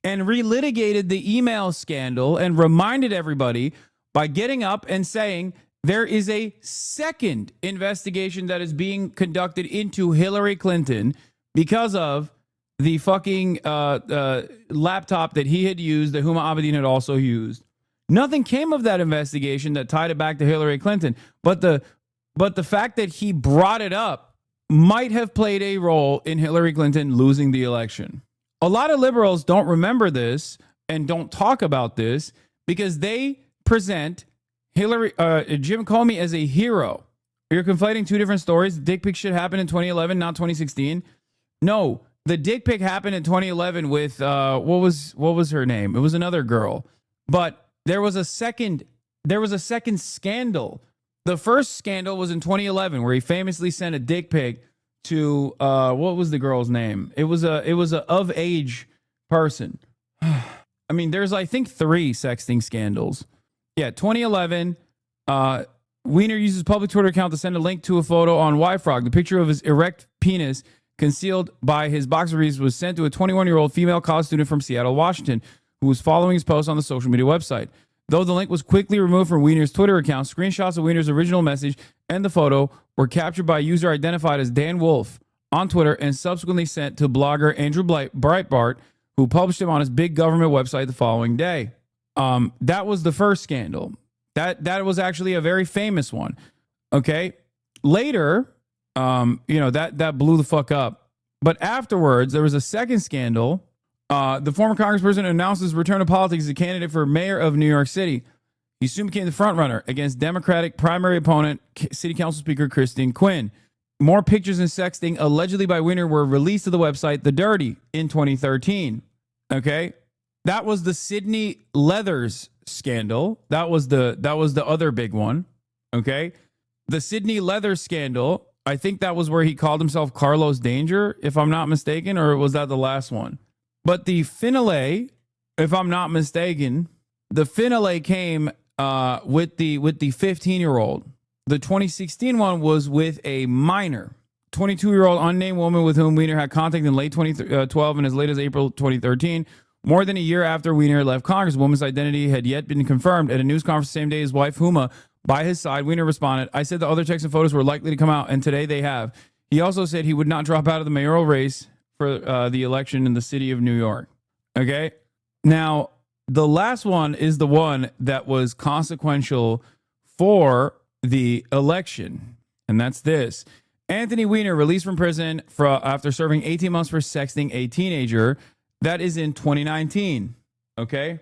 and relitigated the email scandal and reminded everybody by getting up and saying there is a second investigation that is being conducted into Hillary Clinton because of the fucking laptop that he had used, that Huma Abedin had also used. Nothing came of that investigation that tied it back to Hillary Clinton. But the fact that he brought it up might have played a role in Hillary Clinton losing the election. A lot of liberals don't remember this and don't talk about this because they present Jim Comey as a hero. You're conflating two different stories. Dick pic shit happened in 2011, not 2016. No, The dick pic happened in 2011 with what was her name? It was another girl. But there was a second scandal. The first scandal was in 2011 where he famously sent a dick pic to what was the girl's name? It was a of age person. I mean, there's I think 3 sexting scandals. Yeah, 2011. Wiener uses public Twitter account to send a link to a photo on YFrog. The picture of his erect penis concealed by his boxer briefs was sent to a 21-year-old female college student from Seattle, Washington, who was following his post on the social media website. Though the link was quickly removed from Wiener's Twitter account, screenshots of Wiener's original message and the photo were captured by a user identified as Dan Wolf on Twitter and subsequently sent to blogger Andrew Breitbart, who published him on his big government website the following day. That was the first scandal. That was actually a very famous one. Okay. Later, that blew the fuck up. But afterwards, there was a second scandal. The former congressperson announced his return to politics as a candidate for mayor of New York City. He soon became the frontrunner against Democratic primary opponent, City Council Speaker Christine Quinn. More pictures and sexting allegedly by Wiener were released to the website The Dirty in 2013. Okay, that was the Sydney Leathers scandal. That was the other big one. Okay, the Sydney Leathers scandal. I think that was where he called himself Carlos Danger, if I'm not mistaken, or was that the last one? But the finale, if I'm not mistaken, the finale came with the 15-year-old. The 2016 one was with a minor, 22-year-old unnamed woman with whom Wiener had contact in late 2012 and as late as April 2013. More than a year after Wiener left Congress, the woman's identity had yet been confirmed. At a news conference the same day, his wife, Huma, by his side, Wiener responded, "I said the other texts and photos were likely to come out, and today they have." He also said he would not drop out of the mayoral race for the election in the city of New York. Okay? Now, the last one is the one that was consequential for the election, and that's this. Anthony Weiner released from prison after serving 18 months for sexting a teenager. That is in 2019, okay?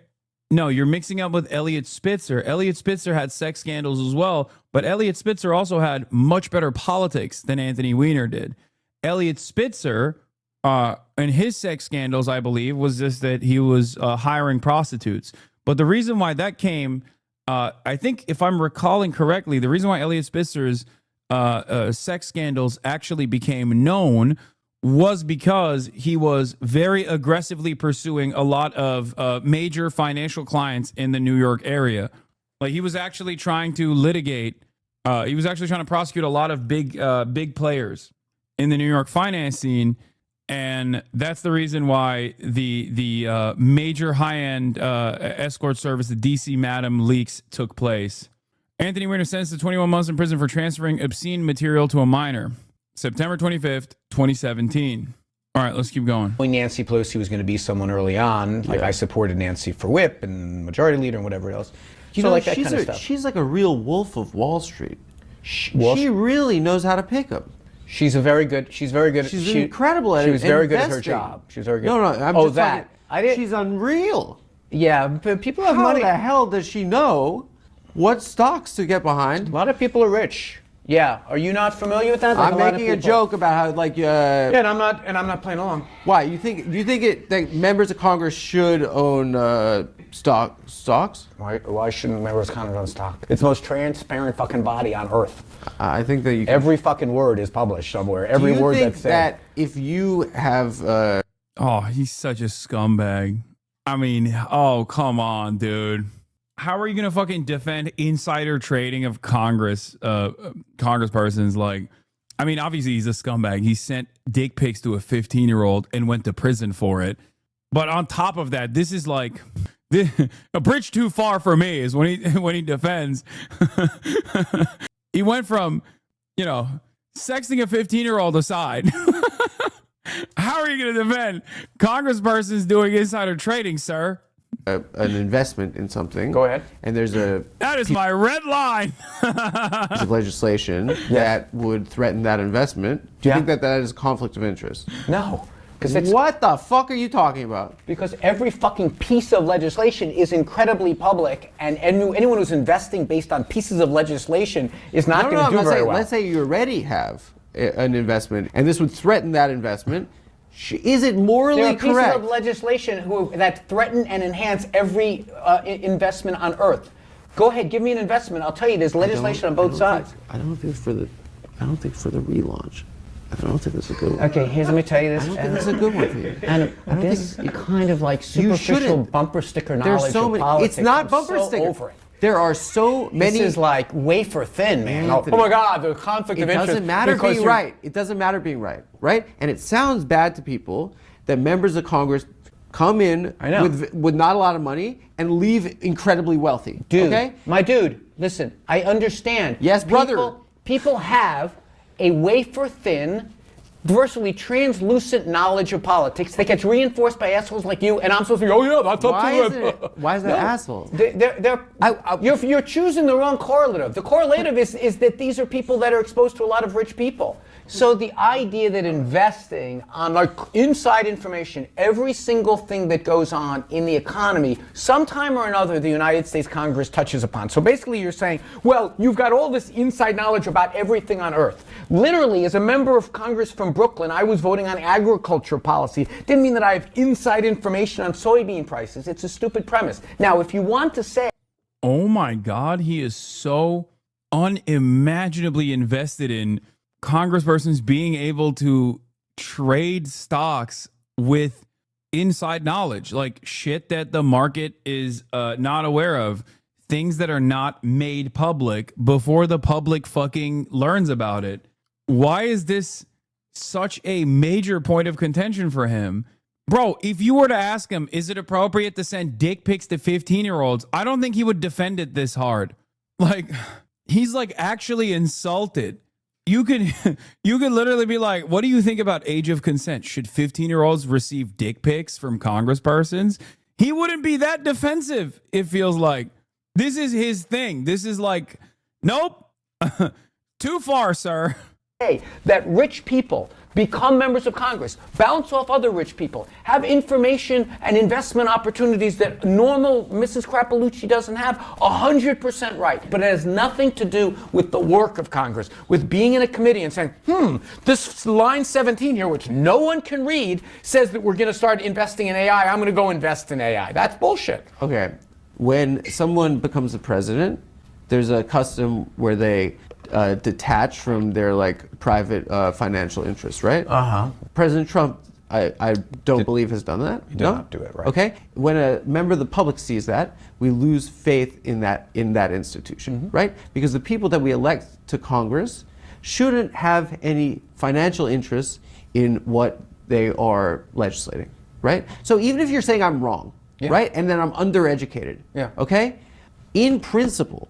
No, you're mixing up with Elliot Spitzer. Elliot Spitzer had sex scandals as well, but Elliot Spitzer also had much better politics than Anthony Weiner did. Elliot Spitzer, and his sex scandals, I believe, was just that he was hiring prostitutes. But the reason why that came, I think if I'm recalling correctly, the reason why Elliot Spitzer's sex scandals actually became known was because he was very aggressively pursuing a lot of major financial clients in the New York area. Like he was actually trying to litigate, he was actually trying to prosecute a lot of big players in the New York finance scene. And that's the reason why the major high-end escort service, the DC Madam leaks, took place. Anthony Weiner sentenced to 21 months in prison for transferring obscene material to a minor. September 25th, 2017. All right, let's keep going. When Nancy Pelosi was going to be someone early on, like I supported Nancy for whip and majority leader and whatever else. You so know, like that kind of stuff. She's like a real wolf of Wall Street. She really knows how to pick them. She's very good. She's incredible at it. She was very good at her job. She was very good. No, I'm just that. She's unreal. Yeah, but people have money. How the hell does she know what stocks to get behind? A lot of people are rich. Yeah, are you not familiar with that? Like I'm making a joke about how, like, yeah, and I'm not playing along. Why? You think that members of Congress should own stocks? Why shouldn't members of Congress own stock? It's the most transparent fucking body on earth. I think that every fucking word is published somewhere. Every word that's said. That if you have, oh, he's such a scumbag. I mean, oh come on, dude. How are you going to fucking defend insider trading of congresspersons? Like, I mean, obviously he's a scumbag. He sent dick pics to a 15-year-old and went to prison for it. But on top of that, this is like a bridge too far for me is when he defends. He went from, sexting a 15-year-old aside. How are you going to defend congresspersons doing insider trading, sir? An investment in something. Go ahead. And there's that is my red line. Piece of legislation that would threaten that investment. Do you think that is a conflict of interest? No. What the fuck are you talking about? Because every fucking piece of legislation is incredibly public, and anyone who's investing based on pieces of legislation is not going to do very well. Let's say you already have an investment, and this would threaten that investment. Is it morally there are correct? pieces of legislation that threaten and enhance every investment on Earth. Go ahead, give me an investment. I'll tell you, there's legislation on both sides. I don't think for the relaunch. I don't think this is a good one. Okay, let me tell you this. I don't think this is a good one for you. And this kind of like superficial bumper sticker knowledge There's so of many. politics. It's not I'm bumper so sticker. over it. There are so many. This is like wafer thin, man. Anthony, Oh my God, the conflict of interest. It doesn't matter because being right. It doesn't matter being right, right? And it sounds bad to people that members of Congress come in with not a lot of money and leave incredibly wealthy. Dude, okay? my dude, listen, I understand. Yes, brother. People have a wafer thin, virtually translucent knowledge of politics that gets reinforced by assholes like you, and I'm supposed to go, oh yeah, that's up to them. Why is that asshole? You're choosing the wrong correlative. The correlative is that these are people that are exposed to a lot of rich people. So the idea that investing on like inside information, every single thing that goes on in the economy, sometime or another, the United States Congress touches upon. So basically you're saying, well, you've got all this inside knowledge about everything on Earth. Literally, as a member of Congress from Brooklyn, I was voting on agriculture policy. Didn't mean that I have inside information on soybean prices. It's a stupid premise. Now, if you want to say... Oh my God, he is so unimaginably invested in congresspersons being able to trade stocks with inside knowledge, like shit that the market is not aware of, things that are not made public before the public fucking learns about it. Why is this such a major point of contention for him? Bro, if you were to ask him, is it appropriate to send dick pics to 15-year-olds? I don't think he would defend it this hard. Like, he's like actually insulted. You could literally be like, what do you think about age of consent? Should 15-year-olds receive dick pics from congresspersons? He wouldn't be that defensive, it feels like. This is his thing. This is like, nope, too far, sir. That rich people become members of Congress, bounce off other rich people, have information and investment opportunities that normal Mrs. Crapalucci doesn't have, 100% right. But it has nothing to do with the work of Congress, with being in a committee and saying, this line 17 here, which no one can read, says that we're going to start investing in AI. I'm going to go invest in AI. That's bullshit. Okay. When someone becomes the president, there's a custom where they detach from their like private financial interests, right? President Trump, I don't believe has done that. He did not do it, right? Okay. When a member of the public sees that, we lose faith in that institution, right? Because the people that we elect to Congress shouldn't have any financial interest in what they are legislating, right? So even if you're saying I'm wrong, right, and then I'm undereducated, okay, in principle,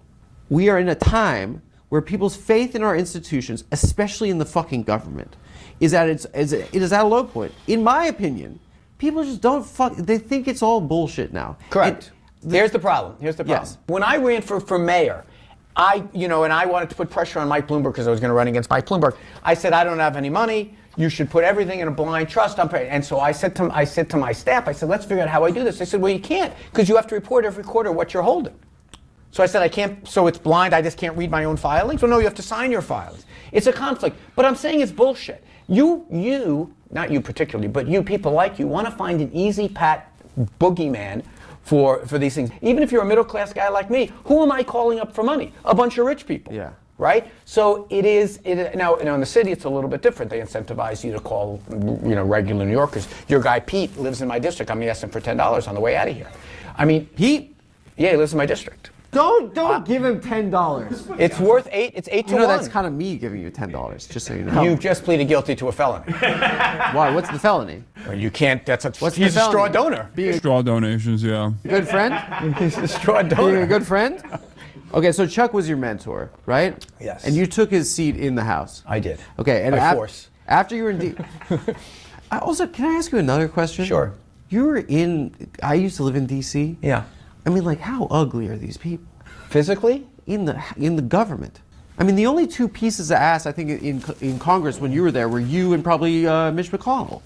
we are in a time where people's faith in our institutions, especially in the fucking government, is at it is at a low point. In my opinion, people just don't they think it's all bullshit now. Correct. Here's the problem. Yes. When I ran for mayor, I wanted to put pressure on Mike Bloomberg because I was going to run against Mike Bloomberg. I said, I don't have any money. You should put everything in a blind trust. And so I said to my staff, I said, let's figure out how I do this. They said, well, you can't, because you have to report every quarter what you're holding. So I said, I can't, so it's blind, I just can't read my own filings? Well, no, you have to sign your filings. It's a conflict. But I'm saying it's bullshit. You, not you particularly, but you, people like you, want to find an easy pat boogeyman for these things. Even if you're a middle class guy like me, who am I calling up for money? A bunch of rich people. Yeah. Right? So it is now in the city it's a little bit different. They incentivize you to call regular New Yorkers. Your guy Pete lives in my district. I'm gonna ask him for $10 on the way out of here. I mean, Pete? Yeah, he lives in my district. Don't give him $10. It's worth it's 8 to 1. That's kind of me giving you $10, just so you know. You've just pleaded guilty to a felony. Why? What's the felony? Well, you can't. He's a straw donor. Straw donations, yeah. Good friend? He's a straw donor. Being a good friend? Okay, so Chuck was your mentor, right? Yes. And you took his seat in the House. I did. Okay, and by force. After you were in also, can I ask you another question? Sure. I used to live in D.C. Yeah. I mean, like, how ugly are these people? Physically? In the government. I mean, the only two pieces of ass I think in Congress when you were there were you and probably Mitch McConnell.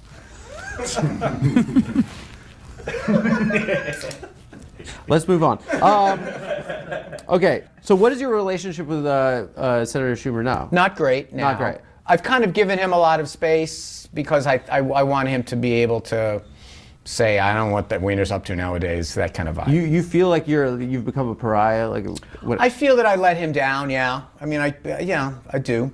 Let's move on. Okay, so what is your relationship with Senator Schumer now? Not great now. Not great. I've kind of given him a lot of space because I want him to be able to say, I don't know what that Wiener's up to nowadays, that kind of vibe. You feel like you've become a pariah? Like what? I feel that I let him down, yeah. I mean, I do.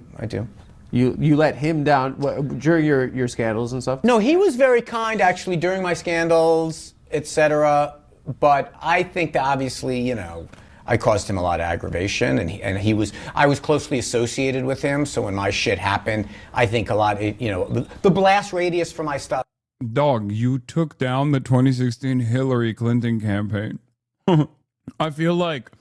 You let him down during your scandals and stuff? No, he was very kind actually during my scandals, etc. But I think that obviously, you know, I caused him a lot of aggravation, and I was closely associated with him. So when my shit happened, I think a lot, you know, the blast radius for my stuff. Dog, you took down the 2016 Hillary Clinton campaign. I feel like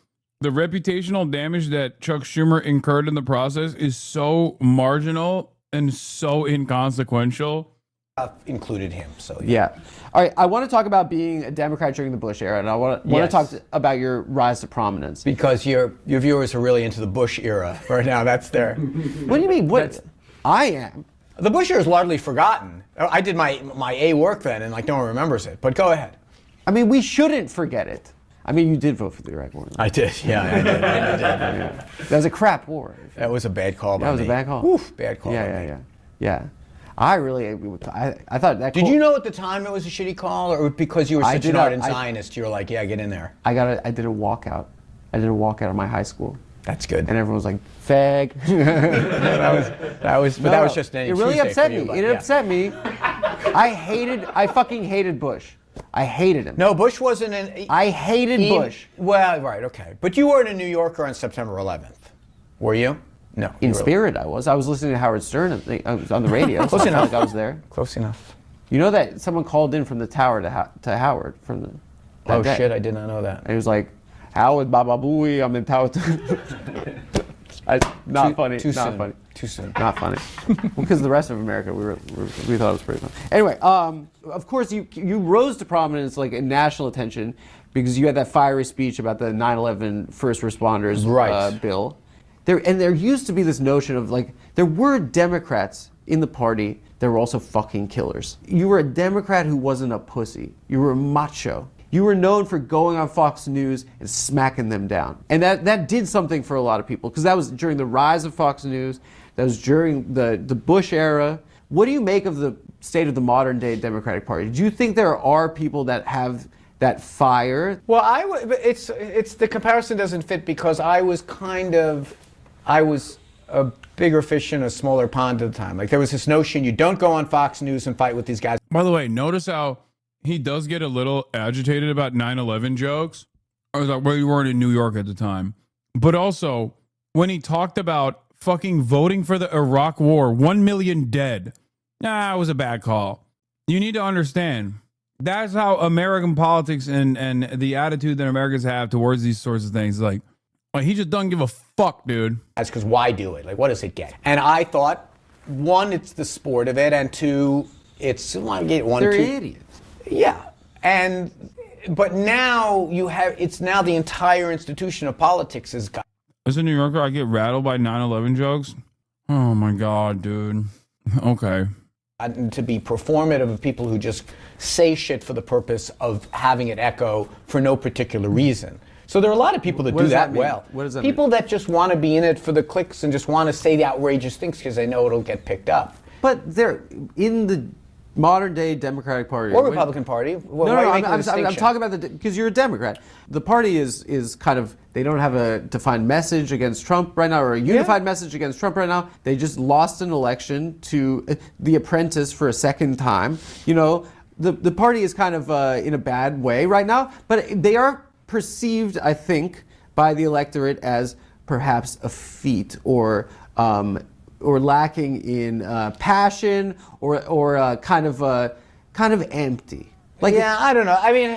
the reputational damage that Chuck Schumer incurred in the process is so marginal and so inconsequential. Included him, so yeah. All right, I want to talk about being a Democrat during the Bush era, and I want to talk about your rise to prominence. Because your viewers are really into the Bush era right now. That's their. What do you mean? I am. The Bush era is largely forgotten. I did my A work then, and like no one remembers it. But go ahead. I mean, we shouldn't forget it. I mean, you did vote for the Iraq War. I did. Yeah, I did. That was a crap war. That was a bad call by me. That was a bad call. Oof, bad call. Yeah. I thought that. Did you know at the time it was a shitty call, or because you were such an ardent Zionist, you were like, yeah, get in there? I did a walkout. I did a walkout of my high school. That's good. And everyone was like, "Fag." that was just any It really Tuesday upset for you, me. but It yeah. upset me. I fucking hated Bush. I hated him. No, Bush wasn't in. I hated Bush. Well, right, okay, but you weren't a New Yorker on September 11th, were you? No. In spirit, I was. I was listening to Howard Stern. I was on the radio. Close so enough. I felt like I was there. Close enough. You know that someone called in from the tower to Howard from the. Oh shit! I did not know that. And he was like, "Howard, Baba Booey, I'm in tower." Not funny. Too not soon. funny. Too soon. Not funny. Because the rest of America, we thought it was pretty fun. Anyway, of course, you rose to prominence like in national attention because you had that fiery speech about the 9/11 first responders bill. There used to be this notion of like there were Democrats in the party that were also fucking killers. You were a Democrat who wasn't a pussy. You were a macho. You were known for going on Fox News and smacking them down. And that did something for a lot of people because that was during the rise of Fox News. That was during the Bush era. What do you make of the state of the modern day Democratic Party? Do you think there are people that have that fire? Well, it's the comparison doesn't fit because I was a bigger fish in a smaller pond at the time. Like there was this notion you don't go on Fox News and fight with these guys. By the way, notice how he does get a little agitated about 9/11 jokes. I was like, well, you weren't in New York at the time. But also, when he talked about fucking voting for the Iraq War, 1 million dead. Nah, it was a bad call. You need to understand, that's how American politics and the attitude that Americans have towards these sorts of things. Like he just doesn't give a fuck, dude. That's because why do it? Like, what does it get? And I thought, one, it's the sport of it, and two, it's They're idiots. Yeah, but now it's now the entire institution of politics is got. As a New Yorker, I get rattled by 9/11 jokes. Oh my God, dude. Okay. And to be performative of people who just say shit for the purpose of having it echo for no particular reason. So there are a lot of people that do that well. What does that people mean? that just want to be in it for the clicks and just want to say the outrageous things because they know it'll get picked up. But they're in the modern day Democratic Party Or Republican Party. I'm talking about because you're a Democrat. The party is kind of, they don't have a defined message against Trump right now or a unified message against Trump right now. They just lost an election to The Apprentice for a second time. You know, the party is kind of in a bad way right now, but they are perceived, I think, by the electorate as perhaps a feat or lacking in passion or kind of empty. Like yeah, I don't know. I mean,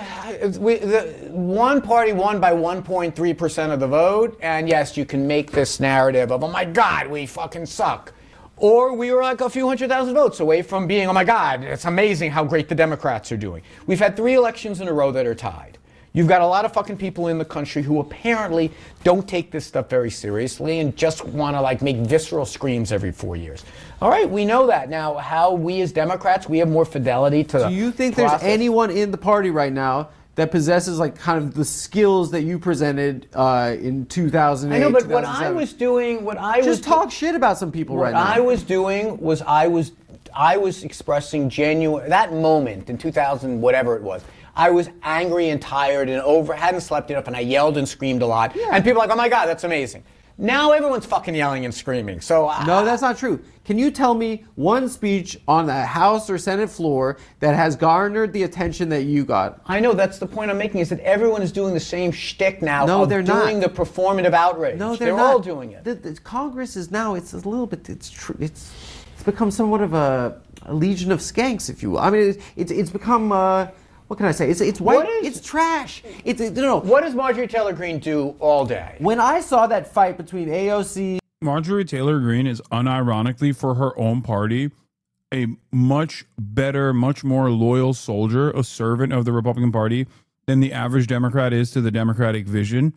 one party won by 1.3% of the vote, and yes, you can make this narrative of, oh my God, we fucking suck. Or we were like a few 100,000 votes away from being, oh my God, it's amazing how great the Democrats are doing. We've had 3 elections in a row that are tied. You've got a lot of fucking people in the country who apparently don't take this stuff very seriously and just want to like make visceral screams every 4 years. All right, we know that. Now, how we as Democrats, we have more fidelity to the Do you think process. there's anyone in the party right now that possesses like kind of the skills that you presented in 2008. I know, but what 2007. I was doing, just talk shit about some people right now. What I was doing was I was expressing genuine, that moment in 2000, whatever it was, I was angry and tired and hadn't slept enough, and I yelled and screamed a lot. And people are like, oh my God, that's amazing. Now everyone's fucking yelling and screaming. So no, that's not true. Can you tell me one speech on the House or Senate floor that has garnered the attention that you got? I know, that's the point I'm making, is that everyone is doing the same shtick now. No, of they're doing not. the performative outrage. No, they're not. all doing it. The Congress is now, it's a little bit, it's become somewhat of a legion of skanks, if you will. I mean, it's become, what can I say? It's white, it's trash. No. What does Marjorie Taylor Greene do all day? When I saw that fight between AOC... Marjorie Taylor Greene is unironically, for her own party, a much better, much more loyal soldier, a servant of the Republican Party than the average Democrat is to the Democratic vision.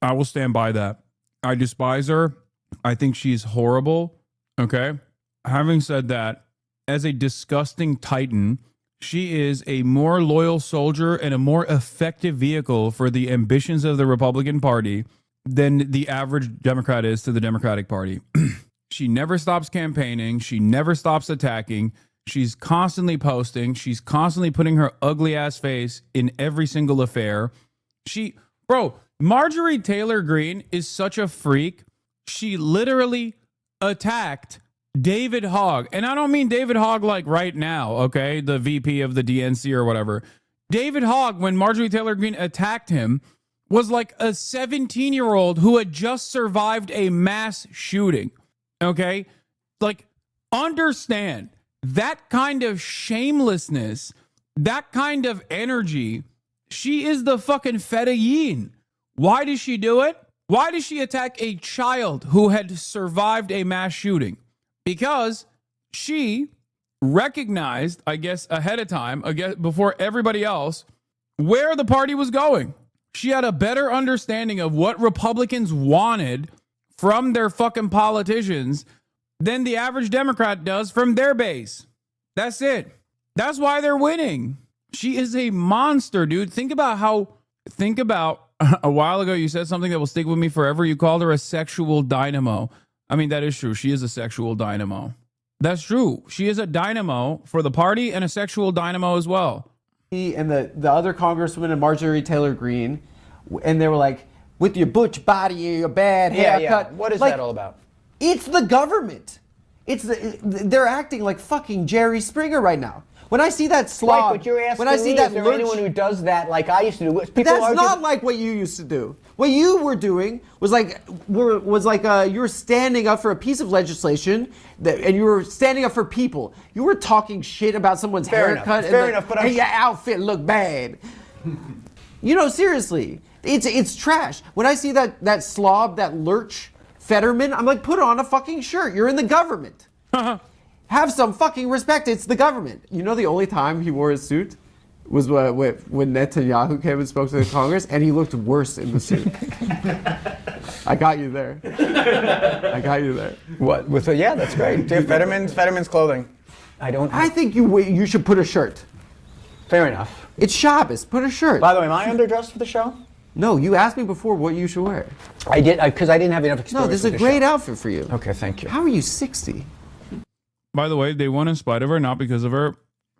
I will stand by that. I despise her. I think she's horrible. Okay? Having said that, as a disgusting titan, she is a more loyal soldier and a more effective vehicle for the ambitions of the Republican Party than the average Democrat is to the Democratic Party. She never stops campaigning. She never stops attacking. She's constantly posting. She's constantly putting her ugly ass face in every single affair. Marjorie Taylor Greene is such a freak. She literally attacked David Hogg. And I don't mean David Hogg like right now, okay? The VP of the DNC or whatever. David Hogg, when Marjorie Taylor Greene attacked him, was like a 17-year-old who had just survived a mass shooting, okay? Like, understand, that kind of shamelessness, that kind of energy, she is the fucking Fedayeen. Why does she do it? Why does she attack a child who had survived a mass shooting? Because she recognized, I guess, ahead of time, before everybody else, where the party was going. She had a better understanding of what Republicans wanted from their fucking politicians than the average Democrat does from their base. That's it. That's why they're winning. She is a monster, dude. Think about a while ago you said something that will stick with me forever. You called her a sexual dynamo. I mean, that is true. She is a sexual dynamo. That's true. She is a dynamo for the party and a sexual dynamo as well. And the other congresswoman and Marjorie Taylor Greene, and they were like, with your butch body and your bad haircut. Yeah. What is like, that all about? It's the government. They're acting like fucking Jerry Springer right now. When I see that slob, Right, but you're asking when I see me, that is there lurch, anyone who does that like I used to do? that's not like what you used to do. What you were doing was like you were standing up for a piece of legislation and you were standing up for people. You were talking shit about someone's haircut and your outfit looked bad. You know, seriously, it's trash. When I see that slob, that lurch Fetterman, I'm like, put on a fucking shirt. You're in the government. Have some fucking respect. It's the government. You know, the only time he wore his suit was when Netanyahu came and spoke to the Congress, and he looked worse in the suit. I got you there. What? Yeah, that's great. Fetterman's clothing. I think you should put a shirt. Fair enough. It's Shabbos. Put a shirt. By the way, am I underdressed for the show? No, you asked me before what you should wear. I did, because I didn't have enough experience. No, this is a great outfit for you. Okay, thank you. How are you 60? By the way, they won in spite of her, not because of her.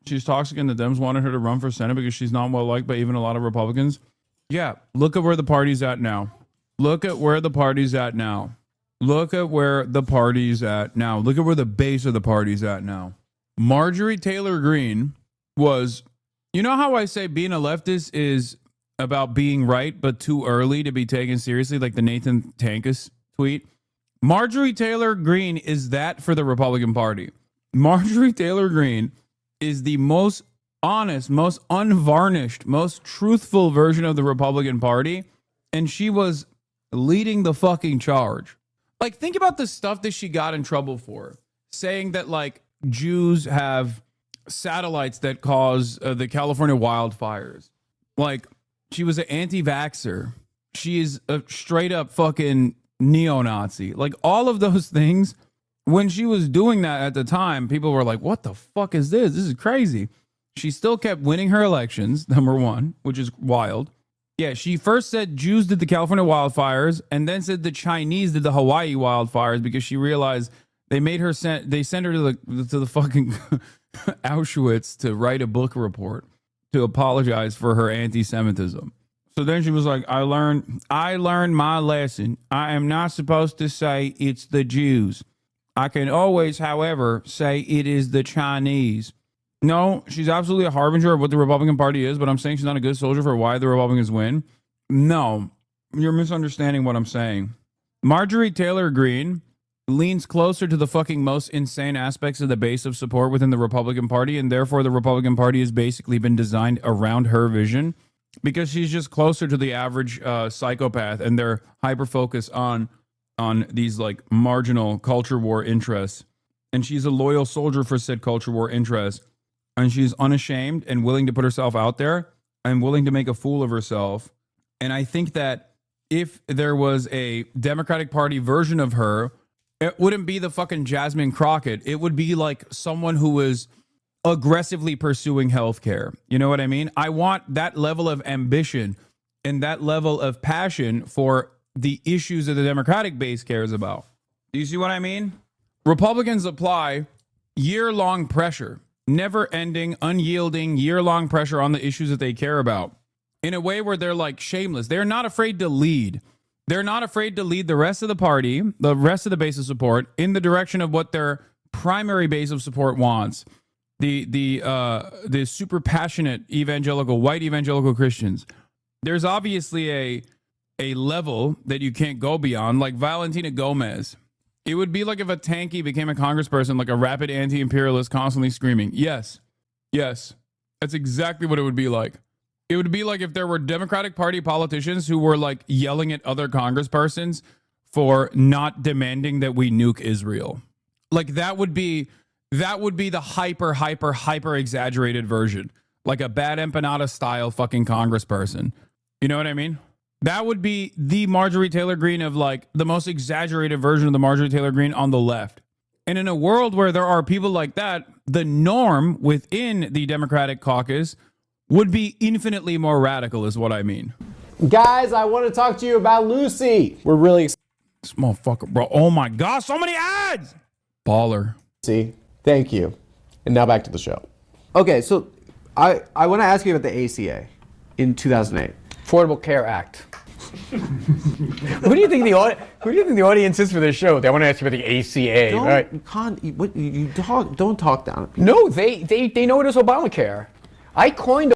She's toxic, and the Dems wanted her to run for Senate because she's not well liked by even a lot of Republicans. Yeah, look at where the party's at now. Look at where the party's at now. Look at where the party's at now. Look at where the base of the party's at now. Marjorie Taylor Greene was, you know how I say being a leftist is about being right, but too early to be taken seriously, like the Nathan Tankus tweet? Marjorie Taylor Greene is that for the Republican Party. Marjorie Taylor Greene is the most honest, most unvarnished, most truthful version of the Republican Party, and she was leading the fucking charge. Like, think about the stuff that she got in trouble for, saying that, like, Jews have satellites that cause the California wildfires. Like, she was an anti-vaxxer. She is a straight up fucking neo-Nazi. Like, all of those things, when she was doing that at the time, people were like, what the fuck is this? This is crazy. She still kept winning her elections, number one, which is wild. Yeah, she first said Jews did the California wildfires and then said the Chinese did the Hawaii wildfires because she realized they made her they sent her to the fucking Auschwitz to write a book report to apologize for her anti-Semitism. So then she was like, I learned my lesson. I am not supposed to say it's the Jews. I can always, however, say it is the Chinese. No, she's absolutely a harbinger of what the Republican Party is, but I'm saying she's not a good soldier for why the Republicans win. No, you're misunderstanding what I'm saying. Marjorie Taylor Greene leans closer to the fucking most insane aspects of the base of support within the Republican Party, and therefore the Republican Party has basically been designed around her vision because she's just closer to the average psychopath, and they're hyper-focused on these like marginal culture war interests. And she's a loyal soldier for said culture war interests. And she's unashamed and willing to put herself out there and willing to make a fool of herself. And I think that if there was a Democratic Party version of her, it wouldn't be the fucking Jasmine Crockett. It would be like someone who is aggressively pursuing healthcare. You know what I mean? I want that level of ambition and that level of passion for the issues that the Democratic base cares about. Do you see what I mean? Republicans apply year-long pressure, never-ending, unyielding, year-long pressure on the issues that they care about in a way where they're like shameless. They're not afraid to lead. They're not afraid to lead the rest of the party, the rest of the base of support, in the direction of what their primary base of support wants. The super passionate evangelical, white evangelical Christians. There's obviously a level that you can't go beyond, like Valentina Gomez. It would be like if a tanky became a congressperson, like a rapid anti-imperialist constantly screaming. Yes. Yes. That's exactly what it would be like. It would be like if there were Democratic Party politicians who were like yelling at other congresspersons for not demanding that we nuke Israel. Like that would be the hyper exaggerated version. Like a bad empanada style fucking congressperson. You know what I mean? That would be the Marjorie Taylor Greene of like the most exaggerated version of the Marjorie Taylor Greene on the left. And in a world where there are people like that, the norm within the Democratic caucus would be infinitely more radical is what I mean. Guys, I want to talk to you about Lucy. We're really excited. This motherfucker, bro. Oh my gosh, so many ads. Baller. See, thank you. And now back to the show. Okay, so I want to ask you about the ACA in 2008. Affordable Care Act. Who do you think the audience is for this show? They want to ask you about the ACA, right? Don't talk down at people. No, they know it as Obamacare. I coined.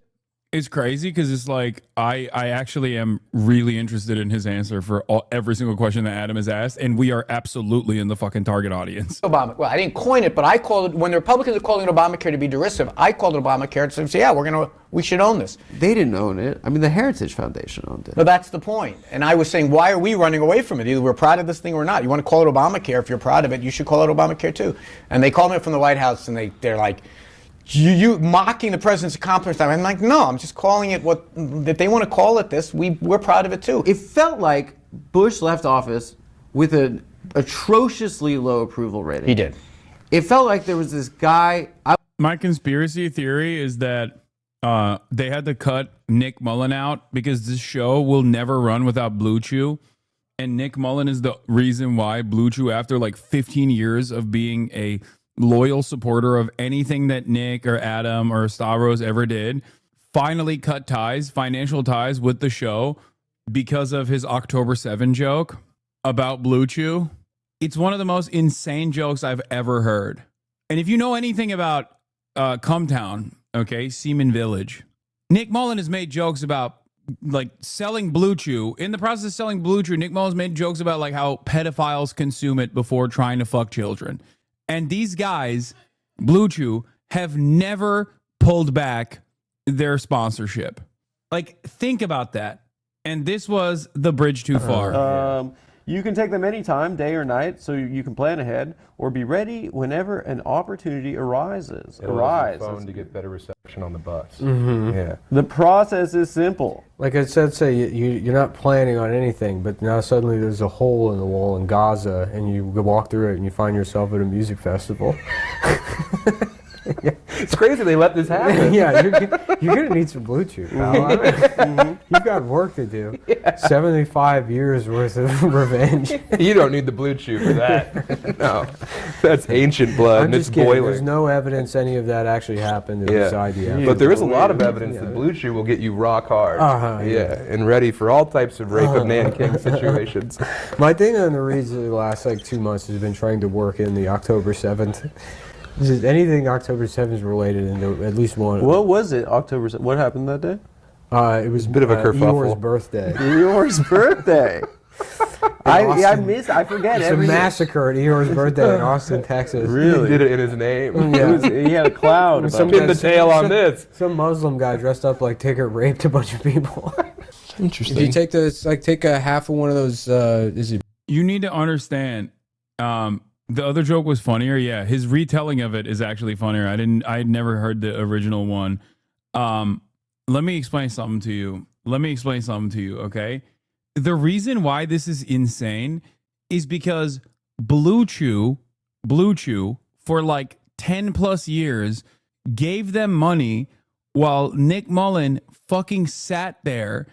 It's crazy because it's like I actually am really interested in his answer for every single question that Adam has asked, and we are absolutely in the fucking target audience. Well, I didn't coin it, but I called it when the Republicans are calling it Obamacare to be derisive. I called it Obamacare to say, yeah, we should own this. They didn't own it. I mean, the Heritage Foundation owned it. No, that's the point. And I was saying, why are we running away from it? Either we're proud of this thing or not. You want to call it Obamacare? If you're proud of it, you should call it Obamacare too. And they called me from the White House, and they're like, you mocking the president's accomplishments. I'm like, no, I'm just calling it what, if they want to call it this, we're proud of it too. It felt like Bush left office with an atrociously low approval rating. He did. It felt like there was this guy. My conspiracy theory is that they had to cut Nick Mullen out because this show will never run without Blue Chew. And Nick Mullen is the reason why Blue Chew, after like 15 years of being a loyal supporter of anything that Nick or Adam or Stavros ever did, finally cut ties, financial ties with the show because of his October 7 joke about Blue Chew. It's one of the most insane jokes I've ever heard. And if you know anything about Cumtown, okay, Seaman Village, Nick Mullen has made jokes about like selling Blue Chew. In the process of selling Blue Chew, Nick Mullen's made jokes about like how pedophiles consume it before trying to fuck children. And these guys, Blue Chew, have never pulled back their sponsorship. Like, think about that. And this was the bridge too far. You can take them anytime, day or night, so you can plan ahead or be ready whenever an opportunity arises. Phone to get better reception on the bus. Mm-hmm. Yeah. The process is simple. Like I said, you're not planning on anything, but now suddenly there's a hole in the wall in Gaza, and you walk through it, and you find yourself at a music festival. It's crazy they let this happen. Yeah, you're gonna need some Blue Chew, pal. You've got work to do. 75 years worth of revenge. You don't need the Blue Chew for that. No, that's ancient blood, I'm and it's just kidding. boiling. There's no evidence any of that actually happened. It was IDF. But there is a lot of evidence that Blue Chew will get you rock hard. And ready for all types of rape of Nanking situations. My thing on the reason the last like 2 months has been trying to work in the October 7th. Is anything October 7th related into at least one? What was it? October? What happened that day? It was a bit of a kerfuffle. Eeyore's birthday. Eeyore's birthday. I forget. It's a massacre at Eeyore's birthday in Austin, Texas. Really? He did it in his name. Yeah. He had a cloud. Pin the tail on this. Some Muslim guy dressed up like Tigger raped a bunch of people. Interesting. If you take those, like take a half of one of those, You need to understand. The other joke was funnier. Yeah, his retelling of it is actually funnier. I'd never heard the original one. Let me explain something to you. Okay. The reason why this is insane is because Blue Chew for like 10 plus years gave them money while Nick Mullen fucking sat there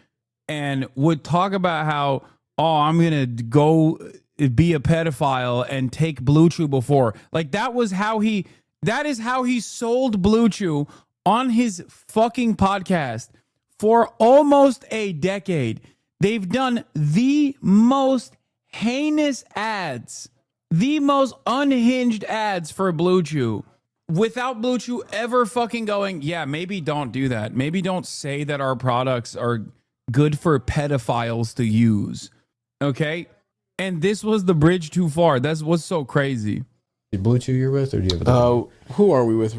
and would talk about how, oh, I'm going to go be a pedophile and take Blue Chew before. Like that is how he sold Blue Chew on his fucking podcast for almost a decade. They've done the most heinous ads, the most unhinged ads for Blue Chew without Blue Chew ever fucking going, yeah, maybe don't do that. Maybe don't say that our products are good for pedophiles to use. Okay? And this was the bridge too far. That's what's so crazy. Blue Chew you're with, or do you have who are we with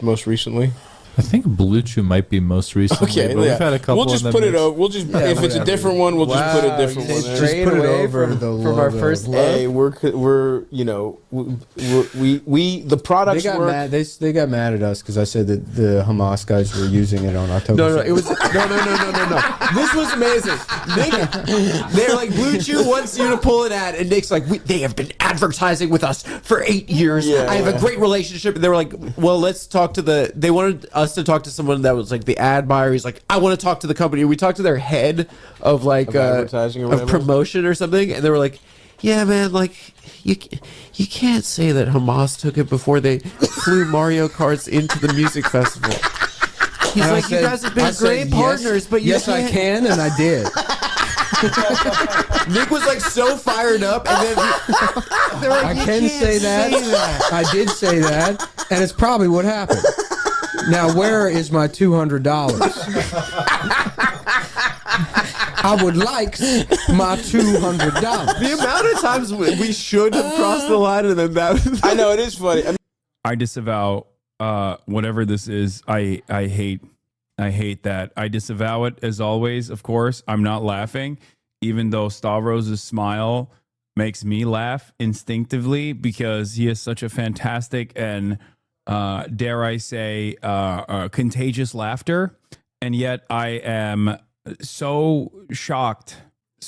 most recently? I think Blue Chew might be most recently. Okay, but we've had a couple. We'll just put it over. We'll just if it's a different one, we'll just put a different one. Just put it over from our first. Hey, we're the products. They got mad. They got mad at us because I said that the Hamas guys were using it on October. No, it was no. This was amazing. They're like, Blue Chew wants you to pull an ad, and Nick's like, they have been advertising with us for 8 years. I have a great relationship. And they were like, well, let's talk to they wanted us to talk to someone that was like the ad buyer. He's like, I want to talk to the company. We talked to their head of like advertising or of promotion or something, and they were like, yeah, man, like you can't say that Hamas took it before they flew Mario Karts into the music festival. He's And like, you guys have been great partners, but you yes, can't. I can, and I did. Nick was like so fired up, and then they're like, I you can can't say that. I did say that, and it's probably what happened. Now, where is my $200? I would like my $200. The amount of times we should have crossed the line, and then that. I know it is funny. I disavow whatever this is. I hate that. I disavow it as always. Of course, I'm not laughing, even though Stavros's smile makes me laugh instinctively because he has such a fantastic and dare I say contagious laughter, and yet I am so shocked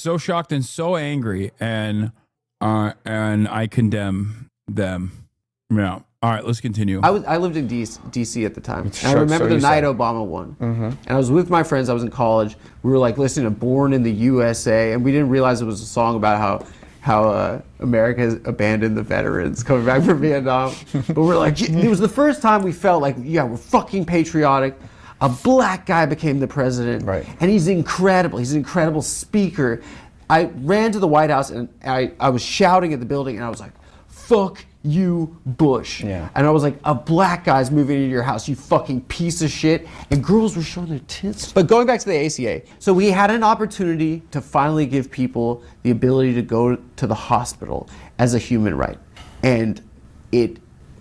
and so angry, and I condemn them. Yeah. All right, let's continue. I lived in DC at the time. And I remember the night Obama won. And I was with my friends. I was in college. We were like listening to Born in the USA, and we didn't realize it was a song about how America has abandoned the veterans coming back from Vietnam. But we're like, it was the first time we felt like, yeah, we're fucking patriotic. A black guy became the president. Right. And he's incredible. He's an incredible speaker. I ran to the White House, and I was shouting at the building, and I was like, fuck you, Bush. Yeah. And I was like, a black guy's moving into your house, you fucking piece of shit. And girls were showing their tits. But going back to the ACA, so we had an opportunity to finally give people the ability to go to the hospital as a human right. And it,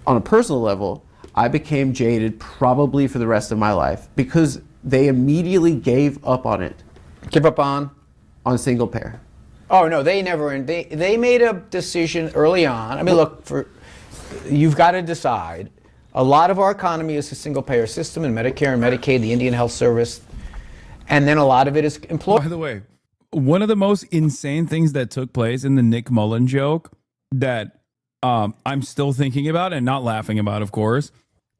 on a personal level, I became jaded probably for the rest of my life because they immediately gave up on it. Give up on? On single payer. Oh no, they never. They made a decision early on. I mean, look, you've got to decide. A lot of our economy is a single-payer system, and Medicare and Medicaid, the Indian Health Service, and then a lot of it is employed. By the way, one of the most insane things that took place in the Nick Mullen joke that I'm still thinking about and not laughing about, of course,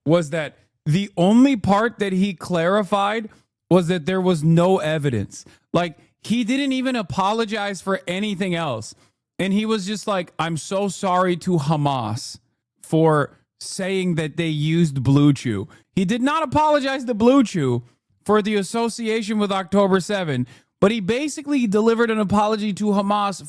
was that the only part that he clarified was that there was no evidence. Like, he didn't even apologize for anything else. And he was just like, I'm so sorry to Hamas for saying that they used Blue Chew. He did not apologize to Blue Chew for the association with October 7, but he basically delivered an apology to Hamas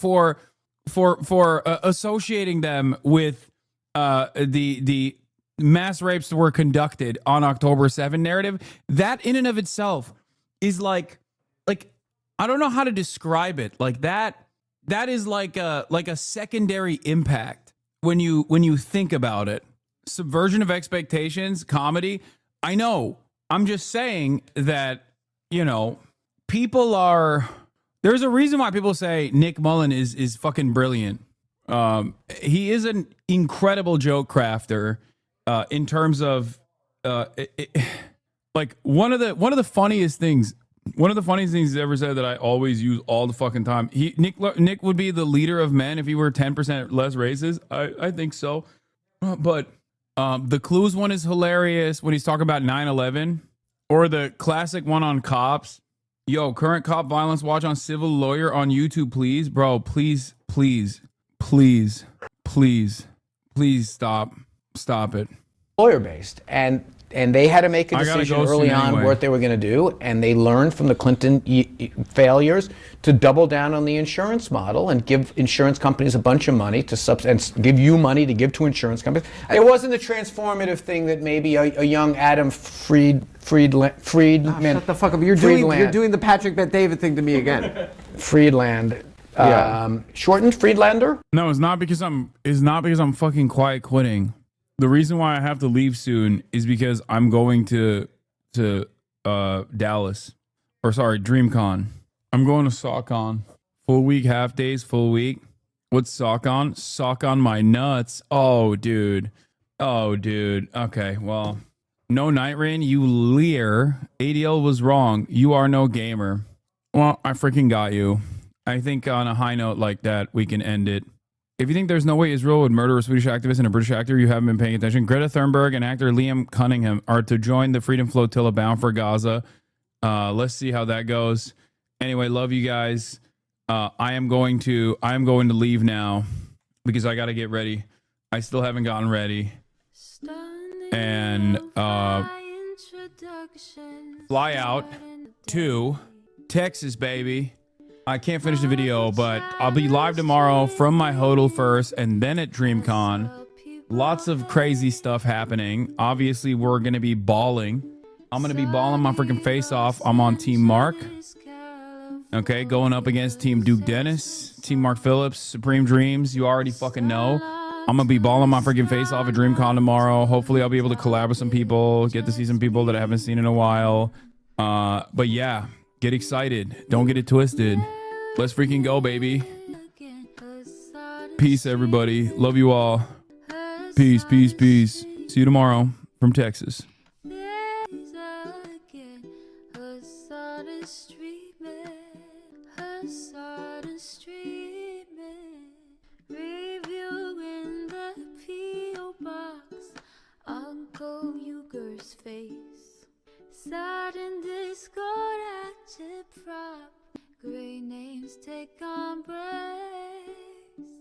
for associating them with the mass rapes that were conducted on October 7 narrative. That in and of itself is like I don't know how to describe it. Like that is like a secondary impact when you think about it. Subversion of expectations, comedy. I know. I'm just saying that, you know, people are, there's a reason why people say Nick Mullen is fucking brilliant. He is an incredible joke crafter in terms of like one of the funniest things he's ever said that I always use all the fucking time. Nick would be the leader of men if he were 10% less racist. I think so. But the Clues one is hilarious when he's talking about 9/11, or the classic one on cops. Yo, current cop violence watch on Civil Lawyer on YouTube, please. Bro, please stop it. Lawyer based, and they had to make a decision early on what they were going to do, and they learned from the Clinton failures to double down on the insurance model and give insurance companies a bunch of money to and give you money to give to insurance companies. It wasn't the transformative thing that maybe a young Adam Friedman. Shut the fuck up! You're doing the Patrick Bet-David thing to me again. Friedland. Shortened Friedlander? No, it's not because I'm fucking quiet quitting. The reason why I have to leave soon is because I'm going to Dallas, or sorry, DreamCon. I'm going to SockOn. Full week, half days, full week. What's SockOn? Sock on my nuts. Oh, dude. Okay, well, no NIGHTREIGN, you leer. ADL was wrong. You are no gamer. Well, I freaking got you. I think on a high note like that, we can end it. If you think there's no way Israel would murder a Swedish activist and a British actor, you haven't been paying attention. Greta Thunberg and actor Liam Cunningham are to join the Freedom Flotilla bound for Gaza. Let's see how that goes. Anyway, love you guys. I am going to leave now because I got to get ready. I still haven't gotten ready. And fly out to Texas, baby. I can't finish the video, but I'll be live tomorrow from my hodl first and then at DreamCon. Lots of crazy stuff happening. Obviously, we're going to be balling. I'm going to be balling my freaking face off. I'm on Team Mark. Okay, going up against Team Duke Dennis, Team Mark Phillips, Supreme Dreams. You already fucking know. I'm going to be balling my freaking face off at DreamCon tomorrow. Hopefully, I'll be able to collab with some people, get to see some people that I haven't seen in a while. But yeah, get excited. Don't get it twisted. Let's freaking go, baby. Peace, everybody. Love you all. Peace. See you tomorrow from Texas. Uncle Uger's face. Sudden Discord active prop. Great names take on breaks.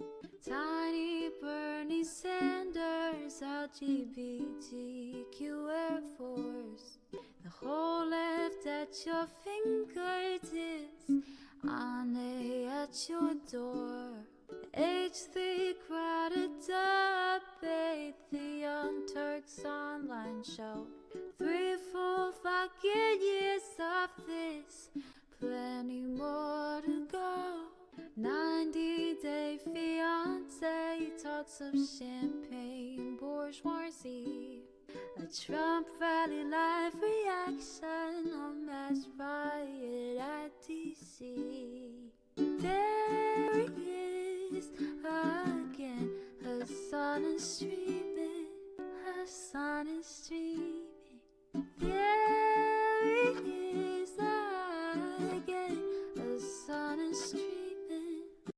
Tiny Bernie Sanders, LGBTQ Air Force. The whole left at your fingertips, on at your door. H3 crowded debate, the Young Turks online show. 3 full fucking years of this, plenty more to go. 90-day fiance, talks of champagne bourgeoisie. A Trump rally live reaction, a mass riot at DC. There he is again, Hasan is streaming, Hasan is streaming. Yeah.